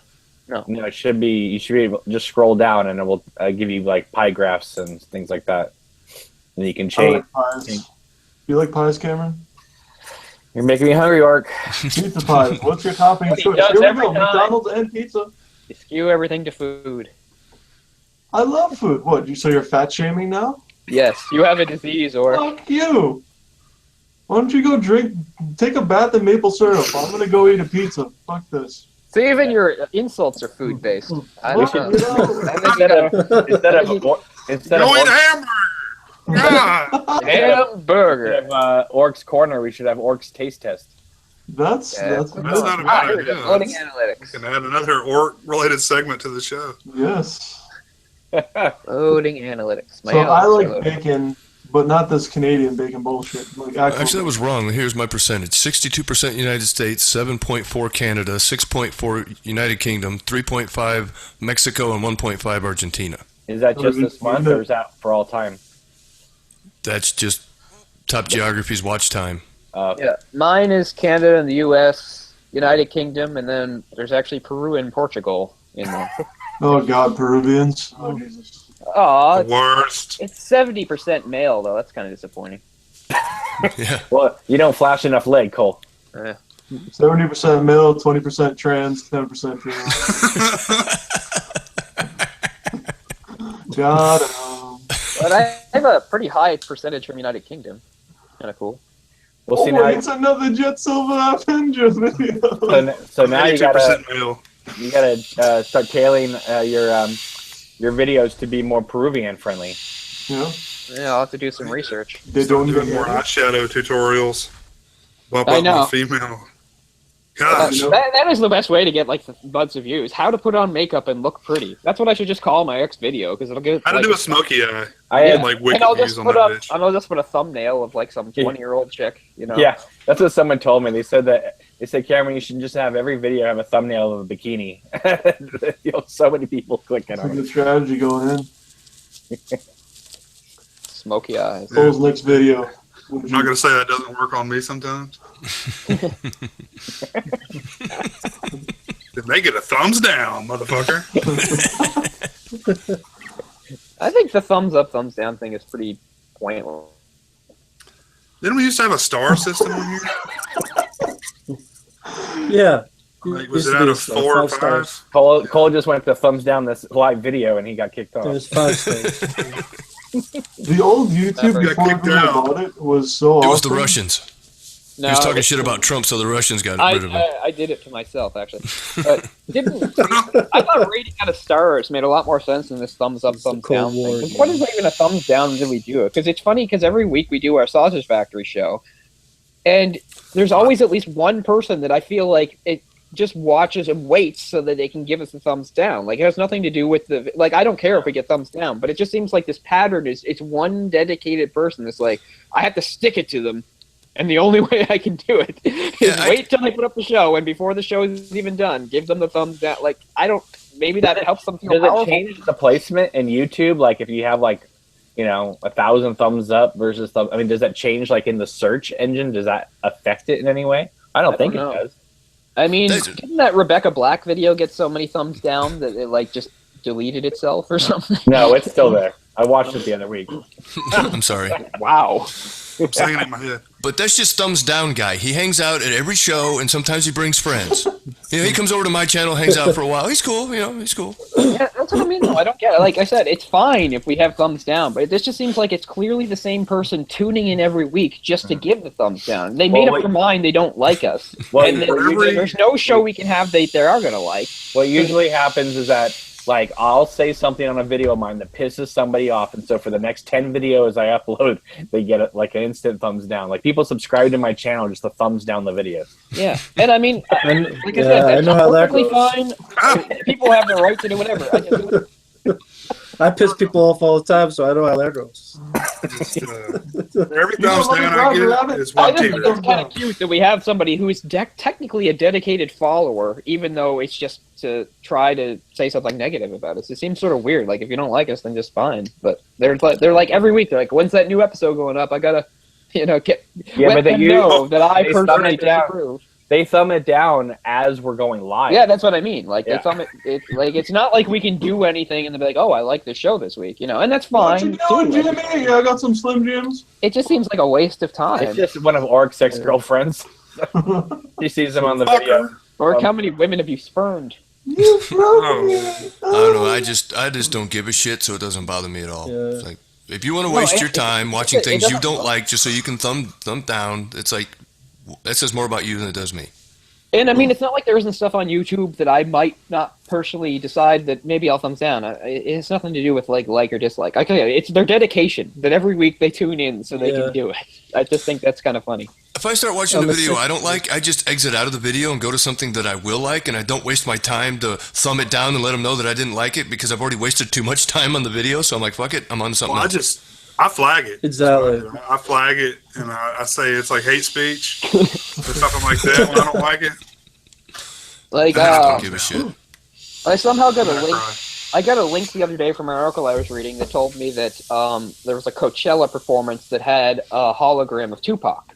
No, it should be. You should be able to just scroll down, and it will give you like pie graphs and things like that. And you can change. You like pies, Cameron? You're making me hungry, Orc. Pizza pies. What's your topping of choice? Here we go. McDonald's and pizza. You skew everything to food. I love food. What? So you're fat shaming now? Yes, you have a disease, or fuck you. Why don't you go take a bath in maple syrup? I'm gonna go eat a pizza. Fuck this. So even your insults are food based. Instead of hamburger. Hamburger. Orc's Corner, we should have Orc's Taste Test. That's not a bad idea. Loading analytics. We can add another Orc-related segment to the show. Yes. Loading analytics. So I like bacon, but not this Canadian bacon bullshit. Like actually, that was wrong. Here's my percentage: 62% United States, 7.4 Canada, 6.4 United Kingdom, 3.5 Mexico, and 1.5 Argentina. Is that just this month, or is that for all time? That's just top geography's watch time. Yeah, mine is Canada and the U.S., United Kingdom, and then there's actually Peru and Portugal in there. Oh God, Peruvians! Oh Jesus! Oh, the worst. It's 70% male though. That's kind of disappointing. Yeah. Well, you don't flash enough leg, Cole. 70% male, 20% trans, 10% female. God. But I have a pretty high percentage from United Kingdom. Kind of cool. We'll see now. It's another Jet Silva Avenger video. So now you gotta. Male. You gotta start tailoring your videos to be more Peruvian friendly. Yeah. Yeah, I'll have to do some research. They don't do more eyeshadow tutorials. Bump up my female Gosh. That is the best way to get like bunch of views. How to put on makeup and look pretty. That's what I should just call my X video because it'll get. How to like, do a smoky eye. I And, had, like and wicked I'll views just on put that up. bitch. I'll just put a thumbnail of like some 20-year-old chick. You know. yeah, that's what someone told me. They said, Cameron, you should just have every video have a thumbnail of a bikini. So many people clicking That's a on good it. strategy going in. Smoky eyes. Cole's next video. I'm not gonna say that doesn't work on me sometimes. Then they get a thumbs down, motherfucker. I think the thumbs up, thumbs down thing is pretty pointless. Didn't we used to have a star system on here? Yeah. Like, was Used it to out be of a 4 or 5? stars. Cole just went to thumbs down this live video and he got kicked It off. was 5 stars. The old YouTube Never. before Got kicked people out. bought it was so It was awesome. the Russians. No, He was talking shit about Trump, so the Russians got rid of him. I did it to myself actually. But I thought rating out of stars made a lot more sense than this thumbs up, It's the thumbs Cold down War thing. 'Cause again. what is even a thumbs down really do? Because it's funny because every week we do our Sausage Factory show, and there's always at least one person that I feel like it just watches and waits so that they can give us a thumbs down. Like it has nothing to do with the like. I don't care if we get thumbs down, but it just seems like this pattern is it's one dedicated person that's like I have to stick it to them. And the only way I can do it is wait till they put up the show, and before the show is even done, give them the thumbs down. Like, I don't, maybe that helps them feel Does powerful. it change the placement in YouTube? Like if you have like, 1,000 thumbs up versus does that change like in the search engine? Does that affect it in any way? I don't think it know. does. I mean, didn't that Rebecca Black video get so many thumbs down that it like just deleted itself or something? No, it's still there. I watched it the other week. I'm sorry. Wow. I'm saying it in my head. But that's just thumbs down guy. He hangs out at every show, and sometimes he brings friends. He comes over to my channel, hangs out for a while. He's cool, he's cool. Yeah, that's what I mean, though. I don't get it. Like I said, it's fine if we have thumbs down, but this just seems like it's clearly the same person tuning in every week just to give the thumbs down. They made up their mind they don't like us. Well, and there's no show we can have they are going to like. What usually happens is that, like, I'll say something on a video of mine that pisses somebody off, and so for the next 10 videos I upload, they get like an instant thumbs down. Like, people subscribe to my channel just to thumbs down the videos. Yeah, and I mean, like I yeah, said, I that's know how that perfectly goes. fine. People have the right to do whatever. I just do it. I piss people off all the time, so I know how that goes. Just, every thumbs down I get is I one just think tear. it's kind of cute that we have somebody who is technically a dedicated follower, even though it's just to try to say something negative about us. It seems sort of weird. Like, if you don't like us, then just fine. But they're like every week, they're like, when's that new episode going up? I gotta, get let them know that I they thumb personally it down. disapprove. They thumb it down as we're going live. Yeah, that's what I mean. Like, Yeah. they thumb it. Like, it's not like we can do anything and they'll be like, oh, I like this show this week, and that's What fine. you doing, too. Like, Jimmy? I got some Slim Jims. it just seems like a waste of time. It's just one of Oric's ex-girlfriends. She sees him on the video. Or how many women have you spurned? You broke Oh. me. I don't know. I just don't give a shit, so it doesn't bother me at all. Yeah. It's like, if you want to No, waste it- your time it- watching it things you doesn't don't bother- like just so you can thumb down, it's like, that says more about you than it does me. And I mean, it's not like there isn't stuff on YouTube that I might not personally decide that maybe I'll thumbs down. It has nothing to do with like or dislike. Okay, it's their dedication that every week they tune in so they can do it. I just think that's kind of funny. If I start watching On a the video sixth- I don't like, I just exit out of the video and go to something that I will like, and I don't waste my time to thumb it down and let them know that I didn't like it because I've already wasted too much time on the video. So I'm like, fuck it, I'm on to something Well, else. I flag it. Exactly. I flag it, and I say it's like hate speech or something like that when I don't like it. Like, I just don't give a shit. I somehow got a I link. cry. I got a link the other day from an article I was reading that told me that there was a Coachella performance that had a hologram of Tupac.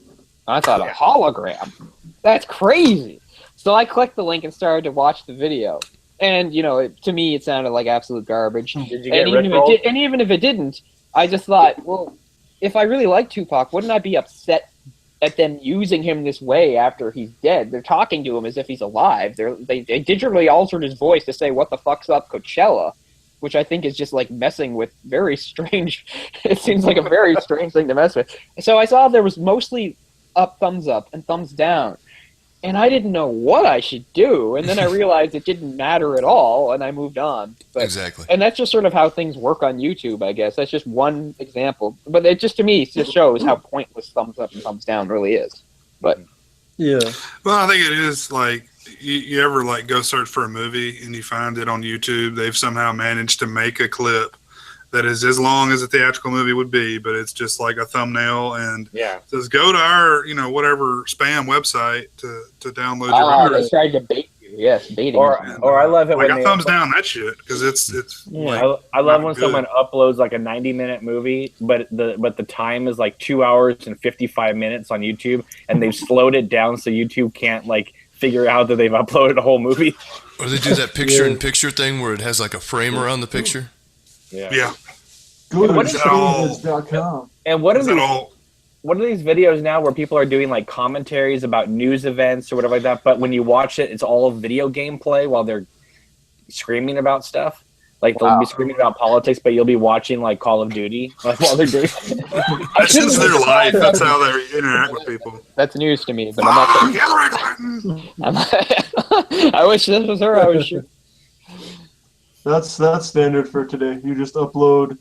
And I thought, a hologram? That's crazy. So I clicked the link and started to watch the video. And, to me, it sounded like absolute garbage. Did you And get even, rickrolled? and even if it didn't, I just thought, well, if I really like Tupac, wouldn't I be upset at them using him this way after he's dead? They're talking to him as if he's alive. They digitally altered his voice to say, what the fuck's up, Coachella? Which I think is just like messing with very strange. It seems like a very strange thing to mess with. So I saw there was mostly thumbs up and thumbs down. And I didn't know what I should do. And then I realized it didn't matter at all, and I moved on. But, Exactly. And that's just sort of how things work on YouTube, I guess. That's just one example. But it just, to me, just shows how pointless thumbs up and thumbs down really is. But Yeah. Well, I think it is like you ever like go search for a movie and you find it on YouTube. They've somehow managed to make a clip that is as long as a theatrical movie would be, but it's just like a thumbnail and says go to our whatever spam website to download your They tried to bait you. Yes, baiting. Or I love it like when I thumbs down that shit because it's like I love not when good. someone uploads like a 90-minute movie, but the time is like 2 hours and 55 minutes on YouTube, and they've slowed it down so YouTube can't like figure out that they've uploaded a whole movie. Or they do that picture-in-picture thing where it has like a frame around the picture. Yeah. Good.com. And what are these videos now where people are doing like commentaries about news events or whatever like that, but when you watch it, it's all video gameplay while they're screaming about stuff? Like they'll be screaming about politics, but you'll be watching like Call of Duty like while they're doing it. That's just their life. That's how they interact with people. That's news to me, but I'm not. I wish this was her. I was sure. That's standard for today. You just upload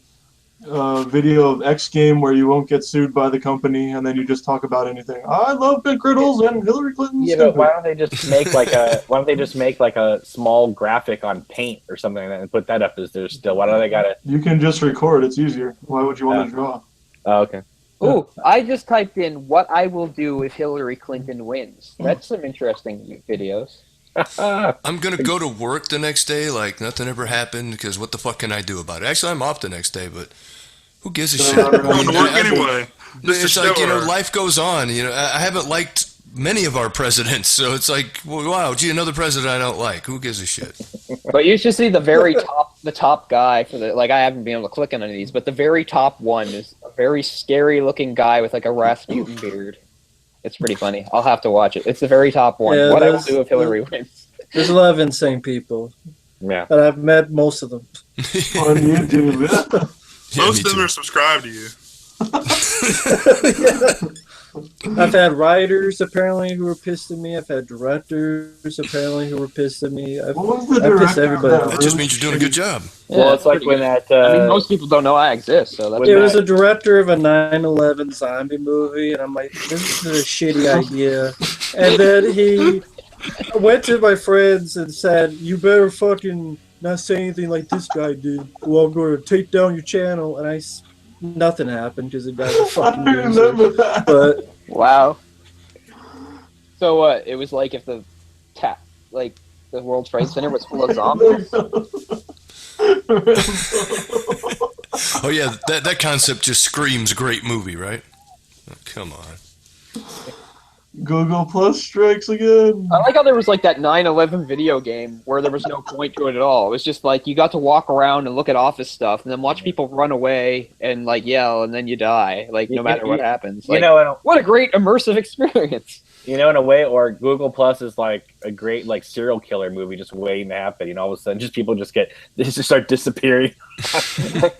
a video of X game where you won't get sued by the company, and then you just talk about anything. I love McGriddles and Hillary Clinton. Yeah, but why don't they just make like a small graphic on Paint or something like that and put that up as their still? Why do they gotta? You can just record. It's easier. Why would you want to draw? Oh, okay. Oh, I just typed in what I will do if Hillary Clinton wins. That's some interesting videos. I'm going to go to work the next day like nothing ever happened because what the fuck can I do about it? Actually, I'm off the next day, but who gives a shit? I'm going to work anyway. It's like, life goes on. I haven't liked many of our presidents, so it's like, wow, gee, another president I don't like. Who gives a shit? But you should see the top guy for the, like, I haven't been able to click on any of these, but the very top one is a very scary looking guy with like a Rasputin beard. It's pretty funny. I'll have to watch it. It's the very top one. Yeah, what I will do if Hillary wins. There's a lot of insane people. Yeah. And I've met most of them. On YouTube. Most of them are subscribed to you. I've had writers apparently who were pissed at me. I've had directors apparently who were pissed at me. I've pissed everybody off. That just means you're doing a good job. Well, it's like when that. I mean, most people don't know I exist, so that's. It was a director of a 9/11 zombie movie, and I'm like, this is a shitty idea. And then he went to my friends and said, "You better fucking not say anything like this guy did. Well, I'm going to take down your channel." And nothing happened because the guy was fucking loser. But wow. So it was like if the World Trade Center was full of zombies. Oh yeah, that concept just screams great movie, right? Oh, come on. Google Plus strikes again. I like how there was like that 9/11 video game where there was no point to it at all. It was just like you got to walk around and look at office stuff and then watch people run away and like yell and then you die, like no matter what happens. Like, what a great immersive experience. In a way, or Google Plus is like a great like serial killer movie just waiting to happen. All of a sudden, people just start disappearing.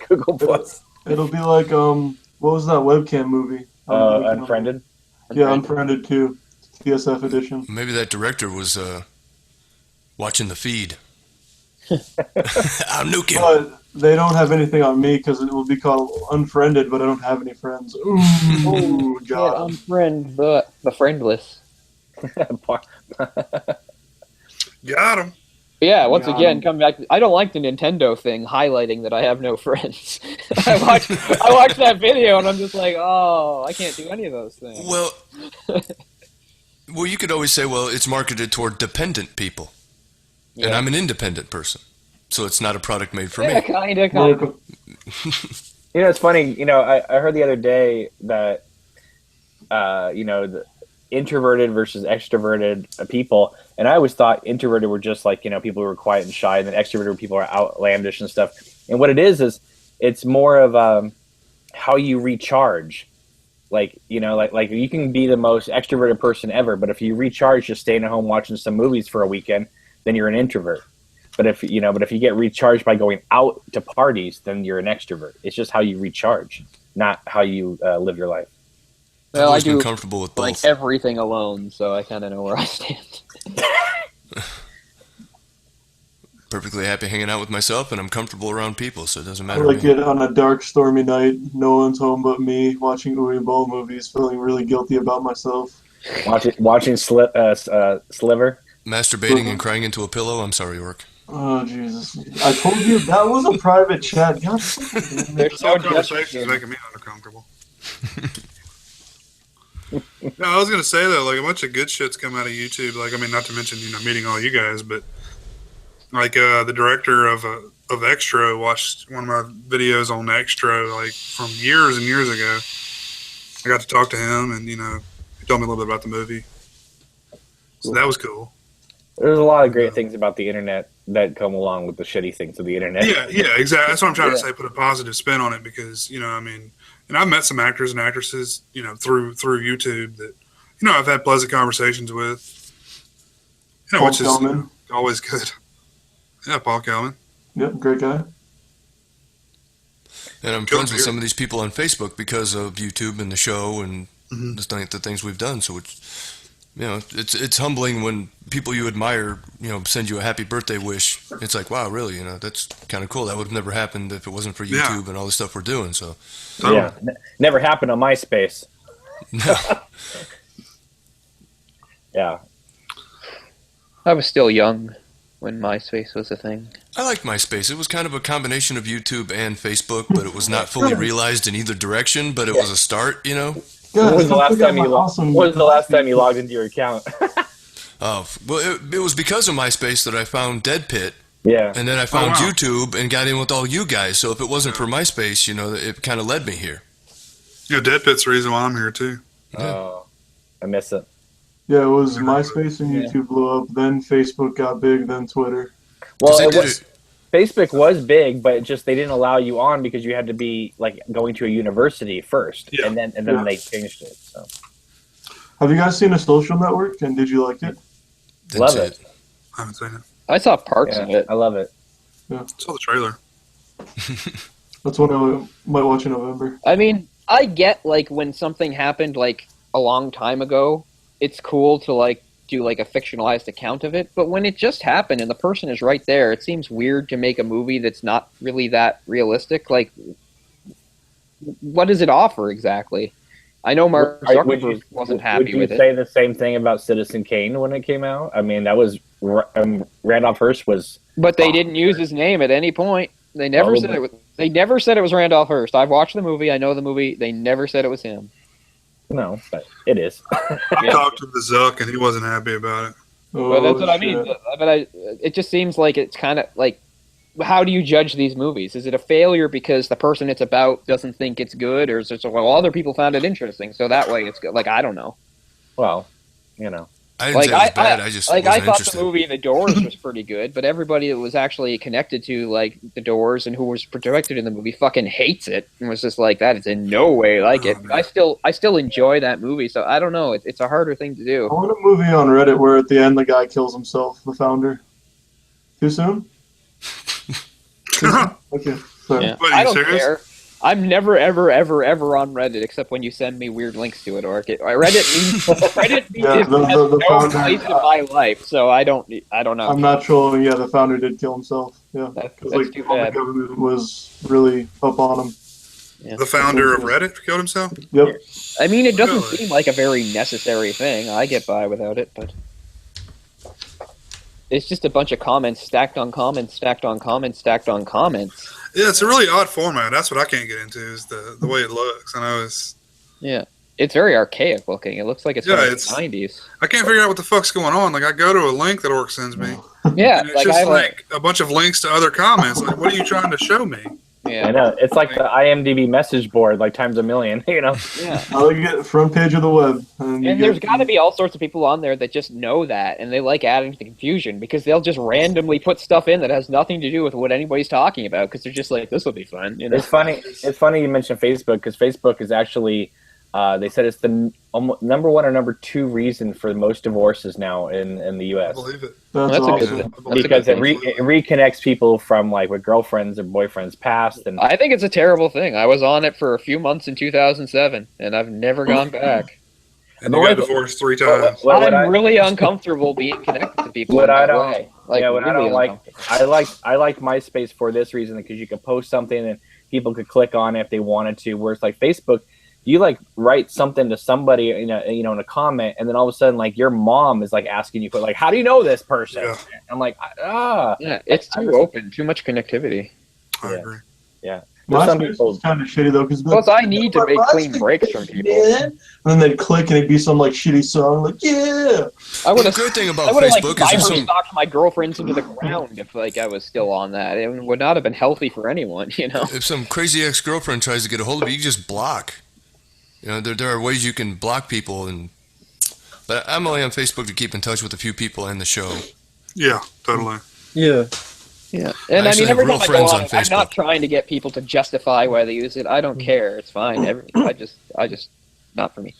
Google Plus. It'll be like what was that webcam movie? Unfriended. Yeah, Unfriended 2, TSF edition. Maybe that director was watching the feed. I'll nuke him. But they don't have anything on me because it will be called Unfriended, but I don't have any friends. Ooh, God. Unfriend the friendless. Got him. Yeah, once again, coming back. I don't like the Nintendo thing highlighting that I have no friends. I watched that video and I'm just like, oh, I can't do any of those things. Well, you could always say, well, it's marketed toward dependent people, and I'm an independent person, so it's not a product made for me. Kind of. It's funny. I heard the other day that the introverted versus extroverted people, and I always thought introverted were just like people who were quiet and shy, and then extroverted people are outlandish and stuff. And what it is it's more of how you recharge. Like you can be the most extroverted person ever, but if you recharge just staying at home watching some movies for a weekend, then you're an introvert. But if you get recharged by going out to parties, then you're an extrovert. It's just how you recharge, not how you live your life. Well, I've always I do been comfortable with both. like everything alone, so I kind of know where I stand. Perfectly happy hanging out with myself, and I'm comfortable around people, so it doesn't I matter. like it on a dark, stormy night. No one's home but me, watching Uwe Boll movies, feeling really guilty about myself. Watching Sliver. Masturbating and crying into a pillow. I'm sorry, York. Oh Jesus! I told you that was a private chat. God, They're This so whole conversation is desperate. making me uncomfortable. No, I was gonna say though, like a bunch of good shits come out of YouTube. Like, I mean, not to mention meeting all you guys, but like the director of Extra watched one of my videos on Extra like from years and years ago. I got to talk to him, and he told me a little bit about the movie. So that was cool. There's a lot of great things about the internet that come along with the shitty things of the internet. Yeah, exactly. That's what I'm trying to say. Put a positive spin on it because I mean, and I've met some actors and actresses, through YouTube that I've had pleasant conversations with, Paul which is Kelman. always good. Yeah, Paul Kelman. Yep, great guy. And I'm friends with some of these people on Facebook because of YouTube and the show and the things we've done. So it's humbling when people you admire, send you a happy birthday wish. It's like, wow, really, that's kind of cool. That would have never happened if it wasn't for YouTube and all the stuff we're doing. So, yeah, never happened on MySpace. Yeah, I was still young when MySpace was a thing. I liked MySpace. It was kind of a combination of YouTube and Facebook, but it was not fully realized in either direction. But it was a start, God, when was the last time you awesome logged into your account? Oh, well, it was because of MySpace that I found Dead Pit. Yeah. And then I found YouTube and got in with all you guys. So if it wasn't for MySpace, it kind of led me here. Dead Pit's the reason why I'm here too. Oh, I miss it. Yeah, it was MySpace and YouTube blew up. Then Facebook got big. Then Twitter. Well, Facebook was big, but they didn't allow you on because you had to be like going to a university first, and then they changed it. So. Have you guys seen A Social Network? And did you like it? Love it. I haven't seen it. I saw parts of it. I love it. Yeah, Saw the trailer. that's what I might watch in November. I mean, I get like when something happened like a long time ago, it's cool to like do like a fictionalized account of it, but when it just happened and the person is right there, it seems weird to make a movie that's not really that realistic. Like, what does it offer exactly? I know Mark Zuckerberg wasn't happy with it. Would you say the same thing about Citizen Kane when it came out? I mean, that was Randolph Hearst was, but they didn't use his name at any point. They never said it was. They never said it was Randolph Hearst. I've watched the movie. I know the movie. They never said it was him. No, but it is. I talked to the Zuck and he wasn't happy about it. Well, that's what I mean. But it just seems like it's kind of like, how do you judge these movies? Is it a failure because the person it's about doesn't think it's good, or is it other people found it interesting, so that way it's good? Like, I don't know. Well, I didn't say it was bad. I just wasn't I thought interested. the movie The Doors was pretty good, but everybody that was actually connected to like The Doors and who was projected in the movie fucking hates it and was just like, that is in no way like it. I still enjoy that movie, so I don't know. It's a harder thing to do. I want a movie on Reddit where at the end the guy kills himself, the founder. Too soon? Okay, sorry. Yeah. What, are you I don't serious? care. I'm never, ever, ever, ever on Reddit except when you send me weird links to it. Or Reddit Yeah, has the no founder- place in my life, so I don't know. I'm not trolling. Yeah, the founder did kill himself. Yeah, That's because too all the bad. government was really up on him. Yeah. The founder of Reddit killed himself? Yep. I mean, it doesn't Really? seem like a very necessary thing. I get by without it, but it's just a bunch of comments stacked on comments, stacked on comments, stacked on comments. Yeah, it's a really odd format. That's what I can't get into is the way it looks. I know It's very archaic looking. It looks like it's from the it's- 90s. I can't figure out what the fuck's going on. Like, I go to a link that Orc sends me, Yeah, and it's like just I like a bunch of links to other comments. Like, what are you trying to show me? yeah, I know it's like the IMDb message board, like times a million. yeah. I like get front page of the web. And And there's got to be all sorts of people on there that just know that, and they like adding to the confusion because they'll just randomly put stuff in that has nothing to do with what anybody's talking about because they're just like, this will be fun. You know? It's funny. It's funny you mentioned Facebook because Facebook is actually, they said it's the number one or number two reason for most divorces now in the I U.S. believe it. That's That's a awesome. good- I believe because it. it reconnects people from like with girlfriends or boyfriends past, and I think it's a terrible thing. I was on it for a few months in 2007, and I've never gone back. And you got divorced 3 times. I'm really uncomfortable being connected to people. What in I that don't- way. Like, yeah, what I really don't like, uncomfortable. I like MySpace for this reason because you could post something and people could click on it if they wanted to. Whereas like Facebook, you like write something to somebody in a comment, and then all of a sudden like your mom is like asking you, like, how do you know this person? Yeah. I'm like, Yeah, it's too open, too much connectivity. I agree. Yeah. There's some MySpace people. was kind of shitty though, because Plus, I need to make clean breaks from people. And then they'd click and it'd be some like shitty song, like yeah. I would The have. good thing about I would have like Facebook is there's cyber some. stalked my girlfriends into the ground if like I was still on that. It would not have been healthy for anyone, you know. If some crazy ex-girlfriend tries to get a hold of you, you just block. You know, there are ways you can block people, but I'm only on Facebook to keep in touch with a few people and the show. Yeah, totally. Yeah. Yeah, and I I mean, actually have every real time I go friends on, on I'm not Facebook. trying to get people to justify why they use it. I don't care. It's fine. I just, not for me.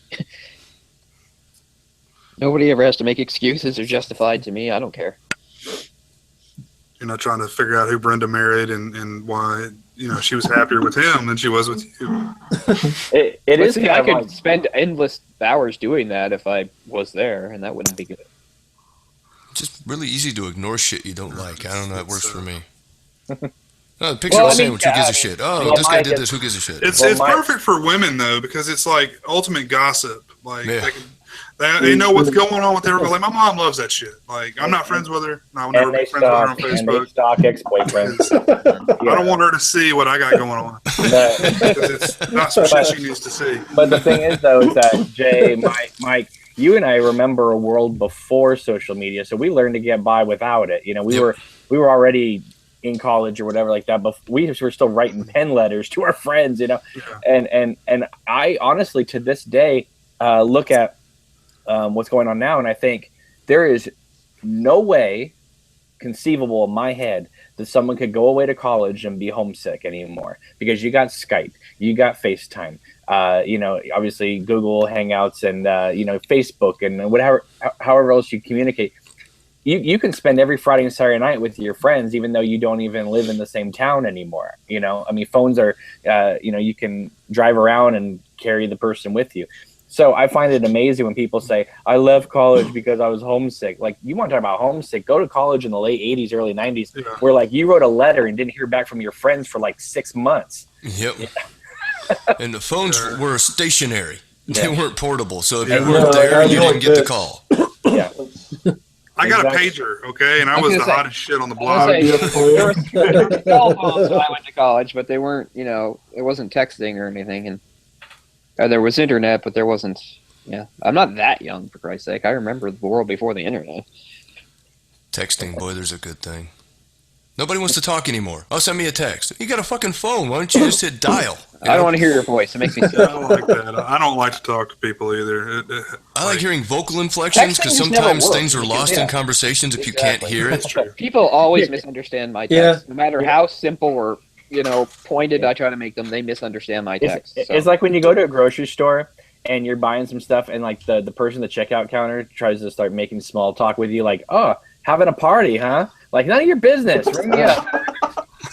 Nobody ever has to make excuses or justify to me. I don't care. You're not trying to figure out who Brenda married and why, she was happier with him than she was with you. It But is see, kind I of could like, spend endless hours doing that if I was there, and that wouldn't be good. Just really easy to ignore shit you don't like. I don't know. It works for me. No, the picture Well, of I a mean, sandwich. Who yeah, gives I a shit? Oh, well, this guy mine did is- this. Who gives a shit? It's Well, it's perfect for women though, because it's like ultimate gossip. Like Yeah. they know what's going on with everybody. Like my mom loves that shit. Like I'm not friends with her. I will never and be they friends with her on stalk, and they Facebook. stalk ex-boyfriends. I don't want her to see what I got going on. Because it's not some shit she needs to see. But the thing is, though, is that Jay, Mike, you and I remember a world before social media, so we learned to get by without it. We Yep. were already in college or whatever like that, but we were still writing pen letters to our friends, Yeah. And I honestly to this day look at what's going on now, and I think there is no way conceivable in my head that someone could go away to college and be homesick anymore, because you got Skype, you got FaceTime, obviously Google Hangouts, and Facebook, and however else you communicate. You can spend every Friday and Saturday night with your friends, even though you don't even live in the same town anymore. I mean, phones are, you can drive around and carry the person with you. So I find it amazing when people say, I left college because I was homesick. Like, you want to talk about homesick? Go to college in the late 80s, early 90s, Yeah. where like you wrote a letter and didn't hear back from your friends for like 6 months. Yep. And the phones were stationary. They Yeah. weren't portable. So if Yeah. you weren't Yeah, there, you like didn't get the this. call. Yeah. I got Exactly. a pager, okay, and I I was was the gonna say- hottest shit on the I block. was Yeah, there were cell phones when I went to college, but they weren't, it wasn't texting or anything, and there was internet, but there wasn't. Yeah, I'm not that young, for Christ's sake. I remember the world before the internet. Texting, boy, there's a good thing. Nobody wants to talk anymore. Oh, send me a text. You got a fucking phone. Why don't you just hit dial? I don't want to hear your voice. It makes me I sick. don't like that. I don't like to talk to people either. I like hearing vocal inflections because Texting just never sometimes works. things are lost Yeah. in conversations if you can't Exactly. hear it. True. People always misunderstand my Yeah. text. No matter how simple or pointed I try to make them, they misunderstand my text. It's like when you go to a grocery store and you're buying some stuff, and like the person at the checkout counter tries to start making small talk with you, like, oh, having a party, huh? Like, none of your business. Ring me up.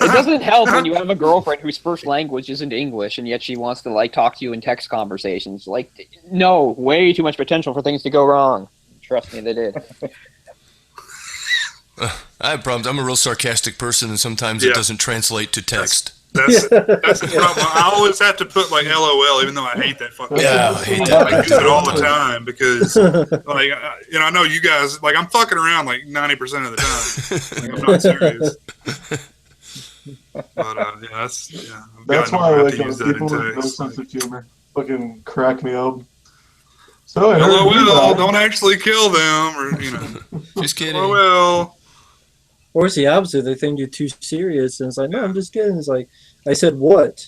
It doesn't help when you have a girlfriend whose first language isn't English, and yet she wants to talk to you in text conversations. Like, no, way too much potential for things to go wrong. Trust me, they did. I have problems. I'm a real sarcastic person, and sometimes Yeah. it doesn't translate to text. That's the problem. I always have to put like LOL, even though I hate that fucking. Yeah, I hate that. I use it all the time because, like, I know you guys. Like, I'm fucking around like 90% of the time. Like, I'm not serious. But I've That's gotten why I over like to use those that people in with no text. sense of humor. Fucking crack me up. So I heard LOL, you don't actually kill them, or Just kidding. LOL. Or it's the opposite. They think you're too serious, and it's like, no, I'm just kidding. It's like, I said what?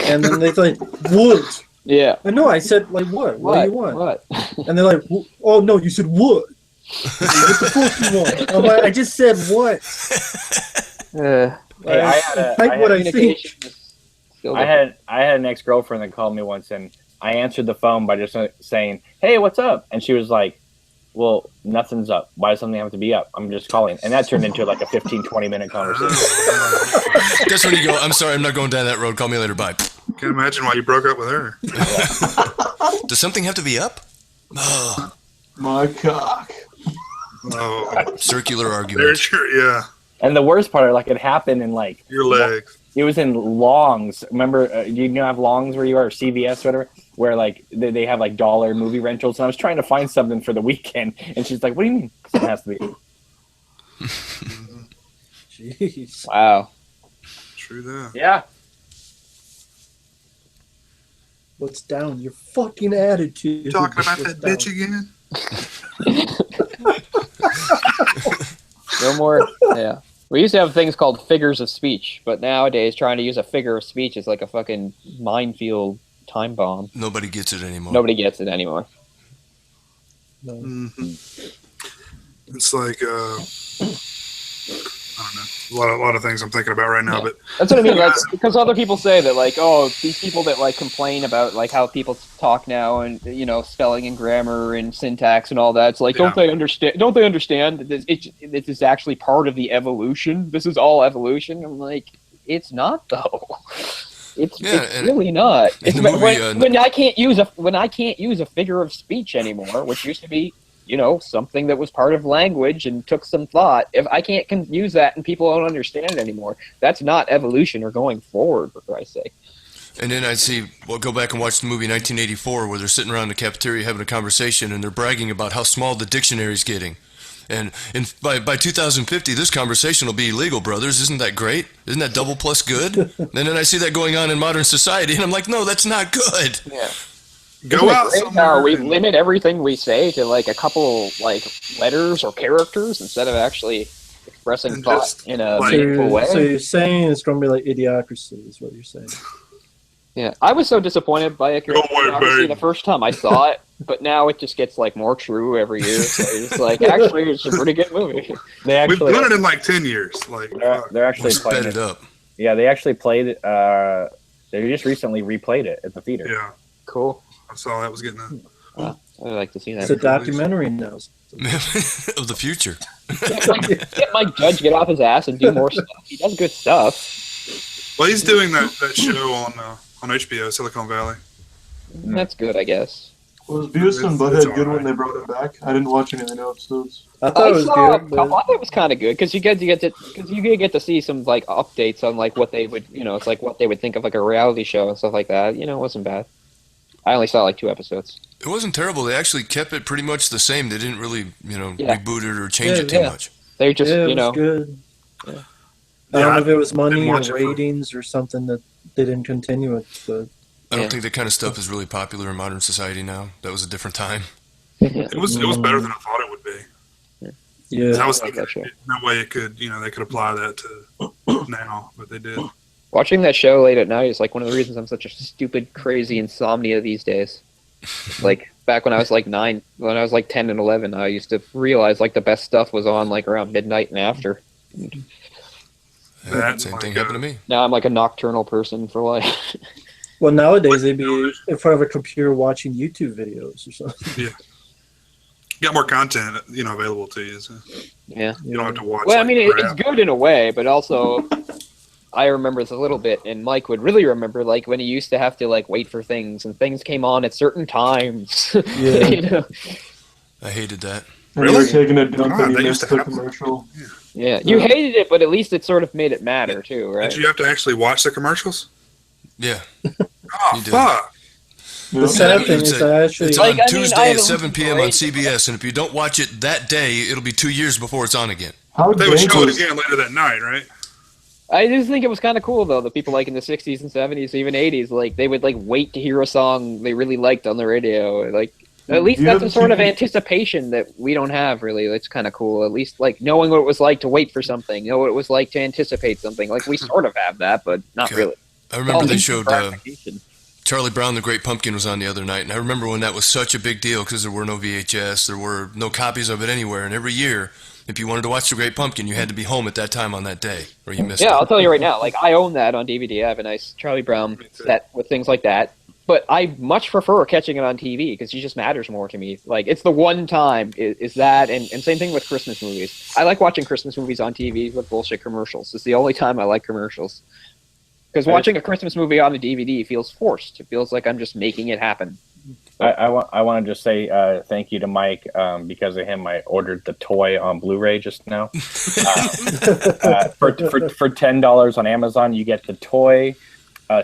And then they think, what? Yeah. I know, I said, like, what? What do you want? What? And they're like, oh, no, you said what? What the fuck you want? I'm like, I just said what? Hey, I had a- Type I what had- I think. I had an ex-girlfriend that called me once, and I answered the phone by just saying, "Hey, what's up?" And she was like, "Well, nothing's up. Why does something have to be up? I'm just calling." And that turned into like a 15-20 minute conversation. That's when you go, I'm sorry, I'm not going down that road. Call me later. Bye. Can't imagine why you broke up with her. Does something have to be up? Oh, My cock. Oh, circular argument. there's your And the worst part, like, it happened in like your legs. It was in Longs. Remember, do you know have Longs where you are, or CVS, or whatever, where like they have like dollar movie rentals. And I was trying to find something for the weekend, and she's like, "What do you mean? It has to be." Jeez. Wow. True that. Yeah. What's down? Your fucking attitude. Talking about What's that down? bitch again? No more. Yeah. We used to have things called figures of speech, but nowadays trying to use a figure of speech is like a fucking minefield time bomb. Nobody gets it anymore. Nobody gets it anymore. No. It's like I don't know, a lot of things I'm thinking about right now, but That's what I mean. Like, because other people say that, like, oh, these people that like complain about like how people talk now and spelling and grammar and syntax and all that. It's like, don't they understand? Don't they understand that this is actually part of the evolution? This is all evolution. I'm like, it's not though. It's really not. It's when I can't use a figure of speech anymore, which used to be something that was part of language and took some thought. If I can't use that and people don't understand it anymore, that's not evolution or going forward, for Christ's sake. And then I'd see, go back and watch the movie 1984 where they're sitting around the cafeteria having a conversation and they're bragging about how small the dictionary's getting. And by 2050, this conversation will be illegal, brothers. Isn't that great? Isn't that double plus good? And then I see that going on in modern society, and I'm like, no, that's not good. Yeah. Go out somewhere. We limit everything we say to like a couple like letters or characters instead of actually expressing thought in a meaningful way. So you're saying it's going to be like Idiocracy, is what you're saying. Yeah, I was so disappointed by Idiocracy the first time I saw it, but now it just gets like more true every year. So it's like, actually, it's a pretty good movie. We've done it in like 10 years. Like they're actually playing it up. Yeah, they actually played it. They just recently replayed it at the theater. Yeah, cool. I saw that was getting a. I'd like to see that. It's a documentary now. Of the future. Get Mike Judge get off his ass and do more stuff. He does good stuff. Well, he's doing that show on HBO, Silicon Valley. That's good, I guess. Was Beavis and Butthead good when they brought it back? I didn't watch any of the new episodes. I thought it was good. I thought it was kind of good because you get to see some like updates on like what they would it's like what they would think of like a reality show and stuff like that. It wasn't bad. I only saw like 2 episodes. It wasn't terrible. They actually kept it pretty much the same. They didn't really reboot it or change it too much. They just it was good. Yeah. I don't know if it was money or ratings or something that they didn't continue it, but I don't think that kind of stuff is really popular in modern society now. That was a different time. It was better than I thought it would be. Yeah, I was thinking no way it could they could apply that to now, but they did. Watching that show late at night is like one of the reasons I'm such a stupid, crazy insomnia these days. Like back when I was like 10 and 11, I used to realize like the best stuff was on like around midnight and after. Same thing happened to me. Now I'm like a nocturnal person for life. Well, nowadays they'd be in front of a computer watching YouTube videos or something. Yeah. You got more content, available to you. So yeah. You don't have to watch. Well, I mean, it's good in a way, but also I remember this a little bit, and Mike would really remember, like, when he used to have to, like, wait for things, and things came on at certain times. Yeah. I hated that. Really? Taking a dump and you missed the commercial. Yeah. You hated it, but at least it sort of made it matter, too, right? Did you have to actually watch the commercials? Yeah. Oh, fuck. The sad thing is that actually... It's on Tuesday at 7 p.m. on CBS, and if you don't watch it that day, it'll be 2 years before it's on again. They would show it again later that night, right? I just think it was kind of cool, though, that people like in the 60s and 70s, even 80s, like, they would, like, wait to hear a song they really liked on the radio. Like, at least that's a sort of anticipation that we don't have, really. It's kind of cool. At least, like, knowing what it was like to wait for something, know what it was like to anticipate something. Like, we sort of have that, but not really. I remember they showed Charlie Brown, the Great Pumpkin was on the other night, and I remember when that was such a big deal because there were no VHS, there were no copies of it anywhere, and every year, if you wanted to watch The Great Pumpkin, you had to be home at that time on that day, or you missed it. Yeah, I'll tell you right now, like, I own that on DVD. I have a nice Charlie Brown set with things like that, but I much prefer catching it on TV because it just matters more to me. Like, it's the one time is that, and same thing with Christmas movies. I like watching Christmas movies on TV with bullshit commercials. It's the only time I like commercials. Because watching a Christmas movie on a DVD feels forced. It feels like I'm just making it happen. I want to just say thank you to Mike. Because of him, I ordered the toy on Blu-ray just now. For $10 on Amazon, you get the toy,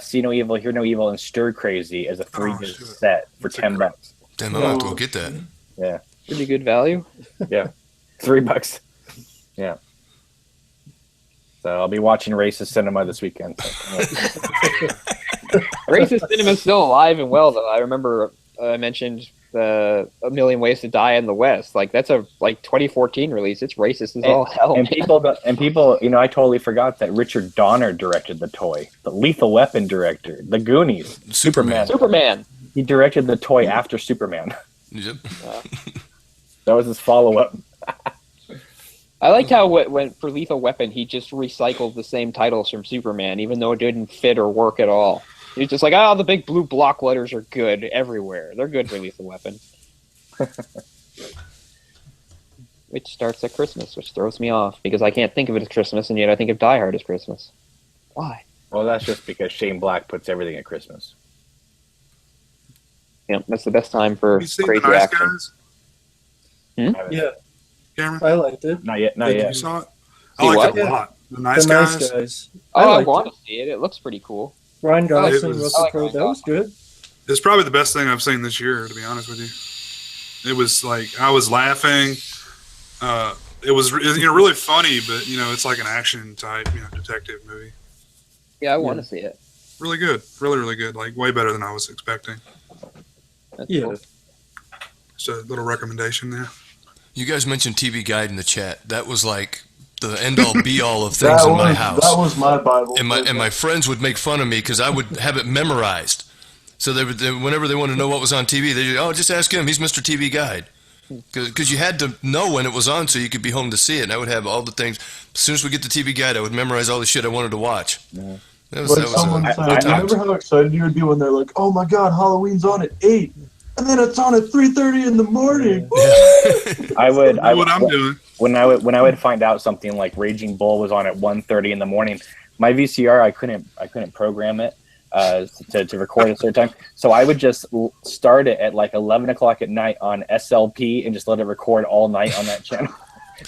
See No Evil, Hear No Evil, and Stir Crazy as a 3-disc set for $10. Damn, I'm gonna have to go get that. Yeah, Pretty good value. yeah, $3. Yeah. So I'll be watching Racist Cinema this weekend. Racist Cinema is still alive and well, though. I remember I mentioned A Million Ways to Die in the West. Like, that's a 2014 release. It's racist as all hell. And people, you know, I totally forgot that Richard Donner directed the toy. The Lethal Weapon director, The Goonies, Superman. He directed the toy after Superman. Yep. That was his follow-up. I liked how when for Lethal Weapon, he just recycled the same titles from Superman, even though it didn't fit or work at all. He's just like, the big blue block letters are good everywhere. They're good for Lethal Weapon. Which starts at Christmas, which throws me off, because I can't think of it as Christmas, and yet I think of Die Hard as Christmas. Why? Well, that's just because Shane Black puts everything at Christmas. Yeah, that's the best time for You seen crazy The Nice action. Guys, Yeah, Cameron? I liked it. Not yet. You saw it? I See like what? it a lot. The Nice The Guys. Nice Guys. Oh, I liked want it. to see it. It looks pretty cool. Ryan Gosling, it was- Russell I like Crowe. Ryan That was good. It's probably the best thing I've seen this year, to be honest with you. It was like, I was laughing. It was really funny, but it's like an action type detective movie. Yeah, I want to see it. Really good, really good. Like way better than I was expecting. That's Yeah. cool. Just a little recommendation there. You guys mentioned TV Guide in the chat. That was like the end-all, be-all of things in my house. That was my Bible. And my friends would make fun of me because I would have it memorized. So whenever they wanted to know what was on TV, they just ask him. He's Mr. TV Guide. Because you had to know when it was on so you could be home to see it. And I would have all the things. As soon as we get the TV Guide, I would memorize all the shit I wanted to watch. Like That someone was said, remember how excited you would be when they're like, "Oh my God, Halloween's on at 8, and then it's on at 3:30 in the morning." I would. Know what I'm doing. When I would find out something like Raging Bull was on at 1:30 in the morning, my VCR I couldn't program it to record at a certain time, so I would just start it at like 11 o'clock at night on SLP and just let it record all night on that channel,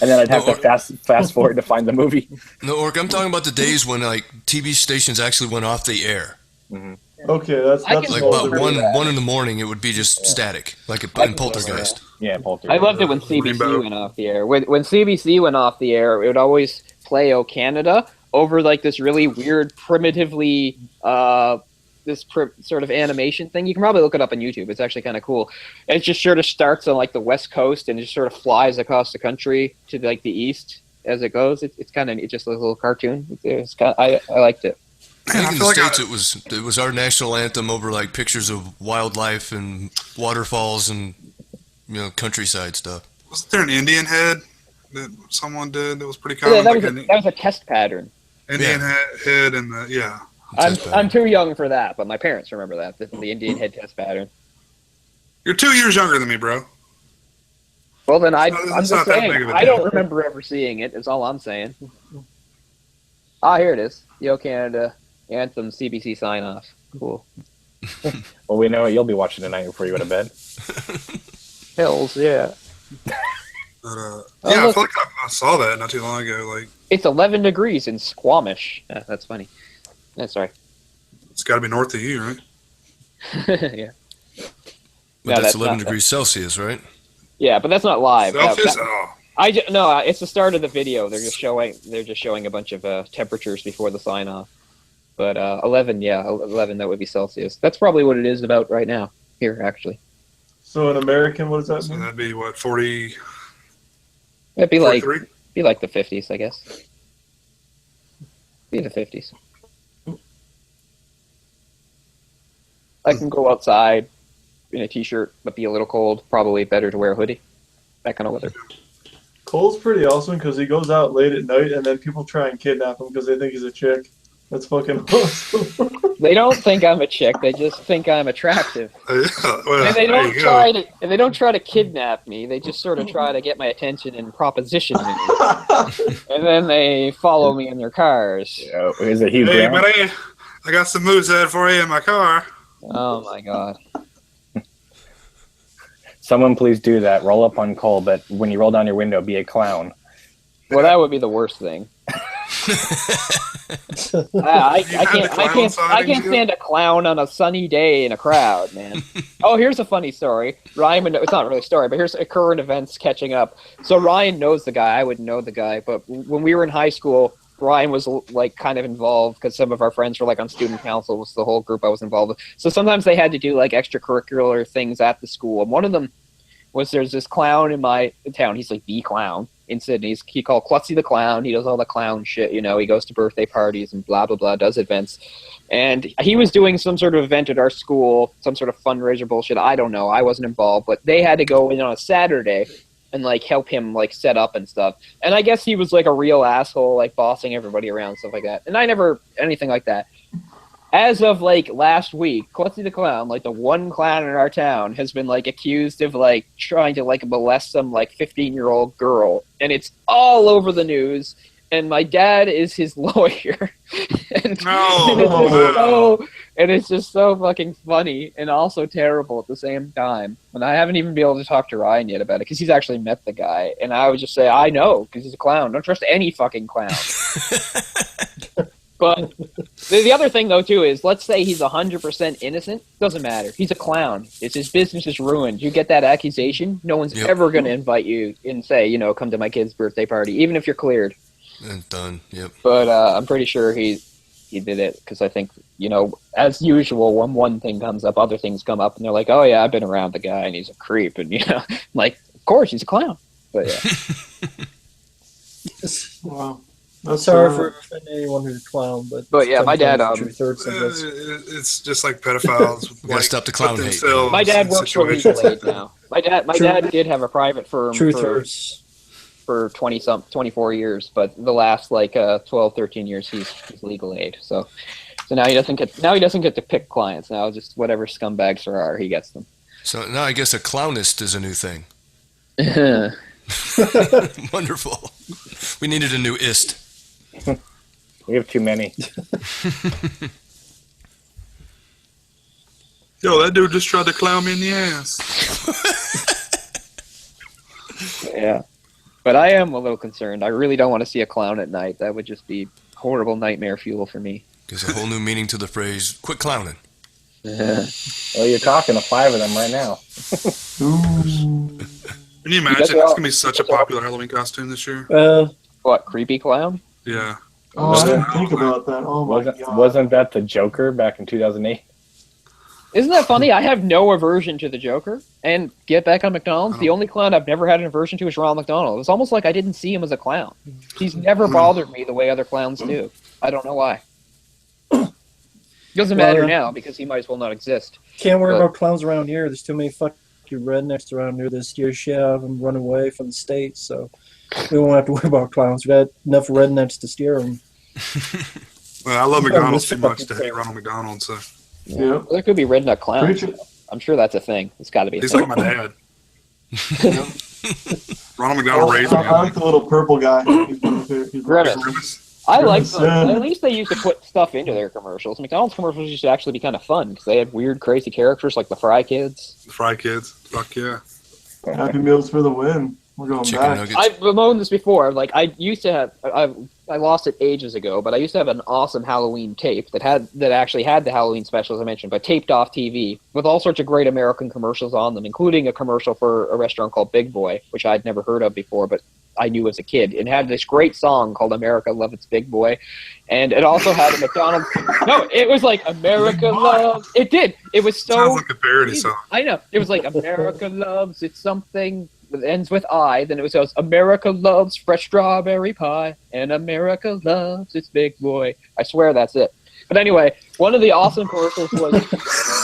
and then I'd have to fast forward to find the movie. No, Orc, I'm talking about the days when like TV stations actually went off the air. Mm-hmm. Okay, that's I can Like all about different. one in the morning, it would be just static, like in Poltergeist. Yeah, Poltergeist. I loved it when CBC Rainbow. went off the air. When CBC went off the air, it would always play "O Canada" over like this really weird, primitively sort of animation thing. You can probably look it up on YouTube. It's actually kind of cool. It just sort of starts on like the West Coast and just sort of flies across the country to like the east as it goes. It's just a little cartoon. I liked it. I think in I the feel like States it was our national anthem over like pictures of wildlife and waterfalls and countryside stuff. Wasn't there an Indian head that someone did that was pretty Yeah, common? that was a test pattern. Indian head and the I'm too young for that, but my parents remember that the Indian head test pattern. You're 2 years younger than me, bro. Well, then I'm It's just not that saying. big of a I deal. don't remember ever seeing it. Is all I'm saying. Ah, here it is. Yo Canada anthem CBC sign off. Cool. Well, we know what you'll be watching tonight before you go to bed. Hills, yeah. But, Oh, I look. feel like I saw that not too long ago. Like, It's 11 degrees in Squamish. That's funny. Sorry. it's got to be north of you, right? Yeah. But No, that's that's 11 not- degrees Celsius, right? Yeah, but that's not live. Celsius? No, it's the start of the video. They're just showing a bunch of temperatures before the sign off. But 11, yeah, 11. That would be Celsius. That's probably what it is about right now here, actually. So in American, what does that So mean? that'd be what, 40, It'd be like 43? the 50s, I guess. Be the 50s. I can go outside in a t-shirt, but be a little cold. Probably better to wear a hoodie. That kind of weather. Cole's pretty awesome because he goes out late at night and then people try and kidnap him because they think he's a chick. That's fucking awesome. They don't think I'm a chick. They just think I'm attractive. Well, And they there don't you go. they don't try to kidnap me. They just sort of try to get my attention and proposition me. And then they follow me in their cars. Is it Hugh Hey, Grant? buddy, I got some moves ahead for you in my car. Oh my god. Someone please do that. Roll up on Cole, but when you roll down your window, be a clown. Well, that would be the worst thing. I can't stand a clown on a sunny day in a crowd, man. Oh, here's a funny story. Ryan, it's not really a story, but here's a current events catching up. So Ryan knows the guy. I wouldn't know the guy, but when we were in high school, Ryan was like kind of involved because some of our friends were like on student council. Was the whole group I was involved with. So sometimes they had to do like extracurricular things at the school. And one of them was there's this clown in my town. He's like the clown in Sydney. He called Klutzy the Clown. He does all the clown shit, you know. He goes to birthday parties and blah, blah, blah, does events. And he was doing some sort of event at our school, some sort of fundraiser bullshit. I don't know. I wasn't involved. But they had to go in on a Saturday and, like, help him, like, set up and stuff. And I guess he was, like, a real asshole, like, bossing everybody around, stuff like that. And I never anything like that. As of, like, last week, Klutzy the Clown, like, the one clown in our town, has been, like, accused of, like, trying to, like, molest some, like, 15-year-old girl. And it's all over the news. And my dad is his lawyer. And it's just so fucking funny and also terrible at the same time. And I haven't even been able to talk to Ryan yet about it, because he's actually met the guy. And I would just say, I know, because he's a clown. Don't trust any fucking clown. But the other thing, though, too, is let's say he's 100% innocent. Doesn't matter. He's a clown. It's his business is ruined. You get that accusation, no one's ever going to invite you and say, you know, come to my kid's birthday party, even if you're cleared. And done, yep. But I'm pretty sure he did it, because I think, you know, as usual, when one thing comes up, other things come up, and they're like, oh, yeah, I've been around the guy, and he's a creep. And, you know, like, of course, he's a clown. But, yeah. Wow. I'm sorry for offending anyone who's a clown, but yeah, my dad. It's just like pedophiles. We gotta stop the clown hate. My dad works for legal aid now. My dad did have a private firm for 24 years, but the last like 12, 13 years he's legal aid. So now he doesn't get to pick clients. Now just whatever scumbags there are, he gets them. So now I guess a clownist is a new thing. Wonderful. We needed a new ist. We have too many. Yo, that dude just tried to clown me in the ass. Yeah. But I am a little concerned. I really don't want to see a clown at night. That would just be horrible nightmare fuel for me. Gives a whole new meaning to the phrase, quit clowning. Yeah. Well, you're talking to 5 of them right now. Can you imagine? It's going to be such a popular Halloween costume this year. What, creepy clown? Yeah. Oh, I didn't think about that. Oh, my God. Wasn't that the Joker back in 2008? Isn't that funny? I have no aversion to the Joker. And get back on McDonald's, the only clown I've never had an aversion to is Ronald McDonald. It's almost like I didn't see him as a clown. He's never bothered me the way other clowns do. I don't know why. Doesn't matter now, because he might as well not exist. Can't worry about clowns around here. There's too many fucking rednecks around here that steer shit out of them, run away from the States, so we won't have to worry about clowns. We got enough rednecks to steer them. Well, I love McDonald's too much to hate Ronald McDonald, so. Yeah. Well, there could be redneck clowns. I'm sure that's a thing. It's got to be. He's like my dad. Ronald McDonald raised me. I like the little purple guy. I like them. At least they used to put stuff into their commercials. McDonald's commercials used to actually be kind of fun because they had weird, crazy characters like the Fry Kids. The Fry Kids. Fuck yeah. Happy Meals for the win. We're going Chicken back. nuggets. I've bemoaned this before. Like I used to have. I lost it ages ago, but I used to have an awesome Halloween tape that actually had the Halloween specials I mentioned, but taped off TV with all sorts of great American commercials on them, including a commercial for a restaurant called Big Boy, which I'd never heard of before, but I knew as a kid. It had this great song called America Love Its Big Boy, and it also had a McDonald's. No, it was like America Loves. It did. It was so. Sounds like a parody song. I know. It was like America Loves It's Something. It ends with I, then it was America loves fresh strawberry pie, and America loves its big boy. I swear that's it. But anyway, one of the awesome commercials was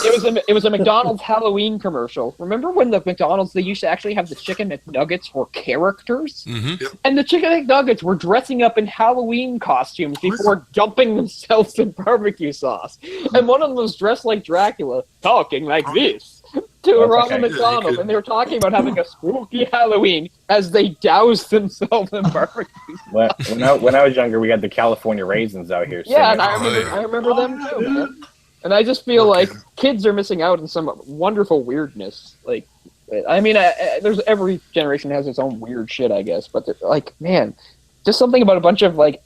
it was a McDonald's Halloween commercial. Remember when the McDonald's, they used to actually have the Chicken McNuggets were characters? Mm-hmm. Yep. And the Chicken McNuggets were dressing up in Halloween costumes before dumping themselves in barbecue sauce. And one of them was dressed like Dracula, talking like this. To Ronald McDonald, and they were talking about having a spooky Halloween as they doused themselves in barbecue. When I was younger, we had the California raisins out here. Yeah, and I remember them too, man. And I just feel like kids are missing out on some wonderful weirdness. Like, I mean, there's every generation has its own weird shit, I guess. But like, man, just something about a bunch of like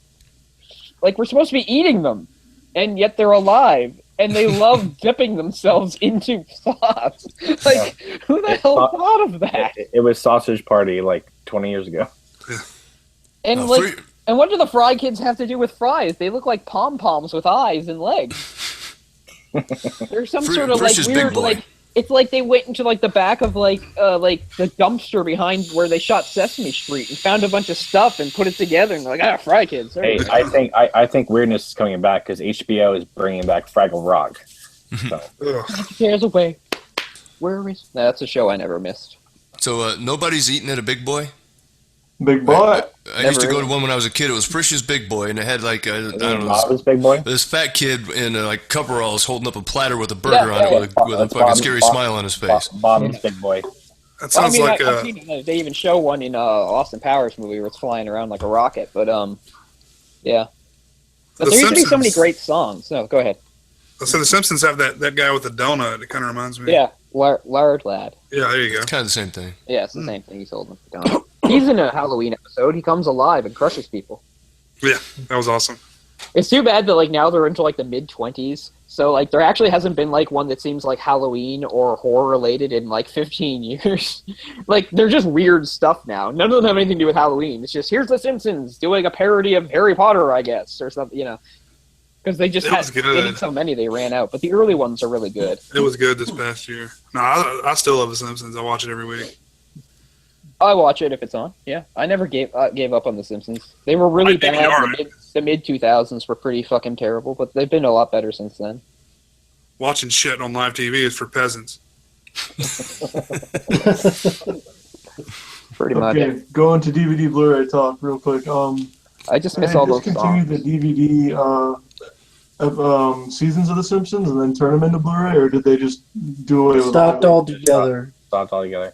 we're supposed to be eating them, and yet they're alive, and they love dipping themselves into sauce. Like, who the hell thought of that? It was Sausage Party like 20 years ago. And and what do the Fry Kids have to do with fries? They look like pom poms with eyes and legs. There's some sort of like weird like. It's like they went into like the back of like the dumpster behind where they shot Sesame Street and found a bunch of stuff and put it together and they're like, Fry Kids. Hey, I think weirdness is coming back because HBO is bringing back Fraggle Rock. So. Cares away. Where is? No, that's a show I never missed. So nobody's eating at a Big Boy. Big Boy. I used to go to one when I was a kid. It was Frisch's Big Boy, and it had like I don't know, Bob's Big Boy. This fat kid in like coveralls holding up a platter with a burger on it with a fucking scary smile on his face. Bob's Big Boy. That sounds like I've seen it. They even show one in Austin Powers movie where it's flying around like a rocket. But yeah. But there used to be so many great songs. No, go ahead. So the Simpsons have that guy with the donut. It kind of reminds me. Yeah, Lard Lad. Yeah, there you go. It's kind of the same thing. Yeah, it's the same thing. He's holding the donut. He's in a Halloween episode. He comes alive and crushes people. Yeah, that was awesome. It's too bad that like now they're into like the mid-20s. So like there actually hasn't been like one that seems like Halloween or horror related in like 15 years. Like they're just weird stuff now. None of them have anything to do with Halloween. It's just here's the Simpsons doing a parody of Harry Potter, I guess, or something, you know. Because they just they did so many they ran out. But the early ones are really good. It was good this past year. No, I still love the Simpsons. I watch it every week. I watch it if it's on. Yeah, I never gave up on the Simpsons. They were really bad. The mid 2000s were pretty fucking terrible, but they've been a lot better since then. Watching shit on live TV is for peasants. Pretty much. Okay, going to DVD Blu-ray talk real quick. I just miss all those songs. Discontinue the DVD seasons of The Simpsons and then turn them into Blu-ray, or did they just do away with Stopped all together. Stopped all together.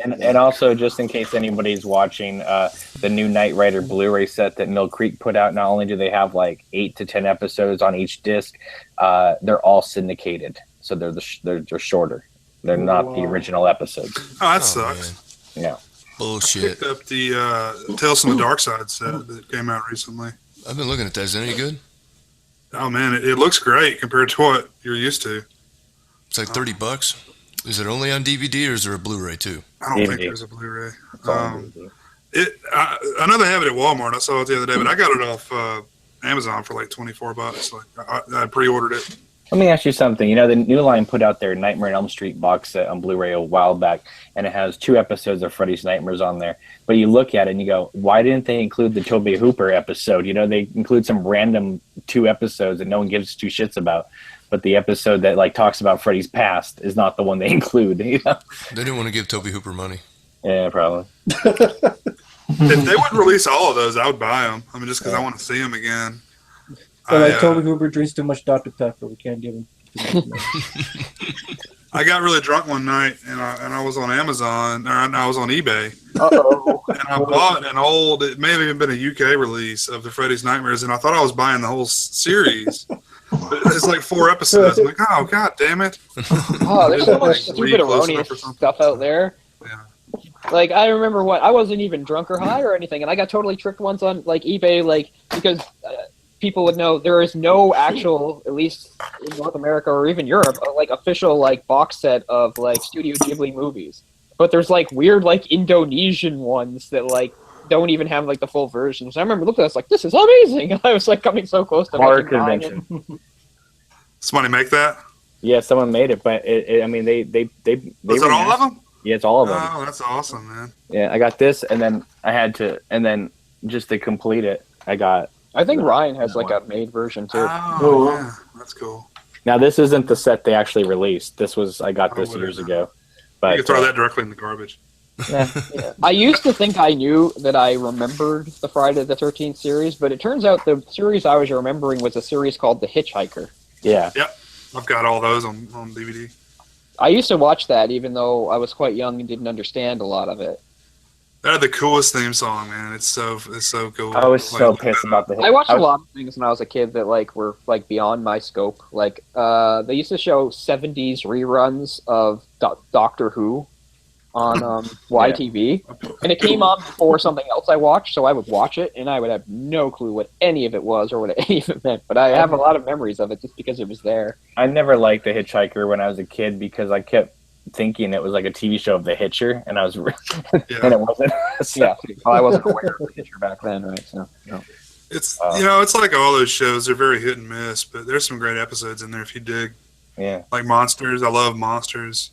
And also, just in case anybody's watching the new Knight Rider Blu-ray set that Mill Creek put out, not only do they have like 8 to 10 episodes on each disc, they're all syndicated, so they're shorter. They're not the original episodes. Oh, that sucks. Yeah. Bullshit. I picked up the Tales from the Dark Side set that came out recently. I've been looking at that. Is it any good? Oh man, it looks great compared to what you're used to. It's like $30. Is it only on DVD or is there a Blu-ray too? I don't think there's a Blu-ray. I know they have it at Walmart. I saw it the other day, but I got it off Amazon for like $24. Like I pre-ordered it. Let me ask you something. You know, the New Line put out their Nightmare on Elm Street box set on Blu-ray a while back, and it has 2 episodes of Freddy's Nightmares on there. But you look at it and you go, why didn't they include the Tobe Hooper episode? You know, they include some random 2 episodes that no one gives 2 shits about. But the episode that like talks about Freddy's past is not the one they include. You know? They didn't want to give Tobe Hooper money. Yeah, probably. If they would release all of those, I would buy them. I mean, just because I want to see them again. So like Tobe Hooper drinks too much Dr. Pepper. We can't give him too much. I got really drunk one night, and I was on Amazon, or I was on eBay. Uh-oh. And I bought an old, it may have even been a UK release of the Freddy's Nightmares, and I thought I was buying the whole series. It's like 4 episodes. I'm like, oh, god damn it. Oh, there's so much stupid erroneous stuff out there. Yeah. Like, I remember I wasn't even drunk or high or anything, and I got totally tricked once on, like, eBay, like, because people would know there is no actual, at least in North America or even Europe, like, official, like, box set of, like, Studio Ghibli movies. But there's, like, weird, like, Indonesian ones that, like, don't even have, like, the full versions. I remember looking at this, like, this is amazing! I was, like, coming so close to Horror buying convention. it. Somebody make that? Yeah, someone made it, but I mean, they Was it all of them? Yeah, it's all of them. Oh, that's awesome, man. Yeah, I got this, and then and then just to complete it, I think Ryan has, like, a made version, too. Oh, yeah. That's cool. Now, this isn't the set they actually released. I got this years ago. But you can throw that directly in the garbage. Yeah. I used to think I knew that I remembered the Friday the 13th series, but it turns out the series I was remembering was a series called The Hitchhiker. Yeah. Yep. I've got all those on DVD. I used to watch that even though I was quite young and didn't understand a lot of it. That had the coolest theme song, man. It's so cool. I was so Like, pissed about the hit. I watched a lot of things when I was a kid that like were like beyond my scope. Like they used to show 70s reruns of Doctor Who on YTV, and it came on before something else I watched, so I would watch it, and I would have no clue what any of it was or what any of it meant. But I have a lot of memories of it just because it was there. I never liked The Hitchhiker when I was a kid because I kept thinking it was like a TV show of The Hitcher, and I was, and it wasn't. So, Yeah, well, I wasn't aware of the Hitcher back then, right? So, no. It's it's like all those shows. They're very hit and miss, but there's some great episodes in there if you dig. yeah. Like Monsters. I love Monsters.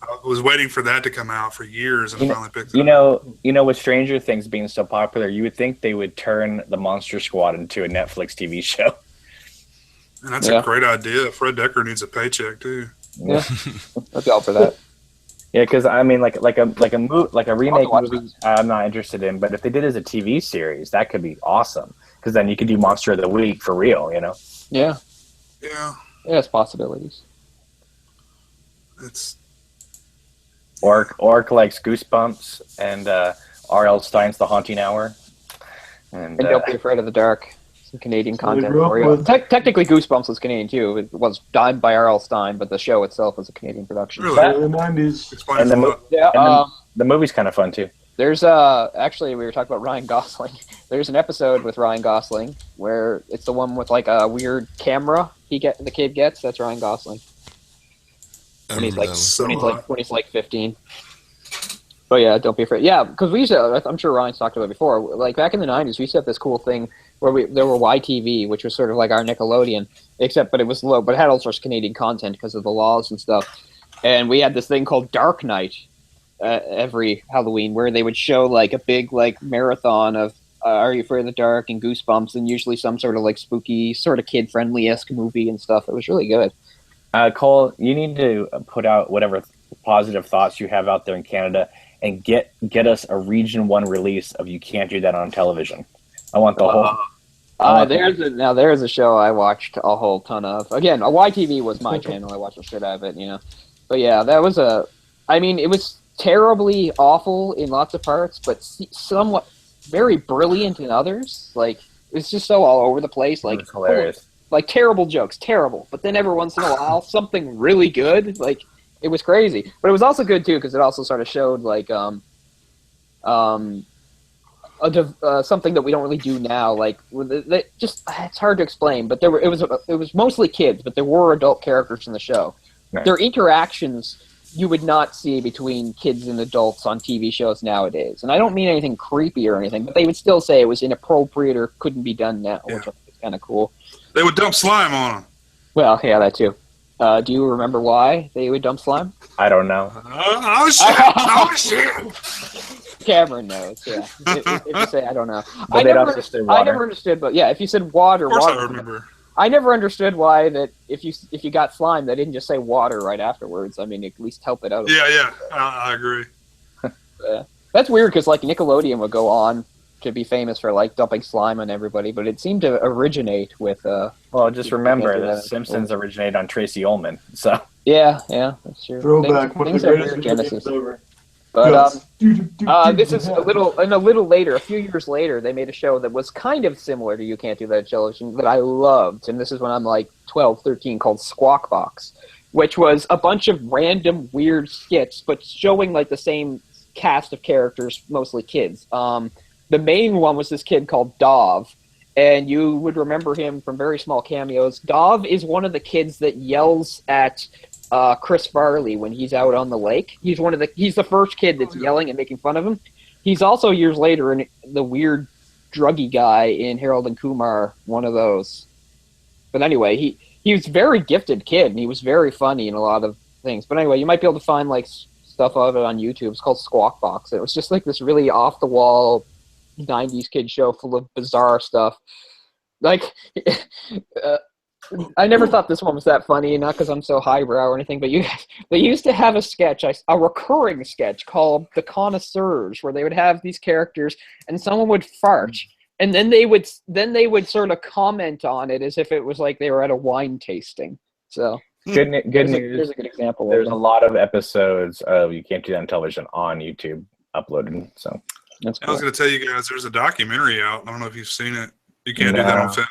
I was waiting for that to come out for years, and I finally picked it up. You know, with Stranger Things being so popular, you would think they would turn the Monster Squad into a Netflix TV show. And that's a great idea. Fred Decker needs a paycheck too. Yeah, I'd be all for that. Yeah, because I mean, like a remake watch movie, I'm not interested in. But if they did it as a TV series, that could be awesome. Because then you could do Monster of the Week for real, you know? Yeah, Yeah, it's possibilities. it's Or collects Goosebumps and R.L. Stein's The Haunting Hour. And Don't Be Afraid of the Dark. Some Canadian content grew up for you. with- Technically, Goosebumps was Canadian too. It was done by R.L. Stein, but the show itself was a Canadian production. really Early 90s. explains and a the lot. Yeah, And the movie's kind of fun too. there's actually we were talking about Ryan Gosling. There's an episode with Ryan Gosling where it's the one with like a weird camera the kid gets. That's Ryan Gosling I when he's remember like that one. when he's like 15. But yeah, Don't Be Afraid. Yeah, because we used to. I'm sure Ryan's talked about it before. Like back in the '90s, we used to have this cool thing where there were YTV, which was sort of like our Nickelodeon, but it was low, but it had all sorts of Canadian content because of the laws and stuff. And we had this thing called Dark Night every Halloween, where they would show like a big like marathon of Are You Afraid of the Dark and Goosebumps, and usually some sort of like spooky, sort of kid friendly-esque movie and stuff. It was really good. Cole, you need to put out whatever positive thoughts you have out there in Canada and get us a Region 1 release of You Can't Do That on Television. I want the whole... There's a show I watched a whole ton of. Again, YTV was my channel. I watched the shit out of it, you know. But yeah, that was it was terribly awful in lots of parts, but somewhat very brilliant in others. Like, it's just so all over the place. Like, It's hilarious. like terrible jokes, terrible. But then every once in a while, something really good. Like, it was crazy. But it was also good, too, because it also sort of showed, like, something that we don't really do now. Like, it's hard to explain, but it was mostly kids, but there were adult characters in the show. Right. Their interactions you would not see between kids and adults on TV shows nowadays. And I don't mean anything creepy or anything, but they would still say it was inappropriate or couldn't be done now, which I think is kind of cool. They would dump slime on them. Well, yeah, that too. Do you remember why they would dump slime? I don't know. Oh shit! Oh shit! Cameron knows, yeah. If you say, I don't know. But they'd also say water. I never understood, but yeah, if you said water, Of course, water. I remember. I never understood why that if you got slime, they didn't just say water right afterwards. I mean, at least help it out. Yeah, I agree. That's weird because like Nickelodeon would go on to be famous for like dumping slime on everybody, but it seemed to originate with. Well, just remember Yeah. the Simpsons originated on Tracy Ullman, so Yeah, that's true. Throwback. One of Things the are greatest weird video genesis. games ever. But Yes. this is a little later, a few years later, they made a show that was kind of similar to You Can't Do That on Television that I loved, and this is when I'm like 12, 13, called Squawk Box, which was a bunch of random weird skits, but showing like the same cast of characters, mostly kids. The main one was this kid called Dov, and you would remember him from very small cameos. Dov is one of the kids that yells at Chris Farley when he's out on the lake. He's the first kid that's yelling and making fun of him. He's also years later in the weird druggy guy in Harold and Kumar, one of those. But anyway, he was a very gifted kid and he was very funny in a lot of things. But anyway, you might be able to find like stuff of it on YouTube. It's called Squawk Box. It was just like this really off the wall 90s kid show full of bizarre stuff. Like I never thought this one was that funny, not because I'm so highbrow or anything, but they used to have a recurring sketch called The Connoisseurs, where they would have these characters and someone would fart, and then they would sort of comment on it as if it was like they were at a wine tasting. So good news. There's a good example. There's a lot of episodes of You Can't Do That on Television on YouTube. uploaded. So That's I cool. was going to tell you guys, there's a documentary out. I don't know if you've seen it. You can't do that on film.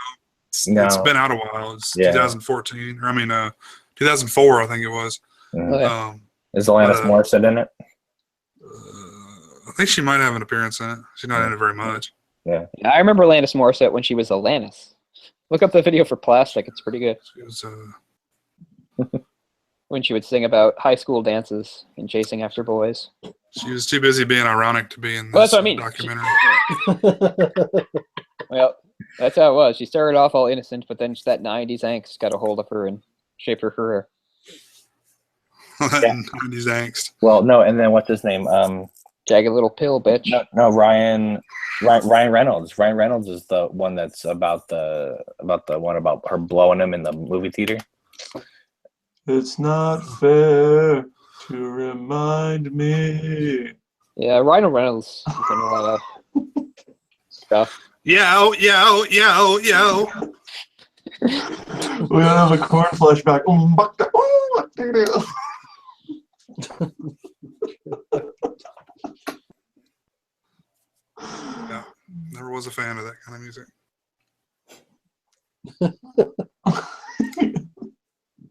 It's been out a while. It's 2014, or 2004, I think it was. Oh, yeah. Is Alanis Morissette in it? I think she might have an appearance in it. She's not in it very much. Yeah. I remember Alanis Morissette when she was Alanis. Look up the video for Plastic. It's pretty good. She was, when she would sing about high school dances and chasing after boys. she was too busy being ironic to be in this Well, that's what I mean. documentary. Well, that's how it was. She started off all innocent, but then that 90s angst got a hold of her and shaped her career. 90s angst. Well, no, and then what's his name? Jagged Little Pill, bitch. No, Ryan Reynolds. Ryan Reynolds is the one that's about the one about her blowing him in the movie theater. It's not fair to remind me. Yeah, Ryan Reynolds is in a lot of stuff. Yo. We don't have a corn flashback. Yeah, never was a fan of that kind of music.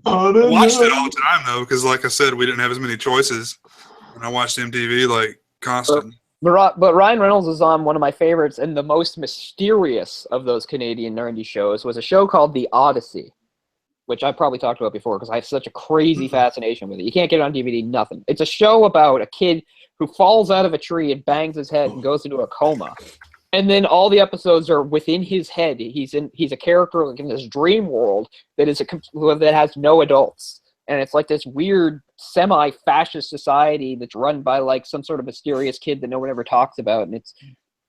Watched it all the time though, because like I said, we didn't have as many choices, and I watched MTV like constantly. But Ryan Reynolds is on one of my favorites, and the most mysterious of those Canadian 90s shows was a show called The Odyssey, which I probably talked about before because I have such a crazy fascination with it. You can't get it on DVD, nothing. It's a show about a kid who falls out of a tree and bangs his head and goes into a coma. And then all the episodes are within his head. He's a character like in this dream world that has no adults. And it's like this weird semi-fascist society that's run by like some sort of mysterious kid that no one ever talks about. And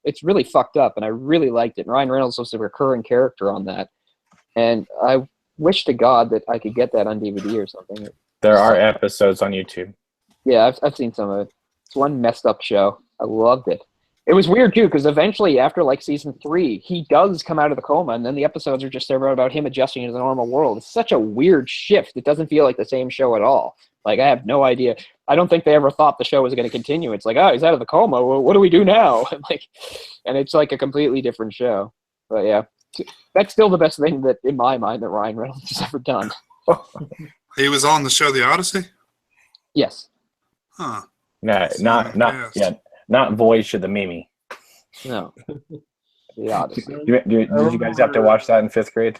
it's really fucked up, and I really liked it. And Ryan Reynolds was a recurring character on that. And I wish to God that I could get that on DVD or something. There are episodes on YouTube. Yeah, I've seen some of it. It's one messed up show. I loved it. It was weird too, because eventually, after like season 3, he does come out of the coma, and then the episodes are just about him adjusting to the normal world. It's such a weird shift. It doesn't feel like the same show at all. Like, I have no idea. I don't think they ever thought the show was going to continue. It's like, oh, he's out of the coma. Well, what do we do now? And it's like a completely different show. But yeah, that's still the best thing that, in my mind, that Ryan Reynolds has ever done. He was on the show The Odyssey? Yes. Huh. No, not Voyage to the Mimi. No. The Odyssey. Did you guys have to watch that in 5th grade?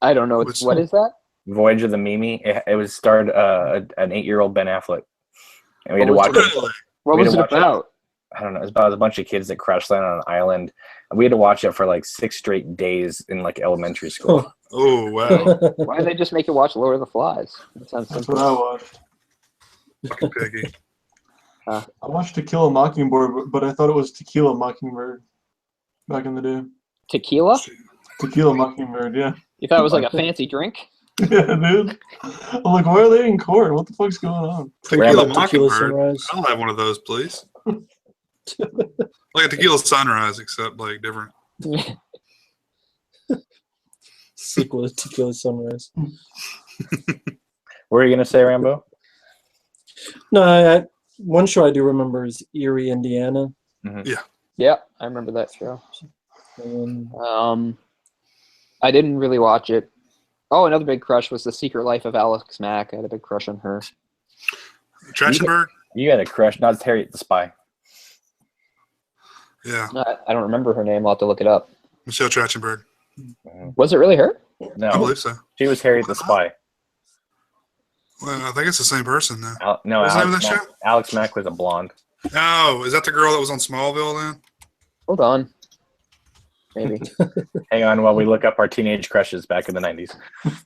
I don't know. What is that? Voyage of the Mimi. It was starred an 8-year-old Ben Affleck, and we had to watch it. What was it about? I don't know. It's about a bunch of kids that crash land on an island, and we had to watch it for like 6 straight days in like elementary school. Oh wow! Why did they just make you watch Lord of the Flies? That sounds That's simple. what I watched. Fucking piggy. I watched To Kill a Mockingbird, but I thought it was Tequila Mockingbird back in the day. Tequila? Tequila Mockingbird, yeah. You thought it was like a fancy drink? Yeah, dude. I'm like, why are they in court? What the fuck's going on? Tequila Tequila Mockingbird. Sunrise. I'll have one of those, please. Like a Tequila Sunrise, except like different. Sequel to Tequila Sunrise. What were you gonna say, Rambo? No, one show I do remember is Erie, Indiana. Mm-hmm. Yeah, I remember that show. And I didn't really watch it. Oh, another big crush was The Secret Life of Alex Mack. I had a big crush on her. Trachtenberg? You had a crush, not Harriet the Spy. Yeah. I don't remember her name. I'll have to look it up. Michelle Trachtenberg. Was it really her? No, I believe so. she was Harriet the Spy. Well, I think it's the same person then. No, What's the name of Alex that Mack, Alex Mack was a blonde. Oh, is that the girl that was on Smallville then? Hold on. Maybe. Hang on while we look up our teenage crushes back in the 90s.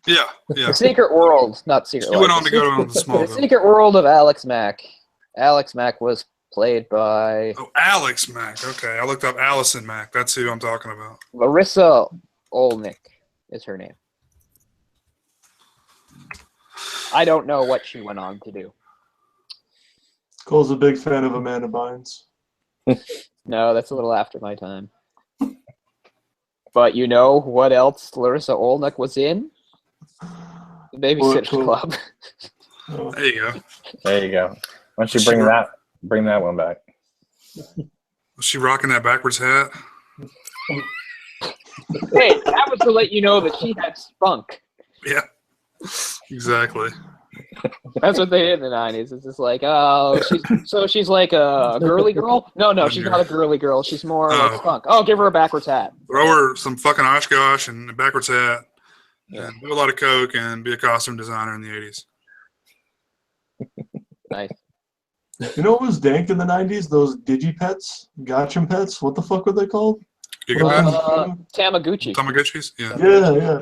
Yeah, yeah. The Secret World, not Secret She Life. went on to go on to The Smallville. Secret World of Alex Mack. Alex Mack was played by Oh, Alex Mack. Okay, I looked up Allison Mack. That's who I'm talking about. Larissa Olnick is her name. I don't know what she went on to do. Cole's a big fan of Amanda Bynes. No, that's a little after my time. But you know what else Larissa Olnick was in? The Babysitter's Club. Oh. There you go. There you go. Why don't you bring that one back? Was she rocking that backwards hat? Hey, that was to let you know that she had spunk. Yeah, exactly. That's what they did in the 90s. It's just like, oh, she's like a girly girl? No, she's not a girly girl. She's more like spunk. Oh, give her a backwards hat. Throw her some fucking Oshkosh and a backwards hat, and do a lot of coke and be a costume designer in the 80s. Nice. You know what was dank in the 90s? Those Digipets? Gotcha pets? What the fuck were they called? Tamagotchi. Tamagotchis? Yeah. Yeah,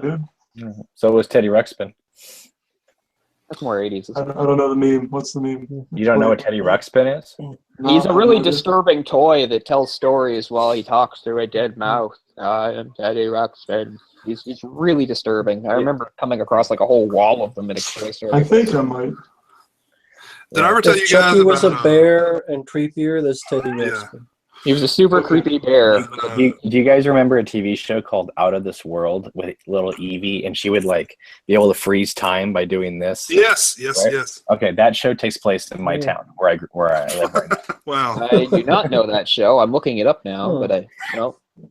dude. So was Teddy Ruxpin. That's more 80s. I don't know the meme. What's the meme? You don't know what Teddy Ruxpin is? He's a really disturbing toy that tells stories while he talks through a dead mouth. I am Teddy Ruxpin. He's really disturbing. I remember coming across like a whole wall of them at a toy store. I think I might. Did I ever tell you guys Chucky was about, a bear and creepier, that's Teddy Ruxpin. He was a super creepy bear. Do you guys remember a TV show called Out of This World with little Evie, and she would like be able to freeze time by doing this? Yes. Right? Okay, that show takes place in my town where I live right now. Wow. I do not know that show. I'm looking it up now, but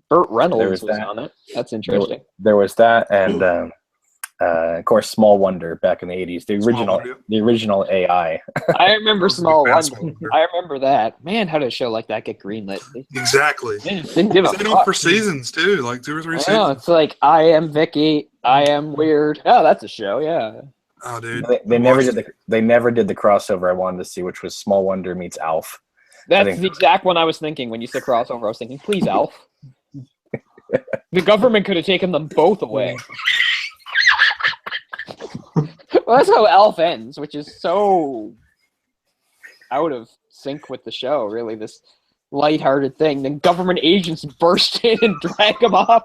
Burt Reynolds was on it. That's interesting. There was that, and of course, Small Wonder back in the 80s. The original AI. I remember Small Wonder. I remember that. Man, how did a show like that get greenlit? Exactly. Didn't give a It's been fuck. on for seasons too, like 2 or 3 I seasons. know, it's like I am Vicky. I am weird. Oh, that's a show. Yeah. Oh, dude. They never did the crossover I wanted to see, which was Small Wonder meets Alf. That's the exact one I was thinking when you said crossover. I was thinking, please, Alf. The government could have taken them both away. Well, that's how Alf ends, which is so out of sync with the show, really, this lighthearted thing. Then government agents burst in and drag him off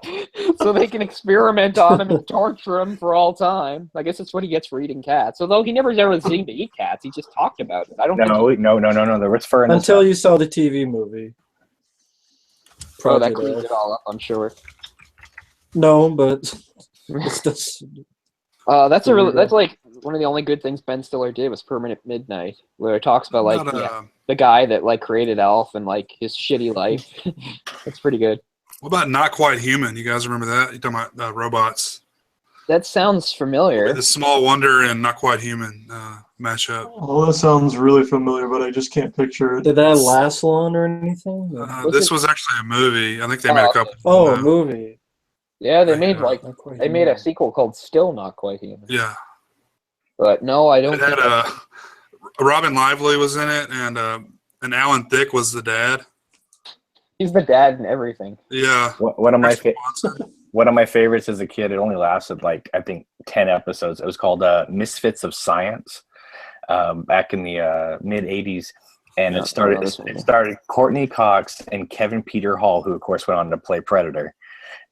so they can experiment on him and torture him for all time. I guess that's what he gets for eating cats. Although he never really seemed to eat cats, he just talked about it. I don't No. There was fur in this Until you saw the TV movie. Oh, that cleans it all up, I'm sure. No, but it's just... that's like one of the only good things Ben Stiller did was Permanent Midnight, where it talks about like the guy that like created Alf and like his shitty life. That's pretty good. What about Not Quite Human? You guys remember that? You talking about robots? That sounds familiar. The Small Wonder and Not Quite Human mashup. Well, that sounds really familiar, but I just can't picture it. Did that last long or anything? This was actually a movie. I think they made a couple. Oh, a movie. Yeah, they made made a sequel called Still Not Quite Human. Yeah. But no, I don't. It had Robin Lively was in it, and Alan Thicke was the dad. He's the dad in everything. Yeah. One of my favorites as a kid. It only lasted like I think 10 episodes. It was called Misfits of Science, back in the mid '80s, and it started Courtney Cox and Kevin Peter Hall, who of course went on to play Predator.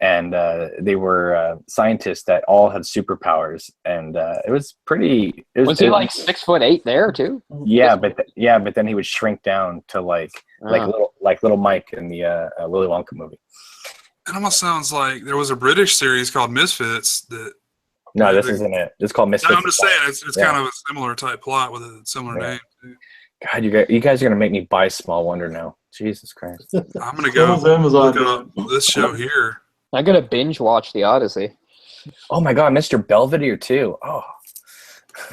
And they were scientists that all had superpowers, and it was pretty. Was he like 6'8" there too? Yeah, but then he would shrink down to like little Mike in the Willy Wonka movie. It almost sounds like there was a British series called Misfits that. No, this isn't it. It's called Misfits. No, I'm just saying it's kind of a similar type plot with a similar name. Too. God, you guys are gonna make me buy Small Wonder now. Jesus Christ! I'm gonna go look up this show here. I gotta binge watch The Odyssey. Oh my God, Mr. Belvedere too. Oh,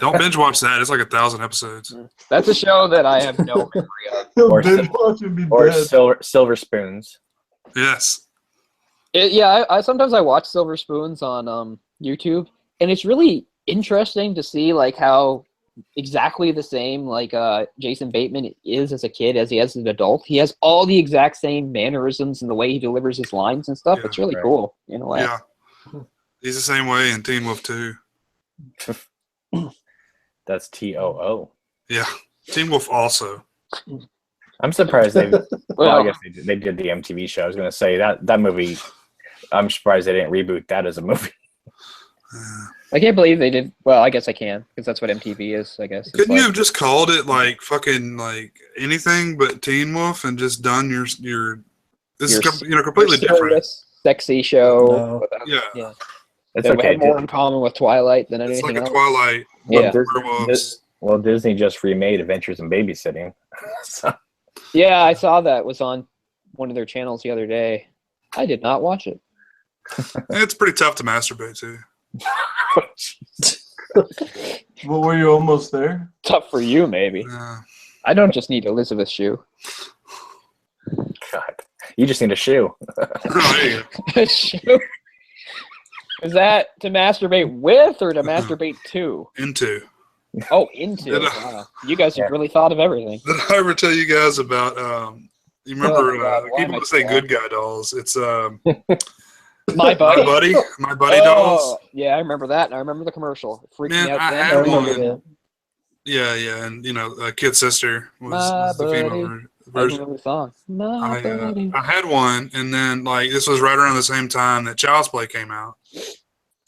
don't binge watch that. It's like 1,000 episodes. That's a show that I have no memory of. Or Silver Spoons. Yes. I sometimes I watch Silver Spoons on YouTube, and it's really interesting to see like how exactly the same like Jason Bateman is as a kid as he is as an adult. He has all the exact same mannerisms and the way he delivers his lines and stuff. It's really cool in a way. Yeah, he's the same way in Teen Wolf 2. That's TOO. Yeah, Teen Wolf also. I'm surprised they. Well, I guess they did the MTV show. I was going to say that movie. I'm surprised they didn't reboot that as a movie. I can't believe they did. Well, I guess I can because that's what MTV is. I guess. Couldn't you have just called it like fucking like anything but Teen Wolf and just done your this is completely different sexy show? No. Yeah. It's okay. Had more in common with Twilight than anything else. It's like a Twilight. Yeah. Well, Disney just remade Adventures in Babysitting. So. Yeah, I saw that was on one of their channels the other day. I did not watch it. It's pretty tough to masturbate too. Well, were you almost there? Tough for you, maybe. I don't just need Elizabeth's shoe. God, you just need a shoe. Oh, there you go. A shoe? Is that to masturbate with or to masturbate to? Into. Oh, into. Wow. You guys have really thought of everything. Did I ever tell you guys about? You remember? God, why people am I say so good guy dolls. It's My buddy. my buddy dolls. Yeah, I remember that, and I remember the commercial. It freaked Man, me out I then. had remember one. that. Yeah, and Kid Sister My was the buddy. female I version. remember the song. My buddy. I had one, and then this was right around the same time that Child's Play came out.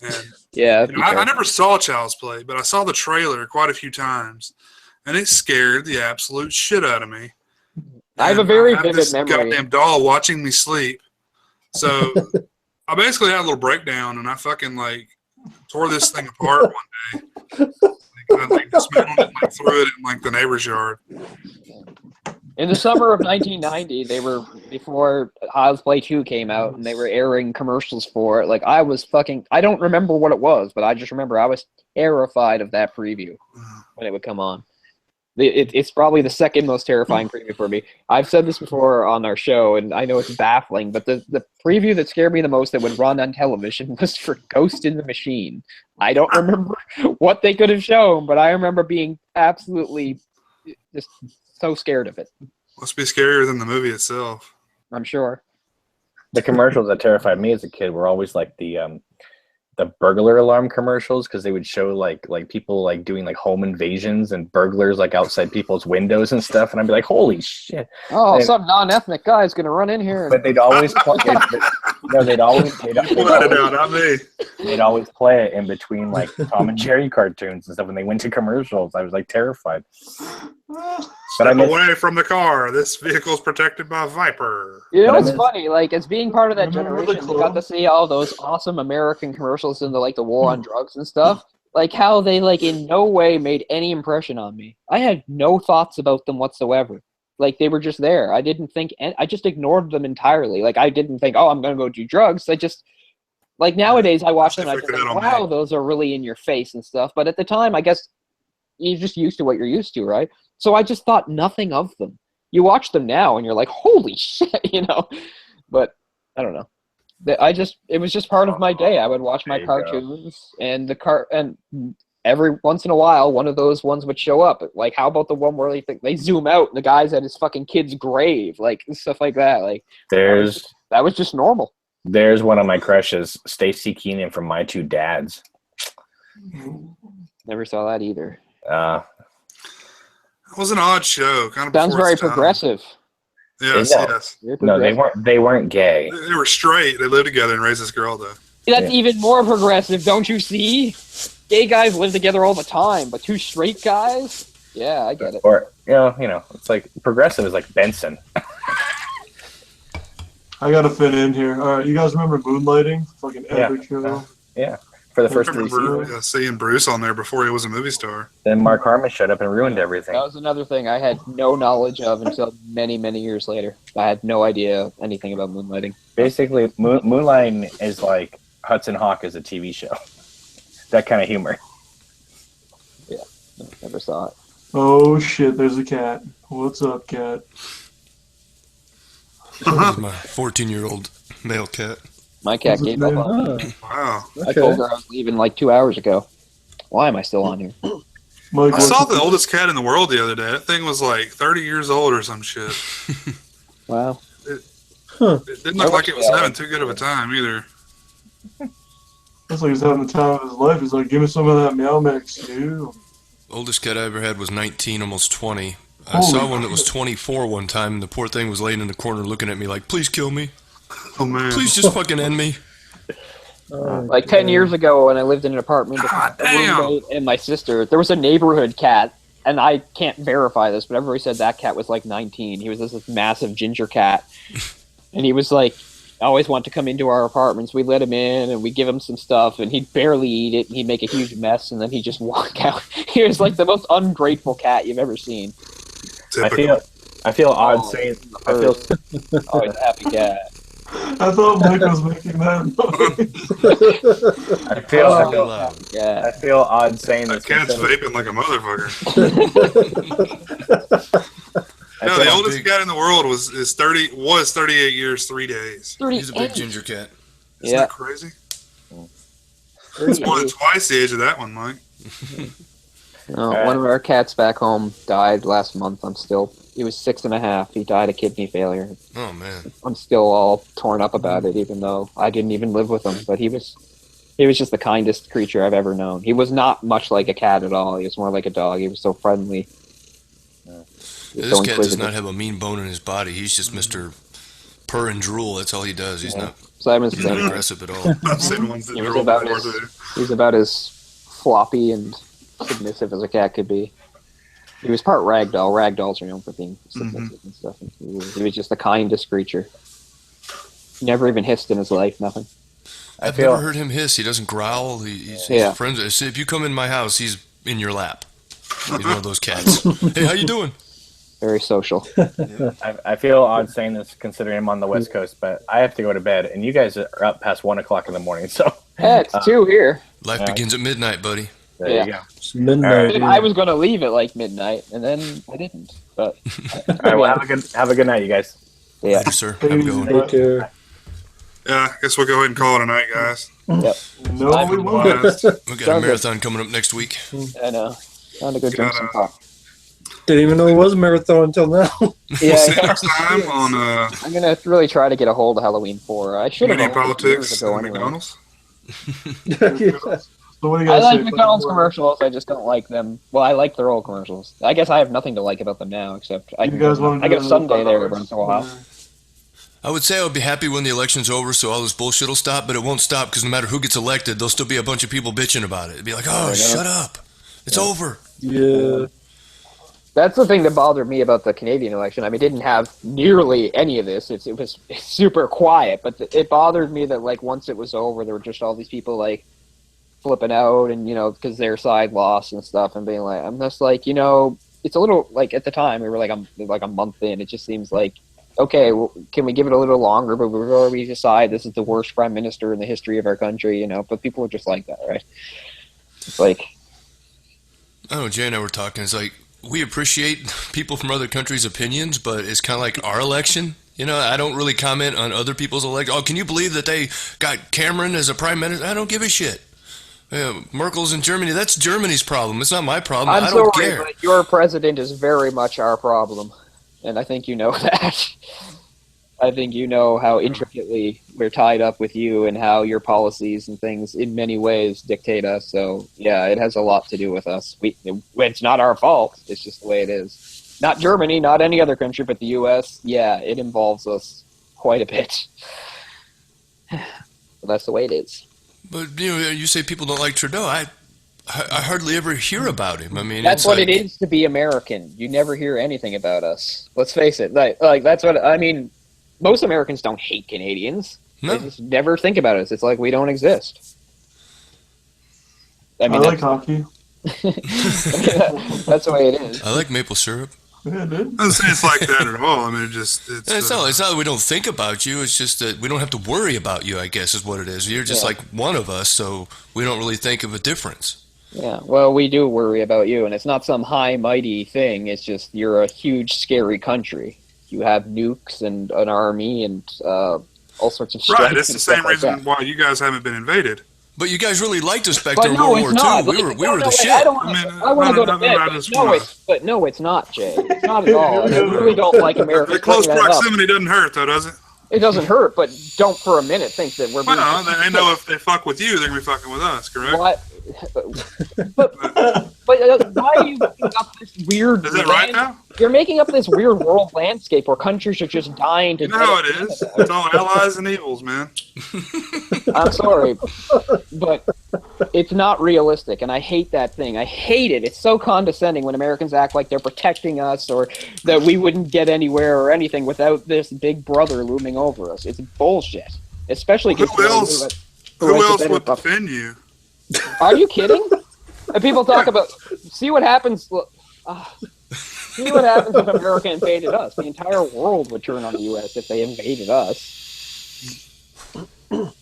And Yeah. I never saw Child's Play, but I saw the trailer quite a few times, and it scared the absolute shit out of me. I have a And very I had vivid this memory. goddamn doll watching me sleep. So I basically had a little breakdown, and I fucking tore this thing apart one day. I dismantled it and threw it in the neighbor's yard. In the summer of 1990, they were before Child's Play 2 came out, and they were airing commercials for it. I don't remember what it was, but I just remember I was terrified of that preview when it would come on. It's probably the second most terrifying preview for me. I've said this before on our show, and I know it's baffling, but the preview that scared me the most that would run on television was for Ghost in the Machine. I don't remember what they could have shown, but I remember being absolutely just so scared of it. Must be scarier than the movie itself. I'm sure. The commercials that terrified me as a kid were always the burglar alarm commercials, because they would show people doing home invasions and burglars outside people's windows and stuff, and I'd be like, holy shit. Oh, And- some non-ethnic guy's gonna run in here. But they'd always play they'd always play it in between Tom and Jerry cartoons and stuff. When they went to commercials, I was terrified. But I Step miss, away from the car. This vehicle is protected by Viper. You know, But I it's mean- funny. As being part of that Remember the generation, we got club? to see all those awesome American commercials in the war on drugs and stuff. How they in no way made any impression on me. I had no thoughts about them whatsoever. They were just there. I didn't think. I just ignored them entirely. I didn't think, oh, I'm gonna go do drugs. I just nowadays I watch them. I just think, wow, those are really in your face and stuff. But at the time, I guess you're just used to what you're used to, right? So I just thought nothing of them. You watch them now, and you're like, holy shit, But I don't know. It was just part of my day. I would watch my There you go. cartoons, and and every once in a while, one of those ones would show up. How about the one where they zoom out and the guy's at his fucking kid's grave, stuff like that. That was just normal. there's one of my crushes, Stacy Keenan from My Two Dads. Never saw that either. It was an odd show. Kind of Sounds before very its time. progressive. Yes, Yeah. yes. Very No, progressive. they weren't gay. They were straight. They lived together and raised this girl, though. That's Yeah. even more progressive, don't you see? Gay guys live together all the time, but two straight guys? Yeah, I get it. Or it's progressive is like Benson. I gotta fit in here. All right, you guys remember Moonlighting? Fucking Yeah. epic show. For the I first 3 remember seasons. seeing Bruce on there before he was a movie star. Then Mark Harmon showed up and ruined everything. That was another thing I had no knowledge of until many, many years later. I had no idea anything about moonlighting. Basically, Moonlighting is like Hudson Hawk is a TV show. That kind of humor. Never saw it. Oh shit, there's a cat. What's up, cat? This is my 14-year-old male cat. My cat What's gave his up name? on me. Oh, Wow. I okay. told her I was leaving 2 hours ago. Why am I still on here? Mike, I saw the oldest cat in the world the other day. That thing was 30 years old or some shit. Wow. It didn't look like it was having too good of a time either. Looks like he's having the time of his life. He's like, give me some of that meow mix, dude. Oldest cat I ever had was 19, almost 20. I Holy saw one that was shit. 24 one time, and the poor thing was laying in the corner looking at me like, please kill me. Oh, man. Please just fucking end me. Oh, 10 years ago when I lived in an apartment with God a damn. roommate and my sister, there was a neighborhood cat, and I can't verify this, but everybody said that cat was 19. He was this massive ginger cat, and he was always want to come into our apartments. We let him in, and we give him some stuff, and he'd barely eat it, and he'd make a huge mess, and then he'd just walk out. He was the most ungrateful cat you've ever seen. I Typical. I feel odd saying. I feel. Oh, it's a happy cat. I thought Mike was making that noise. I feel. I Really feel. loud. Yeah. I feel odd saying That this. cat's considering- vaping like a motherfucker. I No, feel- the oldest big. cat in the world was 38 years, 3 days. He's a big ginger cat. Isn't Yeah. that crazy? It's more than twice the age of that one, Mike. One of our cats back home died last month. He was 6.5. He died of kidney failure. Oh man. I'm still all torn up about it, even though I didn't even live with him. But he was just the kindest creature I've ever known. He was not much like a cat at all. He was more like a dog. He was so friendly. He was This so cat does inquisitive. not have a mean bone in his body. He's just Mr. Purr and drool. That's all he does. He's not Simon's he's the not same. aggressive at all. I've seen ones that He was roll about more as- than He's about as floppy and submissive as a cat could be. He was part ragdoll. Ragdolls are known for being submissive and stuff. And he was just the kindest creature. He never even hissed in his life. Nothing. I've feel- never heard him hiss. He doesn't growl. He's Yeah. friends. If you come in my house, he's in your lap. He's one of those cats. Hey, how you doing? Very social. I feel odd saying this considering I'm on the West Coast, but I have to go to bed, and you guys are up past 1 o'clock in the morning. So Yeah, it's 2 here. Life Yeah. begins at midnight, buddy. there Yeah. you go. It's midnight. I was going to leave at like midnight, and then I didn't. But All right, well, have a good night, you guys. yeah, Later, sir. Have a good one. Take care. Yeah, I guess we'll go ahead and call it a night, guys. No, we won't. Wise. We got a Sounds marathon coming up next week. I know. Time to go drink some coffee. Didn't even know it was a marathon until now. We'll see Yeah, you next time on I'm gonna really try to get a hold of Halloween 4. I should have Community owned it years Politics ago and anyway. McDonald's. Yeah. So what do you I guys like say? McDonald's commercials. I just don't like them. Well, I like their old commercials. I guess I have nothing to like about them now, except I You guys want I to get a Sunday there every once in a while. I would say I would be happy when the election's over so all this bullshit will stop, but it won't stop because no matter who gets elected, there'll still be a bunch of people bitching about it. It'd be like, oh, shut up. It's over. Yeah. That's the thing that bothered me about the Canadian election. I mean, it didn't have nearly any of this. It was super quiet, but it bothered me that, like, once it was over, there were just all these people, like, flipping out and, you know, because their side lost and stuff, and being like, I'm just like, you know, it's a little, like, at the time, we were, like a month in. It just seems like, okay, well, can we give it a little longer before we decide this is the worst prime minister in the history of our country, you know? But people are just like that, right? It's like... I don't know, Jay and I were talking. It's like, we appreciate people from other countries' opinions, but it's kind of like our election. You know, I don't really comment on other people's election. Oh, can you believe that they got Cameron as a prime minister? I don't give a shit. Merkel's in Germany. That's Germany's problem. It's not my problem. I'm I don't sorry, care. but your president is very much our problem, and I think you know that. I think you know how intricately we're tied up with you and how your policies and things in many ways dictate us. So, yeah, it has a lot to do with us. It's not our fault. It's just the way it is. Not Germany, not any other country, but the U.S., yeah, it involves us quite a bit. But that's the way it is. But, you know, you say people don't like Trudeau. I hardly ever hear about him. I mean, That's it's what like, it is to be American. You never hear anything about us. Let's face it. Like that's what I mean. Most Americans don't hate Canadians. No. They just never think about us. It's like we don't exist. I I mean, like hockey. that's the way it is. I like maple syrup. Yeah, dude. I don't say it's like that at all. I mean, it's It's not that we don't think about you. It's just that we don't have to worry about you, I guess, is what it is. You're just Yeah. like one of us, so we don't really think of a difference. Yeah. Well, we do worry about you, and it's not some high mighty thing. It's just you're a huge, scary country. You have nukes and an army and all sorts of right. strikes It's the and stuff same like reason that. why you guys haven't been invaded. But you guys really liked us back But during no, World it's War not. II. We were the wait, shit. I don't. I mean, I want to go to no, bed. I But just no, wanna- it's not, Jay. It's not at all. And I really don't like America. The close bringing that up. proximity doesn't hurt, though, does it? It doesn't hurt, but don't for a minute think that we're being. Well, they know if they fuck with you, they're gonna be fucking with us, correct? What? But why are you making up this weird? Is that right now? You're making up this weird world landscape where countries are just dying to You know how it is. It's all allies and evils, man. I'm sorry, but it's not realistic, and I hate that thing. I hate it. It's so condescending when Americans act like they're protecting us or that we wouldn't get anywhere or anything without this big brother looming over us. It's bullshit. Especially Who considering else? who Who has the else better would pup- defend you? Are you kidding? And people talk about see what happens. See what happens if America invaded us. The entire world would turn on the U.S. if they invaded us. Well,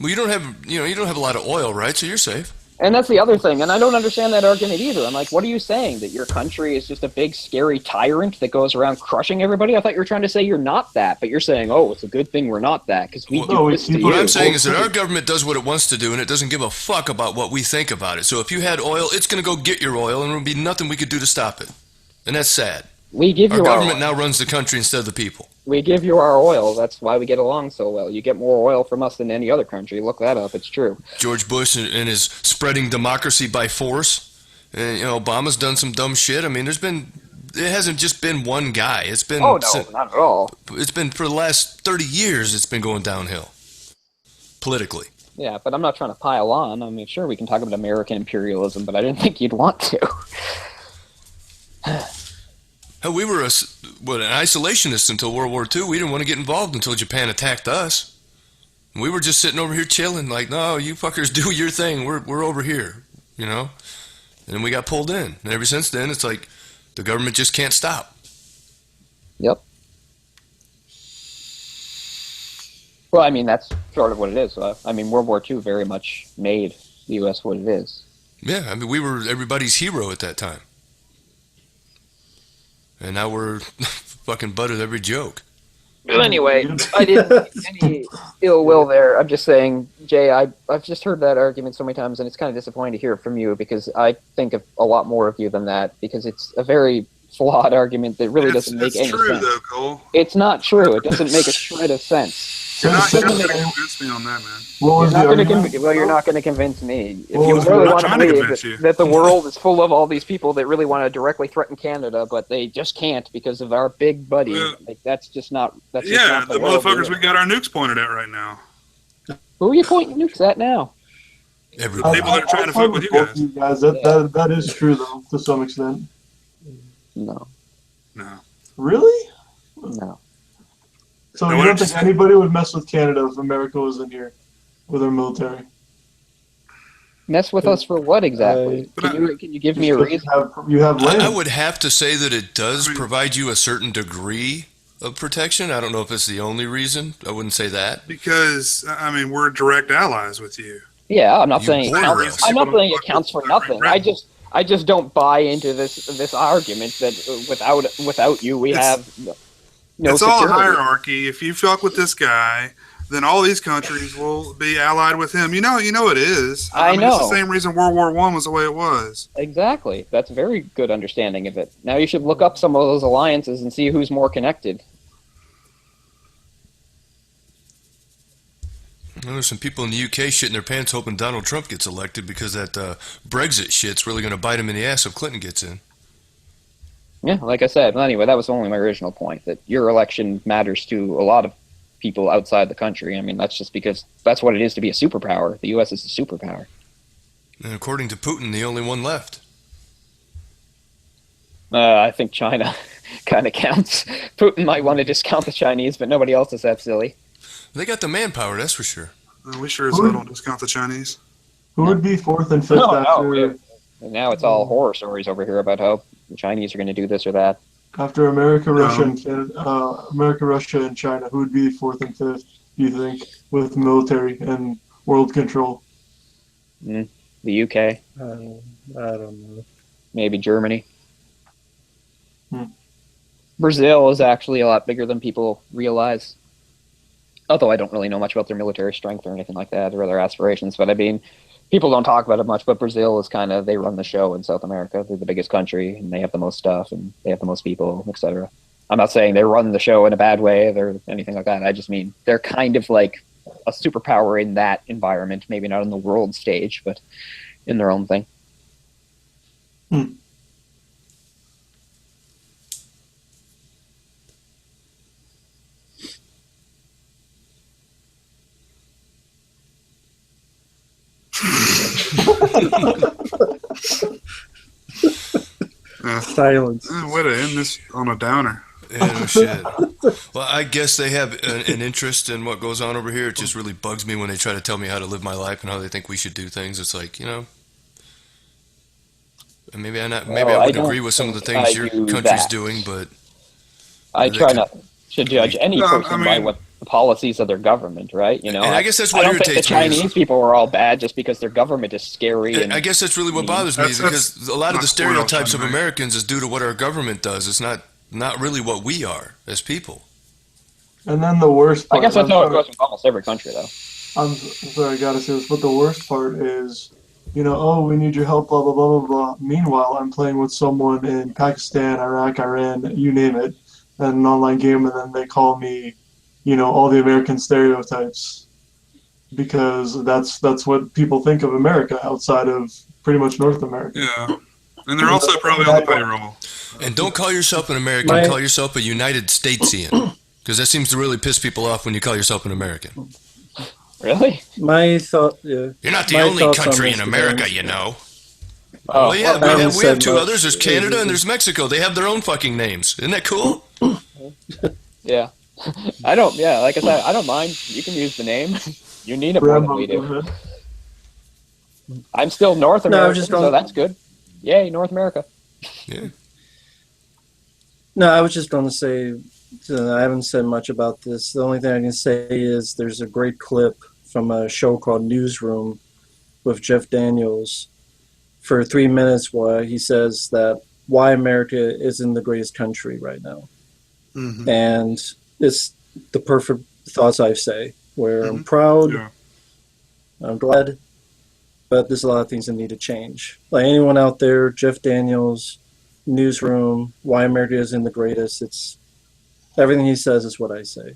you don't have a lot of oil, right? So you're safe. And that's the other thing, and I don't understand that argument either. I'm like, what are you saying? That your country is just a big, scary tyrant that goes around crushing everybody? I thought you were trying to say you're not that, but you're saying, oh, it's a good thing we're not that, because we do this to you. What I'm saying is that our government does what it wants to do, and it doesn't give a fuck about what we think about it. So if you had oil, it's going to go get your oil, and there will be nothing we could do to stop it. And that's sad. We give you our government now runs the country instead of the people. We give you our oil. That's why we get along so well. You get more oil from us than any other country. Look that up. It's true. George Bush and his spreading democracy by force. And, Obama's done some dumb shit. I mean, it hasn't just been one guy. It's been... Oh, no, not at all. It's been, for the last 30 years, it's been going downhill. Politically. Yeah, but I'm not trying to pile on. I mean, sure, we can talk about American imperialism, but I didn't think you'd want to. Hell, we were an isolationist until World War II. We didn't want to get involved until Japan attacked us. We were just sitting over here chilling, like, no, you fuckers do your thing. We're over here, And then we got pulled in. And ever since then, it's like the government just can't stop. Yep. Well, I mean, that's sort of what it is. I mean, World War II very much made the U.S. what it is. Yeah, I mean, we were everybody's hero at that time. And now we're fucking butt at every joke. But anyway, I didn't any ill will there. I'm just saying, Jay, I've just heard that argument so many times, and it's kind of disappointing to hear it from you, because I think of a lot more of you than that, because it's a very flawed argument that really doesn't make any true, sense. Though, Cole. It's not true. It doesn't make a shred of sense. You're not going to convince me on that, man. You're not going to convince me. If you really want to believe that the world is full of all these people that really want to directly threaten Canada, but they just can't because of our big buddy, that's just not. That's just not the motherfuckers we got our nukes pointed at right now. Who are you pointing nukes at now? Everybody. People that are trying to fuck with you guys. That is true, though, to some extent. No. Really? No. So you don't think anybody would mess with Canada if America was in here with our military? Mess with us for what exactly? Can you give me a reason? You have land. I would have to say that it does provide you a certain degree of protection. I don't know if it's the only reason. I wouldn't say that. Because, I mean, we're direct allies with you. Yeah, I'm not saying it counts for nothing. I just don't buy into this argument that without you we have no it's security. all a hierarchy. If you fuck with this guy, then all these countries will be allied with him. You know it is. I know. It's the same reason World War I was the way it was. Exactly. That's a very good understanding of it. Now you should look up some of those alliances and see who's more connected. There's some people in the UK shitting their pants hoping Donald Trump gets elected because that Brexit shit's really going to bite him in the ass if Clinton gets in. Yeah, like I said. Well, anyway, that was only my original point, that your election matters to a lot of people outside the country. I mean, that's just because that's what it is to be a superpower. The U.S. is a superpower. And according to Putin, the only one left. I think China kind of counts. Putin might want to discount the Chinese, but nobody else is that silly. They got the manpower, that's for sure. We sure as hell don't discount the Chinese. Who would be fourth and fifth after? Now it's all horror stories over here about how the Chinese are going to do this or that. After America, Russia, and Canada, America, Russia, and China, who would be fourth and fifth? Do you think, with military and world control? The UK. I don't know. Maybe Germany. Brazil is actually a lot bigger than people realize. Although I don't really know much about their military strength or anything like that or their aspirations. But I mean, people don't talk about it much, but Brazil is kind of, they run the show in South America. They're the biggest country, and they have the most stuff, and they have the most people, etc. I'm not saying they run the show in a bad way or anything like that. I just mean they're kind of like a superpower in that environment. Maybe not on the world stage, but in their own thing. Silence. Way to end this on a downer. Yeah, no shit. Well, I guess they have an interest in what goes on over here. It just really bugs me when they try to tell me how to live my life and how they think we should do things. It's like, Maybe I Well, I would don't agree with some of the think things I your do country's that. doing, but I They try could- not to judge any No, I person by mean- what the policies of their government, right? You know, And I guess that's I what don't think the irritates me is- Chinese people are all bad just because their government is scary. And I guess that's really what bothers me, is That's because a lot of not the the point I was stereotypes of trying to make. Americans is due to what our government does. It's not really what we are as people. And then the worst I part. guess that's I'm how it sorry- goes with almost every country, though. I'm sorry, I gotta say this, but the worst part is, oh, we need your help, blah, blah, blah, blah, blah. Meanwhile, I'm playing with someone in Pakistan, Iraq, Iran, you name it, and an online game, and then they call me, all the American stereotypes. Because that's what people think of America outside of pretty much North America. Yeah. And they're also probably on the payroll. And don't call yourself an American. My- Call yourself a United Statesian, because that seems to really piss people off when you call yourself an American. Really? My thought. Yeah. You're not the My only thoughts on country in this America, debate. you know. Oh, Oh yeah, I haven't we have said two much. others. There's Canada and there's Mexico. They have their own fucking names. Isn't that cool? yeah. I don't. Yeah, like I said, I don't mind. You can use the name. You need it more than we do. I'm still North No, I American, was just so going- that's good. Yay, North America. Yeah. No, I was just going to say, I haven't said much about this. The only thing I can say is there's a great clip from a show called Newsroom with Jeff Daniels for 3 minutes where he says that why America isn't the greatest country right now. Mm-hmm. And it's the perfect thoughts I say, where I'm proud, Yeah. I'm glad, but there's a lot of things that need to change. Like anyone out there, Jeff Daniels, Newsroom, why America isn't the greatest, it's everything he says is what I say.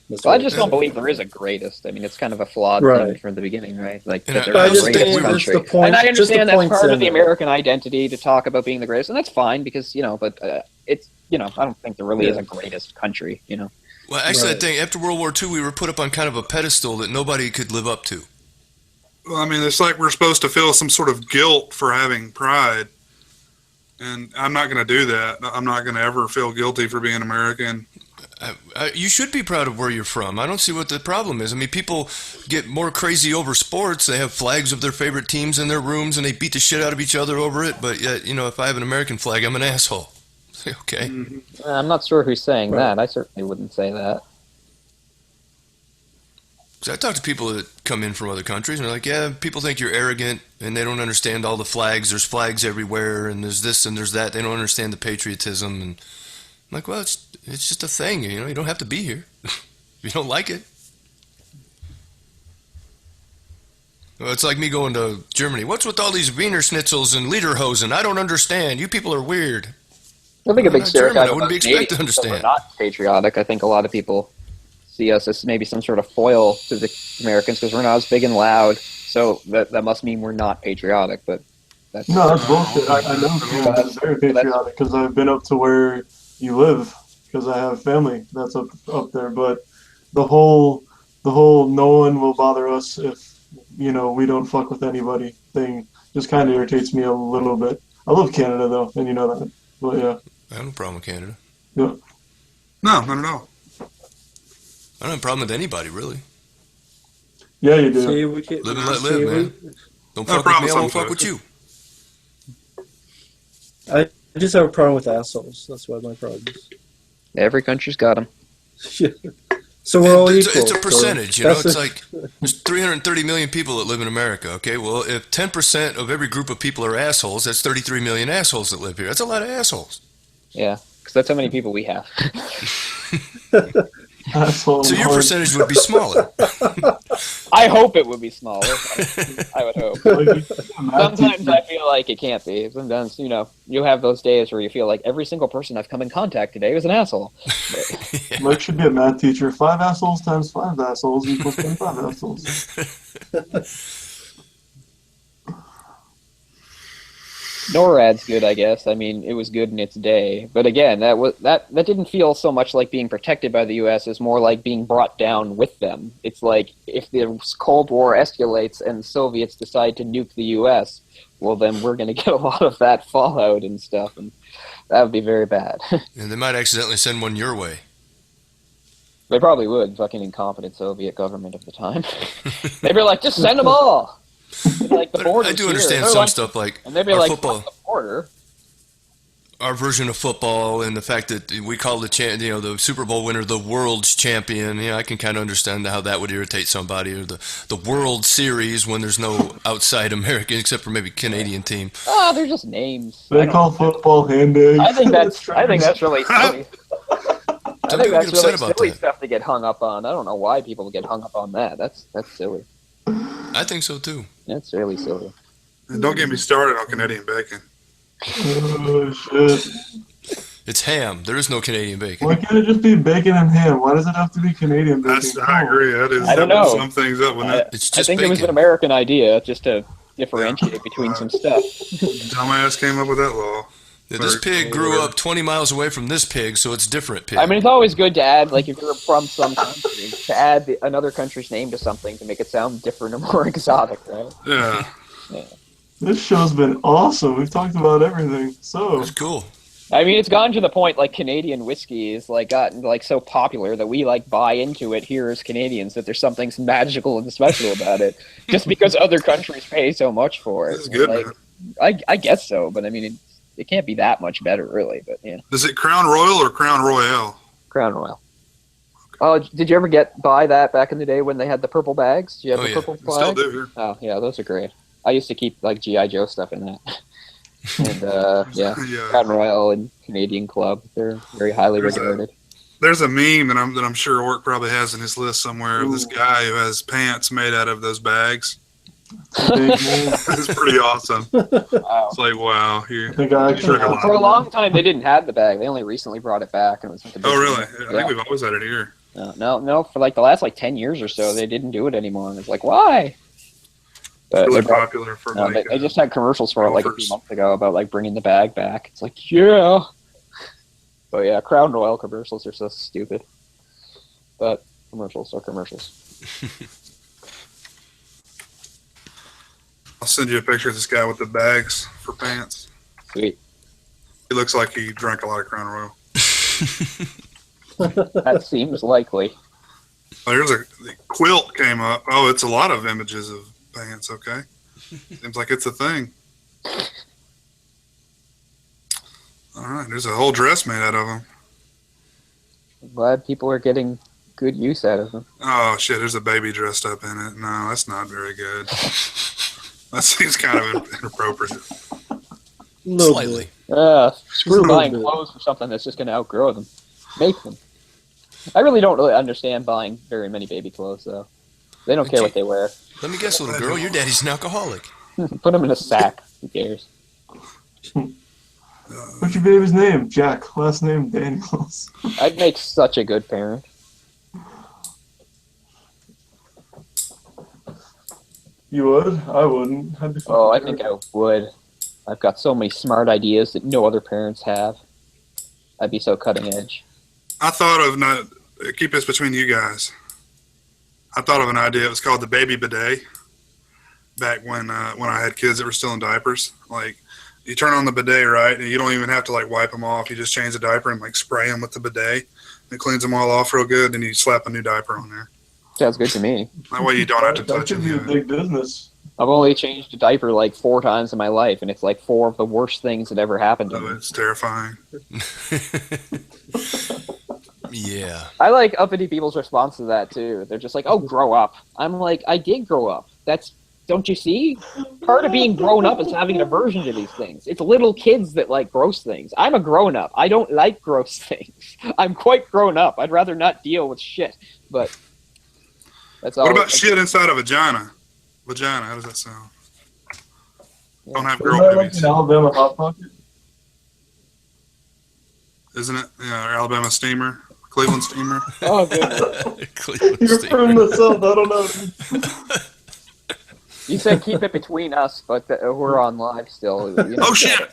That's Well, I what just say. don't believe there is a greatest. I mean, it's kind of a flawed Right. thing from the beginning, right? Like, And that I there's just a think greatest we were- country. Just the point- And I just the understand that's points part of in the there. American identity to talk about being the greatest, and that's fine because, but it's, I don't think there really is a greatest country, Well, actually, I Right. think after World War II, we were put up on kind of a pedestal that nobody could live up to. Well, I mean, it's like we're supposed to feel some sort of guilt for having pride. And I'm not going to do that. I'm not going to ever feel guilty for being American. You should be proud of where you're from. I don't see what the problem is. I mean, people get more crazy over sports. They have flags of their favorite teams in their rooms, and they beat the shit out of each other over it. But yet, if I have an American flag, I'm an asshole. Okay. I'm not sure who's saying Right. that. I certainly wouldn't say that. 'Cause I talk to people that come in from other countries, and they're like, yeah, people think you're arrogant, and they don't understand all the flags. There's flags everywhere, and there's this and there's that. They don't understand the patriotism. And I'm like, well, it's just a thing. You don't have to be here if you don't like it. Well, it's like me going to Germany. What's with all these Wiener Schnitzels and Lederhosen? I don't understand. You people are weird. I think a I'm big not German. stereotype I wouldn't be about expected to Canadians is that we're understand. not patriotic. I think a lot of people see us as maybe some sort of foil to the Americans because we're not as big and loud. So that must mean we're not patriotic. But that's No, that's bullshit. I know Canada is very patriotic because I've been up to where you live because I have family that's up there. But the whole no one will bother us if we don't fuck with anybody thing just kind of irritates me a little bit. I love Canada though, and you know that. But yeah, I have no problem with Canada. yeah. No, not at all. I don't have a problem with anybody, really. Yeah, you do. See, we can, Live and let see, live, we- man. Don't No fuck with problem me, I won't with fuck with you. I just have a problem with assholes. That's what my problem is. every country's got them. So we're all It's, equal. it's a so percentage, that's It's a- like there's 330 million people that live in America. Okay, well, if 10% of every group of people are assholes, that's 33 million assholes that live here. That's a lot of assholes. Yeah, because that's how many people we have. Asshole. So your Lord. percentage would be smaller. I hope it would be smaller. I would hope. Like, you can imagine- Sometimes I feel like it can't be. Sometimes, you have those days where you feel like every single person I've come in contact today was an asshole. Mike should be a math teacher. 5 assholes times 5 assholes equals 25 assholes. NORAD's good, I guess. I mean, it was good in its day, but again, that didn't feel so much like being protected by the U.S. as more like being brought down with them. It's like if the Cold War escalates and the Soviets decide to nuke the U.S., well, then we're going to get a lot of that fallout and stuff, and that would be very bad. And they might accidentally send one your way. They probably would. Fucking incompetent Soviet government of the time. They'd be like, just send them all. Like the But borders I do here, understand they're some like- stuff like and they'd be our like, football. "Fuck the border." Our version of football and the fact that we call the Super Bowl winner the world's champion. Yeah, I can kind of understand how that would irritate somebody, or the World Series when there's no outside American except for maybe Canadian team. Oh, they're just names. They call football hand eggs. I think that's really silly. I Some think people get that's really upset about silly that. stuff to get hung up on. I don't know why people get hung up on that. That's silly. I think so too. That's really silly. And don't get me started on Canadian bacon. Oh, shit. It's ham. There is no Canadian bacon. Why can't it just be bacon and ham? Why does it have to be Canadian bacon? I agree. I don't That would know. sum things up, wouldn't it? It's I just think it was an bacon. American idea just to differentiate between some stuff. Dumbass came up with that law. Yeah, this pig grew up 20 miles away from this pig, so it's different pig. I mean, it's always good to add, like, if you're from some country, to add another country's name to something to make it sound different and more exotic, right? Yeah. This show's been awesome. We've talked about everything. So, it's cool. I mean, it's gone to the point, like, Canadian whiskey is, like, gotten, like, so popular that we, like, buy into it here as Canadians, that there's something magical and special about it, just because other countries pay so much for it. This is good, Like, man. I guess so, but I mean, it can't be that much better, really, but, yeah. Is it Crown Royal or Crown Royale? Crown Royal. Oh, did you ever buy that back in the day when they had the purple bags? Did you have Oh, the yeah. purple I still flag? do here. Oh, yeah, those are great. I used to keep, like, G.I. Joe stuff in that. And, yeah, Yeah. Crown Royal and Canadian Club, they're very highly There's regarded. There's a meme that I'm sure Orc probably has in his list somewhere of this guy who has pants made out of those bags. big name. It's pretty awesome. Wow. It's like, wow, here. I think I actually Sure. For a long time, they didn't have the bag. They only recently brought it back, and it was like a big Oh, really? deal. I think we've always had it here. No. For like the last 10 years or so, they didn't do it anymore. And it's like, why? But Really they brought- popular for no, like. they just had commercials for it like a few golfers. months ago about like bringing the bag back. It's like, yeah. But yeah, Crown Royal commercials are so stupid. But commercials are commercials. I'll send you a picture of this guy with the bags for pants. Sweet. He looks like he drank a lot of Crown Royal. That seems likely. Oh, here's the quilt came up. Oh, it's a lot of images of pants. Okay, seems like it's a thing. All right, there's a whole dress made out of them. I'm glad people are getting good use out of them. Oh shit, there's a baby dressed up in it. No, that's not very good. That seems kind of inappropriate. Little Slightly. Screw a buying little bit. clothes for something that's just going to outgrow them. Make them. I really don't understand buying very many baby clothes, though. They don't care what they wear. Let me guess, little girl, your daddy's an alcoholic. Put them in a sack. Who cares? What's your baby's name? Jack. Last name Daniels. I'd make such a good parent. You would? I wouldn't. I'd be Oh, I fucking think I would. I've got so many smart ideas that no other parents have. I'd be so cutting edge. I thought of not keep this between you guys. I thought of an idea. It was called the baby bidet. Back when I had kids that were still in diapers, like you turn on the bidet, right, and you don't even have to like wipe them off. You just change the diaper and like spray them with the bidet. It cleans them all off real good. Then you slap a new diaper on there. Sounds good to me. That way you don't have to That touch could be a it. big business. I've only changed a diaper like 4 times in my life, and it's like 4 of the worst things that ever happened to So me. it's terrifying. Yeah. I like uppity people's response to that too. They're just like, "Oh, grow up." I'm like, I did grow up. Don't you see? Part of being grown up is having an aversion to these things. It's little kids that like gross things. I'm a grown up. I don't like gross things. I'm quite grown up. I'd rather not deal with shit. But that's all. What about shit inside a vagina? Vagina, how does that sound? Don't have girl Isn't that like babies, an Alabama Hot Pocket? isn't it? Yeah, or Alabama steamer, Cleveland steamer. Oh, good. Cleveland You're State. from the South. I don't know. You said keep it between us, but we're on live still. You know. Oh shit!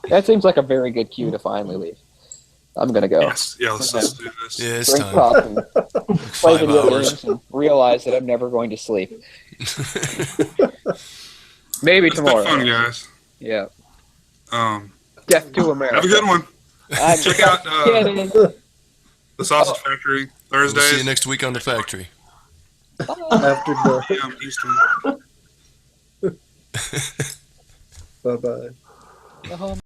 That seems like a very good cue to finally leave. I'm gonna go. Yes, yeah. Let's do this. Yeah, it's Drink time. coffee, play 5 video hours. games, and realize that I'm never going to sleep. Maybe It's been tomorrow. fun, guys. Yeah. Have Death to America. a good one. I'm Check out kidding. the Sausage Factory We'll see you Thursdays. next week on the factory. After dark. p.m. Eastern. Bye bye. Go home.